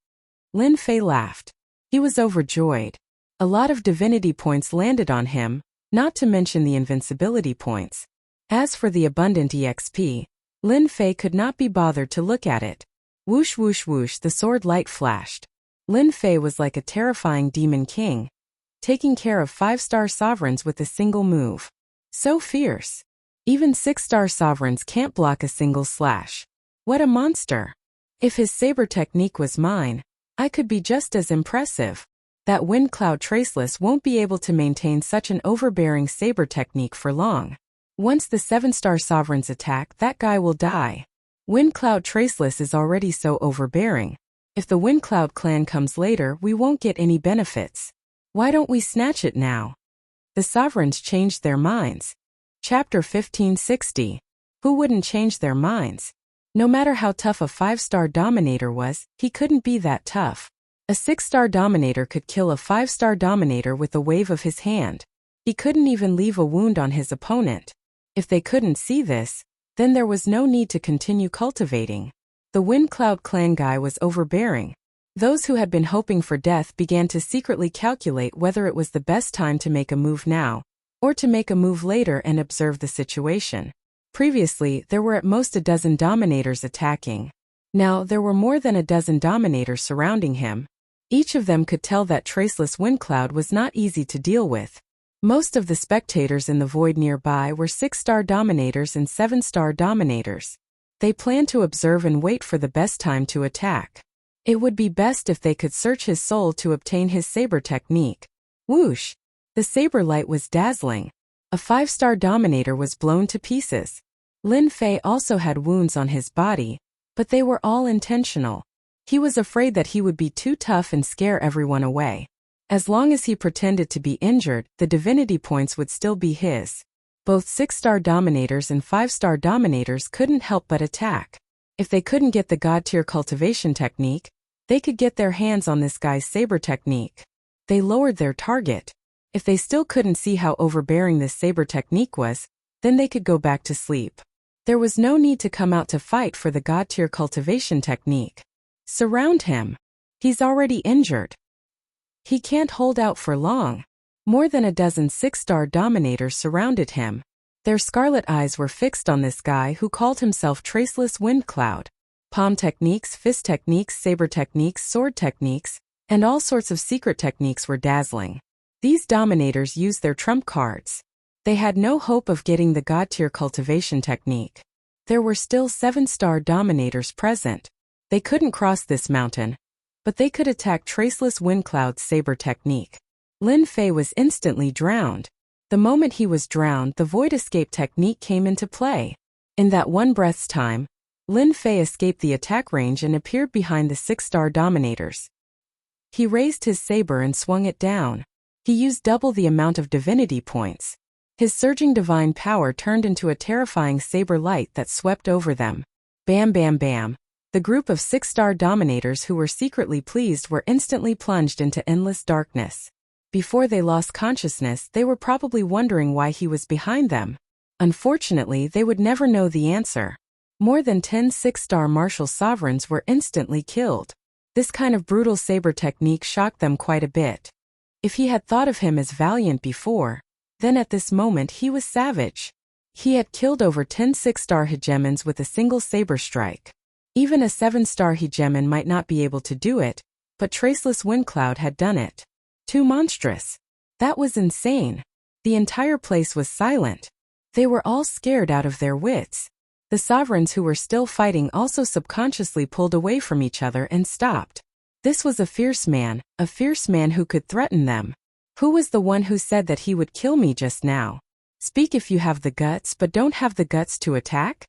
Lin Fei laughed. He was overjoyed. A lot of divinity points landed on him, not to mention the invincibility points. As for the abundant EXP, Lin Fei could not be bothered to look at it. Whoosh whoosh whoosh, the sword light flashed. Lin Fei was like a terrifying demon king, taking care of 5-star sovereigns with a single move. So fierce. Even 6-star sovereigns can't block a single slash. What a monster. If his saber technique was mine, I could be just as impressive. That Windcloud Traceless won't be able to maintain such an overbearing saber technique for long. Once the 7-star sovereigns attack, that guy will die. Windcloud Traceless is already so overbearing. If the Windcloud clan comes later, we won't get any benefits. Why don't we snatch it now? The sovereigns changed their minds. Chapter 1560. Who wouldn't change their minds? No matter how tough a 5-star dominator was, he couldn't be that tough. A 6-star dominator could kill a 5-star dominator with a wave of his hand. He couldn't even leave a wound on his opponent. If they couldn't see this, then there was no need to continue cultivating. The Windcloud clan guy was overbearing. Those who had been hoping for death began to secretly calculate whether it was the best time to make a move now, or to make a move later and observe the situation. Previously, there were at most a dozen dominators attacking. Now, there were more than a dozen dominators surrounding him. Each of them could tell that Traceless Windcloud was not easy to deal with. Most of the spectators in the void nearby were 6-star dominators and 7-star dominators. They planned to observe and wait for the best time to attack. It would be best if they could search his soul to obtain his saber technique. Whoosh! The saber light was dazzling. A 5-star dominator was blown to pieces. Lin Fei also had wounds on his body, but they were all intentional. He was afraid that he would be too tough and scare everyone away. As long as he pretended to be injured, the divinity points would still be his. Both 6-star dominators and 5-star dominators couldn't help but attack. If they couldn't get the god-tier cultivation technique, they could get their hands on this guy's saber technique. They lowered their target. If they still couldn't see how overbearing this saber technique was, then they could go back to sleep. There was no need to come out to fight for the god-tier cultivation technique. Surround him. He's already injured. He can't hold out for long. More than a dozen 6-star dominators surrounded him. Their scarlet eyes were fixed on this guy who called himself Traceless Windcloud. Palm techniques, fist techniques, saber techniques, sword techniques, and all sorts of secret techniques were dazzling. These dominators used their trump cards. They had no hope of getting the god-tier cultivation technique. There were still 7-star dominators present. They couldn't cross this mountain, but they could attack Traceless Windcloud's saber technique. Lin Fei was instantly drowned. The moment he was drowned, the void escape technique came into play. In that one breath's time, Lin Fei escaped the attack range and appeared behind the 6-star dominators. He raised his saber and swung it down. He used double the amount of divinity points. His surging divine power turned into a terrifying saber light that swept over them. Bam bam bam. The group of 6-star dominators who were secretly pleased were instantly plunged into endless darkness. Before they lost consciousness, they were probably wondering why he was behind them. Unfortunately, they would never know the answer. More than 10 6-star martial sovereigns were instantly killed. This kind of brutal saber technique shocked them quite a bit. If he had thought of him as valiant before, then at this moment he was savage. He had killed over 10 6-star hegemons with a single saber strike. Even a 7-star hegemon might not be able to do it, but Traceless Windcloud had done it. Too monstrous. That was insane. The entire place was silent. They were all scared out of their wits. The sovereigns who were still fighting also subconsciously pulled away from each other and stopped. This was a fierce man who could threaten them. Who was the one who said that he would kill me just now? Speak if you have the guts but don't have the guts to attack?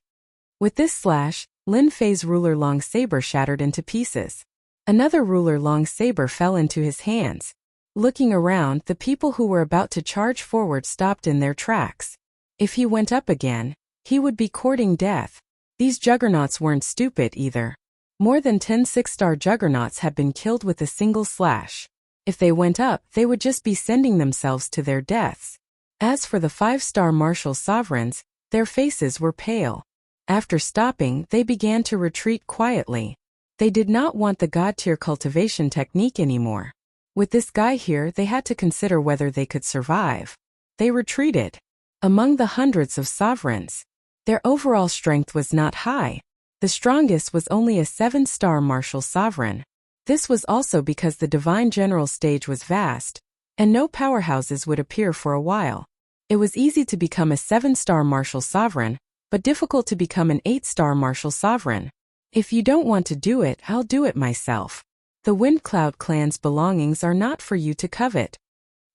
With this slash, Lin Fei's ruler long saber shattered into pieces. Another ruler long saber fell into his hands. Looking around, the people who were about to charge forward stopped in their tracks. If he went up again, he would be courting death. These juggernauts weren't stupid either. More than 10 6-star juggernauts had been killed with a single slash. If they went up, they would just be sending themselves to their deaths. As for the 5-star martial sovereigns, their faces were pale. After stopping, they began to retreat quietly. They did not want the god-tier cultivation technique anymore. With this guy here, they had to consider whether they could survive. They retreated. Among the hundreds of sovereigns, their overall strength was not high. The strongest was only a 7-star martial sovereign. This was also because the divine general stage was vast, and no powerhouses would appear for a while. It was easy to become a 7-star martial sovereign, but difficult to become an 8-star martial sovereign. If you don't want to do it, I'll do it myself. The Windcloud clan's belongings are not for you to covet.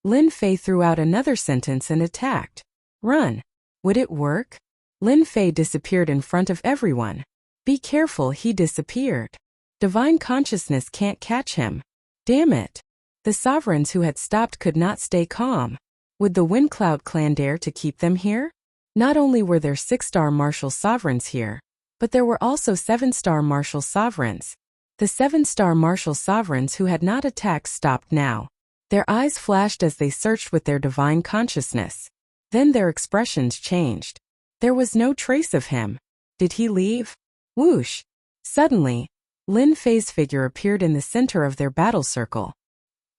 Lin Fei threw out another sentence and attacked. Run. Would it work? Lin Fei disappeared in front of everyone. Be careful, he disappeared. Divine consciousness can't catch him. Damn it. The sovereigns who had stopped could not stay calm. Would the Windcloud clan dare to keep them here? Not only were there 6-star martial sovereigns here, but there were also 7-star martial sovereigns. The 7-star martial sovereigns who had not attacked stopped now. Their eyes flashed as they searched with their divine consciousness. Then their expressions changed. There was no trace of him. Did he leave? Whoosh! Suddenly, Lin Fei's figure appeared in the center of their battle circle.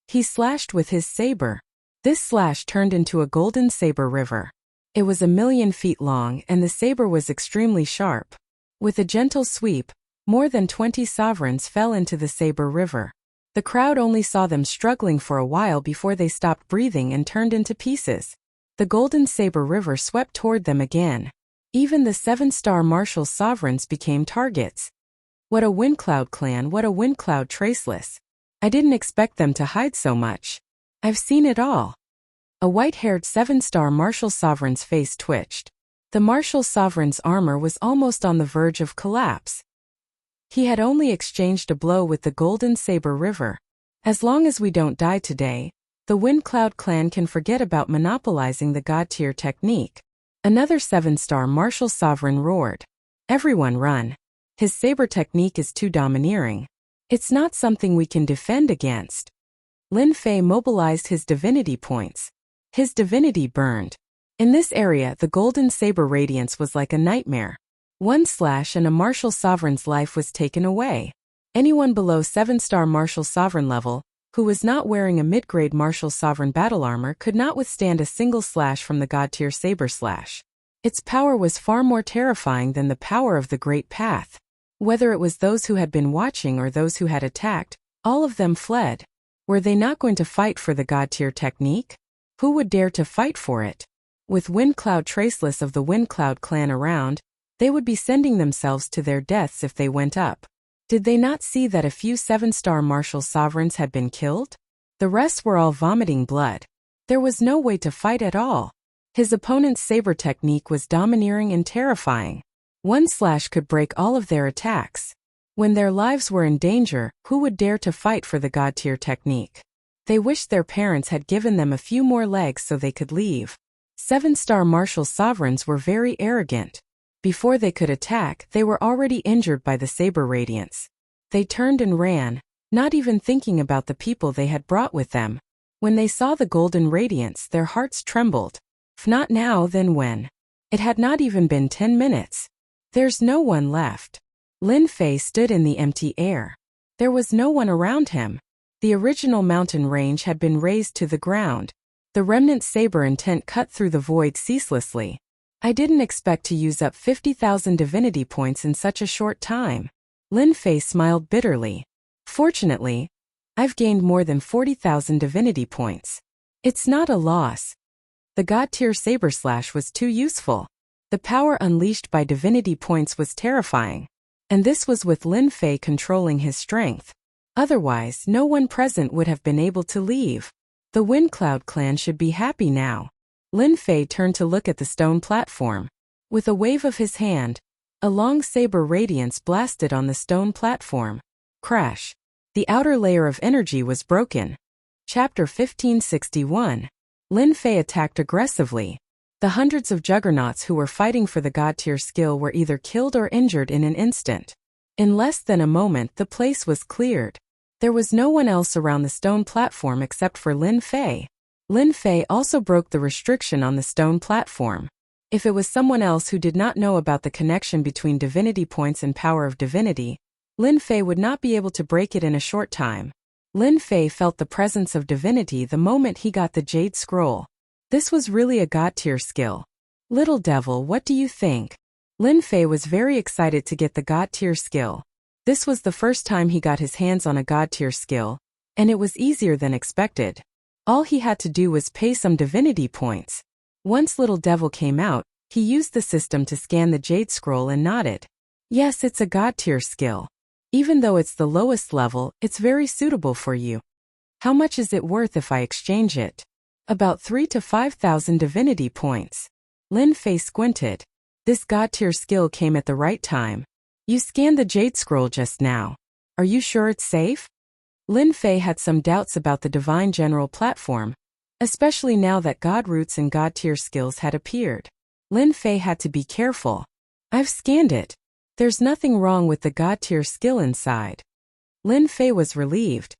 He slashed with his saber. This slash turned into a golden saber river. It was 1,000,000 feet long and the saber was extremely sharp. With a gentle sweep, more than 20 sovereigns fell into the saber river. The crowd only saw them struggling for a while before they stopped breathing and turned into pieces. The golden saber river swept toward them again. Even the 7-star martial sovereigns became targets. What a Windcloud clan, what a Windcloud Traceless. I didn't expect them to hide so much. I've seen it all. A white-haired 7-star martial sovereign's face twitched. The martial sovereign's armor was almost on the verge of collapse. He had only exchanged a blow with the golden saber river. As long as we don't die today, the Windcloud clan can forget about monopolizing the god-tier technique. Another 7-star martial sovereign roared. Everyone run. His saber technique is too domineering. It's not something we can defend against. Lin Fei mobilized his divinity points. His divinity burned. In this area, the golden saber radiance was like a nightmare. One slash and a martial sovereign's life was taken away. Anyone below 7-star martial sovereign level, who was not wearing a mid-grade martial sovereign battle armor, could not withstand a single slash from the god-tier saber slash. Its power was far more terrifying than the power of the Great Path. Whether it was those who had been watching or those who had attacked, all of them fled. Were they not going to fight for the god-tier technique? Who would dare to fight for it? With Windcloud Traceless of the Windcloud clan around, they would be sending themselves to their deaths if they went up. Did they not see that a few 7-star martial sovereigns had been killed? The rest were all vomiting blood. There was no way to fight at all. His opponent's saber technique was domineering and terrifying. One slash could break all of their attacks. When their lives were in danger, who would dare to fight for the god-tier technique? They wished their parents had given them a few more legs so they could leave. 7-star martial sovereigns were very arrogant. Before they could attack, they were already injured by the saber radiance. They turned and ran, not even thinking about the people they had brought with them. When they saw the golden radiance, their hearts trembled. If not now, then when? It had not even been 10 minutes. There's no one left. Lin Fei stood in the empty air. There was no one around him. The original mountain range had been razed to the ground. The remnant saber intent cut through the void ceaselessly. I didn't expect to use up 50,000 divinity points in such a short time. Lin Fei smiled bitterly. Fortunately, I've gained more than 40,000 divinity points. It's not a loss. The God-tier saber slash was too useful. The power unleashed by divinity points was terrifying. And this was with Lin Fei controlling his strength. Otherwise, no one present would have been able to leave. The Wind Cloud clan should be happy now. Lin Fei turned to look at the stone platform. With a wave of his hand, a long saber radiance blasted on the stone platform. Crash. The outer layer of energy was broken. Chapter 1561. Lin Fei attacked aggressively. The hundreds of juggernauts who were fighting for the God-tier skill were either killed or injured in an instant. In less than a moment, the place was cleared. There was no one else around the stone platform except for Lin Fei. Lin Fei also broke the restriction on the stone platform. If it was someone else who did not know about the connection between divinity points and power of divinity, Lin Fei would not be able to break it in a short time. Lin Fei felt the presence of divinity the moment he got the Jade Scroll. This was really a God-tier skill. Little devil, what do you think? Lin Fei was very excited to get the God-tier skill. This was the first time he got his hands on a God-tier skill, and it was easier than expected. All he had to do was pay some divinity points. Once Little Devil came out, he used the system to scan the Jade Scroll and nodded. Yes, it's a God-tier skill. Even though it's the lowest level, it's very suitable for you. How much is it worth if I exchange it? About 3,000 to 5,000 divinity points. Lin Fei squinted. This God-tier skill came at the right time. You scanned the Jade Scroll just now. Are you sure it's safe? Lin Fei had some doubts about the Divine General platform, especially now that God Roots and God-tier skills had appeared. Lin Fei had to be careful. I've scanned it. There's nothing wrong with the God-tier skill inside. Lin Fei was relieved.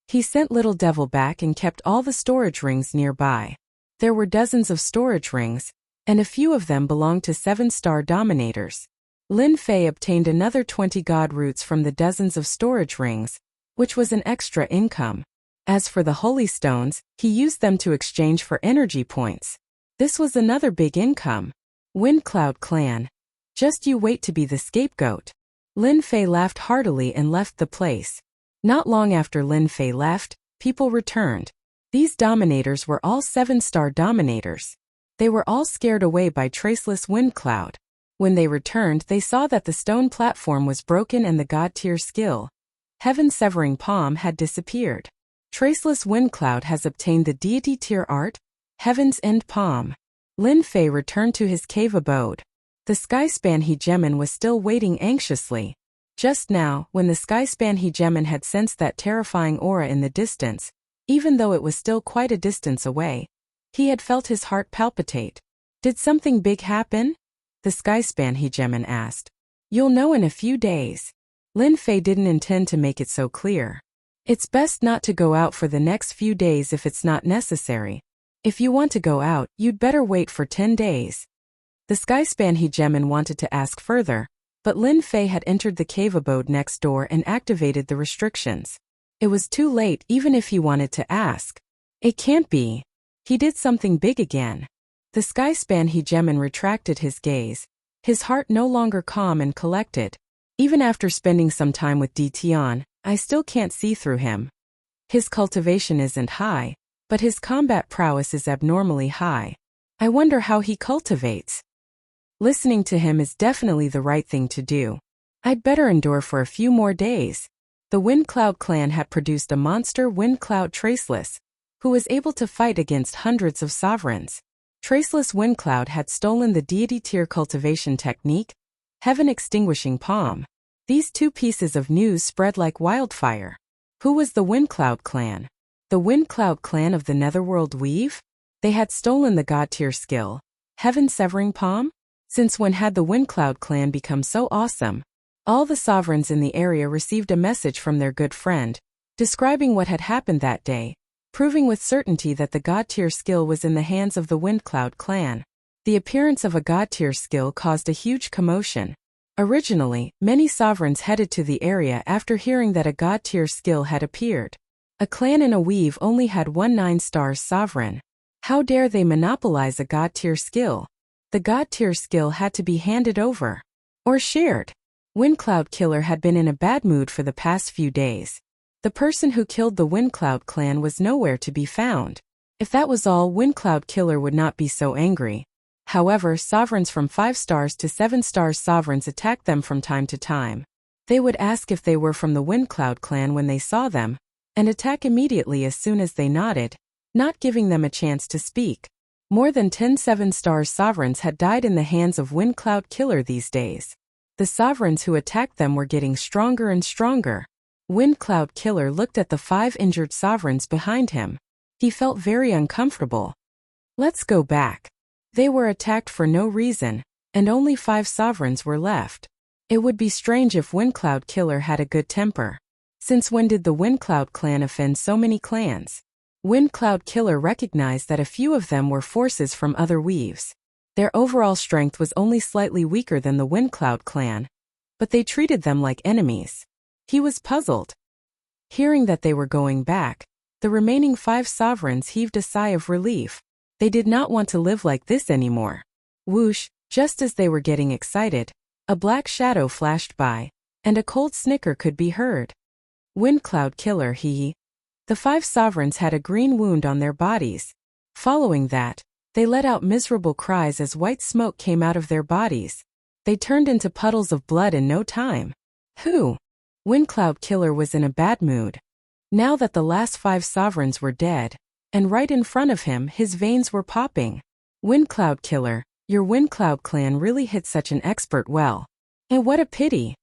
He sent Little Devil back and kept all the storage rings nearby. There were dozens of storage rings, and a few of them belonged to 7-star dominators. Lin Fei obtained another 20 God Roots from the dozens of storage rings, which was an extra income. As for the Holy Stones, he used them to exchange for energy points. This was another big income. Wind Cloud Clan. Just you wait to be the scapegoat. Lin Fei laughed heartily and left the place. Not long after Lin Fei left, people returned. These dominators were all 7-star dominators. They were all scared away by Traceless Wind Cloud. When they returned, they saw that the stone platform was broken and the God-tier skill, Heaven Severing Palm, had disappeared. Traceless Wind Cloud has obtained the deity tier art, Heaven's End Palm. Lin Fei returned to his cave abode. The Skyspan Hegemon was still waiting anxiously. Just now, when the Skyspan Hegemon had sensed that terrifying aura in the distance, even though it was still quite a distance away, he had felt his heart palpitate. Did something big happen? The Skyspan Hegemon asked. You'll know in a few days. Lin Fei didn't intend to make it so clear. It's best not to go out for the next few days if it's not necessary. If you want to go out, you'd better wait for 10 days. The Skyspan Hegemon wanted to ask further, but Lin Fei had entered the cave abode next door and activated the restrictions. It was too late even if he wanted to ask. It can't be. He did something big again. The Skyspan Hegemon retracted his gaze, his heart no longer calm and collected. Even after spending some time with Di Tian, I still can't see through him. His cultivation isn't high, but his combat prowess is abnormally high. I wonder how he cultivates. Listening to him is definitely the right thing to do. I'd better endure for a few more days. The Wind Cloud clan had produced a monster Wind Cloud Traceless, who was able to fight against hundreds of sovereigns. Traceless Wind Cloud had stolen the deity tier cultivation technique, Heaven Extinguishing Palm. These two pieces of news spread like wildfire. Who was the Wind Cloud clan? The Wind Cloud clan of the Netherworld Weave? They had stolen the God tier skill, Heaven Severing Palm? Since when had the Windcloud clan become so awesome? All the sovereigns in the area received a message from their good friend, describing what had happened that day, proving with certainty that the God-tier skill was in the hands of the Windcloud clan. The appearance of a God-tier skill caused a huge commotion. Originally, many sovereigns headed to the area after hearing that a God-tier skill had appeared. A clan in a weave only had one 9-star sovereign. How dare they monopolize a God-tier skill? The God-tier skill had to be handed over. Or shared. Windcloud Killer had been in a bad mood for the past few days. The person who killed the Windcloud clan was nowhere to be found. If that was all, Windcloud Killer would not be so angry. However, sovereigns from 5 stars to 7-star sovereigns attacked them from time to time. They would ask if they were from the Windcloud clan when they saw them, and attack immediately as soon as they nodded, not giving them a chance to speak. More than 10 7-star sovereigns had died in the hands of Windcloud Killer these days. The sovereigns who attacked them were getting stronger and stronger. Windcloud Killer looked at the 5 injured sovereigns behind him. He felt very uncomfortable. Let's go back. They were attacked for no reason, and only 5 sovereigns were left. It would be strange if Windcloud Killer had a good temper. Since when did the Windcloud clan offend so many clans? Windcloud Killer recognized that a few of them were forces from other weaves. Their overall strength was only slightly weaker than the Windcloud clan, but they treated them like enemies. He was puzzled. Hearing that they were going back, the remaining 5 sovereigns heaved a sigh of relief. They did not want to live like this anymore. Whoosh, just as they were getting excited, a black shadow flashed by, and a cold snicker could be heard. Windcloud Killer, hee. The 5 sovereigns had a green wound on their bodies. Following that, they let out miserable cries as white smoke came out of their bodies. They turned into puddles of blood in no time. Who? Windcloud Killer was in a bad mood. Now that the last 5 sovereigns were dead, and right in front of him his veins were popping. Windcloud Killer, your Windcloud clan really hit such an expert well. And what a pity.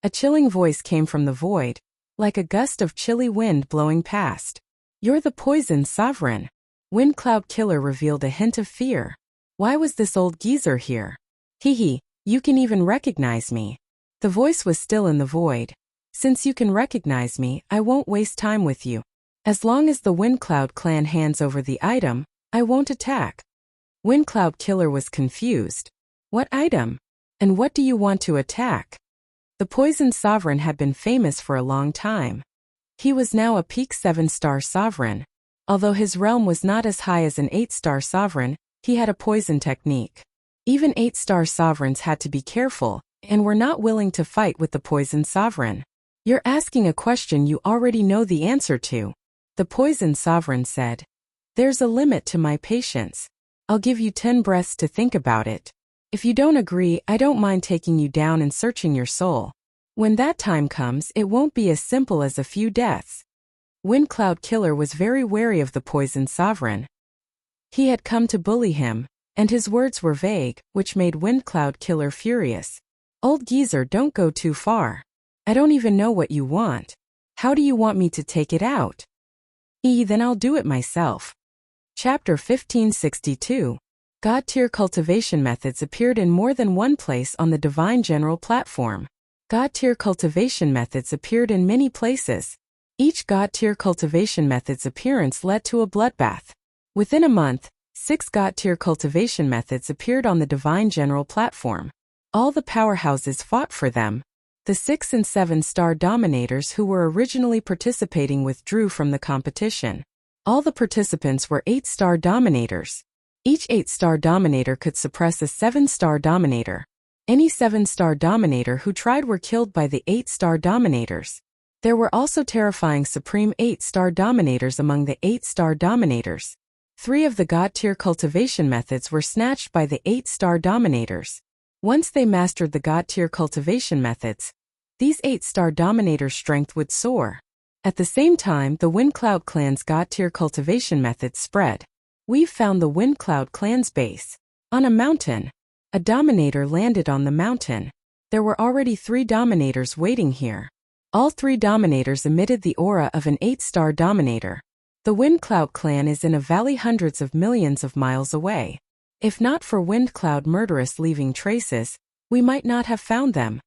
A chilling voice came from the void, like a gust of chilly wind blowing past. You're the poison sovereign. Windcloud Killer revealed a hint of fear. Why was this old geezer here? Hee, you can even recognize me. The voice was still in the void. Since you can recognize me, I won't waste time with you. As long as the Windcloud clan hands over the item, I won't attack. Windcloud Killer was confused. What item? And what do you want to attack? The Poison Sovereign had been famous for a long time. He was now a peak 7-star sovereign. Although his realm was not as high as an 8-star sovereign, he had a poison technique. Even 8-star sovereigns had to be careful, and were not willing to fight with the Poison Sovereign. You're asking a question you already know the answer to. The Poison Sovereign said. There's a limit to my patience. I'll give you 10 breaths to think about it. If you don't agree, I don't mind taking you down and searching your soul. When that time comes, it won't be as simple as a few deaths. Windcloud Killer was very wary of the Poison Sovereign. He had come to bully him, and his words were vague, which made Windcloud Killer furious. Old geezer, don't go too far. I don't even know what you want. How do you want me to take it out? Then I'll do it myself. Chapter 1562. God-tier cultivation methods appeared in more than one place on the Divine General platform. God-tier cultivation methods appeared in many places. Each God-tier cultivation method's appearance led to a bloodbath. Within a month, 6 God-tier cultivation methods appeared on the Divine General platform. All the powerhouses fought for them. The 6 and 7-star dominators who were originally participating withdrew from the competition. All the participants were 8-star dominators. Each 8-star dominator could suppress a 7-star dominator. Any 7-star dominator who tried were killed by the 8-star dominators. There were also terrifying supreme 8-star dominators among the 8-star dominators. 3 of the God-tier cultivation methods were snatched by the 8-star dominators. Once they mastered the God-tier cultivation methods, these 8-star dominators' strength would soar. At the same time, the Windcloud clan's God-tier cultivation methods spread. We've found the Windcloud clan's base. On a mountain. A dominator landed on the mountain. There were already 3 dominators waiting here. All 3 dominators emitted the aura of an 8-star dominator. The Windcloud clan is in a valley hundreds of millions of miles away. If not for Wind Cloud murderous leaving traces, we might not have found them.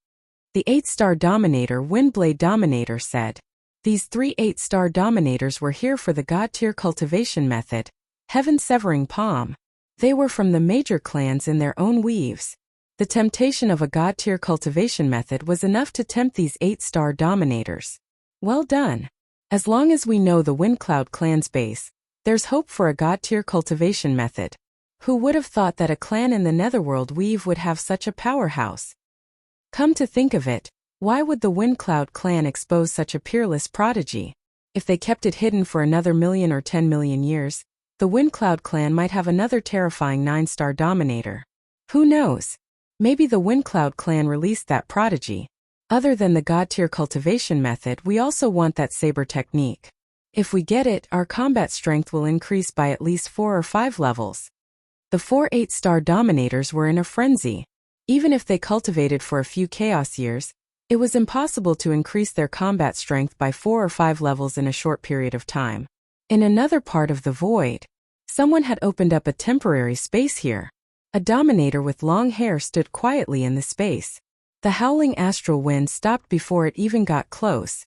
The 8-star Dominator Windblade Dominator said. These 3 8-star Dominators were here for the God-tier cultivation method, Heaven-Severing Palm. They were from the major clans in their own weaves. The temptation of a God-tier cultivation method was enough to tempt these 8-star Dominators. Well done. As long as we know the Windcloud clan's base, there's hope for a God-tier cultivation method. Who would have thought that a clan in the Netherworld weave would have such a powerhouse? Come to think of it, why would the Windcloud clan expose such a peerless prodigy? If they kept it hidden for another 1,000,000 or 10,000,000 years, the Windcloud clan might have another terrifying 9-star Dominator. Who knows? Maybe the Windcloud clan released that prodigy. Other than the God-tier cultivation method, we also want that saber technique. If we get it, our combat strength will increase by at least 4 or 5 levels. The 4 8-star Dominators were in a frenzy. Even if they cultivated for a few chaos years, it was impossible to increase their combat strength by 4 or 5 levels in a short period of time. In another part of the void, someone had opened up a temporary space here. A Dominator with long hair stood quietly in the space. The howling astral wind stopped before it even got close.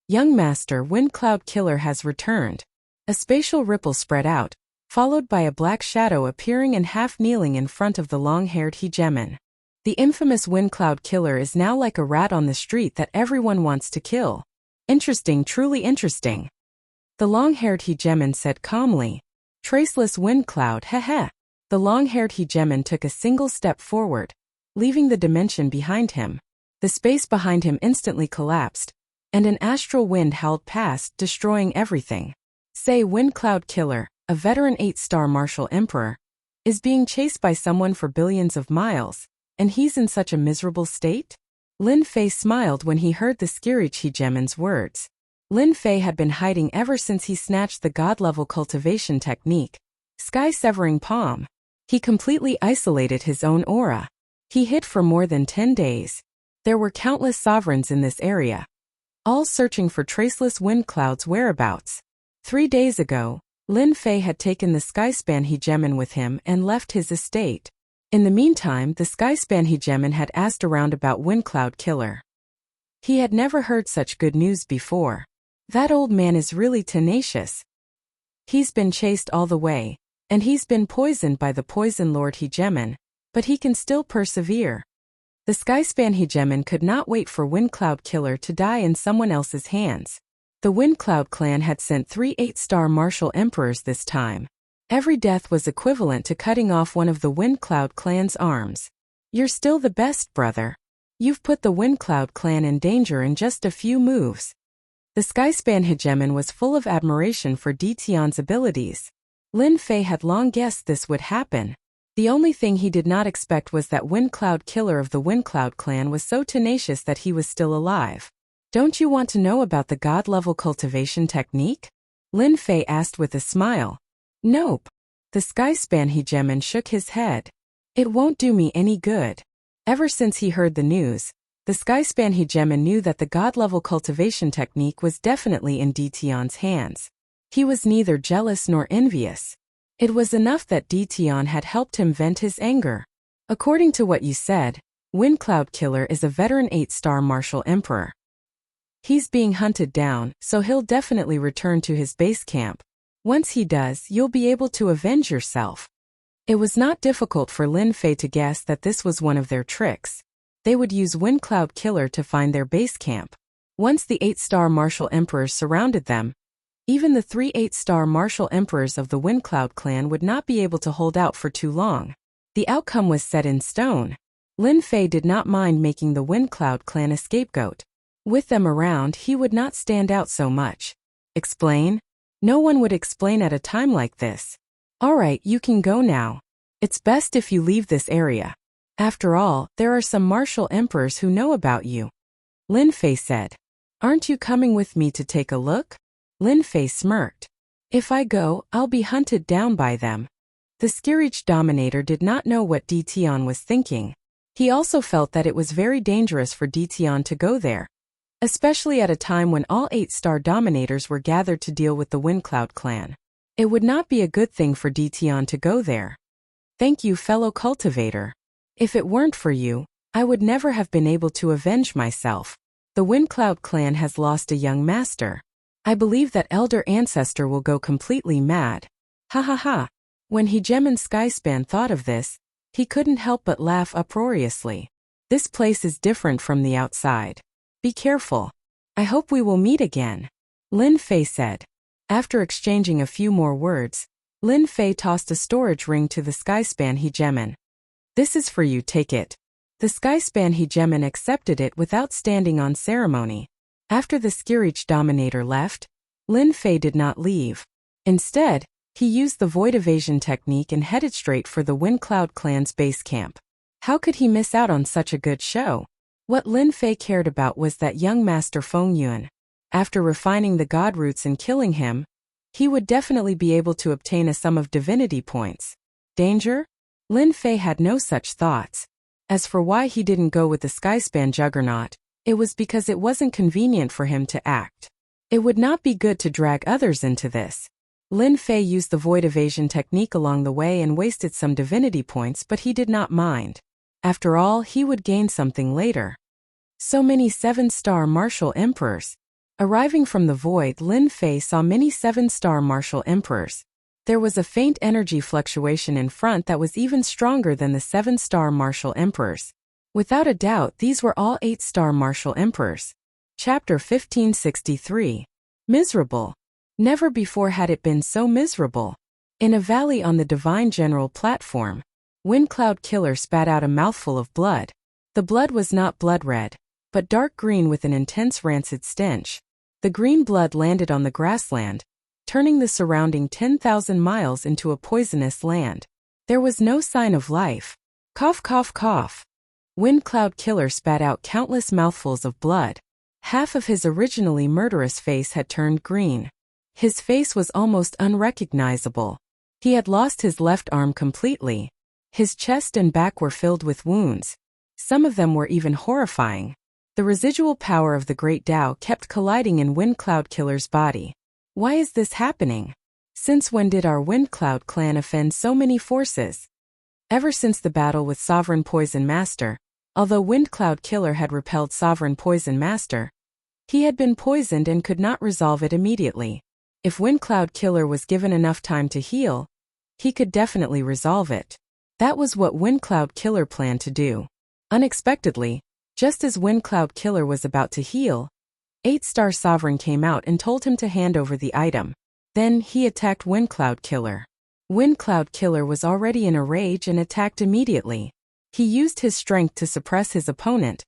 Young Master Windcloud Killer has returned. A spatial ripple spread out, followed by a black shadow appearing and half-kneeling in front of the long-haired hegemon. The infamous Windcloud Killer is now like a rat on the street that everyone wants to kill. Interesting, truly interesting. The long-haired hegemon said calmly. Traceless Windcloud, heh. The long-haired hegemon took a single step forward, leaving the dimension behind him. The space behind him instantly collapsed, and an astral wind howled past, destroying everything. Say Windcloud Killer, a veteran 8-star martial emperor, is being chased by someone for billions of miles, and he's in such a miserable state? Lin Fei smiled when he heard the Skirich hegemon's words. Lin Fei had been hiding ever since he snatched the god-level cultivation technique, Sky-Severing Palm. He completely isolated his own aura. He hid for more than 10 days. There were countless sovereigns in this area, all searching for traceless Windcloud's whereabouts. 3 days ago, Lin Fei had taken the Skyspan hegemon with him and left his estate. In the meantime, the Skyspan hegemon had asked around about Windcloud Killer. He had never heard such good news before. That old man is really tenacious. He's been chased all the way, and he's been poisoned by the Poison Lord hegemon, but he can still persevere. The Skyspan hegemon could not wait for Windcloud Killer to die in someone else's hands. The Windcloud clan had sent 3 8-star martial emperors this time. Every death was equivalent to cutting off one of the Windcloud clan's arms. You're still the best, brother. You've put the Windcloud clan in danger in just a few moves. The Skyspan hegemon was full of admiration for Detion's abilities. Lin Fei had long guessed this would happen. The only thing he did not expect was that Windcloud Killer of the Windcloud clan was so tenacious that he was still alive. Don't you want to know about the god-level cultivation technique? Lin Fei asked with a smile. Nope. The Skyspan hegemon shook his head. It won't do me any good. Ever since he heard the news, the Skyspan hegemon knew that the god-level cultivation technique was definitely in Detion's hands. He was neither jealous nor envious. It was enough that Detion had helped him vent his anger. According to what you said, Windcloud Killer is a veteran 8-star martial emperor. He's being hunted down, so he'll definitely return to his base camp. Once he does, you'll be able to avenge yourself. It was not difficult for Lin Fei to guess that this was one of their tricks. They would use Windcloud Killer to find their base camp. Once the 8-star martial emperors surrounded them, even the 3 8-star martial emperors of the Windcloud clan would not be able to hold out for too long. The outcome was set in stone. Lin Fei did not mind making the Windcloud clan a scapegoat. With them around, he would not stand out so much. Explain? No one would explain at a time like this. Alright, you can go now. It's best if you leave this area. After all, there are some martial emperors who know about you. Lin Fei said. Aren't you coming with me to take a look? Lin Fei smirked. If I go, I'll be hunted down by them. The Skirich Dominator did not know what Detion was thinking. He also felt that it was very dangerous for Detion to go there, especially at a time when all 8-star Dominators were gathered to deal with the Windcloud clan. It would not be a good thing for Detion to go there. Thank you, fellow cultivator. If it weren't for you, I would never have been able to avenge myself. The Windcloud clan has lost a young master. I believe that elder ancestor will go completely mad. Ha ha ha. When Hegemon Skyspan thought of this, he couldn't help but laugh uproariously. This place is different from the outside. Be careful. I hope we will meet again, Lin Fei said. After exchanging a few more words, Lin Fei tossed a storage ring to the Skyspan Hegemon. This is for you, take it. The Skyspan Hegemon accepted it without standing on ceremony. After the Skirich Dominator left, Lin Fei did not leave. Instead, he used the void evasion technique and headed straight for the Windcloud clan's base camp. How could he miss out on such a good show? What Lin Fei cared about was that young master Feng Yuan. After refining the god roots and killing him, he would definitely be able to obtain a sum of divinity points. Danger? Lin Fei had no such thoughts. As for why he didn't go with the Skyspan Juggernaut, it was because it wasn't convenient for him to act. It would not be good to drag others into this. Lin Fei used the void evasion technique along the way and wasted some divinity points, but he did not mind. After all, he would gain something later. So many 7-star martial emperors. Arriving from the void, Lin Fei saw many 7-star martial emperors. There was a faint energy fluctuation in front that was even stronger than the 7-star martial emperors. Without a doubt, these were all 8-star martial emperors. Chapter 1563. Miserable. Never before had it been so miserable. In a valley on the Divine General platform, Windcloud Killer spat out a mouthful of blood. The blood was not blood red, but dark green with an intense rancid stench. The green blood landed on the grassland, turning the surrounding 10,000 miles into a poisonous land. There was no sign of life. Cough, cough, cough. Windcloud Killer spat out countless mouthfuls of blood. Half of his originally murderous face had turned green. His face was almost unrecognizable. He had lost his left arm completely. His chest and back were filled with wounds. Some of them were even horrifying. The residual power of the Great Tao kept colliding in Windcloud Killer's body. Why is this happening? Since when did our Windcloud clan offend so many forces? Ever since the battle with Sovereign Poison Master, although Windcloud Killer had repelled Sovereign Poison Master, he had been poisoned and could not resolve it immediately. If Windcloud Killer was given enough time to heal, he could definitely resolve it. That was what Windcloud Killer planned to do. Unexpectedly, just as Windcloud Killer was about to heal, 8-star Sovereign came out and told him to hand over the item. Then he attacked Windcloud Killer. Windcloud Killer was already in a rage and attacked immediately. He used his strength to suppress his opponent,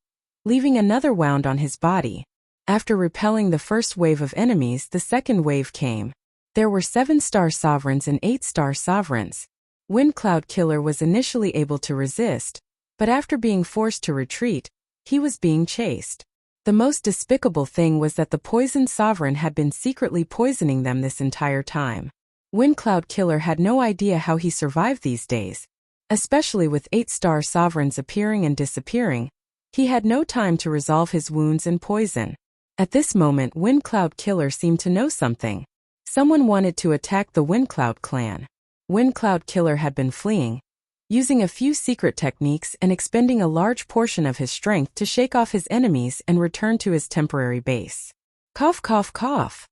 leaving another wound on his body. After repelling the first wave of enemies, the second wave came. There were 7-star Sovereigns and 8-star Sovereigns. Windcloud Killer was initially able to resist, but after being forced to retreat, he was being chased. The most despicable thing was that the poisoned Sovereign had been secretly poisoning them this entire time. Windcloud Killer had no idea how he survived these days. Especially with 8-star Sovereigns appearing and disappearing, he had no time to resolve his wounds and poison. At this moment, Windcloud Killer seemed to know something. Someone wanted to attack the Windcloud clan. Windcloud Killer had been fleeing, using a few secret techniques and expending a large portion of his strength to shake off his enemies and return to his temporary base. Cough, cough, cough.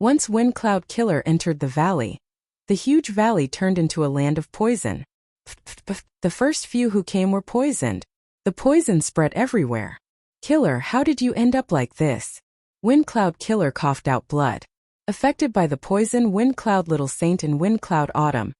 Once Windcloud Killer entered the valley, the huge valley turned into a land of poison. The first few who came were poisoned. The poison spread everywhere. Killer, how did you end up like this? Windcloud Killer coughed out blood. Affected by the poison, Windcloud Little Saint and Windcloud Autumn,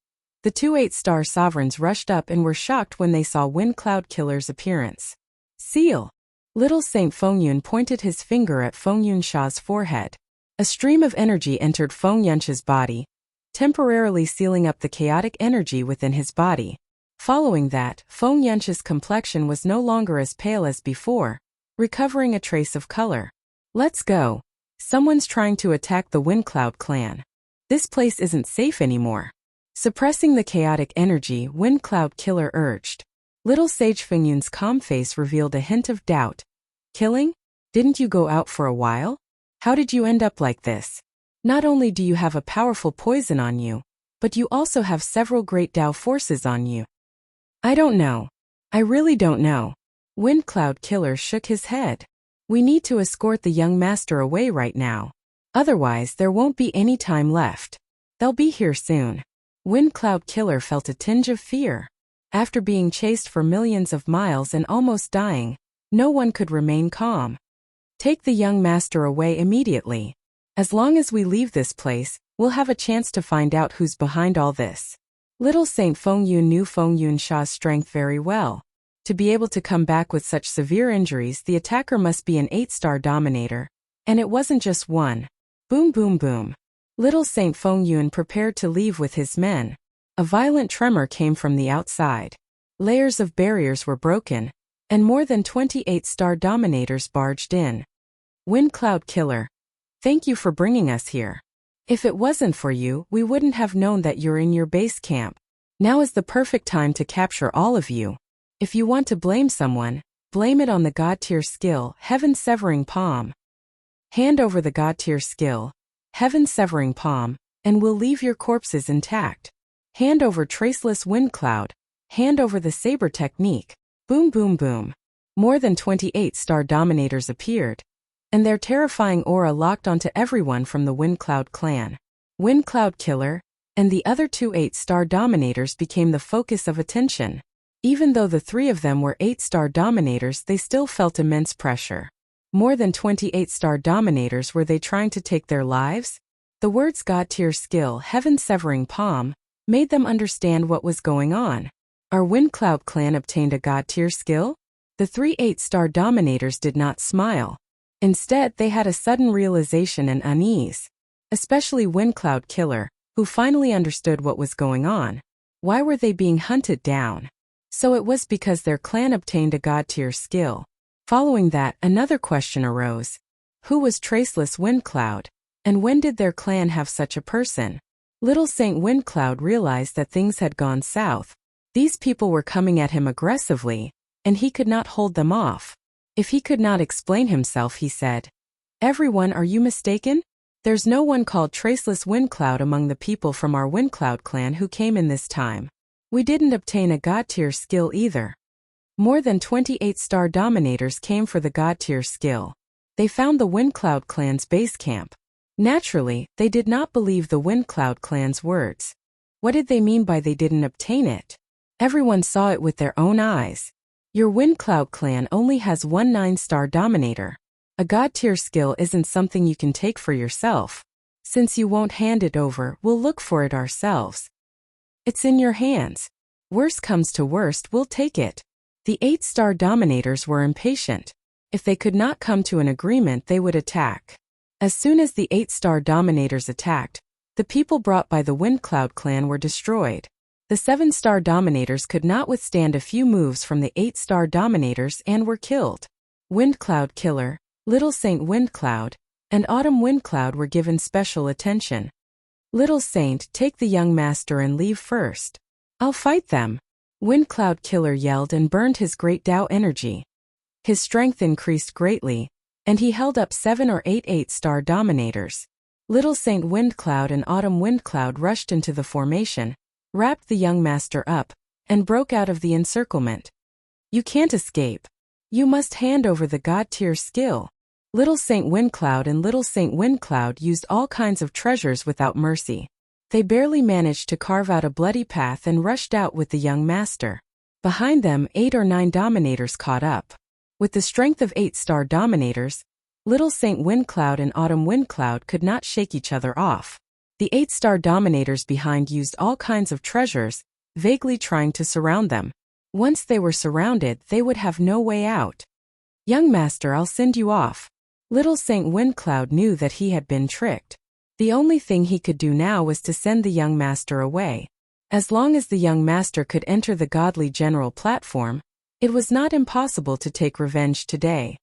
the two 8-star Sovereigns rushed up and were shocked when they saw Windcloud Killer's appearance. Seal! Little Saint Fengyun pointed his finger at Feng Yunsha's forehead. A stream of energy entered Feng Yunsha's body, temporarily sealing up the chaotic energy within his body. Following that, Feng Yunsha's complexion was no longer as pale as before, recovering a trace of color. Let's go. Someone's trying to attack the Windcloud clan. This place isn't safe anymore. Suppressing the chaotic energy, Windcloud Killer urged. Little Sage Fengyun's calm face revealed a hint of doubt. Killing? Didn't you go out for a while? How did you end up like this? Not only do you have a powerful poison on you, but you also have several great Tao forces on you. I don't know. I really don't know. Wind Cloud Killer shook his head. We need to escort the young master away right now. Otherwise, there won't be any time left. They'll be here soon. Wind Cloud Killer felt a tinge of fear. After being chased for millions of miles and almost dying, no one could remain calm. Take the young master away immediately. As long as we leave this place, we'll have a chance to find out who's behind all this. Little Saint Fengyun knew Feng Yunsha's strength very well. To be able to come back with such severe injuries, the attacker must be an 8-star dominator. And it wasn't just one. Boom boom boom. Little Saint Fengyun prepared to leave with his men. A violent tremor came from the outside. Layers of barriers were broken, and more than 28-star dominators barged in. Wind Cloud Killer, thank you for bringing us here. If it wasn't for you, we wouldn't have known that you're in your base camp. Now is the perfect time to capture all of you. If you want to blame someone, blame it on the God tier skill, Heaven Severing Palm. Hand over the God tier skill, Heaven Severing Palm, and we'll leave your corpses intact. Hand over Traceless Wind Cloud. Hand over the Saber Technique. Boom boom boom. More than 28-star dominators appeared, and their terrifying aura locked onto everyone from the Wind Cloud clan. Wind Cloud Killer and the other 2 8-star dominators became the focus of attention. Even though the 3 of them were 8-star dominators, they still felt immense pressure. More than 28-star dominators, were they trying to take their lives? The words God tier skill, Heaven Severing Palm, made them understand what was going on. Our Wind Cloud clan obtained a God tier skill? The 3 8-star dominators did not smile. Instead, they had a sudden realization and unease. Especially Wind Cloud Killer, who finally understood what was going on. Why were they being hunted down? So it was because their clan obtained a God tier skill. Following that, another question arose. Who was Traceless Wind Cloud? And when did their clan have such a person? Little Saint Wind Cloud realized that things had gone south. These people were coming at him aggressively, and he could not hold them off. If he could not explain himself, he said, "Everyone, are you mistaken? There's no one called Traceless Wind Cloud among the people from our Wind Cloud clan who came in this time. We didn't obtain a God tier skill either." More than 28-star dominators came for the God tier skill. They found the Wind Cloud clan's base camp. Naturally, they did not believe the Wind Cloud clan's words. What did they mean by they didn't obtain it? Everyone saw it with their own eyes. Your Wind Cloud clan only has 1 9-star dominator. A God tier skill isn't something you can take for yourself. Since you won't hand it over, we'll look for it ourselves. It's in your hands. Worst comes to worst, we'll take it. The 8-star dominators were impatient. If they could not come to an agreement, they would attack. As soon as the 8-star dominators attacked, the people brought by the Wind Cloud clan were destroyed. The 7-star dominators could not withstand a few moves from the 8-star dominators and were killed. Wind Cloud Killer, Little Saint Wind Cloud, and Autumn Wind Cloud were given special attention. Little Saint, take the young master and leave first. I'll fight them. Wind Cloud Killer yelled and burned his great Tao energy. His strength increased greatly, and he held up 7 or 8 8-star dominators. Little Saint Wind Cloud and Autumn Wind Cloud rushed into the formation, wrapped the young master up, and broke out of the encirclement. You can't escape. You must hand over the God tier skill. Little Saint Wind Cloud and Little Saint Wind Cloud used all kinds of treasures without mercy. They barely managed to carve out a bloody path and rushed out with the young master. Behind them, 8 or 9 dominators caught up. With the strength of 8-star dominators, Little Saint Wind Cloud and Autumn Wind Cloud could not shake each other off. The 8-star dominators behind used all kinds of treasures, vaguely trying to surround them. Once they were surrounded, they would have no way out. Young master, I'll send you off. Little Saint Wind Cloud knew that he had been tricked. The only thing he could do now was to send the young master away. As long as the young master could enter the godly general platform, it was not impossible to take revenge today.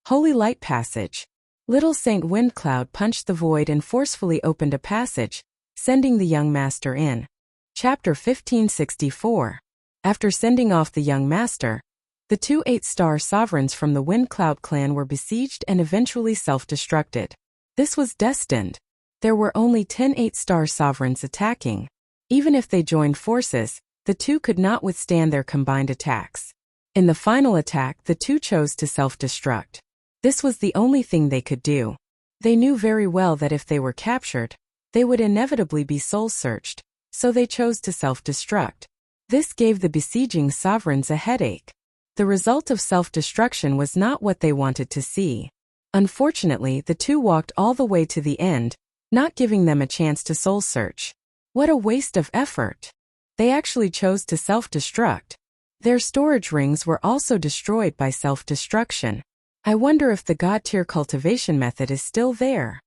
Holy Light Passage. Little Saint Wind Cloud punched the void and forcefully opened a passage, sending the young master in. Chapter 1564. After sending off the young master, the 2 8-star sovereigns from the Wind Cloud clan were besieged and eventually self-destructed. This was destined. There were only 10 8-star sovereigns attacking. Even if they joined forces, The two could not withstand their combined attacks. In the final attack, the two chose to self-destruct. This was the only thing they could do. They knew very well that if they were captured, they would inevitably be soul-searched, so they chose to self-destruct. This gave the besieging sovereigns a headache. The result of self-destruction was not what they wanted to see. Unfortunately, the two walked all the way to the end, not giving them a chance to soul-search. What a waste of effort! They actually chose to self-destruct. Their storage rings were also destroyed by self-destruction. I wonder if the God-tier cultivation method is still there.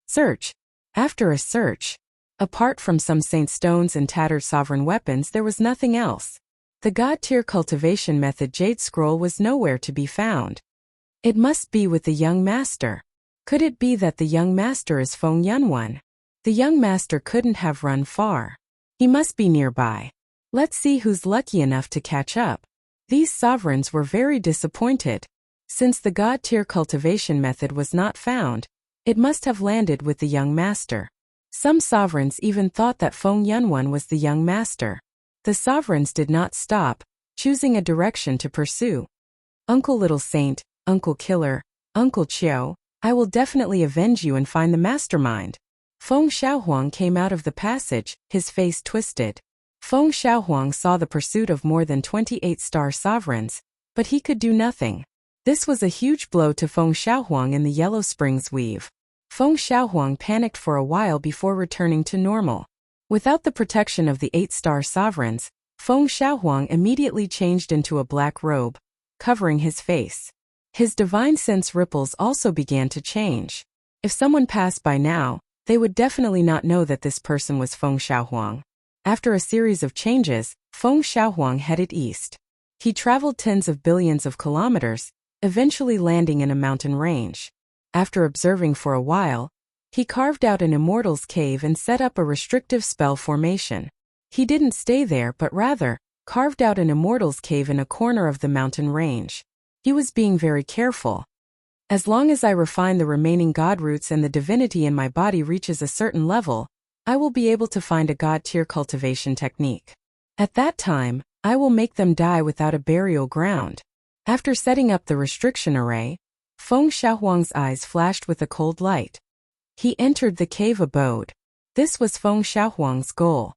Search. After a search, apart from some saint stones and tattered sovereign weapons, there was nothing else. The God-tier cultivation method Jade Scroll was nowhere to be found. It must be with the young master. Could it be that the young master is Feng Yunwan? The young master couldn't have run far. He must be nearby. Let's see who's lucky enough to catch up. These sovereigns were very disappointed. Since the God-tier cultivation method was not found, it must have landed with the young master. Some sovereigns even thought that Feng Yunwan was the young master. The sovereigns did not stop, choosing a direction to pursue. Uncle Little Saint, Uncle Killer, Uncle Chiao, I will definitely avenge you and find the mastermind. Feng Xiaohuang came out of the passage, his face twisted. Feng Xiaohuang saw the pursuit of more than 28-star sovereigns, but he could do nothing. This was a huge blow to Feng Xiaohuang in the Yellow Springs weave. Feng Xiaohuang panicked for a while before returning to normal. Without the protection of the 8-star sovereigns, Feng Xiaohuang immediately changed into a black robe, covering his face. His divine sense ripples also began to change. If someone passed by now, they would definitely not know that this person was Feng Xiaohuang. After a series of changes, Feng Xiaohuang headed east. He traveled tens of billions of kilometers, eventually landing in a mountain range. After observing for a while, he carved out an immortal's cave and set up a restrictive spell formation. He didn't stay there but rather, carved out an immortal's cave in a corner of the mountain range. He was being very careful. As long as I refine the remaining god roots and the divinity in my body reaches a certain level, I will be able to find a god-tier cultivation technique. At that time, I will make them die without a burial ground. After setting up the restriction array, Feng Xiaohuang's eyes flashed with a cold light. He entered the cave abode. This was Feng Xiaohuang's goal.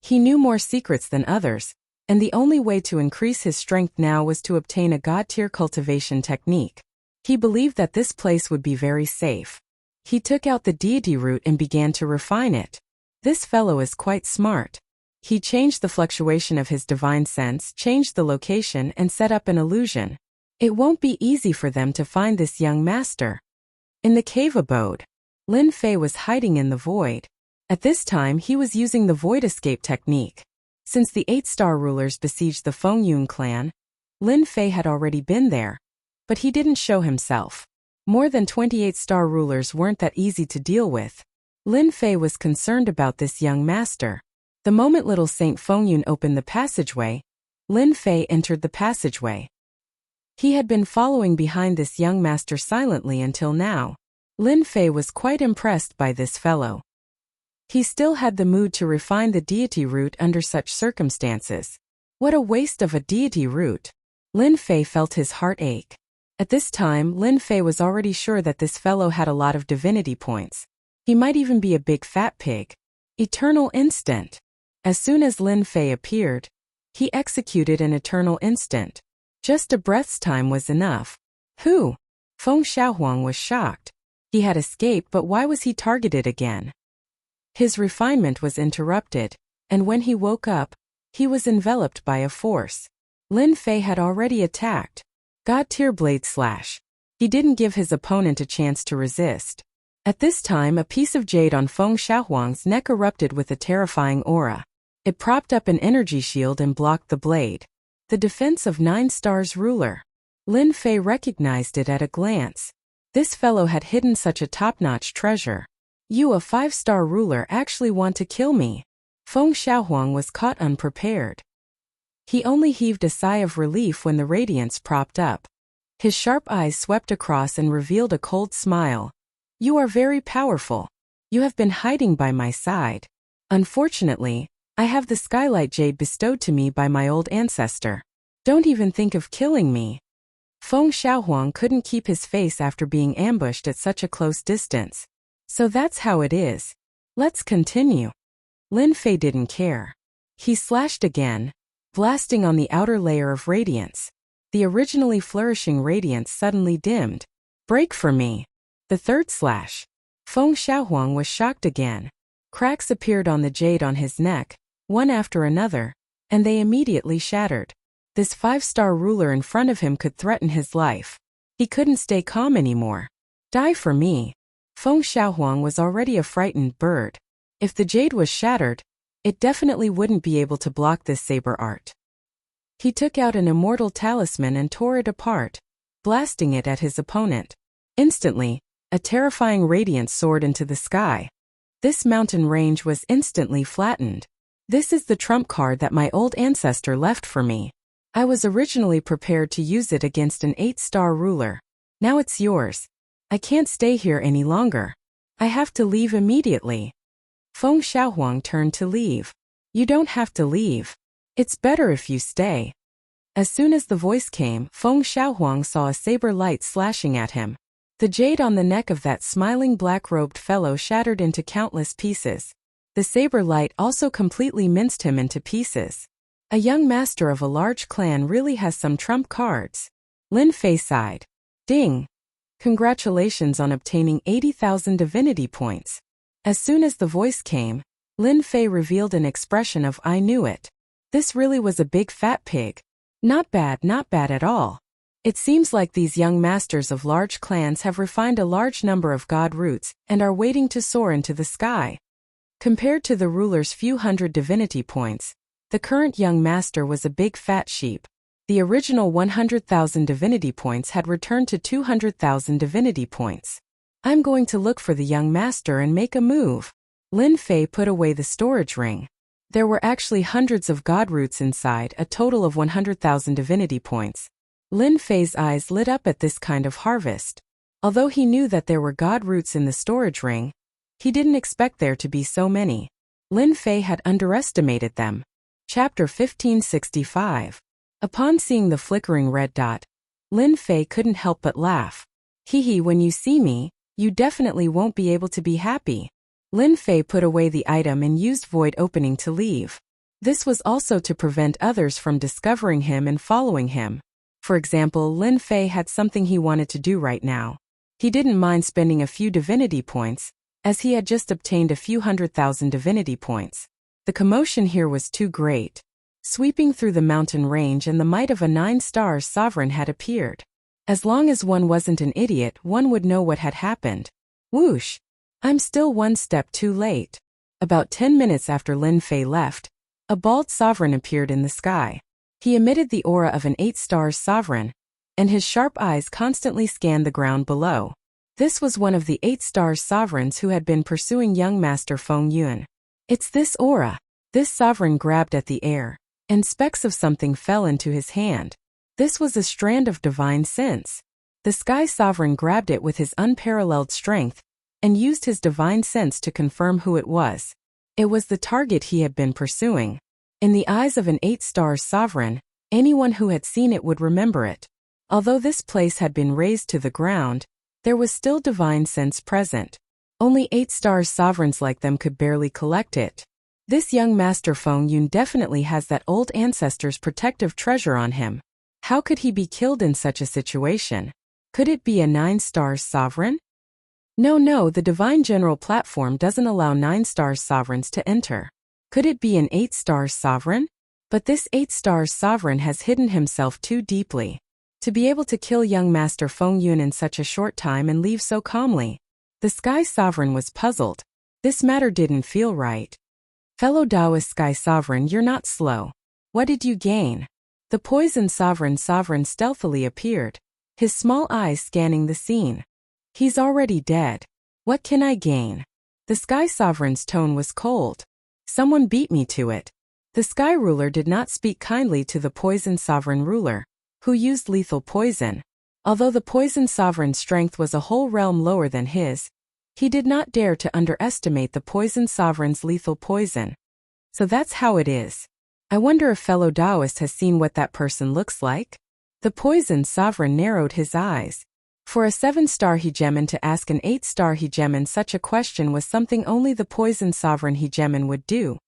He knew more secrets than others, and the only way to increase his strength now was to obtain a god-tier cultivation technique. He believed that this place would be very safe. He took out the deity root and began to refine it. This fellow is quite smart. He changed the fluctuation of his divine sense, changed the location, and set up an illusion. It won't be easy for them to find this young master. In the cave abode, Lin Fei was hiding in the void. At this time he was using the void escape technique. Since the 8-star rulers besieged the Feng Yun clan, Lin Fei had already been there. But he didn't show himself. More than 28-star rulers weren't that easy to deal with. Lin Fei was concerned about this young master. The moment little Saint Feng Yun opened the passageway, Lin Fei entered the passageway. He had been following behind this young master silently until now. Lin Fei was quite impressed by this fellow. He still had the mood to refine the deity root under such circumstances. What a waste of a deity root! Lin Fei felt his heart ache. At this time, Lin Fei was already sure that this fellow had a lot of divinity points. He might even be a big fat pig. Eternal instant. As soon as Lin Fei appeared, he executed an eternal instant. Just a breath's time was enough. Who? Feng Xiaohuang was shocked. He had escaped, but why was he targeted again? His refinement was interrupted, and when he woke up, he was enveloped by a force. Lin Fei had already attacked. God-tier blade slash. He didn't give his opponent a chance to resist. At this time, a piece of jade on Feng Xiaohuang's neck erupted with a terrifying aura. It propped up an energy shield and blocked the blade. The defense of 9 stars ruler. Lin Fei recognized it at a glance. This fellow had hidden such a top-notch treasure. You, a 5-star ruler, actually want to kill me? Feng Xiaohuang was caught unprepared. He only heaved a sigh of relief when the radiance propped up. His sharp eyes swept across and revealed a cold smile. You are very powerful. You have been hiding by my side. Unfortunately, I have the skylight jade bestowed to me by my old ancestor. Don't even think of killing me. Feng Xiaohuang couldn't keep his face after being ambushed at such a close distance. So that's how it is. Let's continue. Lin Fei didn't care. He slashed again, blasting on the outer layer of radiance. The originally flourishing radiance suddenly dimmed. Break for me. The third slash. Feng Xiaohuang was shocked again. Cracks appeared on the jade on his neck, one after another, and they immediately shattered. This 5-star ruler in front of him could threaten his life. He couldn't stay calm anymore. Die for me. Feng Xiaohuang was already a frightened bird. If the jade was shattered, it definitely wouldn't be able to block this saber art. He took out an immortal talisman and tore it apart, blasting it at his opponent. Instantly, a terrifying radiance soared into the sky. This mountain range was instantly flattened. This is the trump card that my old ancestor left for me. I was originally prepared to use it against an 8-star ruler. Now it's yours. I can't stay here any longer. I have to leave immediately. Feng Xiaohuang turned to leave. You don't have to leave. It's better if you stay. As soon as the voice came, Feng Xiaohuang saw a saber light slashing at him. The jade on the neck of that smiling black-robed fellow shattered into countless pieces. The saber light also completely minced him into pieces. A young master of a large clan really has some trump cards. Lin Fei sighed. Ding! Congratulations on obtaining 80,000 divinity points. As soon as the voice came, Lin Fei revealed an expression of I knew it. This really was a big fat pig. Not bad at all. It seems like these young masters of large clans have refined a large number of god roots and are waiting to soar into the sky. Compared to the ruler's few hundred divinity points, the current young master was a big fat sheep. The original 100,000 divinity points had returned to 200,000 divinity points. I'm going to look for the young master and make a move. Lin Fei put away the storage ring. There were actually hundreds of god roots inside, a total of 100,000 divinity points. Lin Fei's eyes lit up at this kind of harvest. Although he knew that there were god roots in the storage ring, he didn't expect there to be so many. Lin Fei had underestimated them. Chapter 1565. Upon seeing the flickering red dot, Lin Fei couldn't help but laugh. Hee, when you see me, you definitely won't be able to be happy. Lin Fei put away the item and used void opening to leave. This was also to prevent others from discovering him and following him. For example, Lin Fei had something he wanted to do right now. He didn't mind spending a few divinity points, as he had just obtained a few 100,000 divinity points. The commotion here was too great. Sweeping through the mountain range and the might of a 9-star sovereign had appeared. As long as one wasn't an idiot, one would know what had happened. Whoosh! I'm still one step too late. About 10 minutes after Lin Fei left, a bald sovereign appeared in the sky. He emitted the aura of an 8-star sovereign, and his sharp eyes constantly scanned the ground below. This was one of the 8-star sovereigns who had been pursuing young master Feng Yun. It's this aura. This sovereign grabbed at the air, and specks of something fell into his hand. This was a strand of divine sense. The sky sovereign grabbed it with his unparalleled strength, and used his divine sense to confirm who it was. It was the target he had been pursuing. In the eyes of an 8-star sovereign, anyone who had seen it would remember it. Although this place had been razed to the ground, there was still divine sense present. Only 8-star sovereigns like them could barely collect it. This young master Feng Yun definitely has that old ancestor's protective treasure on him. How could he be killed in such a situation? Could it be a 9-star sovereign? No, the divine general platform doesn't allow 9-star sovereigns to enter. Could it be an 8-star sovereign? But this 8-star sovereign has hidden himself too deeply to be able to kill young master Feng Yun in such a short time and leave so calmly. The sky sovereign was puzzled. This matter didn't feel right. Fellow Taoist sky sovereign, you're not slow. What did you gain? The poison sovereign stealthily appeared, his small eyes scanning the scene. He's already dead. What can I gain? The sky sovereign's tone was cold. Someone beat me to it. The sky ruler did not speak kindly to the poison sovereign ruler, who used lethal poison. Although the poison sovereign's strength was a whole realm lower than his, he did not dare to underestimate the poison sovereign's lethal poison. So that's how it is. I wonder if fellow Taoist has seen what that person looks like? The poisoned sovereign narrowed his eyes. For a 7-star hegemon to ask an 8-star hegemon such a question was something only the poisoned sovereign hegemon would do.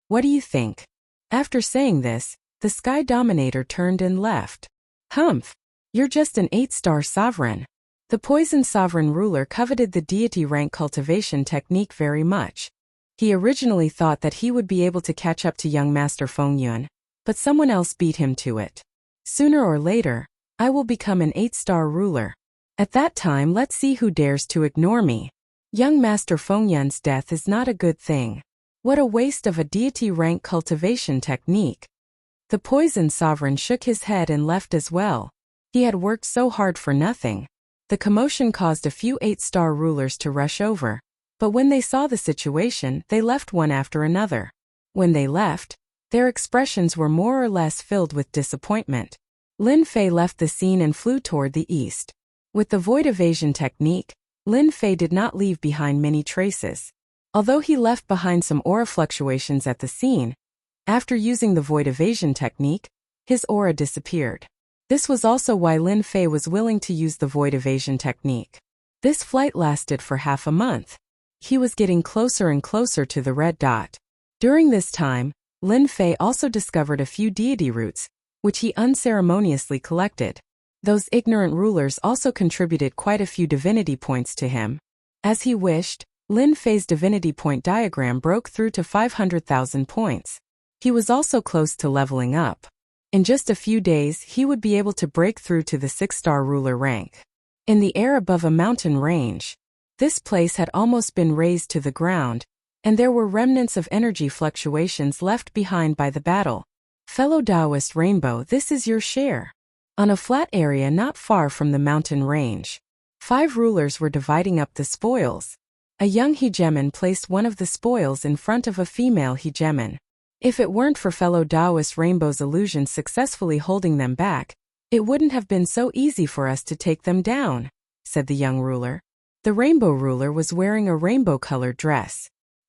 What do you think? After saying this, the Sky Dominator turned and left. Humph! You're just an 8-star sovereign. The poisoned sovereign ruler coveted the deity rank cultivation technique very much. He originally thought that he would be able to catch up to young Master Fengyun, but someone else beat him to it. Sooner or later, I will become an 8-star ruler. At that time, let's see who dares to ignore me. Young Master Fengyun's death is not a good thing. What a waste of a deity rank cultivation technique. The poisoned sovereign shook his head and left as well. He had worked so hard for nothing. The commotion caused a few 8-star rulers to rush over. But when they saw the situation, they left one after another. When they left, their expressions were more or less filled with disappointment. Lin Fei left the scene and flew toward the east. With the void evasion technique, Lin Fei did not leave behind many traces. Although he left behind some aura fluctuations at the scene, after using the void evasion technique, his aura disappeared. This was also why Lin Fei was willing to use the void evasion technique. This flight lasted for half a month. He was getting closer and closer to the red dot. During this time, Lin Fei also discovered a few deity roots, which he unceremoniously collected. Those ignorant rulers also contributed quite a few divinity points to him. As he wished, Lin Fei's divinity point diagram broke through to 500,000 points. He was also close to leveling up. In just a few days, he would be able to break through to the 6-star ruler rank. In the air above a mountain range, this place had almost been razed to the ground, and there were remnants of energy fluctuations left behind by the battle. Fellow Taoist Rainbow, this is your share. On a flat area not far from the mountain range, 5 rulers were dividing up the spoils. A young hegemon placed one of the spoils in front of a female hegemon. If it weren't for fellow Taoist Rainbow's illusion successfully holding them back, it wouldn't have been so easy for us to take them down, said the young ruler. The rainbow ruler was wearing a rainbow-colored dress.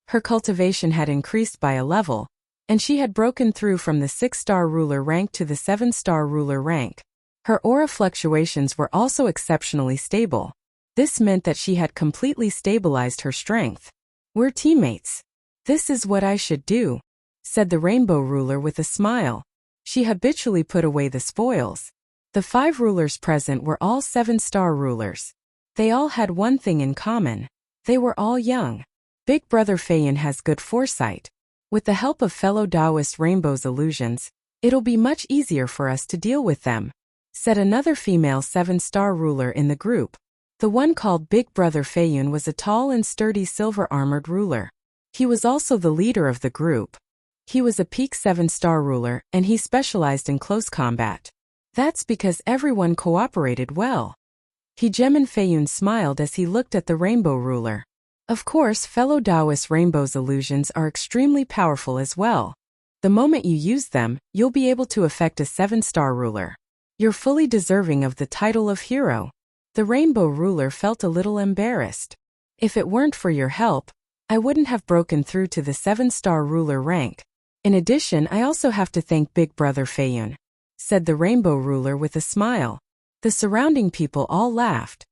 Her cultivation had increased by a level, and she had broken through from the 6-star ruler rank to the 7-star ruler rank. Her aura fluctuations were also exceptionally stable. This meant that she had completely stabilized her strength. We're teammates. This is what I should do, said the rainbow ruler with a smile. She habitually put away the spoils. The 5 rulers present were all 7-star rulers. They all had one thing in common. They were all young. Big Brother Feiyan has good foresight. With the help of fellow Taoist Rainbow's illusions, it'll be much easier for us to deal with them, said another female 7-star ruler in the group. The one called Big Brother Feiyan was a tall and sturdy silver-armored ruler. He was also the leader of the group. He was a peak 7-star ruler, and he specialized in close combat. That's because everyone cooperated well. Hegemon Feiyan smiled as he looked at the rainbow ruler. Of course, fellow Taoist Rainbow's illusions are extremely powerful as well. The moment you use them, you'll be able to affect a 7-star ruler. You're fully deserving of the title of hero. The rainbow ruler felt a little embarrassed. If it weren't for your help, I wouldn't have broken through to the 7-star ruler rank. In addition, I also have to thank Big Brother Feiyan, said the rainbow ruler with a smile. The surrounding people all laughed.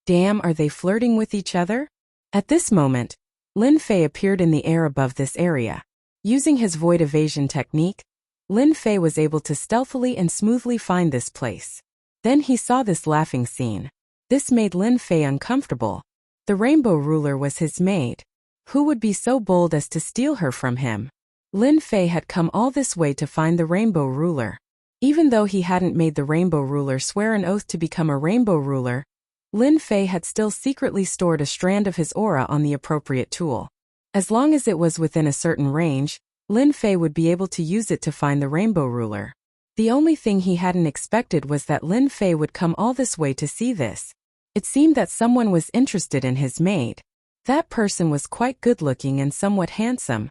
Damn, are they flirting with each other? At this moment, Lin Fei appeared in the air above this area. Using his void evasion technique, Lin Fei was able to stealthily and smoothly find this place. Then he saw this laughing scene. This made Lin Fei uncomfortable. The rainbow ruler was his maid. Who would be so bold as to steal her from him? Lin Fei had come all this way to find the rainbow ruler. Even though he hadn't made the rainbow ruler swear an oath to become a rainbow ruler, Lin Fei had still secretly stored a strand of his aura on the appropriate tool. As long as it was within a certain range, Lin Fei would be able to use it to find the rainbow ruler. The only thing he hadn't expected was that Lin Fei would come all this way to see this. It seemed that someone was interested in his maid. That person was quite good-looking and somewhat handsome.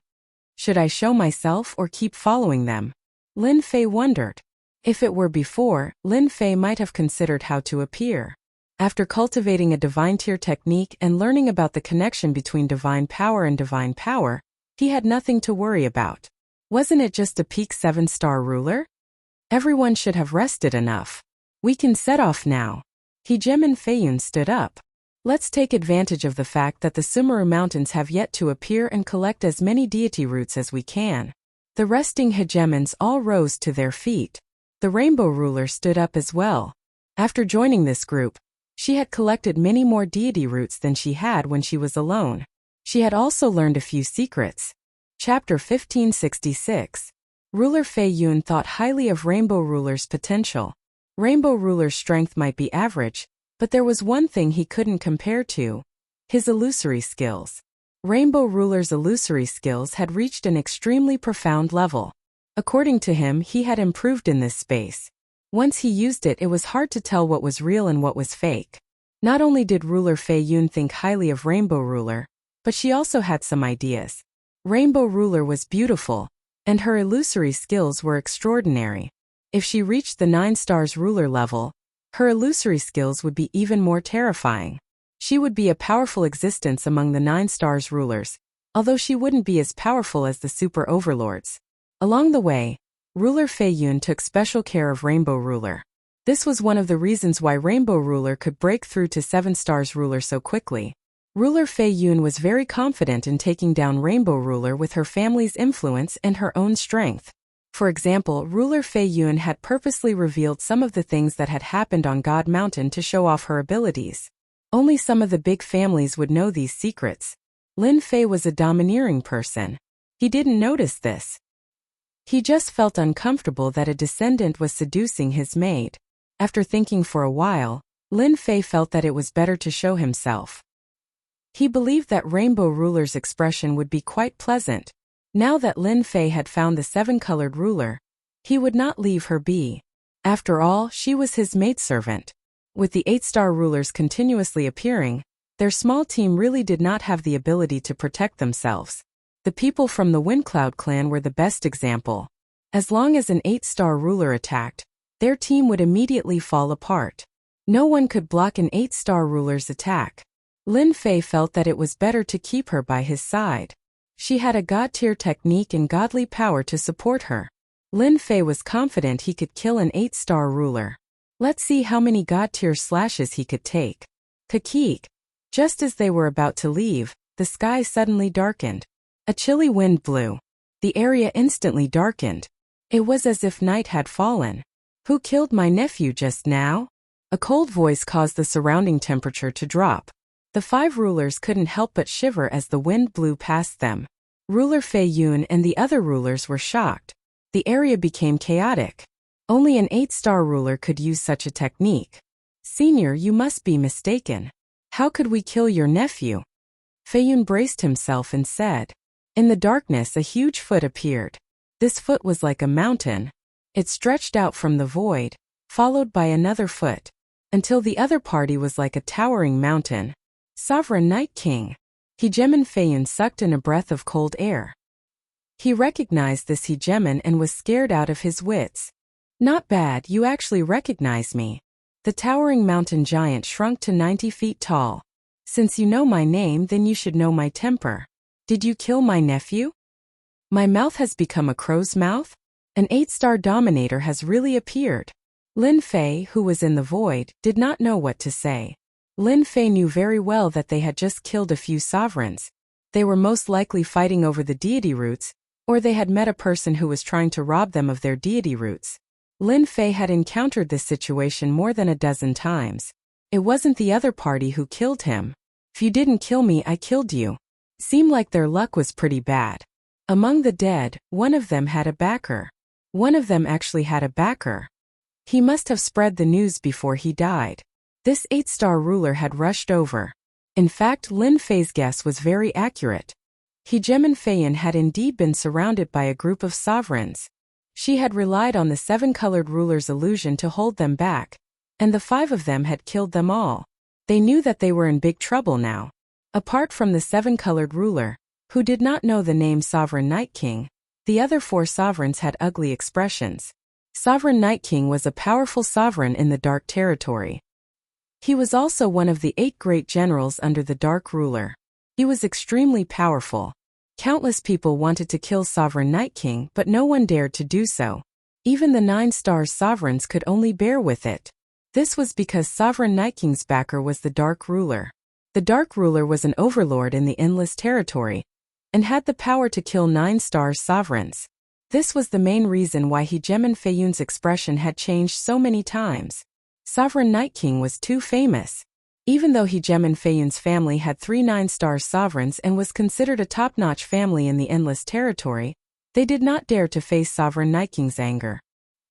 Should I show myself or keep following them? Lin Fei wondered. If it were before, Lin Fei might have considered how to appear. After cultivating a divine tier technique and learning about the connection between divine power and divine power, he had nothing to worry about. Wasn't it just a peak 7-star ruler? Everyone should have rested enough. We can set off now. Hejem and Feiyun stood up. Let's take advantage of the fact that the Sumeru Mountains have yet to appear and collect as many deity roots as we can. The resting hegemons all rose to their feet. The Rainbow Ruler stood up as well. After joining this group, she had collected many more deity roots than she had when she was alone. She had also learned a few secrets. Chapter 1566. Ruler Feiyun thought highly of Rainbow Ruler's potential. Rainbow Ruler's strength might be average, but there was one thing he couldn't compare to: his illusory skills. Rainbow Ruler's illusory skills had reached an extremely profound level. According to him, he had improved in this space. Once he used it, it was hard to tell what was real and what was fake. Not only did Ruler Feiyun think highly of Rainbow Ruler, but she also had some ideas. Rainbow Ruler was beautiful, and her illusory skills were extraordinary. If she reached the 9 stars ruler level, her illusory skills would be even more terrifying. She would be a powerful existence among the 9 stars rulers, although she wouldn't be as powerful as the super overlords. Along the way, Ruler Feiyun took special care of Rainbow Ruler. This was one of the reasons why Rainbow Ruler could break through to 7 stars ruler so quickly. Ruler Feiyun was very confident in taking down Rainbow Ruler with her family's influence and her own strength. For example, Ruler Feiyun had purposely revealed some of the things that had happened on God Mountain to show off her abilities. Only some of the big families would know these secrets. Lin Fei was a domineering person. He didn't notice this. He just felt uncomfortable that a descendant was seducing his maid. After thinking for a while, Lin Fei felt that it was better to show himself. He believed that Rainbow Ruler's expression would be quite pleasant. Now that Lin Fei had found the 7-colored ruler, he would not leave her be. After all, she was his maidservant. With the 8-star rulers continuously appearing, their small team really did not have the ability to protect themselves. The people from the Windcloud clan were the best example. As long as an 8-star ruler attacked, their team would immediately fall apart. No one could block an 8-star ruler's attack. Lin Fei felt that it was better to keep her by his side. She had a god-tier technique and godly power to support her. Lin Fei was confident he could kill an 8-star ruler. Let's see how many god-tier slashes he could take. Kakik. Just as they were about to leave, the sky suddenly darkened. A chilly wind blew. The area instantly darkened. It was as if night had fallen. Who killed my nephew just now? A cold voice caused the surrounding temperature to drop. The 5 rulers couldn't help but shiver as the wind blew past them. Ruler Feiyun and the other rulers were shocked. The area became chaotic. Only an 8-star ruler could use such a technique. Senior, you must be mistaken. How could we kill your nephew? Feiyun braced himself and said. In the darkness, a huge foot appeared. This foot was like a mountain. It stretched out from the void, followed by another foot, until the other party was like a towering mountain. Sovereign Night King. Hegemon Feiyun sucked in a breath of cold air. He recognized this hegemon and was scared out of his wits. Not bad, you actually recognize me. The towering mountain giant shrunk to 90 feet tall. Since you know my name, then you should know my temper. Did you kill my nephew? My mouth has become a crow's mouth? An 8-star dominator has really appeared. Lin Fei, who was in the void, did not know what to say. Lin Fei knew very well that they had just killed a few sovereigns. They were most likely fighting over the deity roots, or they had met a person who was trying to rob them of their deity roots. Lin Fei had encountered this situation more than a dozen times. It wasn't the other party who killed him. If you didn't kill me, I killed you. Seemed like their luck was pretty bad. Among the dead, one of them had a backer. One of them actually had a backer. He must have spread the news before he died. This 8-star ruler had rushed over. In fact, Lin Fei's guess was very accurate. Hegemon Feiyun had indeed been surrounded by a group of sovereigns. She had relied on the 7-colored ruler's illusion to hold them back, and the 5 of them had killed them all. They knew that they were in big trouble now. Apart from the 7-colored ruler, who did not know the name Sovereign Night King, the other 4 sovereigns had ugly expressions. Sovereign Night King was a powerful sovereign in the Dark Territory. He was also one of the 8 great generals under the Dark Ruler. He was extremely powerful. Countless people wanted to kill Sovereign Night King, but no one dared to do so. Even the 9-star sovereigns could only bear with it. This was because Sovereign Night King's backer was the Dark Ruler. The Dark Ruler was an overlord in the Endless Territory and had the power to kill 9-star sovereigns. This was the main reason why Hegemin Feiyun's expression had changed so many times. Sovereign Night King was too famous. Even though Hegemin Feiyun's family had 3 9-star sovereigns and was considered a top-notch family in the Endless Territory, they did not dare to face Sovereign Night King's anger.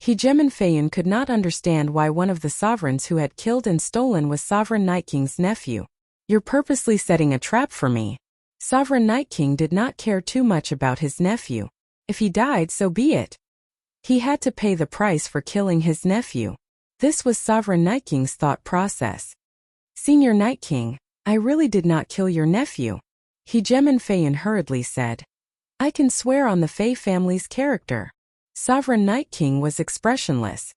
Hegemin Feiyun could not understand why one of the sovereigns who had killed and stolen was Sovereign Night King's nephew. "You're purposely setting a trap for me." Sovereign Night King did not care too much about his nephew. If he died, so be it. He had to pay the price for killing his nephew. This was Sovereign Night King's thought process. "Senior Night King, I really did not kill your nephew," Hegemin Feiyun hurriedly said. "I can swear on the Fei family's character." Sovereign Night King was expressionless.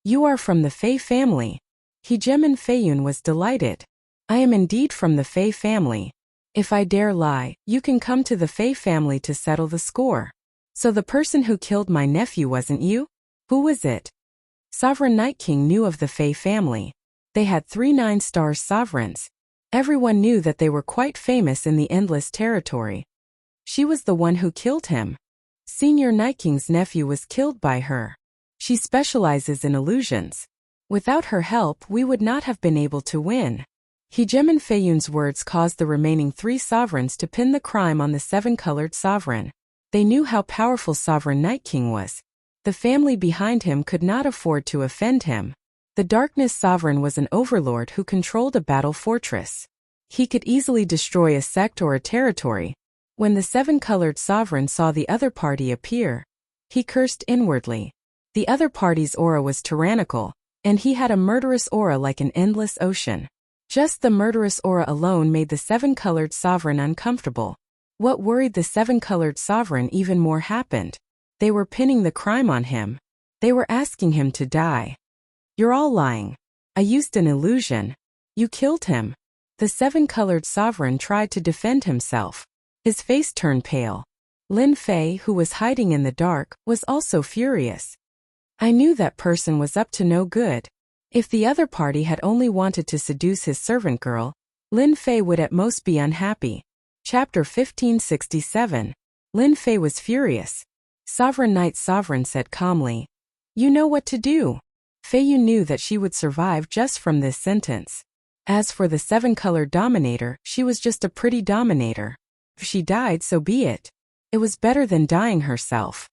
"You are from the Fei family." Hegemin Feiyun was delighted. "I am indeed from the Fei family. If I dare lie, you can come to the Fei family to settle the score." "So the person who killed my nephew wasn't you? Who was it?" Sovereign Night King knew of the Fei family. They had 3 9-star sovereigns. Everyone knew that they were quite famous in the Endless Territory. She was the one who killed him. Senior Night King's nephew was killed by her. She specializes in illusions. Without her help, we would not have been able to win. Hegemin Feiyun's words caused the remaining 3 sovereigns to pin the crime on the 7-colored sovereign. They knew how powerful Sovereign Night King was. The family behind him could not afford to offend him. The Darkness Sovereign was an overlord who controlled a battle fortress. He could easily destroy a sect or a territory. When the 7-colored sovereign saw the other party appear, he cursed inwardly. The other party's aura was tyrannical, and he had a murderous aura like an endless ocean. Just the murderous aura alone made the 7-colored sovereign uncomfortable. What worried the 7-colored sovereign even more happened. They were pinning the crime on him. They were asking him to die. "You're all lying. I used an illusion. You killed him." The 7-colored sovereign tried to defend himself. His face turned pale. Lin Fei, who was hiding in the dark, was also furious. "I knew that person was up to no good. If the other party had only wanted to seduce his servant girl, Lin Fei would at most be unhappy." Chapter 1567. Lin Fei was furious. Sovereign Night Sovereign said calmly, "You know what to do." Feiyun knew that she would survive just from this sentence. As for the 7-colored dominator, she was just a pretty dominator. If she died, so be it. It was better than dying herself.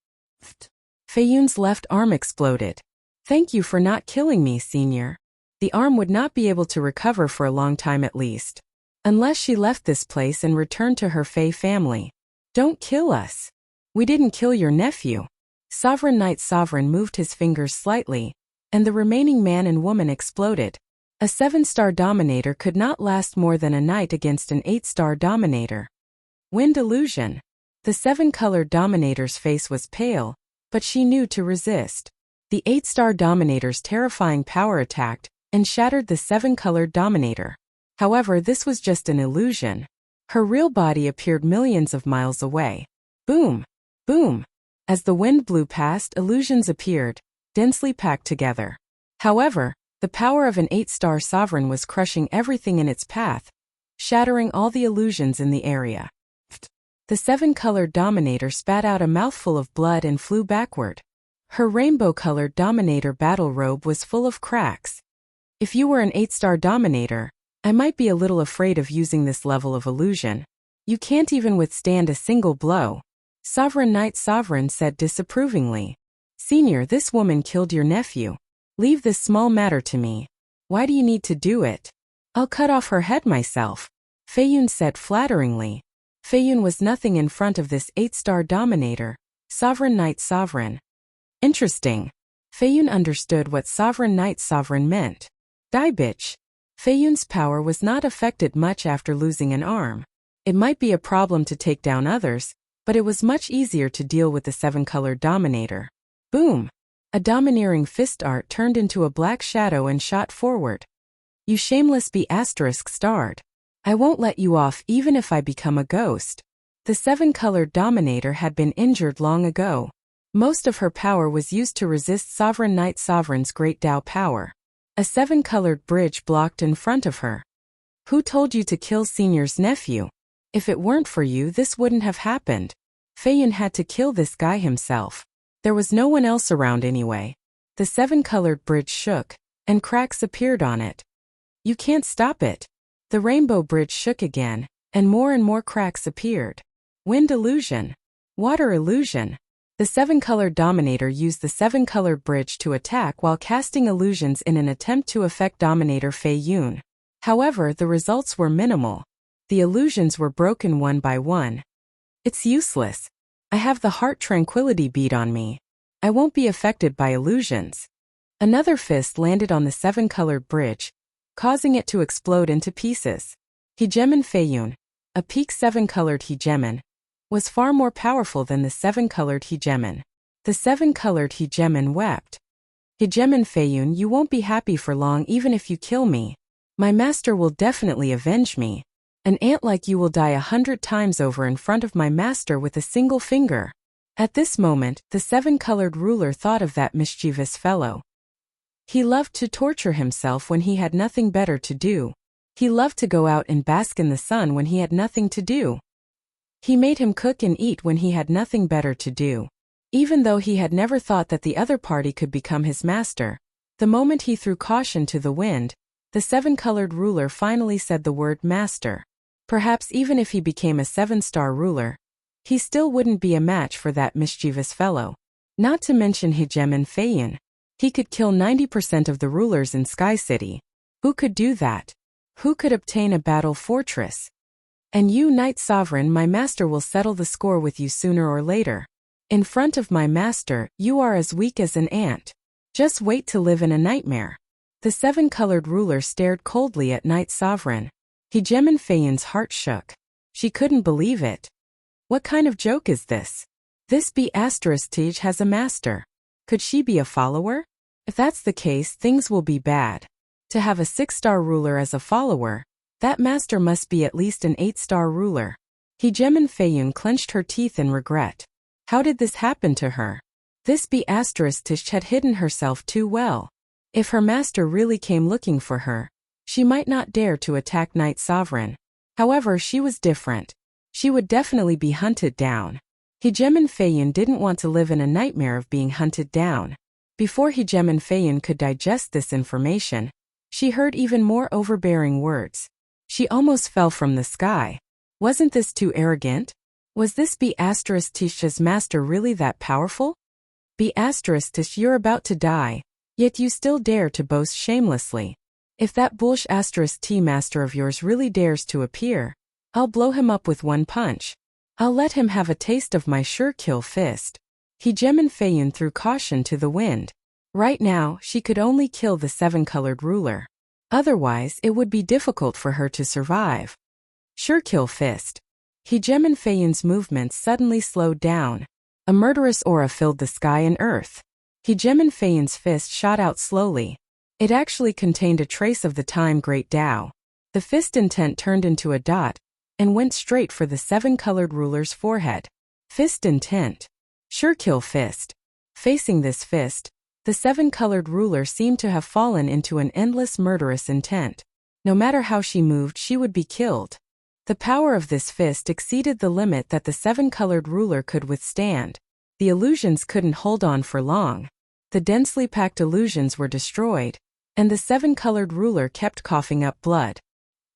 Feiyun's left arm exploded. "Thank you for not killing me, senior." The arm would not be able to recover for a long time at least. Unless she left this place and returned to her Fei family. "Don't kill us. We didn't kill your nephew." Sovereign Night Sovereign moved his fingers slightly, and the remaining man and woman exploded. A 7-star dominator could not last more than a night against an 8-star dominator. Wind illusion. The 7-colored dominator's face was pale, but she knew to resist. The 8-star dominator's terrifying power attacked and shattered the 7-colored dominator. However, this was just an illusion. Her real body appeared millions of miles away. Boom! Boom! As the wind blew past, illusions appeared, densely packed together. However, the power of an 8-star sovereign was crushing everything in its path, shattering all the illusions in the area. The 7-colored dominator spat out a mouthful of blood and flew backward. Her rainbow-colored dominator battle robe was full of cracks. If you were an 8-star dominator, I might be a little afraid of using this level of illusion. You can't even withstand a single blow. Sovereign Night Sovereign said disapprovingly. "Senior, this woman killed your nephew. Leave this small matter to me. Why do you need to do it?" "I'll cut off her head myself," Feiyun said flatteringly. Feiyun was nothing in front of this 8-star dominator, Sovereign Night Sovereign. Interesting. Feiyun understood what Sovereign Night Sovereign meant. "Die, bitch." Feiyun's power was not affected much after losing an arm. It might be a problem to take down others, but it was much easier to deal with the 7-colored dominator. Boom! A domineering fist art turned into a black shadow and shot forward. "You shameless be*****starred. I won't let you off even if I become a ghost." The seven-colored dominator had been injured long ago. Most of her power was used to resist Sovereign Knight Sovereign's great Tao power. A seven-colored bridge blocked in front of her. Who told you to kill Senior's nephew? If it weren't for you, this wouldn't have happened. Feiyun had to kill this guy himself. There was no one else around anyway. The seven-colored bridge shook, and cracks appeared on it. You can't stop it. The rainbow bridge shook again, and more cracks appeared. Wind illusion. Water illusion. The seven-colored dominator used the seven-colored bridge to attack while casting illusions in an attempt to affect Dominator Feiyun. However, the results were minimal. The illusions were broken one by one. It's useless. I have the heart tranquility bead on me. I won't be affected by illusions. Another fist landed on the seven-colored bridge, causing it to explode into pieces. Hegemon Feiyun, a peak seven-colored hegemon, was far more powerful than the seven-colored hegemon. The seven-colored hegemon wept. Hegemon Feiyun, you won't be happy for long even if you kill me. My master will definitely avenge me. An ant like you will die 100 times over in front of my master with a single finger. At this moment, the seven-colored ruler thought of that mischievous fellow. He loved to torture himself when he had nothing better to do. He loved to go out and bask in the sun when he had nothing to do. He made him cook and eat when he had nothing better to do. Even though he had never thought that the other party could become his master, the moment he threw caution to the wind, the seven-colored ruler finally said the word master. Perhaps even if he became a seven-star ruler, he still wouldn't be a match for that mischievous fellow. Not to mention Hegemon Feiyun. He could kill 90% of the rulers in Sky City. Who could do that? Who could obtain a battle fortress? And you, Knight Sovereign, my master will settle the score with you sooner or later. In front of my master, you are as weak as an ant. Just wait to live in a nightmare. The seven-colored ruler stared coldly at Knight Sovereign. Hegemon Feiyun's heart shook. She couldn't believe it. What kind of joke is this? This B*Tej has a master. Could she be a follower? If that's the case, things will be bad. To have a six-star ruler as a follower, that master must be at least an eight-star ruler. Hegemon Feiyun clenched her teeth in regret. How did this happen to her? This B*Tej had hidden herself too well. If her master really came looking for her, she might not dare to attack Knight Sovereign. However, she was different. She would definitely be hunted down. Hegemon Feiyun didn't want to live in a nightmare of being hunted down. Before Hegemon Feiyun could digest this information, she heard even more overbearing words. She almost fell from the sky. Wasn't this too arrogant? Was this B*Tej's master really that powerful? B*Tej, you're about to die, yet you still dare to boast shamelessly. If that T master of yours really dares to appear, I'll blow him up with one punch. I'll let him have a taste of my sure-kill fist. Hegemon Feiyun threw caution to the wind. Right now, she could only kill the seven-colored ruler. Otherwise, it would be difficult for her to survive. Sure-kill fist. Hegemon Feiyun's movements suddenly slowed down. A murderous aura filled the sky and earth. Hegemon Feiyun's fist shot out slowly. It actually contained a trace of the time Great Tao. The fist intent turned into a dot, and went straight for the seven-colored ruler's forehead. Fist intent. Sure-kill fist. Facing this fist, the seven-colored ruler seemed to have fallen into an endless murderous intent. No matter how she moved, she would be killed. The power of this fist exceeded the limit that the seven-colored ruler could withstand. The illusions couldn't hold on for long. The densely packed illusions were destroyed, and the seven-colored ruler kept coughing up blood.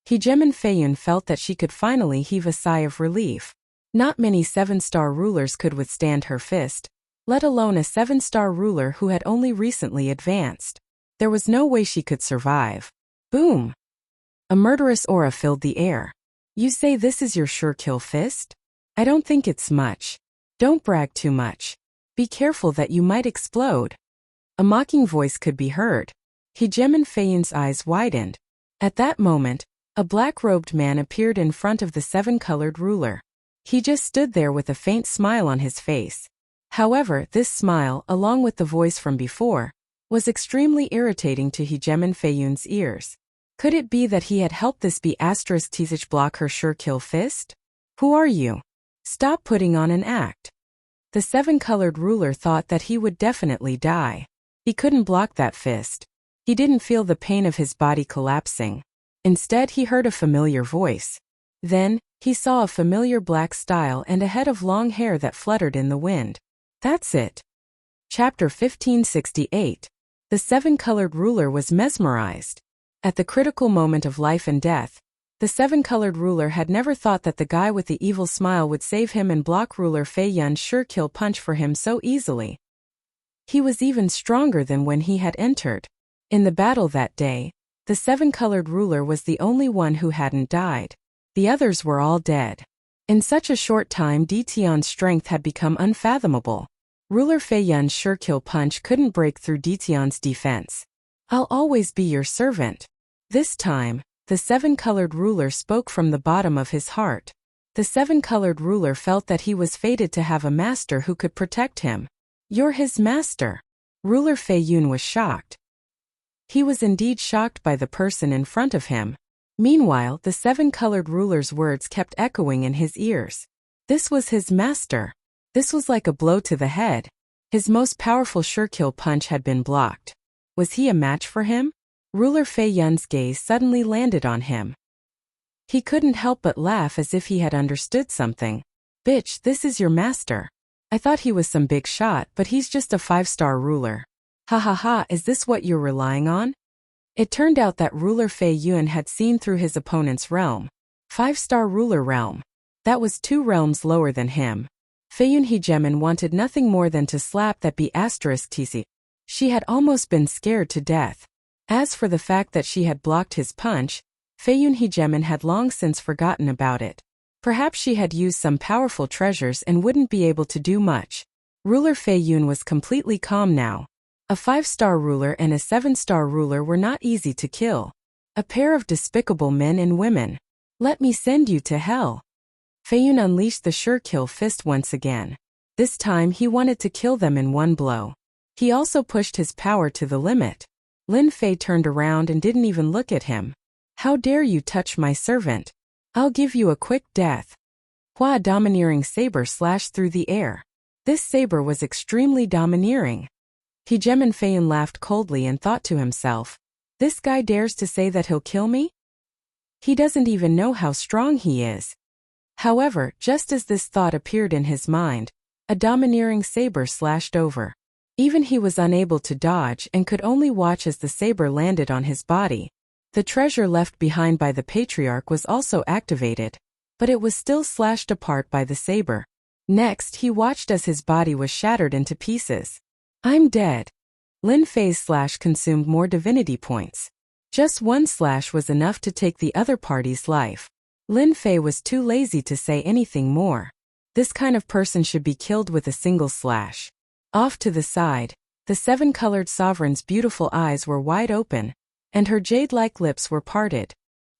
Hegemon Feiyun felt that she could finally heave a sigh of relief. Not many seven-star rulers could withstand her fist, let alone a seven-star ruler who had only recently advanced. There was no way she could survive. Boom! A murderous aura filled the air. You say this is your sure-kill fist? I don't think it's much. Don't brag too much. Be careful that you might explode. A mocking voice could be heard. Hegemon Feiyun's eyes widened. At that moment, a black-robed man appeared in front of the seven-colored ruler. He just stood there with a faint smile on his face. However, this smile, along with the voice from before, was extremely irritating to Hegemon Feiyun's ears. Could it be that he had helped this B*Tej block her sure-kill fist? Who are you? Stop putting on an act. The seven-colored ruler thought that he would definitely die. He couldn't block that fist. He didn't feel the pain of his body collapsing. Instead, he heard a familiar voice. Then, he saw a familiar black style and a head of long hair that fluttered in the wind. That's it. Chapter 1568. The seven-colored ruler was mesmerized. At the critical moment of life and death, the seven-colored ruler had never thought that the guy with the evil smile would save him and block ruler Fei Yun's sure-kill punch for him so easily. He was even stronger than when he had entered. In the battle that day, the seven-colored ruler was the only one who hadn't died. The others were all dead. In such a short time, Dition's strength had become unfathomable. Ruler Fei Yun's sure-kill punch couldn't break through Dition's defense. I'll always be your servant. This time, the seven-colored ruler spoke from the bottom of his heart. The seven-colored ruler felt that he was fated to have a master who could protect him. You're his master. Ruler Fei Yun was shocked. He was indeed shocked by the person in front of him. Meanwhile, the seven-colored ruler's words kept echoing in his ears. This was his master. This was like a blow to the head. His most powerful sure-kill punch had been blocked. Was he a match for him? Ruler Fei Yun's gaze suddenly landed on him. He couldn't help but laugh as if he had understood something. Bitch, this is your master. I thought he was some big shot, but he's just a 5-star ruler. Ha ha ha, is this what you're relying on? It turned out that ruler Fei Yun had seen through his opponent's realm. 5-star ruler realm. That was 2 realms lower than him. Fei Yun Hegemin wanted nothing more than to slap that B*TC. She had almost been scared to death. As for the fact that she had blocked his punch, Fei Yun Hegemin had long since forgotten about it. Perhaps she had used some powerful treasures and wouldn't be able to do much. Ruler Fei Yun was completely calm now. A 5-star ruler and a 7-star ruler were not easy to kill. A pair of despicable men and women. Let me send you to hell. Fei Yun unleashed the sure-kill fist once again. This time he wanted to kill them in one blow. He also pushed his power to the limit. Lin Fei turned around and didn't even look at him. How dare you touch my servant? I'll give you a quick death. Hua domineering saber slashed through the air. This saber was extremely domineering. Hegemin Fei Yun laughed coldly and thought to himself, this guy dares to say that he'll kill me? He doesn't even know how strong he is. However, just as this thought appeared in his mind, a domineering saber slashed over. Even he was unable to dodge and could only watch as the saber landed on his body. The treasure left behind by the patriarch was also activated, but it was still slashed apart by the saber. Next, he watched as his body was shattered into pieces. I'm dead. Lin Fei's slash consumed more divinity points. Just one slash was enough to take the other party's life. Lin Fei was too lazy to say anything more. This kind of person should be killed with a single slash. Off to the side, the 7-colored sovereign's beautiful eyes were wide open, and her jade-like lips were parted.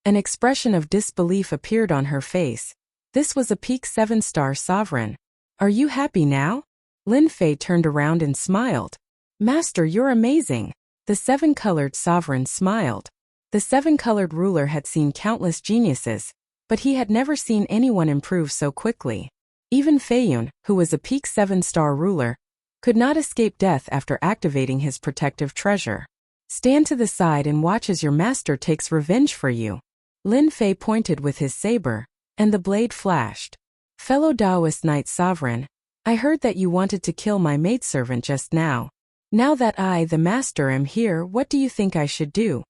An expression of disbelief appeared on her face. This was a peak 7-star sovereign. Are you happy now? Lin Fei turned around and smiled. Master, you're amazing. The 7-colored sovereign smiled. The 7-colored ruler had seen countless geniuses, but he had never seen anyone improve so quickly. Even Fei Yun, who was a peak 7-star ruler, could not escape death after activating his protective treasure. Stand to the side and watch as your master takes revenge for you. Lin Fei pointed with his saber, and the blade flashed. Fellow Taoist Knight Sovereign, I heard that you wanted to kill my maidservant just now. Now that I, the master, am here, what do you think I should do?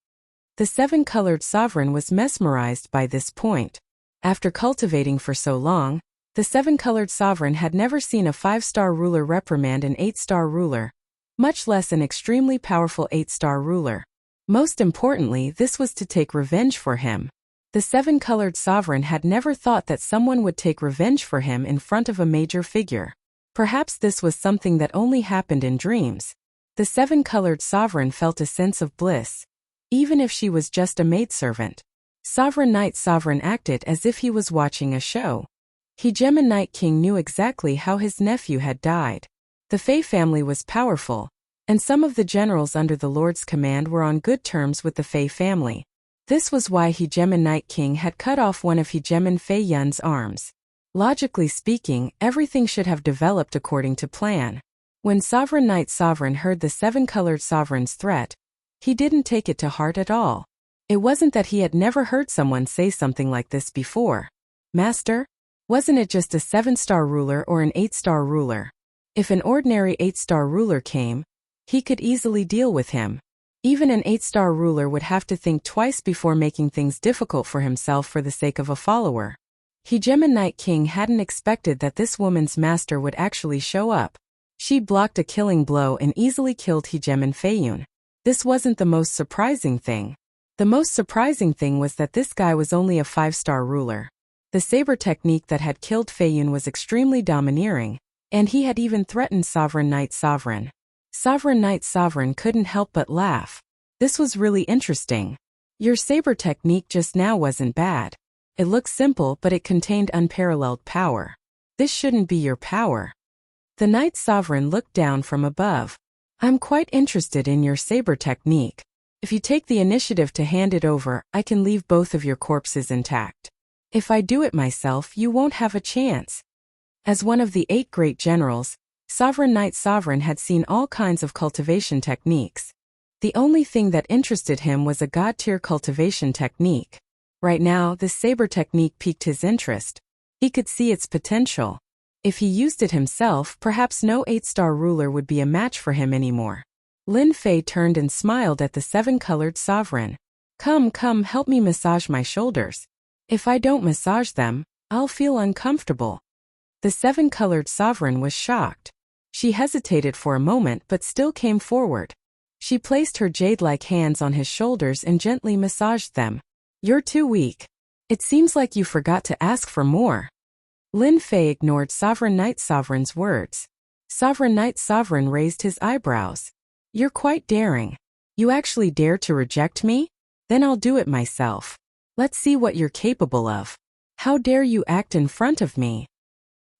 The 7-colored sovereign was mesmerized by this point. After cultivating for so long, the 7-colored sovereign had never seen a 5-star ruler reprimand an 8-star ruler, much less an extremely powerful 8-star ruler. Most importantly, this was to take revenge for him. The 7-colored sovereign had never thought that someone would take revenge for him in front of a major figure. Perhaps this was something that only happened in dreams. The 7-colored sovereign felt a sense of bliss. Even if she was just a maidservant. Sovereign Knight Sovereign acted as if he was watching a show. Hegemin Night King knew exactly how his nephew had died. The Fei family was powerful, and some of the generals under the Lord's command were on good terms with the Fei family. This was why Hegemin Night King had cut off one of Hegemin Fei Yun's arms. Logically speaking, everything should have developed according to plan. When Sovereign Knight Sovereign heard the seven-colored sovereign's threat, he didn't take it to heart at all. It wasn't that he had never heard someone say something like this before. Master? Wasn't it just a 7-star ruler or an 8-star ruler? If an ordinary 8-star ruler came, he could easily deal with him. Even an 8-star ruler would have to think twice before making things difficult for himself for the sake of a follower. Hegemon Night King hadn't expected that this woman's master would actually show up. She blocked a killing blow and easily killed Hegemon Feiyun. This wasn't the most surprising thing. The most surprising thing was that this guy was only a 5-star ruler. The saber technique that had killed Feiyun was extremely domineering, and he had even threatened Sovereign Knight Sovereign. Sovereign Knight Sovereign couldn't help but laugh. This was really interesting. Your saber technique just now wasn't bad. It looked simple, but it contained unparalleled power. This shouldn't be your power. The Knight Sovereign looked down from above. I'm quite interested in your saber technique. If you take the initiative to hand it over, I can leave both of your corpses intact. If I do it myself, you won't have a chance. As one of the 8 great generals, Sovereign Knight Sovereign had seen all kinds of cultivation techniques. The only thing that interested him was a god-tier cultivation technique. Right now, this saber technique piqued his interest. He could see its potential. If he used it himself, perhaps no 8-star ruler would be a match for him anymore. Lin Fei turned and smiled at the 7-colored sovereign. Come, help me massage my shoulders. If I don't massage them, I'll feel uncomfortable. The 7-colored sovereign was shocked. She hesitated for a moment but still came forward. She placed her jade-like hands on his shoulders and gently massaged them. You're too weak. It seems like you forgot to ask for more. Lin Fei ignored Sovereign Knight Sovereign's words. Sovereign Knight Sovereign raised his eyebrows. You're quite daring. You actually dare to reject me? Then I'll do it myself. Let's see what you're capable of. How dare you act in front of me?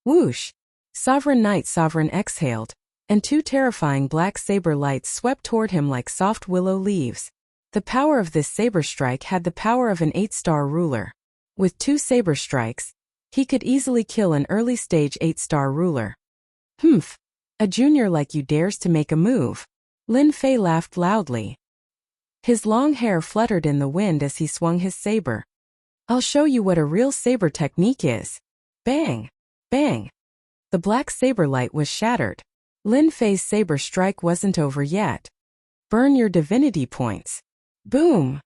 Whoosh! Sovereign Knight Sovereign exhaled, and 2 terrifying black saber lights swept toward him like soft willow leaves. The power of this saber strike had the power of an 8-star ruler. With 2 saber strikes, he could easily kill an early-stage 8-star ruler. Humph! A junior like you dares to make a move. Lin Fei laughed loudly. His long hair fluttered in the wind as he swung his saber. I'll show you what a real saber technique is. Bang! Bang! The black saber light was shattered. Lin Fei's saber strike wasn't over yet. Burn your divinity points. Boom!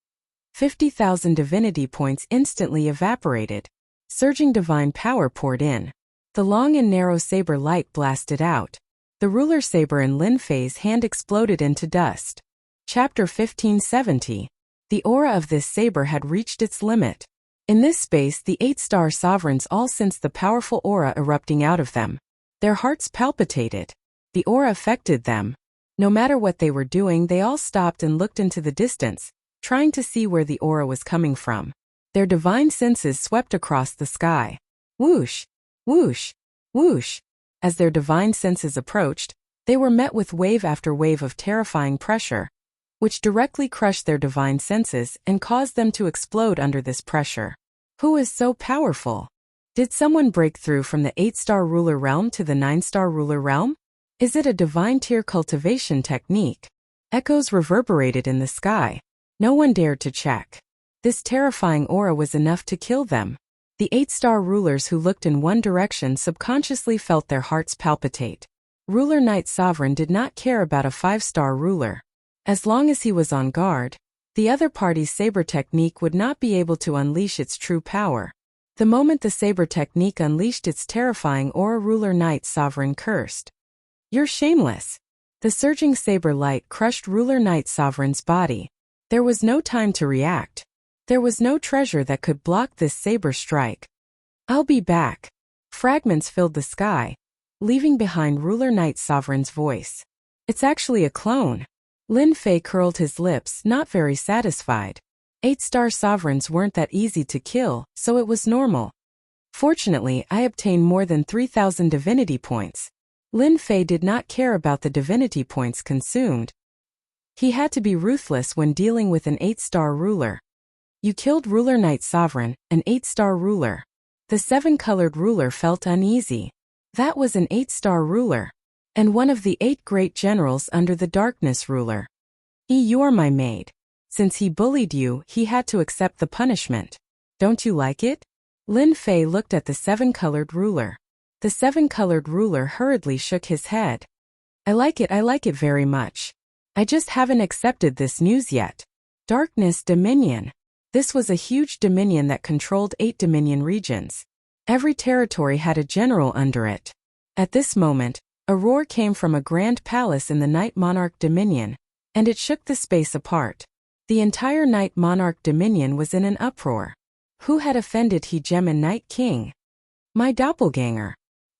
50,000 divinity points instantly evaporated. Surging divine power poured in. The long and narrow saber light blasted out. The ruler saber in Lin Fei's hand exploded into dust. Chapter 1570. The aura of this saber had reached its limit. In this space, the 8-star sovereigns all sensed the powerful aura erupting out of them. Their hearts palpitated. The aura affected them. No matter what they were doing, they all stopped and looked into the distance, trying to see where the aura was coming from. Their divine senses swept across the sky. Whoosh! Whoosh! Whoosh! As their divine senses approached, they were met with wave after wave of terrifying pressure, which directly crushed their divine senses and caused them to explode under this pressure. Who is so powerful? Did someone break through from the 8-star ruler realm to the 9-star ruler realm? Is it a divine tier cultivation technique? Echoes reverberated in the sky. No one dared to check. This terrifying aura was enough to kill them. The 8-star rulers who looked in one direction subconsciously felt their hearts palpitate. Ruler Knight Sovereign did not care about a 5-star ruler. As long as he was on guard, the other party's saber technique would not be able to unleash its true power. The moment the saber technique unleashed its terrifying aura, Ruler Knight Sovereign cursed. You're shameless. The surging saber light crushed Ruler Knight Sovereign's body. There was no time to react. There was no treasure that could block this saber strike. I'll be back. Fragments filled the sky, leaving behind Ruler Knight Sovereign's voice. It's actually a clone. Lin Fei curled his lips, not very satisfied. 8-star sovereigns weren't that easy to kill, so it was normal. Fortunately, I obtained more than 3,000 divinity points. Lin Fei did not care about the divinity points consumed. He had to be ruthless when dealing with an 8-star ruler. You killed Ruler Knight Sovereign, an 8-star ruler. The 7-colored ruler felt uneasy. That was an 8-star ruler, and one of the 8 great generals under the darkness ruler. You're my maid. Since he bullied you, he had to accept the punishment. Don't you like it? Lin Fei looked at the 7-colored ruler. The 7-colored ruler hurriedly shook his head. I like it very much. I just haven't accepted this news yet. Darkness Dominion. This was a huge dominion that controlled 8 dominion regions. Every territory had a general under it. At this moment, a roar came from a grand palace in the Night Monarch Dominion, and it shook the space apart. The entire Night Monarch Dominion was in an uproar. Who had offended Hegemon Night King? My doppelganger.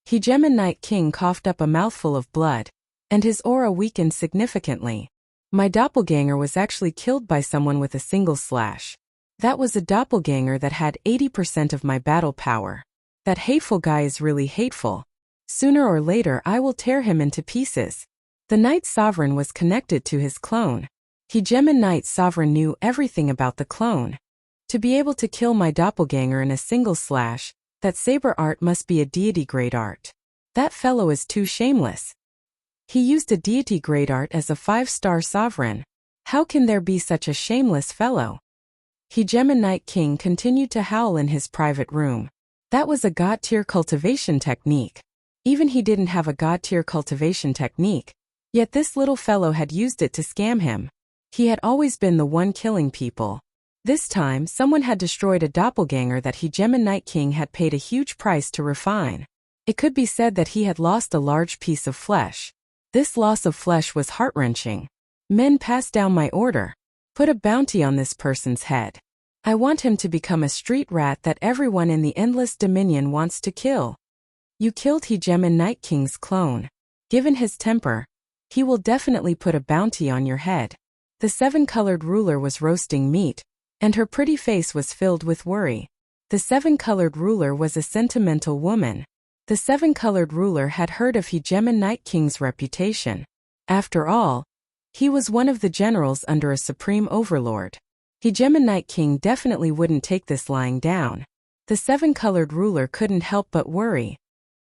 Hegemon Night King coughed up a mouthful of blood, and his aura weakened significantly. My doppelganger was actually killed by someone with a single slash. That was a doppelganger that had 80% of my battle power. That hateful guy is really hateful. Sooner or later I will tear him into pieces. The Night Sovereign was connected to his clone. Hegemon Night Sovereign knew everything about the clone. To be able to kill my doppelganger in a single slash, that saber art must be a deity-grade art. That fellow is too shameless. He used a deity-grade art as a 5-star sovereign. How can there be such a shameless fellow? Hegemon Night King continued to howl in his private room. That was a god-tier cultivation technique. Even he didn't have a god-tier cultivation technique, yet this little fellow had used it to scam him. He had always been the one killing people. This time, someone had destroyed a doppelganger that Hegemon Night King had paid a huge price to refine. It could be said that he had lost a large piece of flesh. This loss of flesh was heart-wrenching. Men, pass down my order. Put a bounty on this person's head. I want him to become a street rat that everyone in the Endless Dominion wants to kill. You killed Hegemon Night King's clone. Given his temper, he will definitely put a bounty on your head. The 7-colored ruler was roasting meat, and her pretty face was filled with worry. The 7-colored ruler was a sentimental woman. The 7-colored ruler had heard of Hegemon Night King's reputation. After all, he was one of the generals under a supreme overlord. Hegemon Night King definitely wouldn't take this lying down. The 7-colored ruler couldn't help but worry.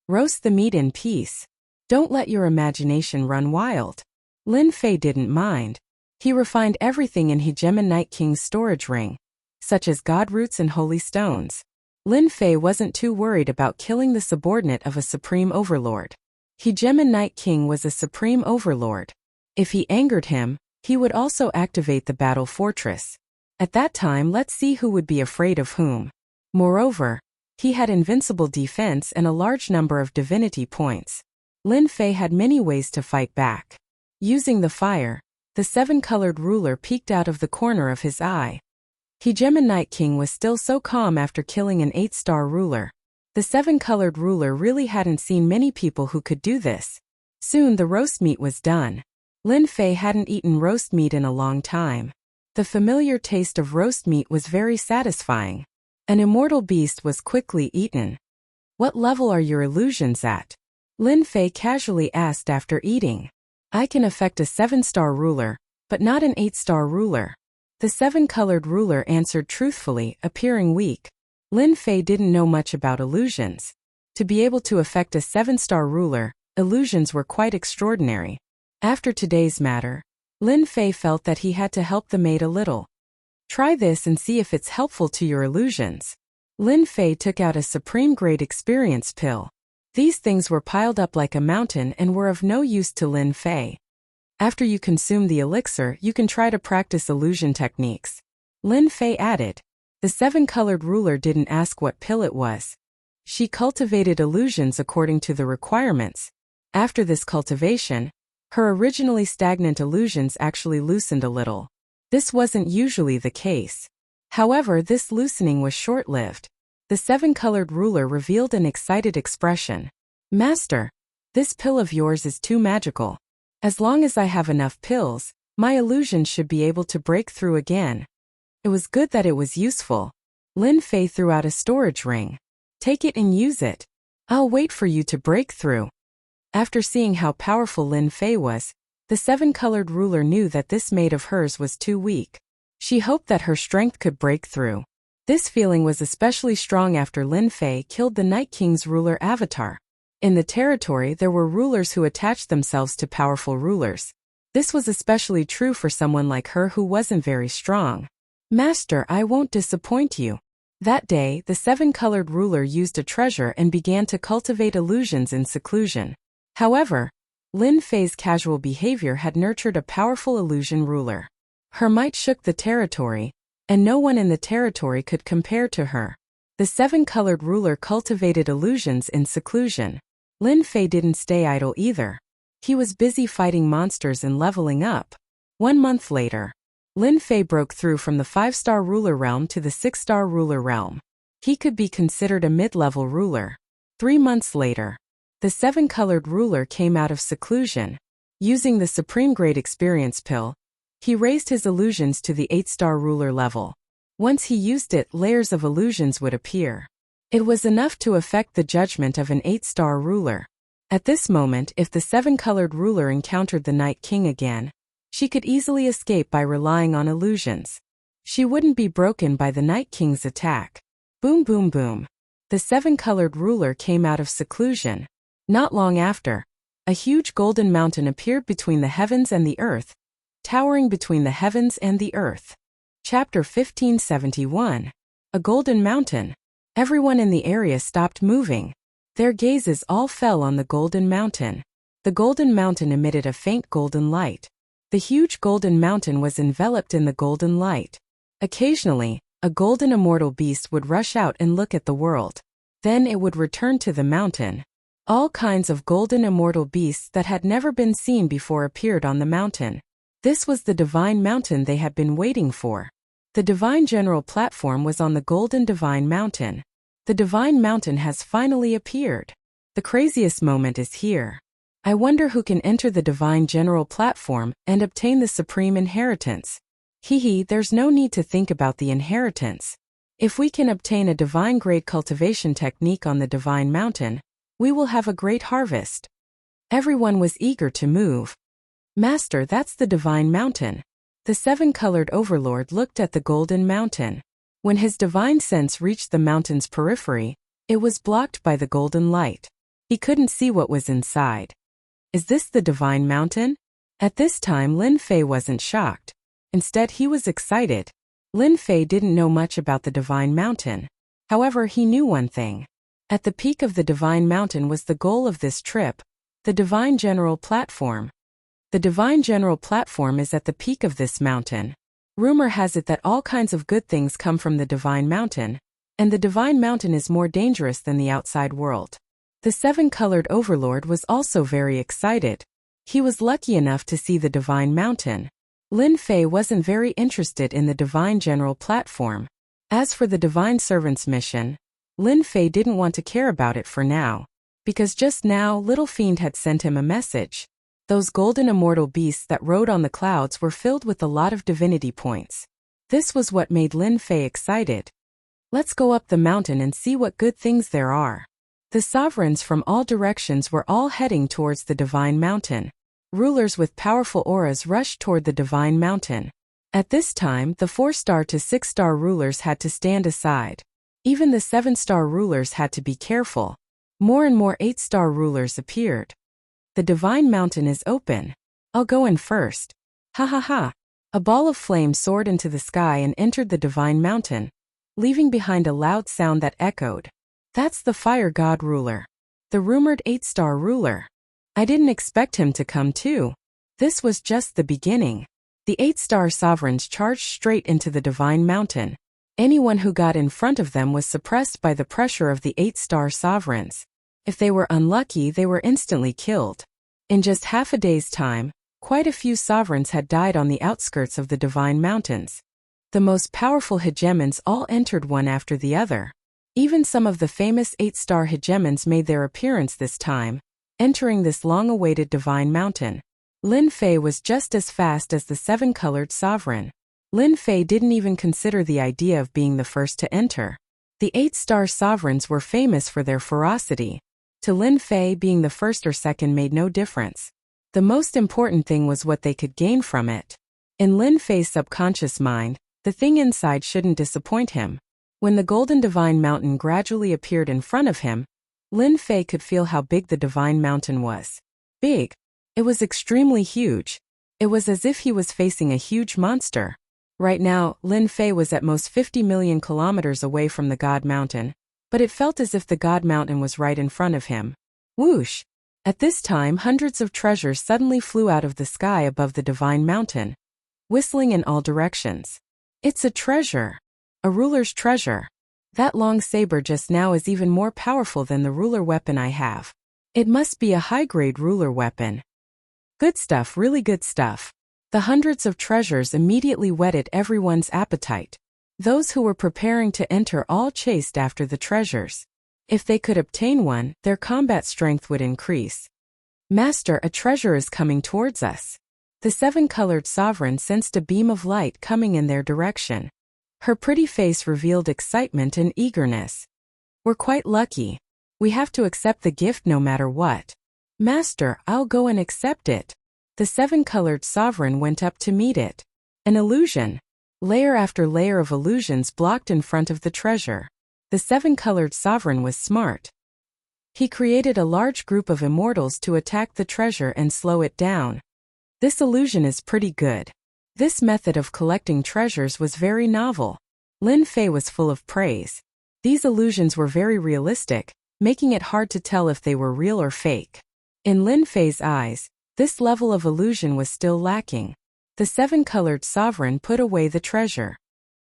Roast the meat in peace. Don't let your imagination run wild. Lin Fei didn't mind. He refined everything in Hegemon Night King's storage ring, such as god roots and holy stones. Lin Fei wasn't too worried about killing the subordinate of a supreme overlord. Hegemon Night King was a supreme overlord. If he angered him, he would also activate the battle fortress. At that time, let's see who would be afraid of whom. Moreover, he had invincible defense and a large number of divinity points. Lin Fei had many ways to fight back. Using the fire, the 7-colored ruler peeked out of the corner of his eye. Hegemon Night King was still so calm after killing an 8-star ruler. The 7-colored ruler really hadn't seen many people who could do this. Soon the roast meat was done. Lin Fei hadn't eaten roast meat in a long time. The familiar taste of roast meat was very satisfying. An immortal beast was quickly eaten. What level are your illusions at? Lin Fei casually asked after eating. I can affect a 7-star ruler, but not an 8-star ruler. The 7-colored ruler answered truthfully, appearing weak. Lin Fei didn't know much about illusions. To be able to affect a 7-star ruler, illusions were quite extraordinary. After today's matter, Lin Fei felt that he had to help the maid a little. Try this and see if it's helpful to your illusions. Lin Fei took out a supreme-grade experience pill. These things were piled up like a mountain and were of no use to Lin Fei. After you consume the elixir, you can try to practice illusion techniques. Lin Fei added. The 7-colored ruler didn't ask what pill it was. She cultivated illusions according to the requirements. After this cultivation, her originally stagnant illusions actually loosened a little. This wasn't usually the case. However, this loosening was short-lived. The 7-colored ruler revealed an excited expression. Master, this pill of yours is too magical. As long as I have enough pills, my illusions should be able to break through again. It was good that it was useful. Lin Fei threw out a storage ring. Take it and use it. I'll wait for you to break through. After seeing how powerful Lin Fei was, the 7-colored ruler knew that this maid of hers was too weak. She hoped that her strength could break through. This feeling was especially strong after Lin Fei killed the Night King's ruler avatar. In the territory, there were rulers who attached themselves to powerful rulers. This was especially true for someone like her who wasn't very strong. Master, I won't disappoint you. That day, the seven-colored ruler used a treasure and began to cultivate illusions in seclusion. However, Lin Fei's casual behavior had nurtured a powerful illusion ruler. Her might shook the territory, and no one in the territory could compare to her. The seven-colored ruler cultivated illusions in seclusion. Lin Fei didn't stay idle either. He was busy fighting monsters and leveling up. 1 month later, Lin Fei broke through from the 5-star ruler realm to the 6-star ruler realm. He could be considered a mid-level ruler. 3 months later, the 7-colored ruler came out of seclusion. Using the Supreme Grade Experience Pill, he raised his illusions to the 8-star ruler level. Once he used it, layers of illusions would appear. It was enough to affect the judgment of an 8-star ruler. At this moment, if the 7-colored ruler encountered the Night King again, she could easily escape by relying on illusions. She wouldn't be broken by the Night King's attack. Boom boom boom. The 7-colored ruler came out of seclusion. Not long after, a huge golden mountain appeared between the heavens and the earth, towering between the heavens and the earth. Chapter 1571. A Golden Mountain. Everyone in the area stopped moving. Their gazes all fell on the golden mountain. The golden mountain emitted a faint golden light. The huge golden mountain was enveloped in the golden light. Occasionally, a golden immortal beast would rush out and look at the world. Then it would return to the mountain. All kinds of golden immortal beasts that had never been seen before appeared on the mountain. This was the divine mountain they had been waiting for. The divine general platform was on the golden divine mountain. The divine mountain has finally appeared. The craziest moment is here. I wonder who can enter the divine general platform and obtain the supreme inheritance. There's no need to think about the inheritance. If we can obtain a divine grade cultivation technique on the divine mountain, we will have a great harvest. Everyone was eager to move. Master, that's the divine mountain. The 7-colored overlord looked at the golden mountain. When his divine sense reached the mountain's periphery, it was blocked by the golden light. He couldn't see what was inside. Is this the divine mountain? At this time, Lin Fei wasn't shocked. Instead, he was excited. Lin Fei didn't know much about the divine mountain. However, he knew one thing. At the peak of the divine mountain was the goal of this trip, the divine general platform. The divine general platform is at the peak of this mountain. Rumor has it that all kinds of good things come from the divine mountain, and the divine mountain is more dangerous than the outside world. The 7-colored overlord was also very excited. He was lucky enough to see the divine mountain. Lin Fei wasn't very interested in the divine general platform. As for the divine servant's mission, Lin Fei didn't want to care about it for now, because just now Little Fiend had sent him a message. Those golden immortal beasts that rode on the clouds were filled with a lot of divinity points. This was what made Lin Fei excited. Let's go up the mountain and see what good things there are. The sovereigns from all directions were all heading towards the divine mountain. Rulers with powerful auras rushed toward the divine mountain. At this time, the 4-star to 6-star rulers had to stand aside. Even the 7-star rulers had to be careful. More and more 8-star rulers appeared. The divine mountain is open. I'll go in first. Ha ha ha. A ball of flame soared into the sky and entered the divine mountain, leaving behind a loud sound that echoed. That's the fire god ruler. The rumored 8-star ruler. I didn't expect him to come too. This was just the beginning. The 8-star sovereigns charged straight into the divine mountain. Anyone who got in front of them was suppressed by the pressure of the 8-star sovereigns. If they were unlucky, they were instantly killed. In just half a day's time, quite a few sovereigns had died on the outskirts of the divine mountains. The most powerful hegemons all entered one after the other. Even some of the famous 8-star hegemons made their appearance this time, entering this long-awaited divine mountain. Lin Fei was just as fast as the 7-colored sovereign. Lin Fei didn't even consider the idea of being the first to enter. The 8-star sovereigns were famous for their ferocity. To Lin Fei, being the first or second made no difference. The most important thing was what they could gain from it. In Lin Fei's subconscious mind, the thing inside shouldn't disappoint him. When the golden divine mountain gradually appeared in front of him, Lin Fei could feel how big the divine mountain was. Big. It was extremely huge. It was as if he was facing a huge monster. Right now, Lin Fei was at most 50 million kilometers away from the God Mountain, but it felt as if the God Mountain was right in front of him. Whoosh! At this time, hundreds of treasures suddenly flew out of the sky above the divine mountain, whistling in all directions. It's a treasure. A ruler's treasure. That long saber just now is even more powerful than the ruler weapon I have. It must be a high-grade ruler weapon. Good stuff, really good stuff. The hundreds of treasures immediately whetted everyone's appetite. Those who were preparing to enter all chased after the treasures. If they could obtain one, their combat strength would increase. Master, a treasure is coming towards us. The seven-colored sovereign sensed a beam of light coming in their direction. Her pretty face revealed excitement and eagerness. We're quite lucky. We have to accept the gift no matter what. Master, I'll go and accept it. The seven-colored sovereign went up to meet it. An illusion. Layer after layer of illusions blocked in front of the treasure. The seven-colored sovereign was smart. He created a large group of immortals to attack the treasure and slow it down. This illusion is pretty good. This method of collecting treasures was very novel. Lin Fei was full of praise. These illusions were very realistic, making it hard to tell if they were real or fake. In Lin Fei's eyes, this level of illusion was still lacking. The seven-colored sovereign put away the treasure.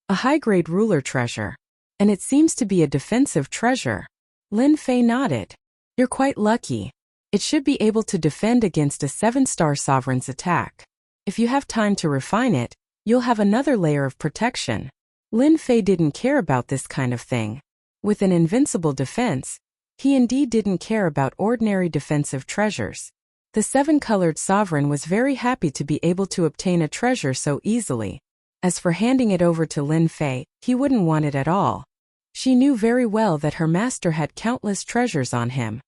A high-grade ruler treasure. And it seems to be a defensive treasure. Lin Fei nodded. You're quite lucky. It should be able to defend against a seven-star sovereign's attack. If you have time to refine it, you'll have another layer of protection. Lin Fei didn't care about this kind of thing. With an invincible defense, he indeed didn't care about ordinary defensive treasures. The seven-colored sovereign was very happy to be able to obtain a treasure so easily. As for handing it over to Lin Fei, he wouldn't want it at all. She knew very well that her master had countless treasures on him.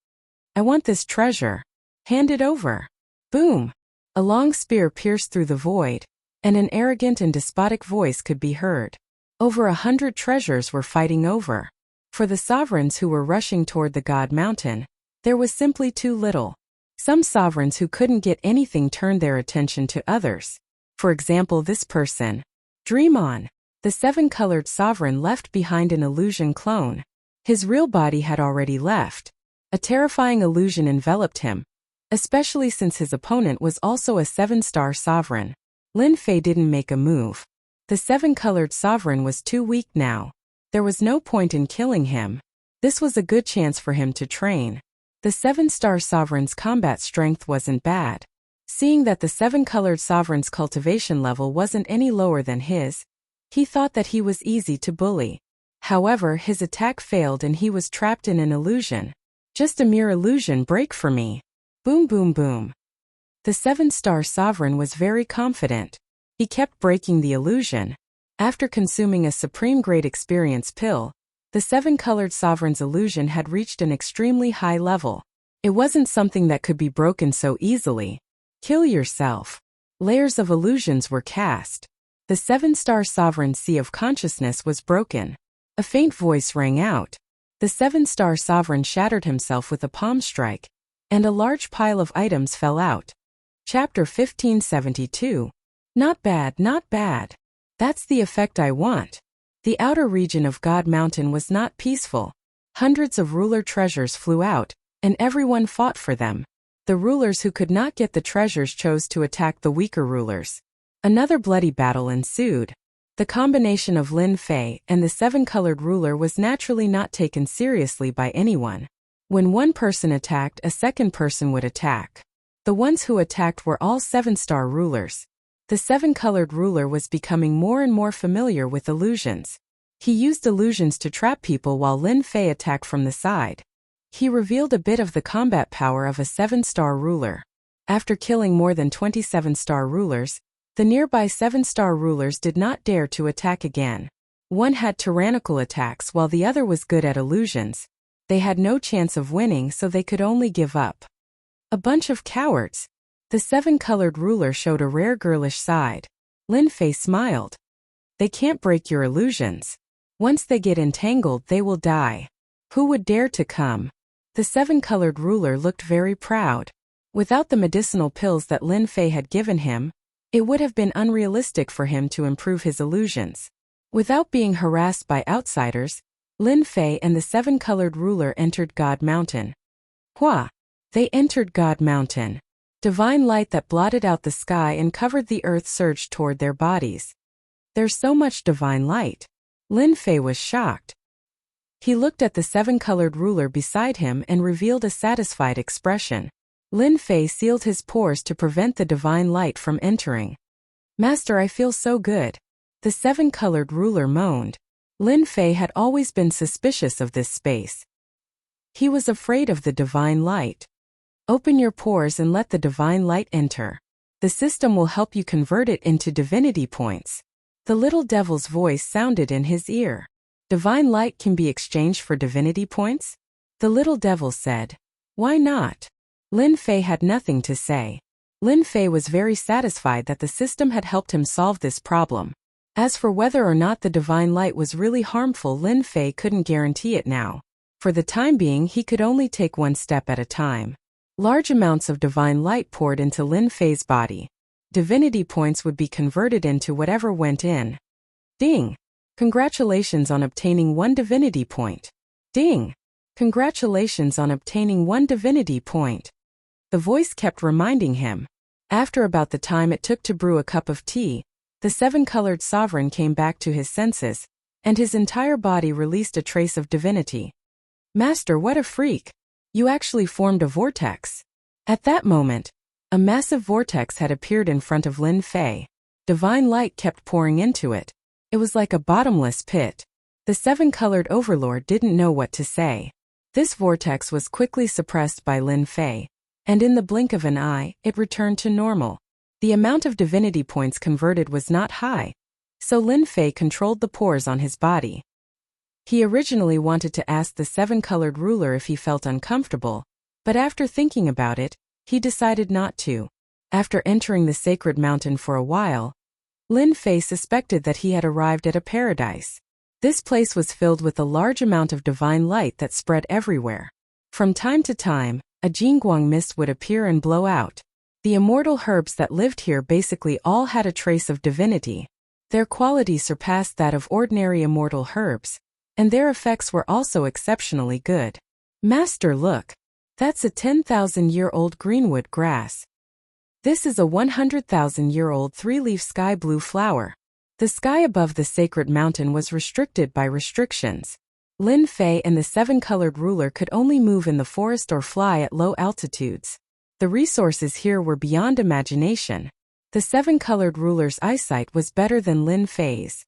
I want this treasure. Hand it over. Boom! A long spear pierced through the void, and an arrogant and despotic voice could be heard. Over 100 treasures were fighting over. For the sovereigns who were rushing toward the God Mountain, there was simply too little. Some sovereigns who couldn't get anything turned their attention to others. For example, this person. Dream on. The seven-colored sovereign left behind an illusion clone. His real body had already left. A terrifying illusion enveloped him, especially since his opponent was also a seven-star sovereign. Lin Fei didn't make a move. The seven-colored sovereign was too weak now. There was no point in killing him. This was a good chance for him to train. The seven-star sovereign's combat strength wasn't bad. Seeing that the seven-colored sovereign's cultivation level wasn't any lower than his, he thought that he was easy to bully. However, his attack failed and he was trapped in an illusion. Just a mere illusion, break for me. Boom boom boom. The seven-star sovereign was very confident. He kept breaking the illusion. After consuming a supreme great experience pill, the seven-colored sovereign's illusion had reached an extremely high level. It wasn't something that could be broken so easily. Kill yourself. Layers of illusions were cast. The seven-star sovereign's sea of consciousness was broken. A faint voice rang out. The seven-star sovereign shattered himself with a palm strike, and a large pile of items fell out. Chapter 1572. Not bad, not bad. That's the effect I want. The outer region of God Mountain was not peaceful. Hundreds of ruler treasures flew out, and everyone fought for them. The rulers who could not get the treasures chose to attack the weaker rulers. Another bloody battle ensued. The combination of Lin Fei and the seven-colored ruler was naturally not taken seriously by anyone. When one person attacked, a second person would attack. The ones who attacked were all seven-star rulers. The seven-colored ruler was becoming more and more familiar with illusions. He used illusions to trap people while Lin Fei attacked from the side. He revealed a bit of the combat power of a seven-star ruler. After killing more than 27-star rulers, the nearby seven-star rulers did not dare to attack again. One had tyrannical attacks while the other was good at illusions. They had no chance of winning, so they could only give up. A bunch of cowards. The seven-colored ruler showed a rare girlish side. Lin Fei smiled. They can't break your illusions. Once they get entangled, they will die. Who would dare to come? The seven-colored ruler looked very proud. Without the medicinal pills that Lin Fei had given him, it would have been unrealistic for him to improve his illusions. Without being harassed by outsiders, Lin Fei and the seven-colored ruler entered God Mountain. Hua! They entered God Mountain. Divine light that blotted out the sky and covered the earth surged toward their bodies. There's so much divine light. Lin Fei was shocked. He looked at the seven-colored ruler beside him and revealed a satisfied expression. Lin Fei sealed his pores to prevent the divine light from entering. Master, I feel so good. The seven-colored ruler moaned. Lin Fei had always been suspicious of this space. He was afraid of the divine light. Open your pores and let the divine light enter. The system will help you convert it into divinity points. The little devil's voice sounded in his ear. Divine light can be exchanged for divinity points? The little devil said. Why not? Lin Fei had nothing to say. Lin Fei was very satisfied that the system had helped him solve this problem. As for whether or not the divine light was really harmful, Lin Fei couldn't guarantee it now. For the time being, he could only take one step at a time. Large amounts of divine light poured into Lin Fei's body. Divinity points would be converted into whatever went in. Ding! Congratulations on obtaining 1 divinity point. Ding! Congratulations on obtaining 1 divinity point. The voice kept reminding him. After about the time it took to brew a cup of tea, the seven-colored sovereign came back to his senses, and his entire body released a trace of divinity. Master, what a freak! You actually formed a vortex. At that moment, a massive vortex had appeared in front of Lin Fei. Divine light kept pouring into it. It was like a bottomless pit. The seven-colored overlord didn't know what to say. This vortex was quickly suppressed by Lin Fei, and in the blink of an eye, it returned to normal. The amount of divinity points converted was not high, so Lin Fei controlled the pores on his body. He originally wanted to ask the seven-colored ruler if he felt uncomfortable, but after thinking about it, he decided not to. After entering the sacred mountain for a while, Lin Fei suspected that he had arrived at a paradise. This place was filled with a large amount of divine light that spread everywhere. From time to time, a jingguang mist would appear and blow out. The immortal herbs that lived here basically all had a trace of divinity. Their quality surpassed that of ordinary immortal herbs, and their effects were also exceptionally good. Master, look. That's a 10,000-year-old greenwood grass. This is a 100,000-year-old 3-leaf sky blue flower. The sky above the sacred mountain was restricted by restrictions. Lin Fei and the seven-colored ruler could only move in the forest or fly at low altitudes. The resources here were beyond imagination. The seven-colored ruler's eyesight was better than Lin Fei's.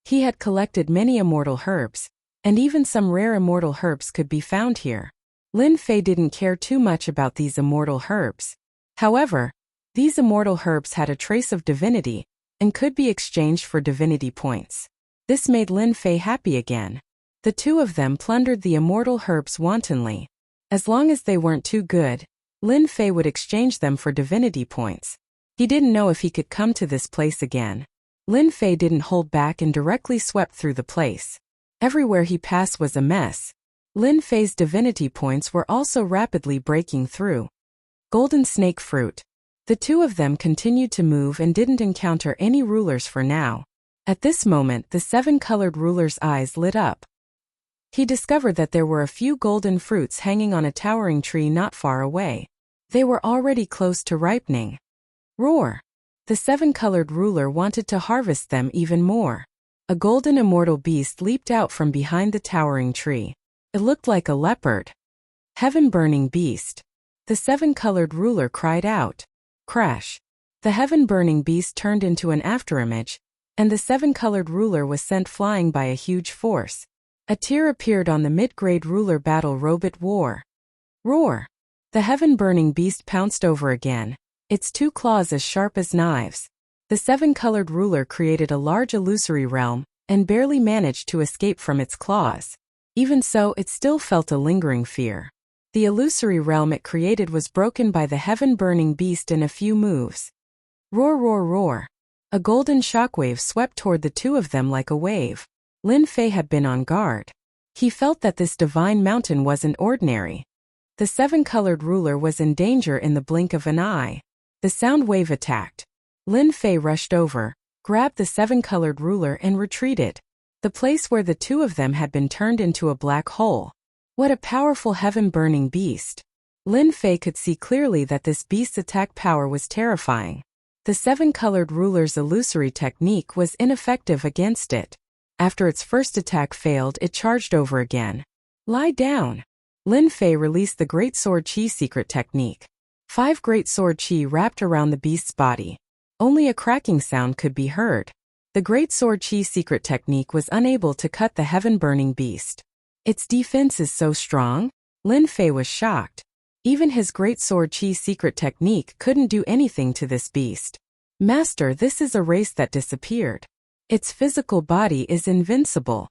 He had collected many immortal herbs, and even some rare immortal herbs could be found here. Lin Fei didn't care too much about these immortal herbs. However, these immortal herbs had a trace of divinity, and could be exchanged for divinity points. This made Lin Fei happy again. The two of them plundered the immortal herbs wantonly. As long as they weren't too good, Lin Fei would exchange them for divinity points. He didn't know if he could come to this place again. Lin Fei didn't hold back and directly swept through the place. Everywhere he passed was a mess. Lin Fei's divinity points were also rapidly breaking through. Golden snake fruit. The two of them continued to move and didn't encounter any rulers for now. At this moment, the seven-colored ruler's eyes lit up. He discovered that there were a few golden fruits hanging on a towering tree not far away. They were already close to ripening. Roar! The seven-colored ruler wanted to harvest them even more. A golden immortal beast leaped out from behind the towering tree. It looked like a leopard. Heaven-burning beast. The seven-colored ruler cried out. Crash! The heaven-burning beast turned into an afterimage, and the seven-colored ruler was sent flying by a huge force. A tear appeared on the mid-grade ruler battle robot war. Roar! The heaven-burning beast pounced over again, its two claws as sharp as knives. The seven-colored ruler created a large illusory realm, and barely managed to escape from its claws. Even so, it still felt a lingering fear. The illusory realm it created was broken by the heaven-burning beast in a few moves. Roar, roar, roar! A golden shockwave swept toward the two of them like a wave. Lin Fei had been on guard. He felt that this divine mountain wasn't ordinary. The seven-colored ruler was in danger in the blink of an eye. The sound wave attacked. Lin Fei rushed over, grabbed the seven-colored ruler and retreated. The place where the two of them had been turned into a black hole. What a powerful heaven-burning beast. Lin Fei could see clearly that this beast's attack power was terrifying. The seven-colored ruler's illusory technique was ineffective against it. After its first attack failed, it charged over again. Lie down. Lin Fei released the Great Sword Qi secret technique. 5 Great Sword Qi wrapped around the beast's body. Only a cracking sound could be heard. The Great Sword Qi secret technique was unable to cut the heaven-burning beast. Its defense is so strong? Lin Fei was shocked. Even his Great Sword Qi secret technique couldn't do anything to this beast. Master, this is a race that disappeared. Its physical body is invincible.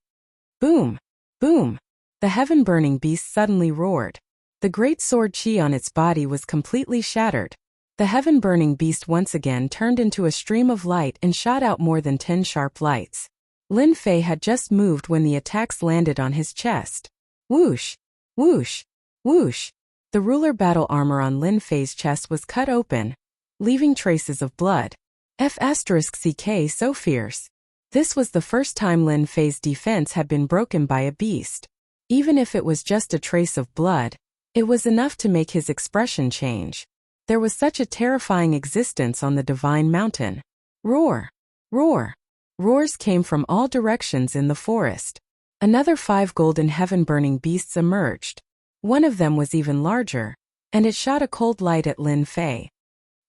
Boom! Boom! The heaven-burning beast suddenly roared. The Great Sword Qi on its body was completely shattered. The heaven-burning beast once again turned into a stream of light and shot out more than 10 sharp lights. Lin Fei had just moved when the attacks landed on his chest. Whoosh! Whoosh! Whoosh! The ruler battle armor on Lin Fei's chest was cut open, leaving traces of blood. F***ck so fierce. This was the first time Lin Fei's defense had been broken by a beast. Even if it was just a trace of blood, it was enough to make his expression change. There was such a terrifying existence on the divine mountain. Roar! Roar! Roars came from all directions in the forest. Another 5 golden heaven-burning beasts emerged. One of them was even larger, and it shot a cold light at Lin Fei.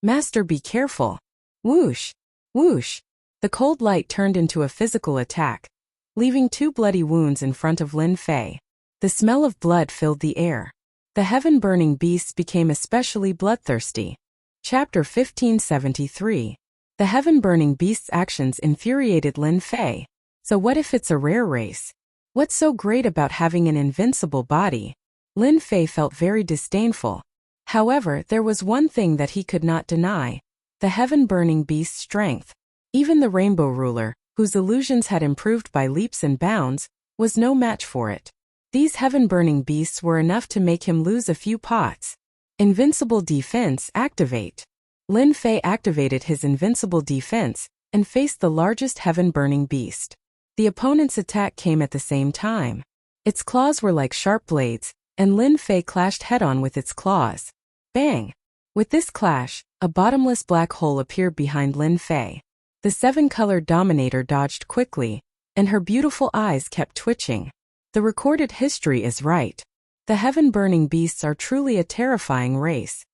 Master, be careful. Whoosh! Whoosh! The cold light turned into a physical attack, leaving 2 bloody wounds in front of Lin Fei. The smell of blood filled the air. The heaven-burning beasts became especially bloodthirsty. Chapter 1573. The heaven-burning beast's actions infuriated Lin Fei. So what if it's a rare race? What's so great about having an invincible body? Lin Fei felt very disdainful. However, there was one thing that he could not deny: the heaven-burning beast's strength. Even the rainbow ruler, whose illusions had improved by leaps and bounds, was no match for it. These heaven-burning beasts were enough to make him lose a few pots. Invincible defense activate. Lin Fei activated his invincible defense and faced the largest heaven-burning beast. The opponent's attack came at the same time. Its claws were like sharp blades, and Lin Fei clashed head-on with its claws. Bang! With this clash, a bottomless black hole appeared behind Lin Fei. The 7-colored dominator dodged quickly, and her beautiful eyes kept twitching. The recorded history is right. The heaven-burning beasts are truly a terrifying race.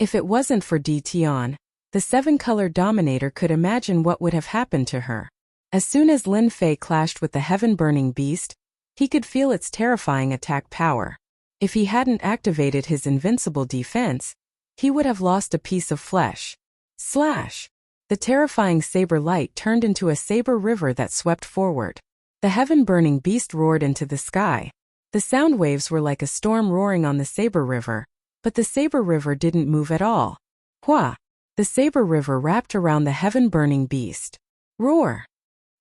If it wasn't for Di Tian, the 7-colored dominator could imagine what would have happened to her. As soon as Lin Fei clashed with the heaven-burning beast, he could feel its terrifying attack power. If he hadn't activated his invincible defense, he would have lost a piece of flesh. Slash! The terrifying saber light turned into a saber river that swept forward. The heaven-burning beast roared into the sky. The sound waves were like a storm roaring on the saber river, but the saber river didn't move at all. Hua! The saber river wrapped around the heaven-burning beast. Roar!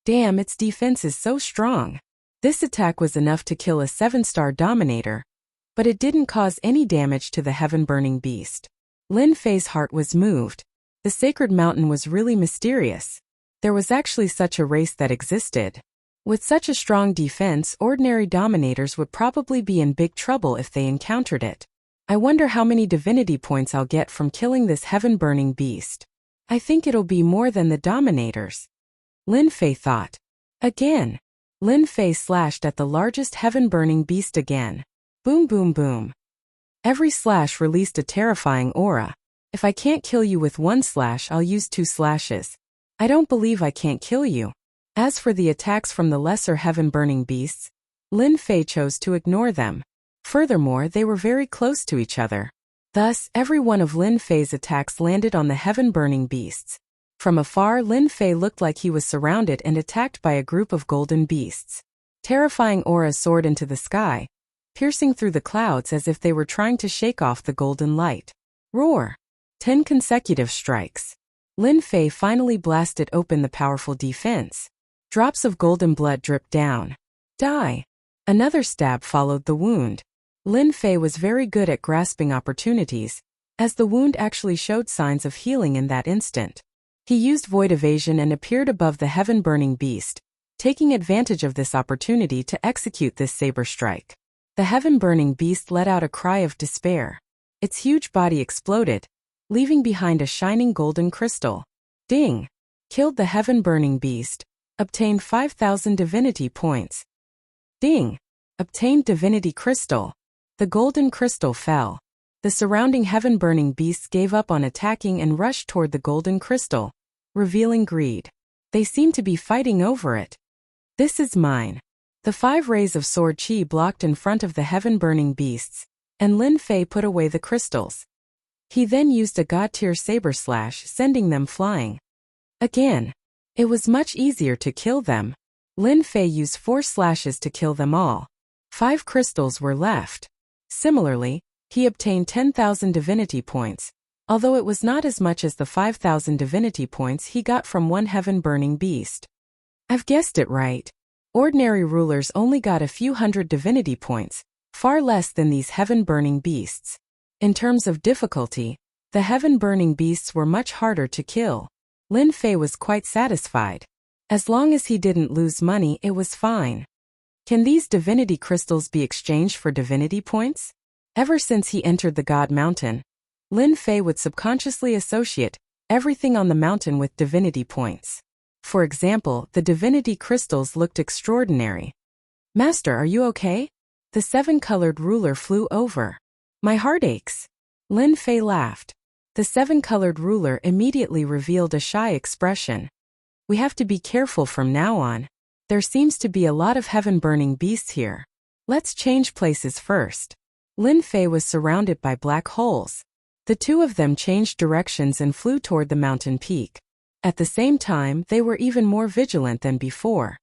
Damn, its defense is so strong. This attack was enough to kill a 7-star dominator, but it didn't cause any damage to the heaven-burning beast. Lin Fei's heart was moved. The sacred mountain was really mysterious. There was actually such a race that existed. With such a strong defense, ordinary dominators would probably be in big trouble if they encountered it. I wonder how many divinity points I'll get from killing this heaven-burning beast. I think it'll be more than the dominators. Lin Fei thought. Again. Lin Fei slashed at the largest heaven-burning beast again. Boom boom boom. Every slash released a terrifying aura. If I can't kill you with 1 slash, I'll use 2 slashes. I don't believe I can't kill you. As for the attacks from the lesser heaven-burning beasts, Lin Fei chose to ignore them. Furthermore, they were very close to each other. Thus, every one of Lin Fei's attacks landed on the heaven-burning beasts. From afar, Lin Fei looked like he was surrounded and attacked by a group of golden beasts. Terrifying auras soared into the sky, piercing through the clouds as if they were trying to shake off the golden light. Roar! 10 consecutive strikes. Lin Fei finally blasted open the powerful defense. Drops of golden blood dripped down. Die. Another stab followed the wound. Lin Fei was very good at grasping opportunities, as the wound actually showed signs of healing in that instant. He used void evasion and appeared above the heaven-burning beast, taking advantage of this opportunity to execute this saber strike. The heaven-burning beast let out a cry of despair. Its huge body exploded, leaving behind a shining golden crystal. Ding! Killed the heaven-burning beast. Obtained 5,000 divinity points. Ding! Obtained divinity crystal. The golden crystal fell. The surrounding heaven-burning beasts gave up on attacking and rushed toward the golden crystal, revealing greed. They seemed to be fighting over it. This is mine. The 5 rays of sword chi blocked in front of the heaven-burning beasts, and Lin Fei put away the crystals. He then used a god-tier saber slash, sending them flying. Again. It was much easier to kill them. Lin Fei used 4 slashes to kill them all. 5 crystals were left. Similarly, he obtained 10,000 divinity points, although it was not as much as the 5,000 divinity points he got from one heaven-burning beast. I've guessed it right. Ordinary rulers only got a few hundred divinity points, far less than these heaven-burning beasts. In terms of difficulty, the heaven-burning beasts were much harder to kill. Lin Fei was quite satisfied. As long as he didn't lose money, it was fine. Can these divinity crystals be exchanged for divinity points? Ever since he entered the God Mountain, Lin Fei would subconsciously associate everything on the mountain with divinity points. For example, the divinity crystals looked extraordinary. Master, are you okay? The 7-colored ruler flew over. My heart aches. Lin Fei laughed. The 7-colored ruler immediately revealed a shy expression. We have to be careful from now on. There seems to be a lot of heaven-burning beasts here. Let's change places first. Lin Fei was surrounded by black holes. The 2 of them changed directions and flew toward the mountain peak. At the same time, they were even more vigilant than before.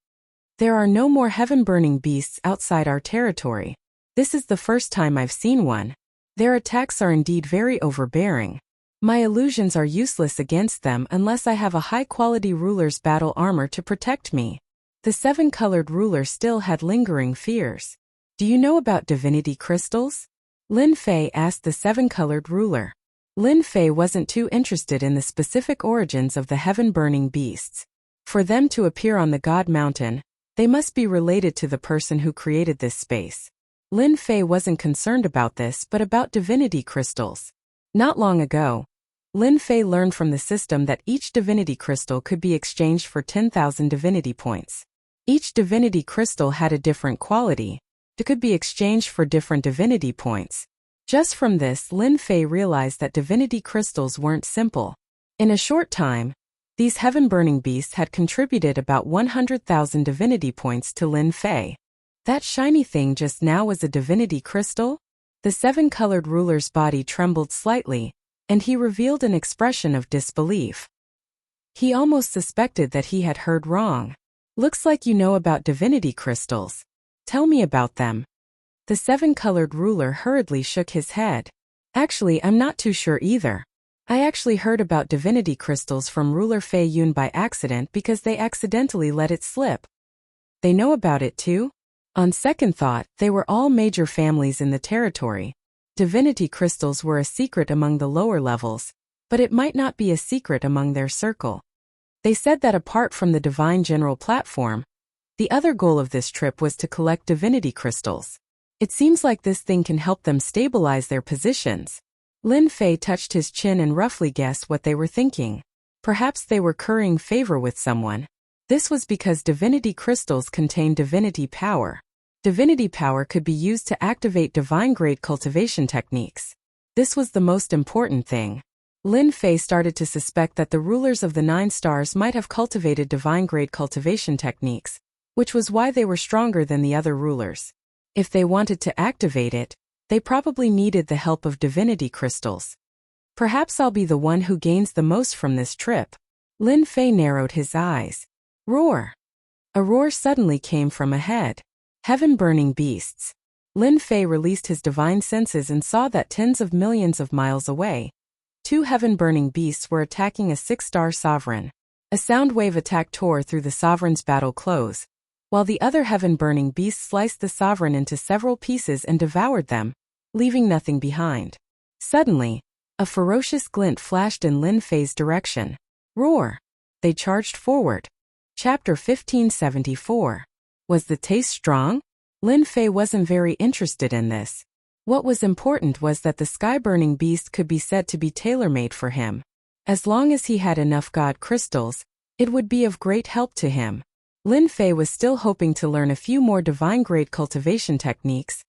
There are no more heaven-burning beasts outside our territory. This is the first time I've seen one. Their attacks are indeed very overbearing. My illusions are useless against them unless I have a high-quality ruler's battle armor to protect me. The 7-colored ruler still had lingering fears. Do you know about divinity crystals? Lin Fei asked the 7-colored ruler. Lin Fei wasn't too interested in the specific origins of the heaven-burning beasts. For them to appear on the God Mountain, they must be related to the person who created this space. Lin Fei wasn't concerned about this but about divinity crystals. Not long ago, Lin Fei learned from the system that each divinity crystal could be exchanged for 10,000 divinity points. Each divinity crystal had a different quality. It could be exchanged for different divinity points. Just from this, Lin Fei realized that divinity crystals weren't simple. In a short time, these heaven-burning beasts had contributed about 100,000 divinity points to Lin Fei. That shiny thing just now was a divinity crystal? The 7-colored ruler's body trembled slightly, and he revealed an expression of disbelief. He almost suspected that he had heard wrong. Looks like you know about divinity crystals. Tell me about them. The 7-colored ruler hurriedly shook his head. Actually, I'm not too sure either. I actually heard about divinity crystals from ruler Fei Yun by accident because they accidentally let it slip. They know about it too? On second thought, they were all major families in the territory. Divinity crystals were a secret among the lower levels, but it might not be a secret among their circle. They said that apart from the divine general platform, the other goal of this trip was to collect divinity crystals. It seems like this thing can help them stabilize their positions. Lin Fei touched his chin and roughly guessed what they were thinking. Perhaps they were currying favor with someone. This was because divinity crystals contain divinity power. Divinity power could be used to activate divine-grade cultivation techniques. This was the most important thing. Lin Fei started to suspect that the rulers of the 9 stars might have cultivated divine-grade cultivation techniques, which was why they were stronger than the other rulers. If they wanted to activate it, they probably needed the help of divinity crystals. Perhaps I'll be the one who gains the most from this trip. Lin Fei narrowed his eyes. Roar! A roar suddenly came from ahead. Heaven-burning beasts. Lin Fei released his divine senses and saw that tens of millions of miles away, 2 heaven-burning beasts were attacking a 6-star sovereign. A sound wave attack tore through the sovereign's battle clothes, while the other heaven-burning beast sliced the sovereign into several pieces and devoured them, leaving nothing behind. Suddenly, a ferocious glint flashed in Lin Fei's direction. Roar! They charged forward. Chapter 1574. Was the taste strong? Lin Fei wasn't very interested in this. What was important was that the sky-burning beast could be said to be tailor-made for him. As long as he had enough god crystals, it would be of great help to him. Lin Fei was still hoping to learn a few more divine-grade cultivation techniques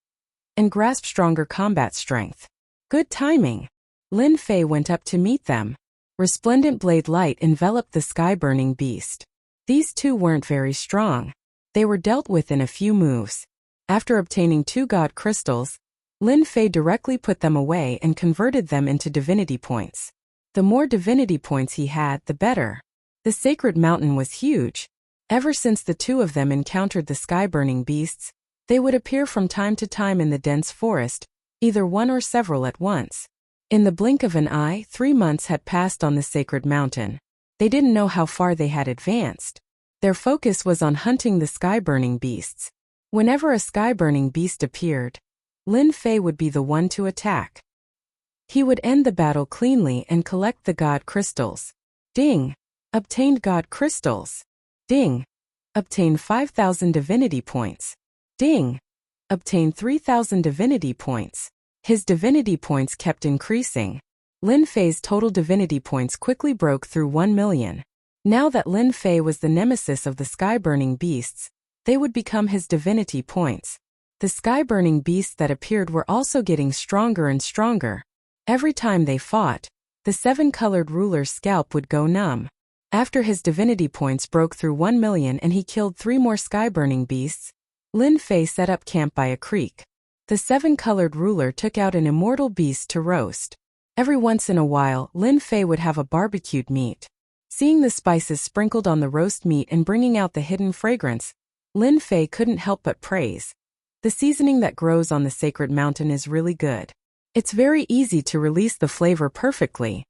and grasp stronger combat strength. Good timing. Lin Fei went up to meet them. Resplendent blade light enveloped the sky-burning beast. These two weren't very strong. They were dealt with in a few moves. After obtaining 2 god crystals, Lin Fei directly put them away and converted them into divinity points. The more divinity points he had, the better. The sacred mountain was huge. Ever since the two of them encountered the sky-burning beasts, they would appear from time to time in the dense forest, either one or several at once. In the blink of an eye, 3 months had passed on the sacred mountain. They didn't know how far they had advanced. Their focus was on hunting the sky-burning beasts. Whenever a sky-burning beast appeared, Lin Fei would be the one to attack. He would end the battle cleanly and collect the god crystals. Ding! Obtained god crystals. Ding! Obtain 5,000 divinity points. Ding! Obtain 3,000 divinity points. His divinity points kept increasing. Lin Fei's total divinity points quickly broke through 1 million. Now that Lin Fei was the nemesis of the sky-burning beasts, they would become his divinity points. The sky-burning beasts that appeared were also getting stronger and stronger. Every time they fought, the 7-colored ruler's scalp would go numb. After his divinity points broke through 1 million and he killed 3 more sky-burning beasts, Lin Fei set up camp by a creek. The 7-colored ruler took out an immortal beast to roast. Every once in a while, Lin Fei would have a barbecued meat. Seeing the spices sprinkled on the roast meat and bringing out the hidden fragrance, Lin Fei couldn't help but praise. The seasoning that grows on the sacred mountain is really good. It's very easy to release the flavor perfectly.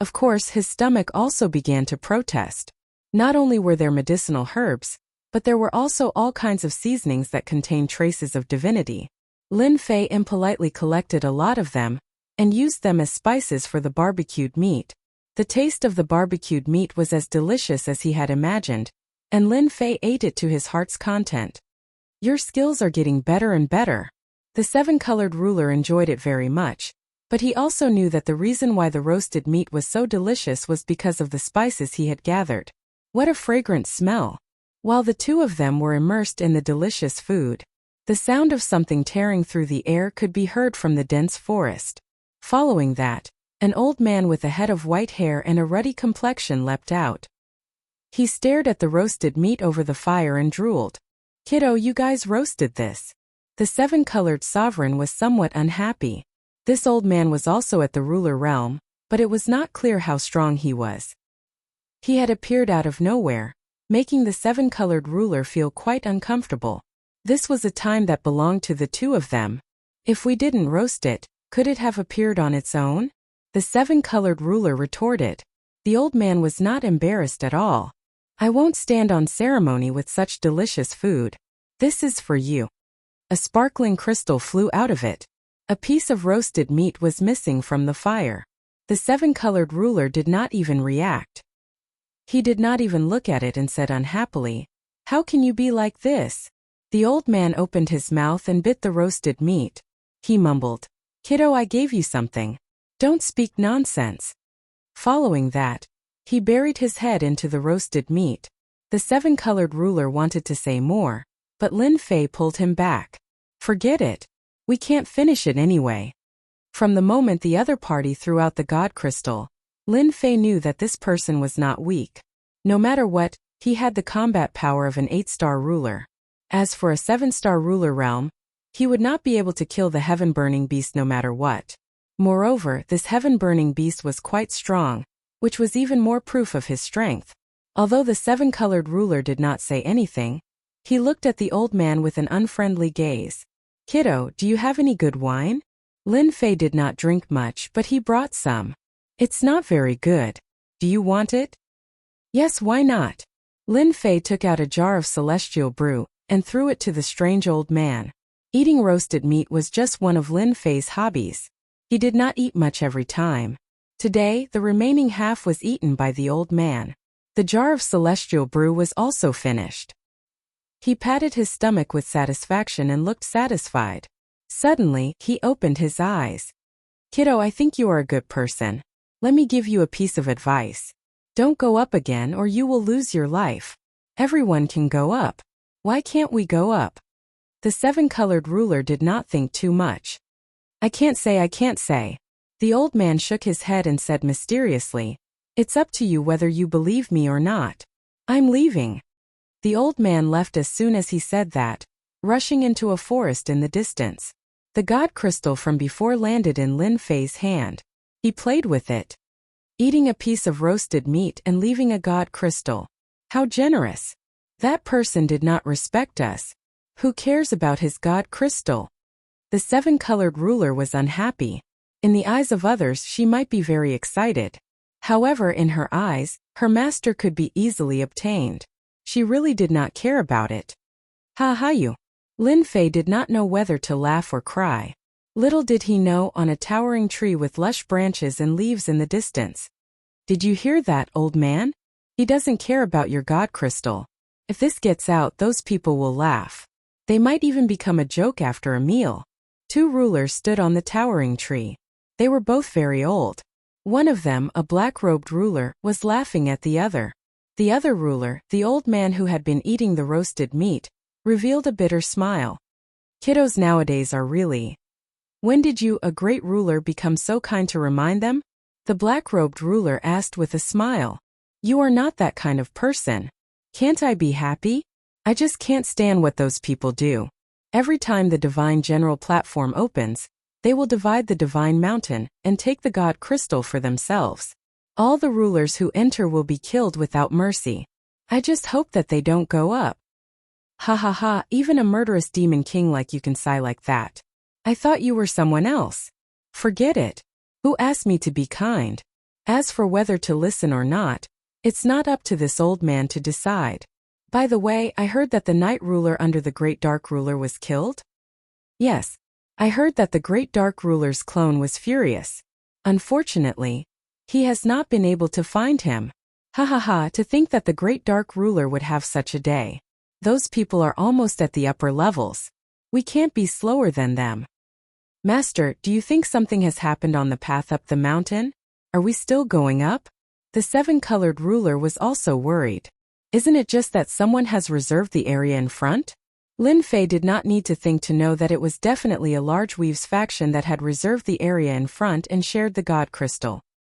Of course, his stomach also began to protest. Not only were there medicinal herbs, but there were also all kinds of seasonings that contained traces of divinity. Lin Fei impolitely collected a lot of them and used them as spices for the barbecued meat. The taste of the barbecued meat was as delicious as he had imagined, and Lin Fei ate it to his heart's content. Your skills are getting better and better. The 7-colored ruler enjoyed it very much, but he also knew that the reason why the roasted meat was so delicious was because of the spices he had gathered. What a fragrant smell! While the two of them were immersed in the delicious food, the sound of something tearing through the air could be heard from the dense forest. Following that, an old man with a head of white hair and a ruddy complexion leapt out. He stared at the roasted meat over the fire and drooled. "Kiddo, you guys roasted this." The 7-colored sovereign was somewhat unhappy. This old man was also at the ruler realm, but it was not clear how strong he was. He had appeared out of nowhere, making the 7-colored ruler feel quite uncomfortable. This was a time that belonged to the two of them. If we didn't roast it, could it have appeared on its own? The 7-colored ruler retorted. The old man was not embarrassed at all. "I won't stand on ceremony with such delicious food. This is for you." A sparkling crystal flew out of it. A piece of roasted meat was missing from the fire. The 7-colored ruler did not even react. He did not even look at it and said unhappily, "How can you be like this?" The old man opened his mouth and bit the roasted meat. He mumbled, "Kiddo, I gave you something. Don't speak nonsense." Following that, he buried his head into the roasted meat. The 7-colored ruler wanted to say more, but Lin Fei pulled him back. "Forget it. We can't finish it anyway." From the moment the other party threw out the god crystal, Lin Fei knew that this person was not weak. No matter what, he had the combat power of an 8-star ruler. As for a 7-star ruler realm, he would not be able to kill the heaven-burning beast no matter what. Moreover, this heaven-burning beast was quite strong, which was even more proof of his strength. Although the 7-colored ruler did not say anything, he looked at the old man with an unfriendly gaze. "Kiddo, do you have any good wine?" Lin Fei did not drink much, but he brought some. "It's not very good. Do you want it?" Yes, why not? Lin Fei took out a jar of celestial brew and threw it to the strange old man. Eating roasted meat was just one of Lin Fei's hobbies. He did not eat much every time. Today, the remaining half was eaten by the old man. The jar of celestial brew was also finished. He patted his stomach with satisfaction and looked satisfied. Suddenly, he opened his eyes. Kiddo, I think you are a good person. Let me give you a piece of advice. Don't go up again or you will lose your life. Everyone can go up. Why can't we go up? The seven-colored ruler did not think too much. I can't say. The old man shook his head and said mysteriously, it's up to you whether you believe me or not. I'm leaving. The old man left as soon as he said that, rushing into a forest in the distance. The god crystal from before landed in Lin Fei's hand. He played with it, eating a piece of roasted meat and leaving a god crystal. How generous! That person did not respect us. Who cares about his god crystal? The seven-colored ruler was unhappy. In the eyes of others she might be very excited. However, in her eyes, her master could be easily obtained. She really did not care about it. Ha ha you! Lin Fei did not know whether to laugh or cry. Little did he know, on a towering tree with lush branches and leaves in the distance. Did you hear that, old man? He doesn't care about your god crystal. If this gets out, those people will laugh. They might even become a joke after a meal. Two rulers stood on the towering tree. They were both very old. One of them, a black-robed ruler, was laughing at the other. The other ruler, the old man who had been eating the roasted meat, revealed a bitter smile. Kiddos nowadays are really. When did you, a great ruler, become so kind to remind them? The black-robed ruler asked with a smile. You are not that kind of person. Can't I be happy? I just can't stand what those people do. Every time the divine general platform opens, they will divide the divine mountain and take the god crystal for themselves. All the rulers who enter will be killed without mercy. I just hope that they don't go up. Ha ha ha, even a murderous demon king like you can sigh like that. I thought you were someone else. Forget it. Who asked me to be kind? As for whether to listen or not, it's not up to this old man to decide. By the way, I heard that the night ruler under the great dark ruler was killed? Yes. I heard that the great dark ruler's clone was furious. Unfortunately, he has not been able to find him. Ha ha ha, to think that the great dark ruler would have such a day. Those people are almost at the upper levels. We can't be slower than them. Master, do you think something has happened on the path up the mountain? Are we still going up? The seven-colored ruler was also worried. Isn't it just that someone has reserved the area in front? Lin Fei did not need to think to know that it was definitely a large Weaves faction that had reserved the area in front and shared the god crystal.